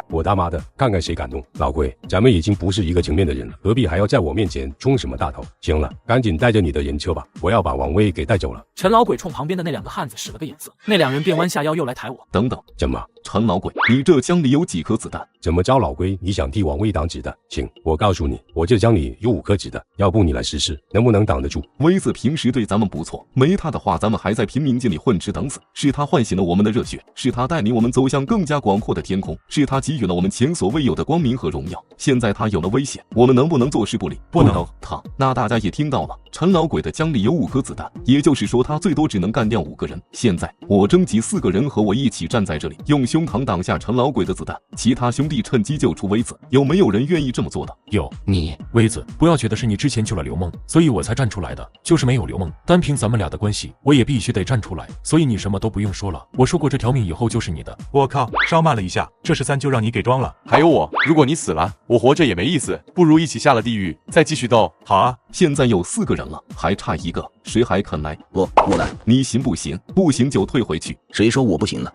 我他妈的，看看谁敢动！老龟，咱们已经不是一个层面的人了，何必还要在我面前冲什么大头？行了，赶紧带着你的人车吧，我要把王威给带走了。
陈老鬼冲旁边的那2个汉子使了个眼色，那2人便弯下腰又来抬我。
等等，
怎么？
陈老鬼，你这枪里有几颗子弹？
怎么着，老龟，你想替王威挡子弹？行，我告诉你，我这枪里有5颗子弹，要不你来试试，能不能挡得住？
威子平时对咱们不错，没他的话，咱们还在贫民街里混吃等死。是他唤醒了我们的热血，是他带领我们走向更加广阔的天空，是他给予了我们前所未有的光明和荣耀。现在他有了危险，我们能不能坐视不理？
不能。
他，那大家也听到了，陈老鬼的枪里有5颗子弹，也就是说他最多只能干掉5个人。现在我征集4个人和我一起站在这里，用胸膛挡下陈老鬼的子弹，其他兄弟趁机救出威子。有没有人愿意这么做的？
有。
你，
威子，不要觉得是你之前救了刘梦，所以我才站出来的，就是没有刘梦，单凭咱们俩的关系，我也必须得站出来。所以你什么都不用说了，我说过这条命以后就是你的。
我靠，稍慢了一下，这13就让你给装了。
还有我，如果你死了，我活着也没意思，不如一起下了地狱再继续斗。
好啊，
现在有4个人了，还差1个，谁还肯来？
我来。
你行不行？不行就退回去。
谁说我不行了？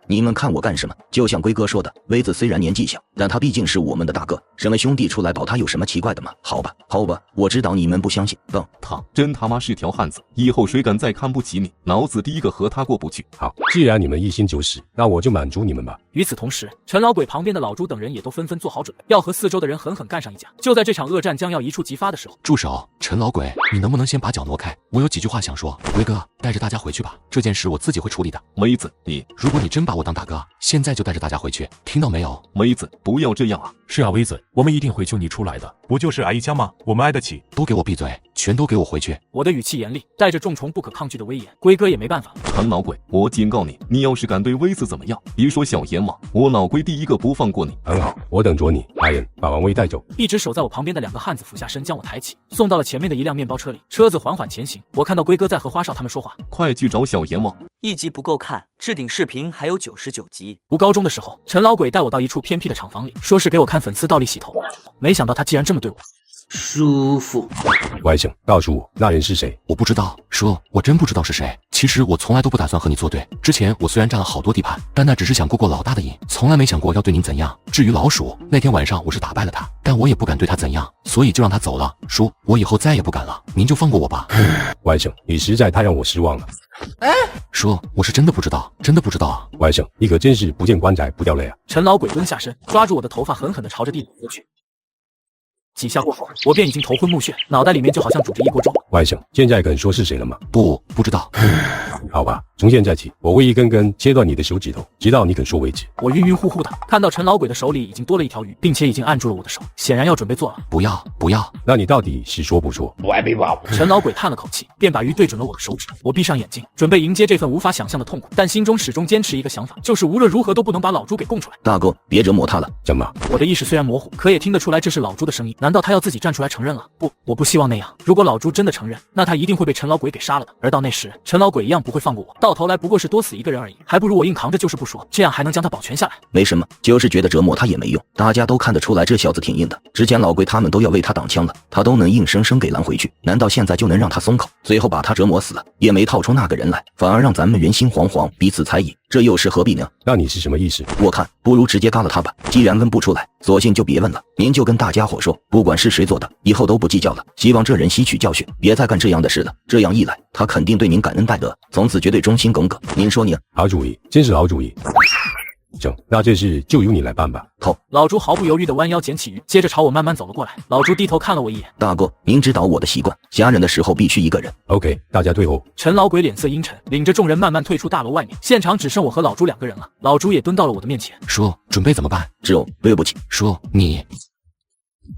你们看我干什么？就像龟哥说的，威子虽然年纪小，但他毕竟是我们的大哥，身为兄弟出来保他有什么奇怪的吗？好吧，我知道你们不相信。
他真他妈是条汉子，以后谁敢再看不起你，老子第一个和他过不去。
好，既然你们一心求死，那我就满足你们吧。
与此同时，陈老鬼旁边的老朱等人也都纷纷做好准备，要和四周的人狠狠干上一架。就在这场恶战将要一触即发的时候，
住手！陈老鬼，你能不能先把脚挪开？我有几句话想说。龟哥，带着大家回去吧，这件事我自己会处理的。
梅子，
如果你真把我当大哥，现在就带着大家回去，听到没有？
梅子，不要这样啊！
是啊，威子，我们一定会救你出来的。
不就是挨一枪吗？我们挨得起。
都给我闭嘴！全都给我回去！
我的语气严厉，带着重重不可抗拒的威严。龟哥也没办法了。
陈老鬼，我警告你，你要是敢对威斯怎么样，别说小阎王，我老龟第一个不放过你。
很好，我等着你。来人，把王威带走。
一直守在我旁边的2个汉子俯下身将我抬起，送到了前面的一辆面包车里。车子缓缓前行，我看到龟哥在和花少他们说话。
快去找小阎王！1
集不够看，置顶视频还有99集。
读高中的时候，陈老鬼带我到一处偏僻的厂房里，说是给我看粉丝倒立洗头。没想到他竟然这么对我。
舒服。
外甥，告诉我那人是谁？
我不知道，说我真不知道是谁。其实我从来都不打算和你作对。之前我虽然占了好多地盘，但那只是想过老大的瘾，从来没想过要对您怎样。至于老鼠，那天晚上我是打败了他，但我也不敢对他怎样，所以就让他走了。叔，我以后再也不敢了，您就放过我吧。
外甥，你实在太让我失望了。
叔，我是真的不知道，真的不知道啊。
外甥，你可真是不见棺材不掉泪啊！
陈老鬼蹲下身，抓住我的头发，狠狠地朝着地里拨去。几下过后，我便已经头昏目眩，脑袋里面就好像煮着一锅粥。
外甥，现在肯说是谁了吗？
不知道。
好吧，从现在起，我会一根根切断你的手指头，直到你肯说为止。
我晕晕乎乎的，看到陈老鬼的手里已经多了一条鱼，并且已经按住了我的手，显然要准备做了。
不要！
那你到底是说不说？
我还没完。
陈老鬼叹了口气，便把鱼对准了我的手指。我闭上眼睛，准备迎接这份无法想象的痛苦，但心中始终坚持一个想法，就是无论如何都不能把老朱给供出来。
大哥，别折磨他了。
怎么？
我的意识虽然模糊，可也听得出来这是老朱的声音。难道他要自己站出来承认了？不，我不希望那样。如果老朱真的承认，那他一定会被陈老鬼给杀了的。而到那时，陈老鬼一样不会放过我，到头来不过是多死一个人而已，还不如我硬扛着就是不说，这样还能将他保全下来。
没什么，就是觉得折磨他也没用，大家都看得出来这小子挺硬的。之前老龟他们都要为他挡枪了，他都能硬生生给拦回去，难道现在就能让他松口，最后把他折磨死了，也没套出那个人来，反而让咱们人心惶惶，彼此猜疑，这又是何必呢？
那你是什么意思？
我看不如直接嘎了他吧，既然问不出来，索性就别问了。您就跟大家伙说，不管是谁做的，以后都不计较了，希望这人吸取教训，别再干这样的事了。这样一来，他肯定对您感恩戴德，从此绝对忠心耿耿。您说呢？
好主意，真是好主意。行，那这事就由你来办吧。
头，
老朱毫不犹豫地弯腰捡起鱼，接着朝我慢慢走了过来。老朱低头看了我一眼，
大哥，您知道我的习惯，吓人的时候必须一个人。
OK， 大家退后。
陈老鬼脸色阴沉，领着众人慢慢退出大楼外面，现场只剩我和老朱2个人了。老朱也蹲到了我的面前，
说准备怎么办？
只对不起，
说你。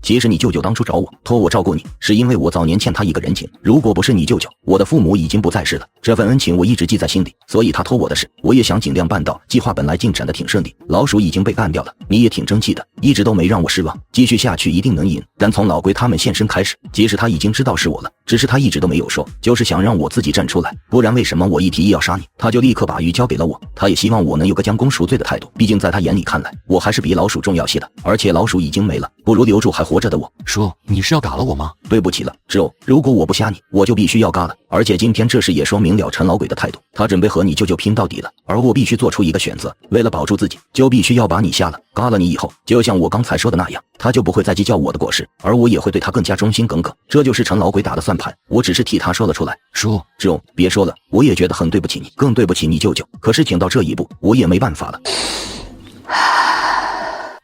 其实你舅舅当初找我托我照顾你，是因为我早年欠他一个人情。如果不是你舅舅，我的父母已经不在世了。这份恩情我一直记在心里，所以他托我的事，我也想尽量办到。计划本来进展的挺顺利，老鼠已经被干掉了，你也挺争气的，一直都没让我失望。继续下去一定能赢。但从老龟他们现身开始，即使他已经知道是我了，只是他一直都没有说，就是想让我自己站出来。不然为什么我一提议要杀你，他就立刻把鱼交给了我？他也希望我能有个将功赎罪的态度，毕竟在他眼里看来，我还是比老鼠重要些的。而且老鼠已经没了，不如留住还活着的我。
说你是要嘎了我吗？
对不起了，只有如果我不瞎你，我就必须要嘎了。而且今天这事也说明了陈老鬼的态度，他准备和你舅舅拼到底了，而我必须做出一个选择，为了保住自己，就必须要把你瞎了。嘎了你以后，就像我刚才说的那样，他就不会再计较我的过失，而我也会对他更加忠心耿耿。这就是陈老鬼打的算盘，我只是替他说了出来。
说，
只有别说了，我也觉得很对不起你，更对不起你舅舅。可是挺到这一步，我也没办法了。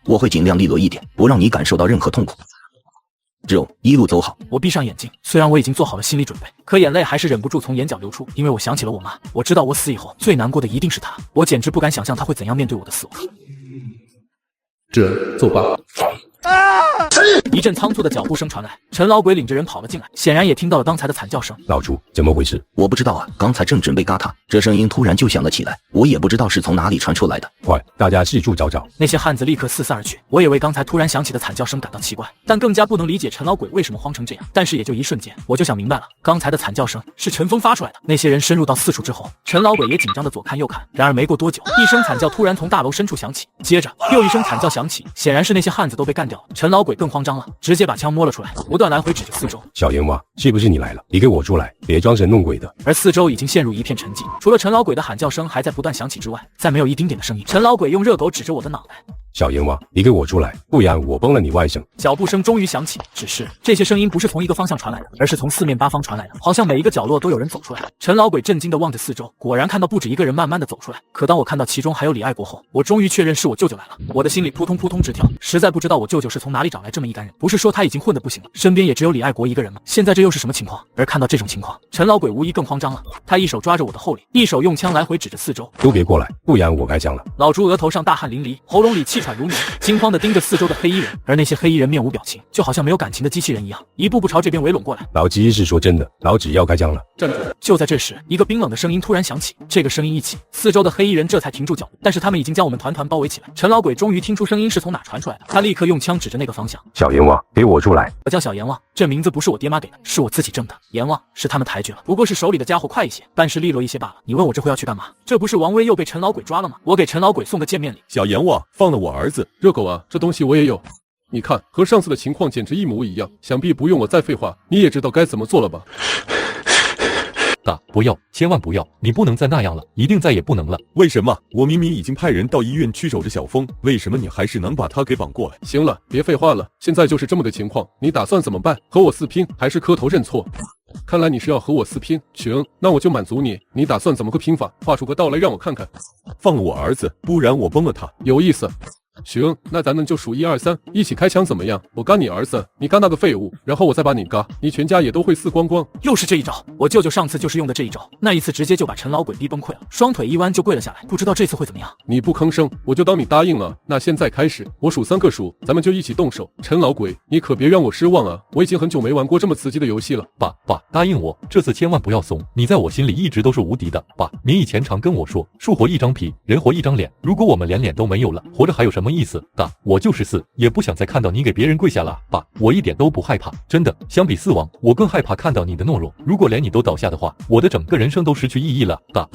我会尽量利落一点，不让你感受到任何痛苦。只有一路走好。
我闭上眼睛，虽然我已经做好了心理准备，可眼泪还是忍不住从眼角流出，因为我想起了我妈。我知道我死以后最难过的一定是她，我简直不敢想象她会怎样面对我的死亡。
这，走吧。
一阵仓促的脚步声传来，陈老鬼领着人跑了进来，显然也听到了刚才的惨叫声。
老朱，怎么回事？
我不知道啊，刚才正准备嘎他，这声音突然就响了起来，我也不知道是从哪里传出来的。
快，大家四处找找。
那些汉子立刻四散而去。我也为刚才突然响起的惨叫声感到奇怪，但更加不能理解陈老鬼为什么慌成这样。但是也就一瞬间，我就想明白了，刚才的惨叫声是陈峰发出来的。那些人深入到4处之后，陈老鬼也紧张的左看右看。然而没过多久，一声惨叫突然从大楼深处响起，接着又一声惨叫响起，显然是那些汉子都被干掉了。陈老鬼更慌张了，直接把枪摸了出来，不断来回指着四周。
小阎王，是不是你来了？你给我出来，别装神弄鬼的。
而四周已经陷入一片沉寂，除了陈老鬼的喊叫声还在不断响起之外，再没有一丁点的声音。陈老鬼用热狗指着我的脑袋。
小阎王，你给我出来，不然我崩了你外甥！
脚步声终于响起，只是这些声音不是从一个方向传来的，而是从四面八方传来的，好像每一个角落都有人走出来。陈老鬼震惊地望着四周，果然看到不止一个人慢慢地走出来。可当我看到其中还有李爱国后，我终于确认是我舅舅来了。我的心里扑通扑通直跳，实在不知道我舅舅是从哪里找来这么么一干人？不是说他已经混得不行了，身边也只有李爱国一个人吗？现在这又是什么情况？而看到这种情况，陈老鬼无疑更慌张了。他一手抓着我的后领，一手用枪来回指着四周，
都别过来，不然我开枪了。
老朱额头上大汗淋漓，喉咙里气喘如牛，惊慌地盯着四周的黑衣人，而那些黑衣人面无表情，就好像没有感情的机器人一样，一步步朝这边围拢过来。
老吉是说真的，老只要开枪了。
站住！
就在这时，一个冰冷的声音突然响起，这个声音一起，四周的黑衣人这才停住脚步，但是他们已经将我们团团包围起来。陈老鬼终于听出声音是从哪传出来的，他立刻用枪指着那个方向。
小阎王，给我出来！
我叫小阎王，这名字不是我爹妈给的，是我自己挣的。阎王是他们抬举了，不过是手里的家伙快一些，办事利落一些罢了。你问我这回要去干嘛？这不是王威又被陈老鬼抓了吗？我给陈老鬼送个见面礼。
小阎王，放了我儿子！
热狗啊，这东西我也有。你看，和上次的情况简直一模一样，想必不用我再废话，你也知道该怎么做了吧？
大，不要，千万不要！你不能再那样了，一定再也不能了。
为什么？我明明已经派人到医院去守着小峰，为什么你还是能把他给绑过来？
行了，别废话了，现在就是这么个情况，你打算怎么办？和我四拼，还是磕头认错？看来你是要和我四拼，行，那我就满足你。你打算怎么个拼法？画出个道来让我看看。
放了我儿子，不然我崩了他。
有意思。行，那咱们就数1、2、3，一起开枪怎么样？我嘎你儿子，你嘎那个废物，然后我再把你嘎，你全家也都会死光光。
又是这一招，我舅舅上次就是用的这一招，那一次直接就把陈老鬼逼崩溃了，双腿一弯就跪了下来。不知道这次会怎么样？
你不吭声，我就当你答应了。那现在开始，我数3个数，咱们就一起动手。陈老鬼，你可别让我失望啊！我已经很久没玩过这么刺激的游戏了。
爸，答应我，这次千万不要怂，你在我心里一直都是无敌的。爸，你以前常跟我说，树活一张皮，人活一张脸，如果我们连脸都没有了，活着还有什么意思？大，我就是死，也不想再看到你给别人跪下了。爸，我一点都不害怕，真的。相比死亡，我更害怕看到你的懦弱。如果连你都倒下的话，我的整个人生都失去意义了。爸，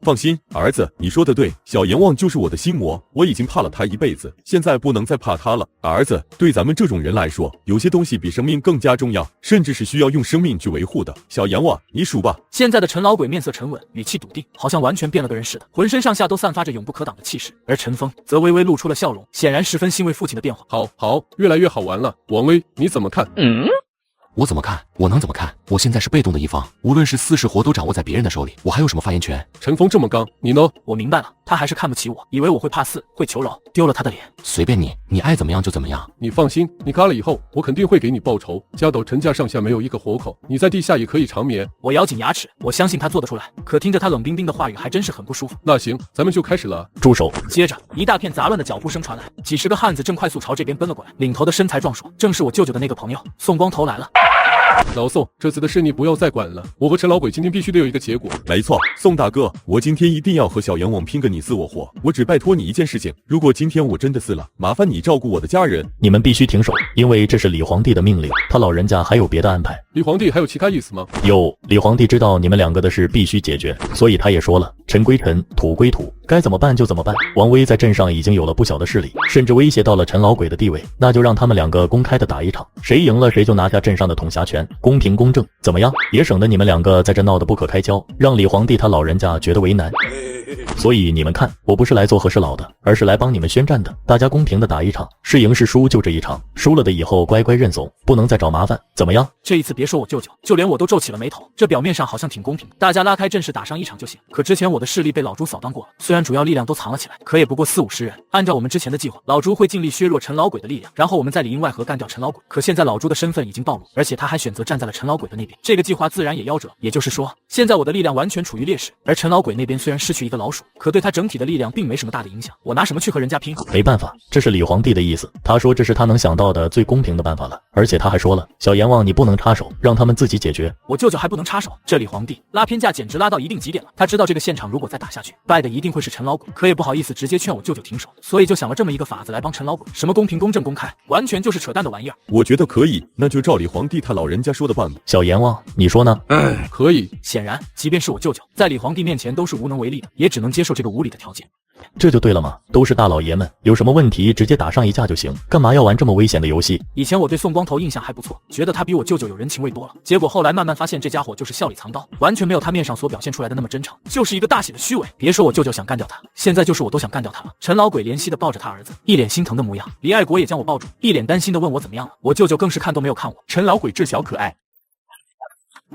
放心，儿子，你说的对，小阎王就是我的心魔，我已经怕了他一辈子，现在不能再怕他了。儿子，对咱们这种人来说，有些东西比生命更加重要，甚至是需要用生命去维护的。小阎王，你数吧。
现在的陈老鬼面色沉稳，语气笃定，好像完全变了个人似的，浑身上下都散发着永不可挡的气势。而陈峰则微微露出了笑容，显然十分欣慰父亲的变化。
好，越来越好玩了。王威，你怎么看？
我怎么看？我能怎么看？我现在是被动的一方，无论是死是活都掌握在别人的手里，我还有什么发言权？
陈峰这么刚，你呢？
我明白了，他还是看不起我，以为我会怕死，会求饶，丢了他的脸。
随便你，你爱怎么样就怎么样。
你放心，你嘎了以后，我肯定会给你报仇。家斗陈家上下没有一个活口，你在地下也可以长眠。
我咬紧牙齿，我相信他做得出来。可听着他冷冰冰的话语，还真是很不舒服。
那行，咱们就开始了。
住手！
接着，一大片杂乱的脚步声传来，几十个汉子正快速朝这边奔了过来，领头的身材壮硕，正是我舅舅的那个朋友宋光头来了。
老宋，这次的事你不要再管了，我和陈老鬼今天必须得有一个结果。
没错，宋大哥，我今天一定要和小阎王拼个你死我活。我只拜托你一件事情，如果今天我真的死了，麻烦你照顾我的家人。
你们必须停手，因为这是李皇帝的命令，他老人家还有别的安排。
李皇帝还有其他意思吗？
有，李皇帝知道你们两个的事必须解决，所以他也说了，尘归尘，土归土，该怎么办就怎么办。王威在镇上已经有了不小的势力，甚至威胁到了陈老鬼的地位，那就让他们两个公开的打一场，谁赢了谁就拿下镇上的统辖权，公平公正，怎么样？也省得你们两个在这闹得不可开交，让李皇帝他老人家觉得为难。所以你们看，我不是来做和事佬的，而是来帮你们宣战的。大家公平的打一场，是赢是输就这一场，输了的以后乖乖认怂，不能再找麻烦，怎么样？
这一次别说我舅舅，就连我都皱起了眉头。这表面上好像挺公平，大家拉开阵势打上一场就行。可之前我的势力被老朱扫荡过了，虽然主要力量都藏了起来，可也不过40、50人。按照我们之前的计划，老朱会尽力削弱陈老鬼的力量，然后我们在里应外合干掉陈老鬼。可现在老朱的身份已经暴露，而且他还选择站在了陈老鬼的那边，这个计划自然也夭折。也就是说，现在我的力量完全处于劣势，而陈老鬼那边虽然失去一个老鼠，可对他整体的力量并没什么大的影响。我拿什么去和人家拼？
没办法，这是李皇帝的意思，他说这是他能想到的最公平的办法了。而且他还说了，小阎王你不能插手，让他们自己解决。
我舅舅还不能插手？这李皇帝拉偏架简直拉到一定极点了。他知道这个现场如果再打下去，败的一定会是陈老鬼，可也不好意思直接劝我舅舅停手，所以就想了这么一个法子来帮陈老鬼。什么公平公正公开，完全就是扯淡的玩意儿。
我觉得可以，那就照李皇帝他老人家说的办吧。
小阎王，你说呢？
可以。
显然，即便是我舅舅，在李皇帝面前都是无能为力的，也只能接受这个无理的条件。
这就对了嘛，都是大老爷们，有什么问题直接打上一架就行，干嘛要玩这么危险的游戏？
以前我对宋光头印象还不错，觉得他比我舅舅有人情味多了，结果后来慢慢发现这家伙就是笑里藏刀，完全没有他面上所表现出来的那么真诚，就是一个大写的虚伪。别说我舅舅想干掉他，现在就是我都想干掉他了。陈老鬼怜惜的抱着他儿子，一脸心疼的模样，李爱国也将我抱住，一脸担心的问我怎么样了，我舅舅更是看都没有看我。
陈老鬼这小可爱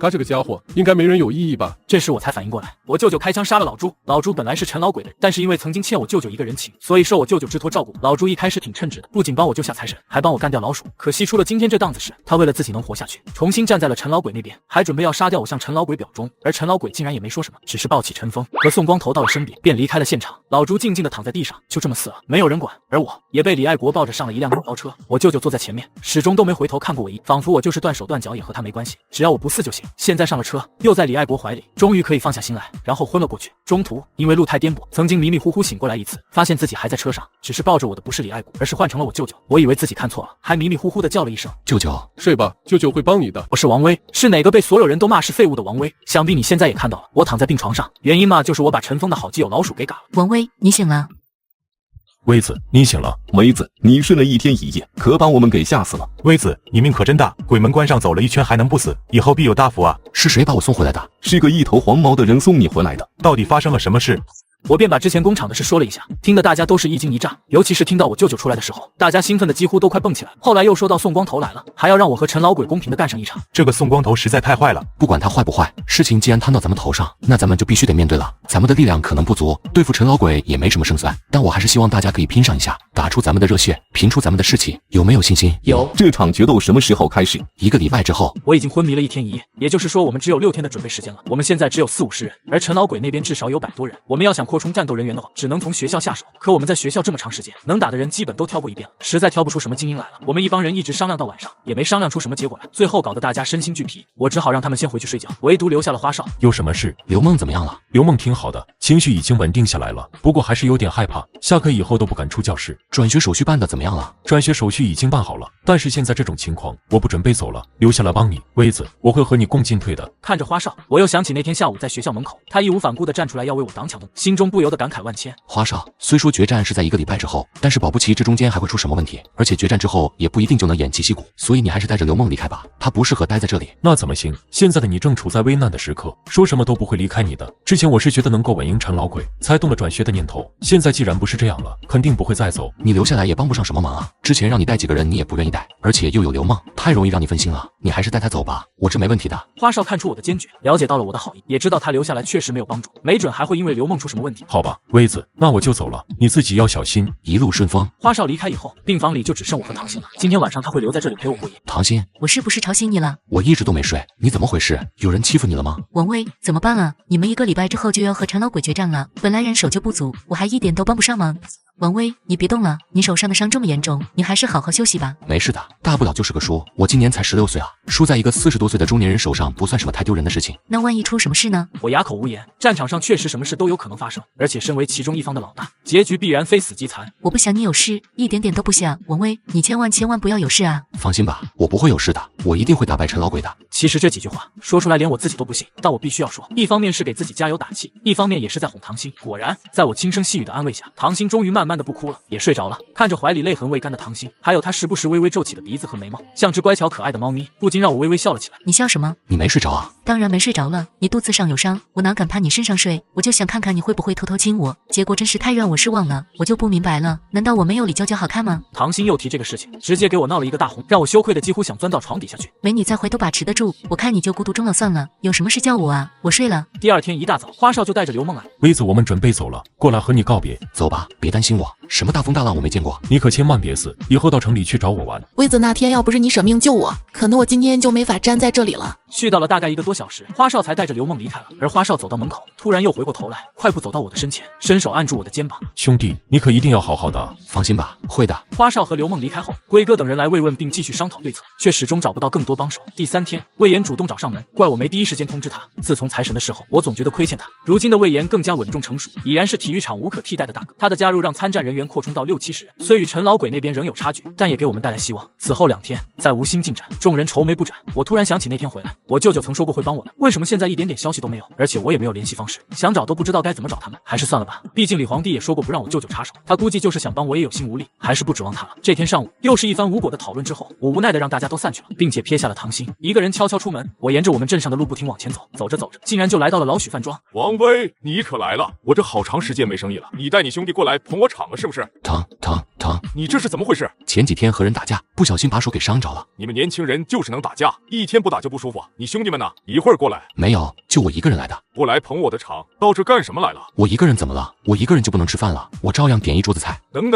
他这个家伙应该没人有异议吧？
这时我才反应过来，我舅舅开枪杀了老朱。老朱本来是陈老鬼的人，但是因为曾经欠我舅舅一个人情，所以受我舅舅之托照顾。老朱一开始挺称职的，不仅帮我救下财神，还帮我干掉老鼠。可惜出了今天这档子事，他为了自己能活下去，重新站在了陈老鬼那边，还准备要杀掉我向陈老鬼表忠。而陈老鬼竟然也没说什么，只是抱起陈峰和宋光头到了身边，便离开了现场。老朱静静地躺在地上，就这么死了，没有人管。而我也被李爱国抱着上了一辆公交车，我舅舅坐在前面，始终都没回头看过我一眼，仿佛我就是断手断脚也和他没关系，只要我不死就行。现在上了车，又在李爱国怀里，终于可以放下心来，然后昏了过去。中途因为路太颠簸，曾经迷迷糊糊醒过来一次，发现自己还在车上，只是抱着我的不是李爱国，而是换成了我舅舅。我以为自己看错了，还迷迷糊糊地叫了一声
舅舅。
睡吧，舅舅会帮你的。
我是王威，是哪个被所有人都骂是废物的王威。想必你现在也看到了，我躺在病床上，原因嘛，就是我把陈峰的好基友老鼠给嘎了。
王威，你醒了。
威子，你醒了。
梅子，你睡了一天一夜，可把我们给吓死了。
威子，你命可真大，鬼门关上走了一圈还能不死，以后必有大福啊！
是谁把我送回来的？
是个一头黄毛的人送你回来的。
到底发生了什么事？
我便把之前工厂的事说了一下，听得大家都是一惊一乍，尤其是听到我舅舅出来的时候，大家兴奋的几乎都快蹦起来。后来又说到宋光头来了，还要让我和陈老鬼公平的干上一场。
这个宋光头实在太坏了，
不管他坏不坏，事情既然摊到咱们头上，那咱们就必须得面对了。咱们的力量可能不足，对付陈老鬼也没什么胜算，但我还是希望大家可以拼上一下，打出咱们的热血，拼出咱们的士气，有没有信心？
有。
这场决斗什么时候开始
？1个礼拜之后。
我已经昏迷了1天1夜，也就是说我们只有6天的准备时间了。我们现在只有40-50人，而陈老鬼那边至少有100多人。我们要想扩充战斗人员的话，只能从学校下手。可我们在学校这么长时间，能打的人基本都挑过一遍了，实在挑不出什么精英来了。我们一帮人一直商量到晚上，也没商量出什么结果来，最后搞得大家身心俱疲。我只好让他们先回去睡觉，唯独留下了花少。
有什么事？
刘梦怎么样了？
刘梦挺好的，情绪已经稳定下来了，不过还是有点害怕，下课以后都不敢出教室。
转学手续办的怎么样了？
转学手续已经办好了，但是现在这种情况，我不准备走了，留下来帮你。威子，我会和你共进退的。
看着花少，我又想起那天下午在学校门口，他义无反顾地站出来要为我挡枪的，心中不由得感慨万千。
花少，虽说决战是在1个礼拜之后，但是保不齐这中间还会出什么问题，而且决战之后也不一定就能偃旗息鼓，所以你还是带着刘梦离开吧，他不适合待在这里。
那怎么行？现在的你正处在危难的时刻，说什么都不会离开你的。之前我是觉得能够稳赢陈老鬼，才动了转学的念头，现在既然不是这样了，肯定不会再走。
你留下来也帮不上什么忙啊，之前让你带几个人你也不愿意带，而且又有刘梦，太容易让你分心了，你还是带他走吧，我这没问题的。
花少看出我的坚决，了解到了我的好意，也知道他留下来确实没有帮助，没准还会因为刘梦出什么问题。
好吧，威子，那我就走了，你自己要小心，
一路顺风。
花少离开以后，病房里就只剩我和唐鑫了。今天晚上他会留在这里陪我过夜。
唐鑫，
我是不是吵醒你了？
我一直都没睡，你怎么回事？有人欺负你了吗？
王威，怎么办啊？你们1个礼拜之后就要和陈老鬼决战了，本来人手就不足，我还一点都帮不上忙。王威，你别动了，你手上的伤这么严重，你还是好好休息吧。
没事的，大不了就是个输，我今年才16岁啊，输在一个40多岁的中年人手上不算什么太丢人的事情。
那万一出什么事呢？
我哑口无言，战场上确实什么事都有可能发生，而且身为其中一方的老大，结局必然非死即残。
我不想你有事，一点点都不想。王威，你千万不要有事啊！
放心吧，我不会有事的，我一定会打败陈老鬼的。
其实这几句话说出来连我自己都不信，但我必须要说，一方面是给自己加油打气，一方面也是在哄唐鑫。果然，在我轻声细语的安慰下，唐鑫终于慢慢的不哭了，也睡着了。看着怀里泪痕未干的唐鑫，还有他时不时微微皱起的鼻子和眉毛，像只乖巧可爱的猫咪，不禁让我微微笑了起来。
你笑什么？
你没睡着啊？
当然没睡着了，你肚子上有伤，我哪敢趴你身上睡，我就想看看你会不会偷偷亲我，结果真是太让我失望了，我就不明白了，难道我没有李娇娇好看吗？
唐鑫又提这个事情，直接给我闹了一个大红，让我羞愧的几乎想钻到床底下去。
没你再回头把持得住，我看你就孤独终老算了，有什么事叫我啊，我睡了。
第2天一大早，花少就带着刘梦来。
威子，我们准备走了，过来和你告别。
走吧，别担心我，什么大风大浪我没见过，
你可千万别死，以后到城里去找我玩。
威子，那天要不是你舍命救我，可能我今天就没法站在这里了。
絮叨了大概1个多小时，花少才带着刘梦离开了。而花少走到门口，突然又回过头来，快步走到我的身前，伸手按住我的肩膀。
兄弟，你可一定要好好的。
放心吧，会的。
花少和刘梦离开后，龟哥等人来慰问并继续商讨对策，却始终找不到更多帮手。第3天，魏延主动找上门，怪我没第一时间通知他。自从财神的事后，我总觉得亏欠他。如今的魏延更加稳重成熟，已然是体育场无可替代的大哥。他的加入让参战人员扩充到60-70人，虽与陈老鬼那边仍有差距，但也给我们带来希望。此后2天，再无新进展，众人愁眉不展。我突然想起那天回来，我舅舅曾说过会帮我的，为什么现在一点点消息都没有？而且我也没有联系方式，想找都不知道该怎么找他们，还是算了吧。毕竟李皇帝也说过不让我舅舅插手，他估计就是想帮我，也有心无力，还是不指望他了。这天上午，又是一番无果的讨论之后，我无奈的让大家都散去了，并且撇下了唐鑫，一个人悄悄出门。我沿着我们镇上的路不停往前走，走着走着，竟然就来到了老许饭庄。
王威，你可来了，我这好长时间没生意了，你带你兄弟过来捧我场了是不是？
疼。
你这是怎么回事？
前几天和人打架，不小心把手给伤着了。
你们年轻人就是能打架，一天不打就不舒服。你兄弟们呢？一会儿过来。
没有，就我一个人来的。
不来捧我的场，到这干什么来了？
我一个人怎么了？我一个人就不能吃饭了？我照样点一桌子菜。
能，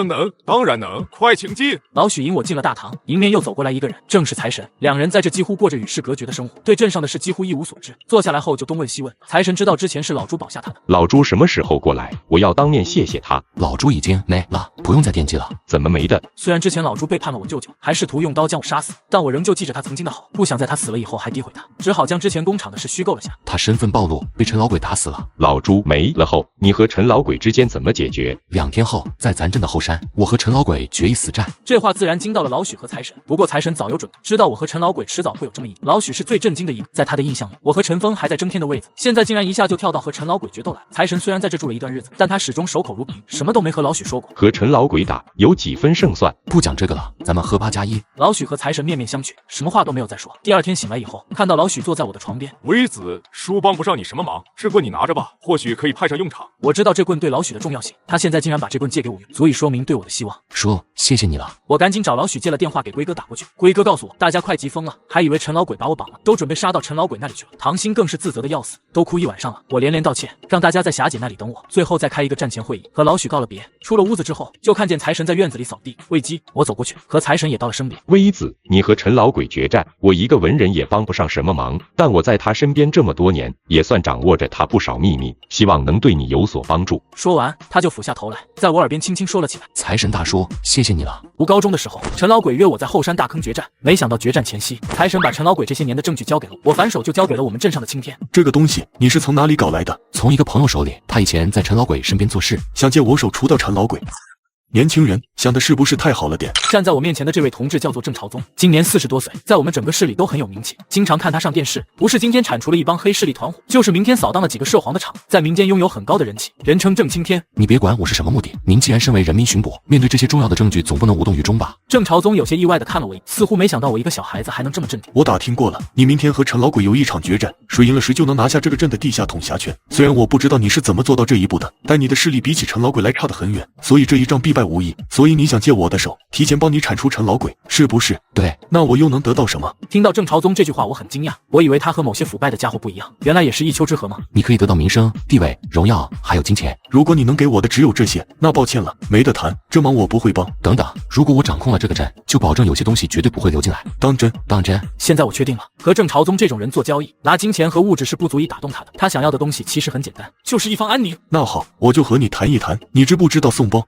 当然能，快请进。
老许引我进了大堂，迎面又走过来一个人，正是财神。两人在这几乎过着与世隔绝的生活，对镇上的事几乎一无所知。坐下来后就东问西问。财神知道之前是老朱保下他的。
老朱什么时候过来？我要当面谢谢他。
老朱已经没了，不用再惦记了。
怎么没的？
虽然之前老朱背叛了我舅舅，还试图用刀将我杀死，但我仍旧记着他曾经的好，不想在他死了以后还诋毁他，只好将之前工厂的事虚构了下。
他身份暴露，被陈老鬼打死了。
老朱没了后，你和陈老鬼之间怎么解决
？2天后，在咱镇的后山，我和陈老鬼决一死战。
这话自然惊到了老许和财神，不过财神早有准备，知道我和陈老鬼迟早会有这么一天。老许是最震惊的一个，在他的印象里，我和陈峰还在争天的位子，现在竟然一下就跳到和陈老鬼决斗来。财神虽然在这住了一段日子，但他始终守口如瓶，什么都没和老许说过。
和陈老鬼打有几分胜算？
不讲这个了，咱们喝8+1。
老许和财神面面相觑，什么话都没有再说。第二天醒来以后，看到老许坐在我的床边。
微子，叔帮不上你什么忙，这棍你拿着吧，或许可以派上用场。
我知道这棍对老许的重要性，他现在竟然把这棍借给我用，足以说明对我的希望。
叔，谢谢你了。
我赶紧找老许借了电话给龟哥打过去。龟哥告诉我，大家快急疯了，还以为陈老鬼把我绑了，都准备杀到陈老鬼那里去了。唐鑫更是自责的要死，都哭一晚上了。我连连道歉，让大家在霞姐那里等我，最后再开一个战前会议，和老许告了别。出了屋子之后，就看见财神在院子里扫地喂鸡。我走过去，和财神也道了声别。
微子，你和陈老鬼决战，我一个文人也帮不上什么忙，但我在他身边这么多年，也算掌握着他不少秘密，希望能对你有所帮助。
说完，他就俯下头来，在我耳边轻轻说了起来。
财神大叔，谢谢你了。
读高中的时候，陈老鬼约我在后山大坑决战，没想到决战前夕，财神把陈老鬼这些年的证据交给了我，我反手就交给了我们镇上的青天。
这个东西你是从哪里搞来的？
从一个朋友手里，他以前在陈老鬼身边做事，
想借我手除掉陈老鬼。年轻人想的是不是太好了点？
站在我面前的这位同志叫做郑朝宗，今年40多岁，在我们整个市里都很有名气，经常看他上电视。不是今天铲除了一帮黑势力团伙，就是明天扫荡了几个涉黄的厂，在民间拥有很高的人气，人称郑青天。
你别管我是什么目的，您既然身为人民巡捕，面对这些重要的证据，总不能无动于衷吧？
郑朝宗有些意外的看了我一眼，似乎没想到我一个小孩子还能这么镇定。
我打听过了，你明天和陈老鬼有一场决战，谁赢了谁就能拿下这个镇的地下统辖权。虽然我不知道你是怎么做到这一步的，但你的势力比起陈老鬼来差得很远，所以这一仗必败无疑。所以你想借我的手，提前帮你铲除陈老鬼，是不是？
对，
那我又能得到什么？
听到郑朝宗这句话，我很惊讶，我以为他和某些腐败的家伙不一样，原来也是一丘之貉吗？
你可以得到名声、地位、荣耀，还有金钱。
如果你能给我的只有这些，那抱歉了，没得谈，这忙我不会帮。
等等，如果我掌控了这个镇，就保证有些东西绝对不会流进来。
当真？
当真。
现在我确定了，和郑朝宗这种人做交易，拿金钱和物质是不足以打动他的。他想要的东西其实很简单，就是一方安宁。
那好，我就和你谈一谈。你知不知道宋邦？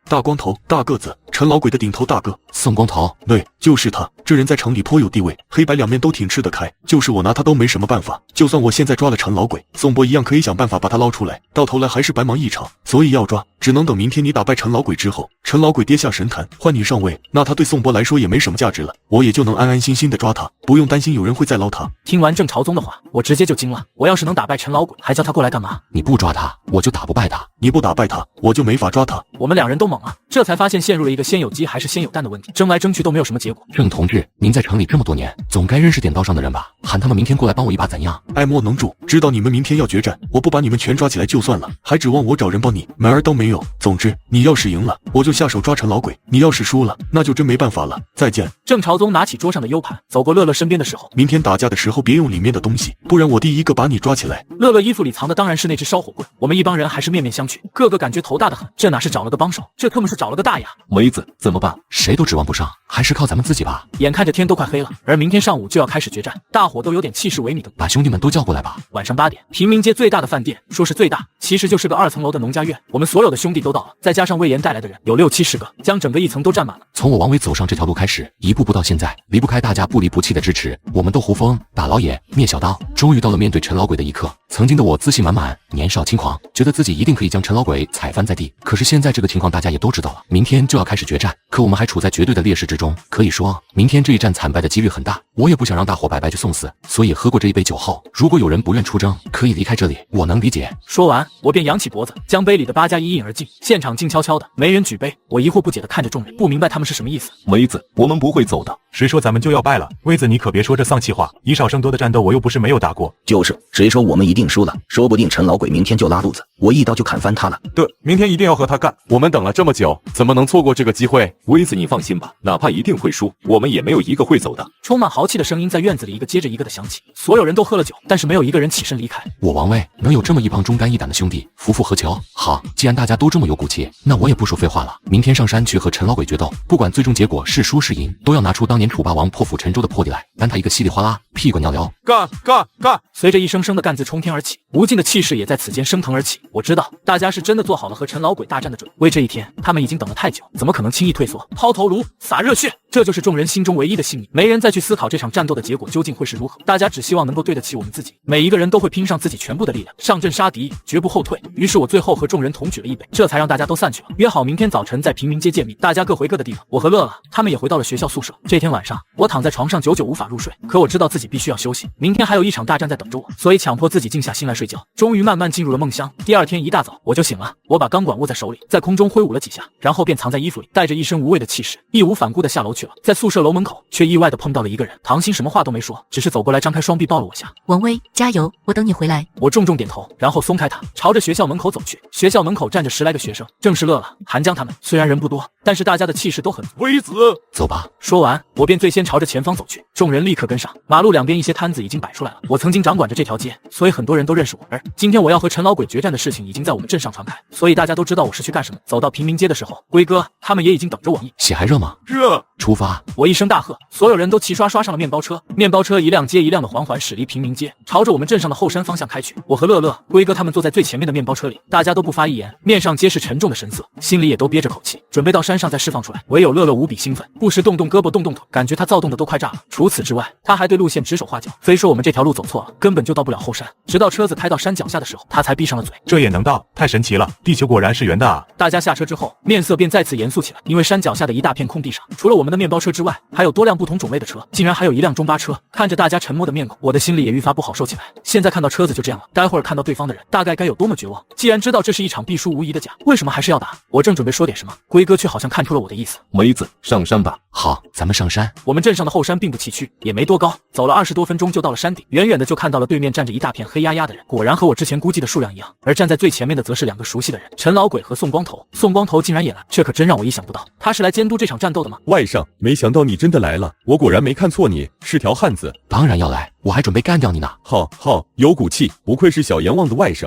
大光头，大个子，陈老鬼的顶头大哥。
宋光头？
对，就是他。这人在城里颇有地位，黑白两面都挺吃得开，就是我拿他都没什么办法。就算我现在抓了陈老鬼，宋波一样可以想办法把他捞出来，到头来还是白忙一场。所以要抓，只能等明天你打败陈老鬼之后，陈老鬼跌下神坛，换你上位，那他对宋波来说也没什么价值了，我也就能安安心心的抓他，不用担心有人会再捞他。
听完郑朝宗的话，我直接就惊了。我要是能打败陈老鬼，还叫他过来干嘛？
你不抓他，我就打不败他；
你不打败他，我就没法抓他。
我们两人都懵了，这才发现陷入了一个先有鸡还是先有蛋的问题，争来争去都没有什么结果。
郑同志，您在城里这么多年，总该认识点道上的人吧？喊他们明天过来帮我一把怎样？
爱莫能助，知道你们明天要决战，我不把你们全抓起来就算了，还指望我找人帮你，门儿都没有。总之，你要是赢了，我就下手抓陈老鬼；你要是输了，那就真没办法了。再见。
郑朝宗拿起桌上的 U 盘，走过乐乐身边的时候，
明天打架的时候别用里面的东西，不然我第一个把你抓起来。
乐乐衣服里藏的当然是那只烧火棍，我们一帮人还是面面相觑，个个感觉头大得很。这哪是找了个帮手，这特么是找了个大牙。
梅子怎么办？
谁都指望不上，还是靠咱们自己吧。
眼看着天都快黑了，而明天上午就要开始决战，大伙都有点气势萎靡的。
把兄弟们都叫过来吧。
晚上8点，平民街最大的饭店，说是最大，其实就是个2层楼的农家院。我们所有的兄弟都到了，再加上魏延带来的人，有60-70个，将整个1层都占满了。
从我王伟走上这条路开始，一步步到现在，离不开大家不离不弃的支持。我们斗胡风，打老野，灭小刀，终于到了面对陈老鬼的一刻。曾经的我自信满满，年少轻狂，觉得自己一定可以将陈老鬼踩翻在地。可是现在这个情况大家也都知道了，明天就要开始决战，可我们还处在绝对的劣势之中，可以说明天这一战惨败的几率很大。我也不想让大伙白白去送死，所以喝过这一杯酒后，如果有人不愿出征，可以离开这里，我能理解。
说完，我便扬起脖子，将杯里的8+1一饮而尽。现场静悄悄的，没人举杯，杯。我疑惑不解地看着众人，不明白他们是什么意思。
梅子，我们不会走的。
谁说咱们就要败了？威子，你可别说这丧气话。以少胜多的战斗，我又不是没有打过。
就是，谁说我们一定输了？说不定陈老鬼明天就拉肚子，我一刀就砍翻他了。
对，明天一定要和他干。
我们等了这么久，怎么能错过这个机会？
威子，你放心吧，哪怕一定会输，我们也没有一个会走的。
充满豪气的声音在院子里一个接着一个的响起，所有人都喝了酒，但是没有一个人起身离开。
我王威能有这么一帮忠肝义胆的兄弟，夫复何求？好，既然大家都这么有骨气，那我也不说废话了。明天上山去和陈老鬼决斗，不管最终结果是输是赢，都要拿出当年楚霸王破釜沉舟的魄力来，干他一个稀里哗啦，屁滚尿流！
干干干！
随着一声声的干字冲天而起，无尽的气势也在此间升腾而起。我知道大家是真的做好了和陈老鬼大战的准备，为这一天，他们已经等了太久，怎么可能轻易退缩？抛头颅，洒热血，这就是众人心中唯一的信念。没人再去思考这场战斗的结果究竟会是如何，大家只希望能够对得起我们自己。每一个人都会拼上自己全部的力量，上阵杀敌，绝不后退。于是我最后和众人同举了一杯，这才让大家都散去了。约好明天早晨在平民街见面，大家各回各的地方。我和乐乐他们也回到了学校宿舍。这天晚上，我躺在床上久久无法入睡，可我知道自己必须要休息，明天还有一场大战在等着我，所以强迫自己静下心来睡觉。终于慢慢进入了梦乡。第二天一大早我就醒了，我把钢管握在手里，在空中挥舞了几下，然后便藏在衣服里，带着一身无畏的气势，义无反顾地下楼去了。在宿舍楼门口，却意外地碰到了一个人。唐鑫什么话都没说，只是走过来，张开双臂抱了我下。
王威，加油，我等你回来。
我重重点头，然后松开他，朝着学校门口走去。学校门口站着10来个学生，正是乐乐、韩江他们。虽然人不多，但是大家的气势都很足。
威子，
走吧。
说完，我便最先朝着前方走去，众人立刻跟上。马路两边一些摊子已经摆出来了。我曾经掌管着这条街，所以很多人都认识我。而今天我要和陈老鬼决战的事情已经在我们镇上传开，所以大家都知道我是去干什么。走到平民街的时候，龟哥他们也已经等着我。
血还热吗？
热。
出发！
我一声大喝，所有人都齐刷刷上了面包车。面包车一辆接一辆的缓缓驶离平民街，朝着我们镇上的后山方向开去。我和乐乐、龟哥他们坐在最前面的面包车里，大家都不发一言，面上皆是沉重的神色，心里也都憋着口气，准备到山上再释放出来。唯有乐乐无比兴奋，不时动动胳膊动动腿，感觉他躁动的都快炸了。除此之外，他还对路线指手画脚，非说我们这条路走错了，根本就到不了后山。直到车子开到山脚下的时候，他才闭上了嘴。
这也能到，太神奇了！地球果然是圆的啊！
大家下车之后，面色便再次严肃起来，因为山脚下的一大片空地上，除了我们的面包车之外，还有多辆不同种类的车，竟然还有一辆中巴车。看着大家沉默的面孔，我的心里也愈发不好受起来。现在看到车子就这样了，待会儿看到对方的人，大概该有多么绝望。既然知道这是一场必输无疑的架，为什么还是要打？我正准备说点什么，龟哥却好像看出了我的意思。
梅子，上山吧。
好，咱们上山。
我们镇上的后山并不崎岖，也没多高，走了20多分钟就到了山顶。远远的就看到了对面站着一大片黑压压的人，果然和我之前估计的数量一样。而站在最前面的则是2个熟悉的人，陈老鬼和宋光头。宋光头竟然也来，这可真让我意想不到。他是来监督这场战斗的吗？
外甥，没想到你真的来了，我果然没看错你，是条汉子。
当然要来，我还准备干掉你呢。
好，有骨气，不愧是小阎王的外甥。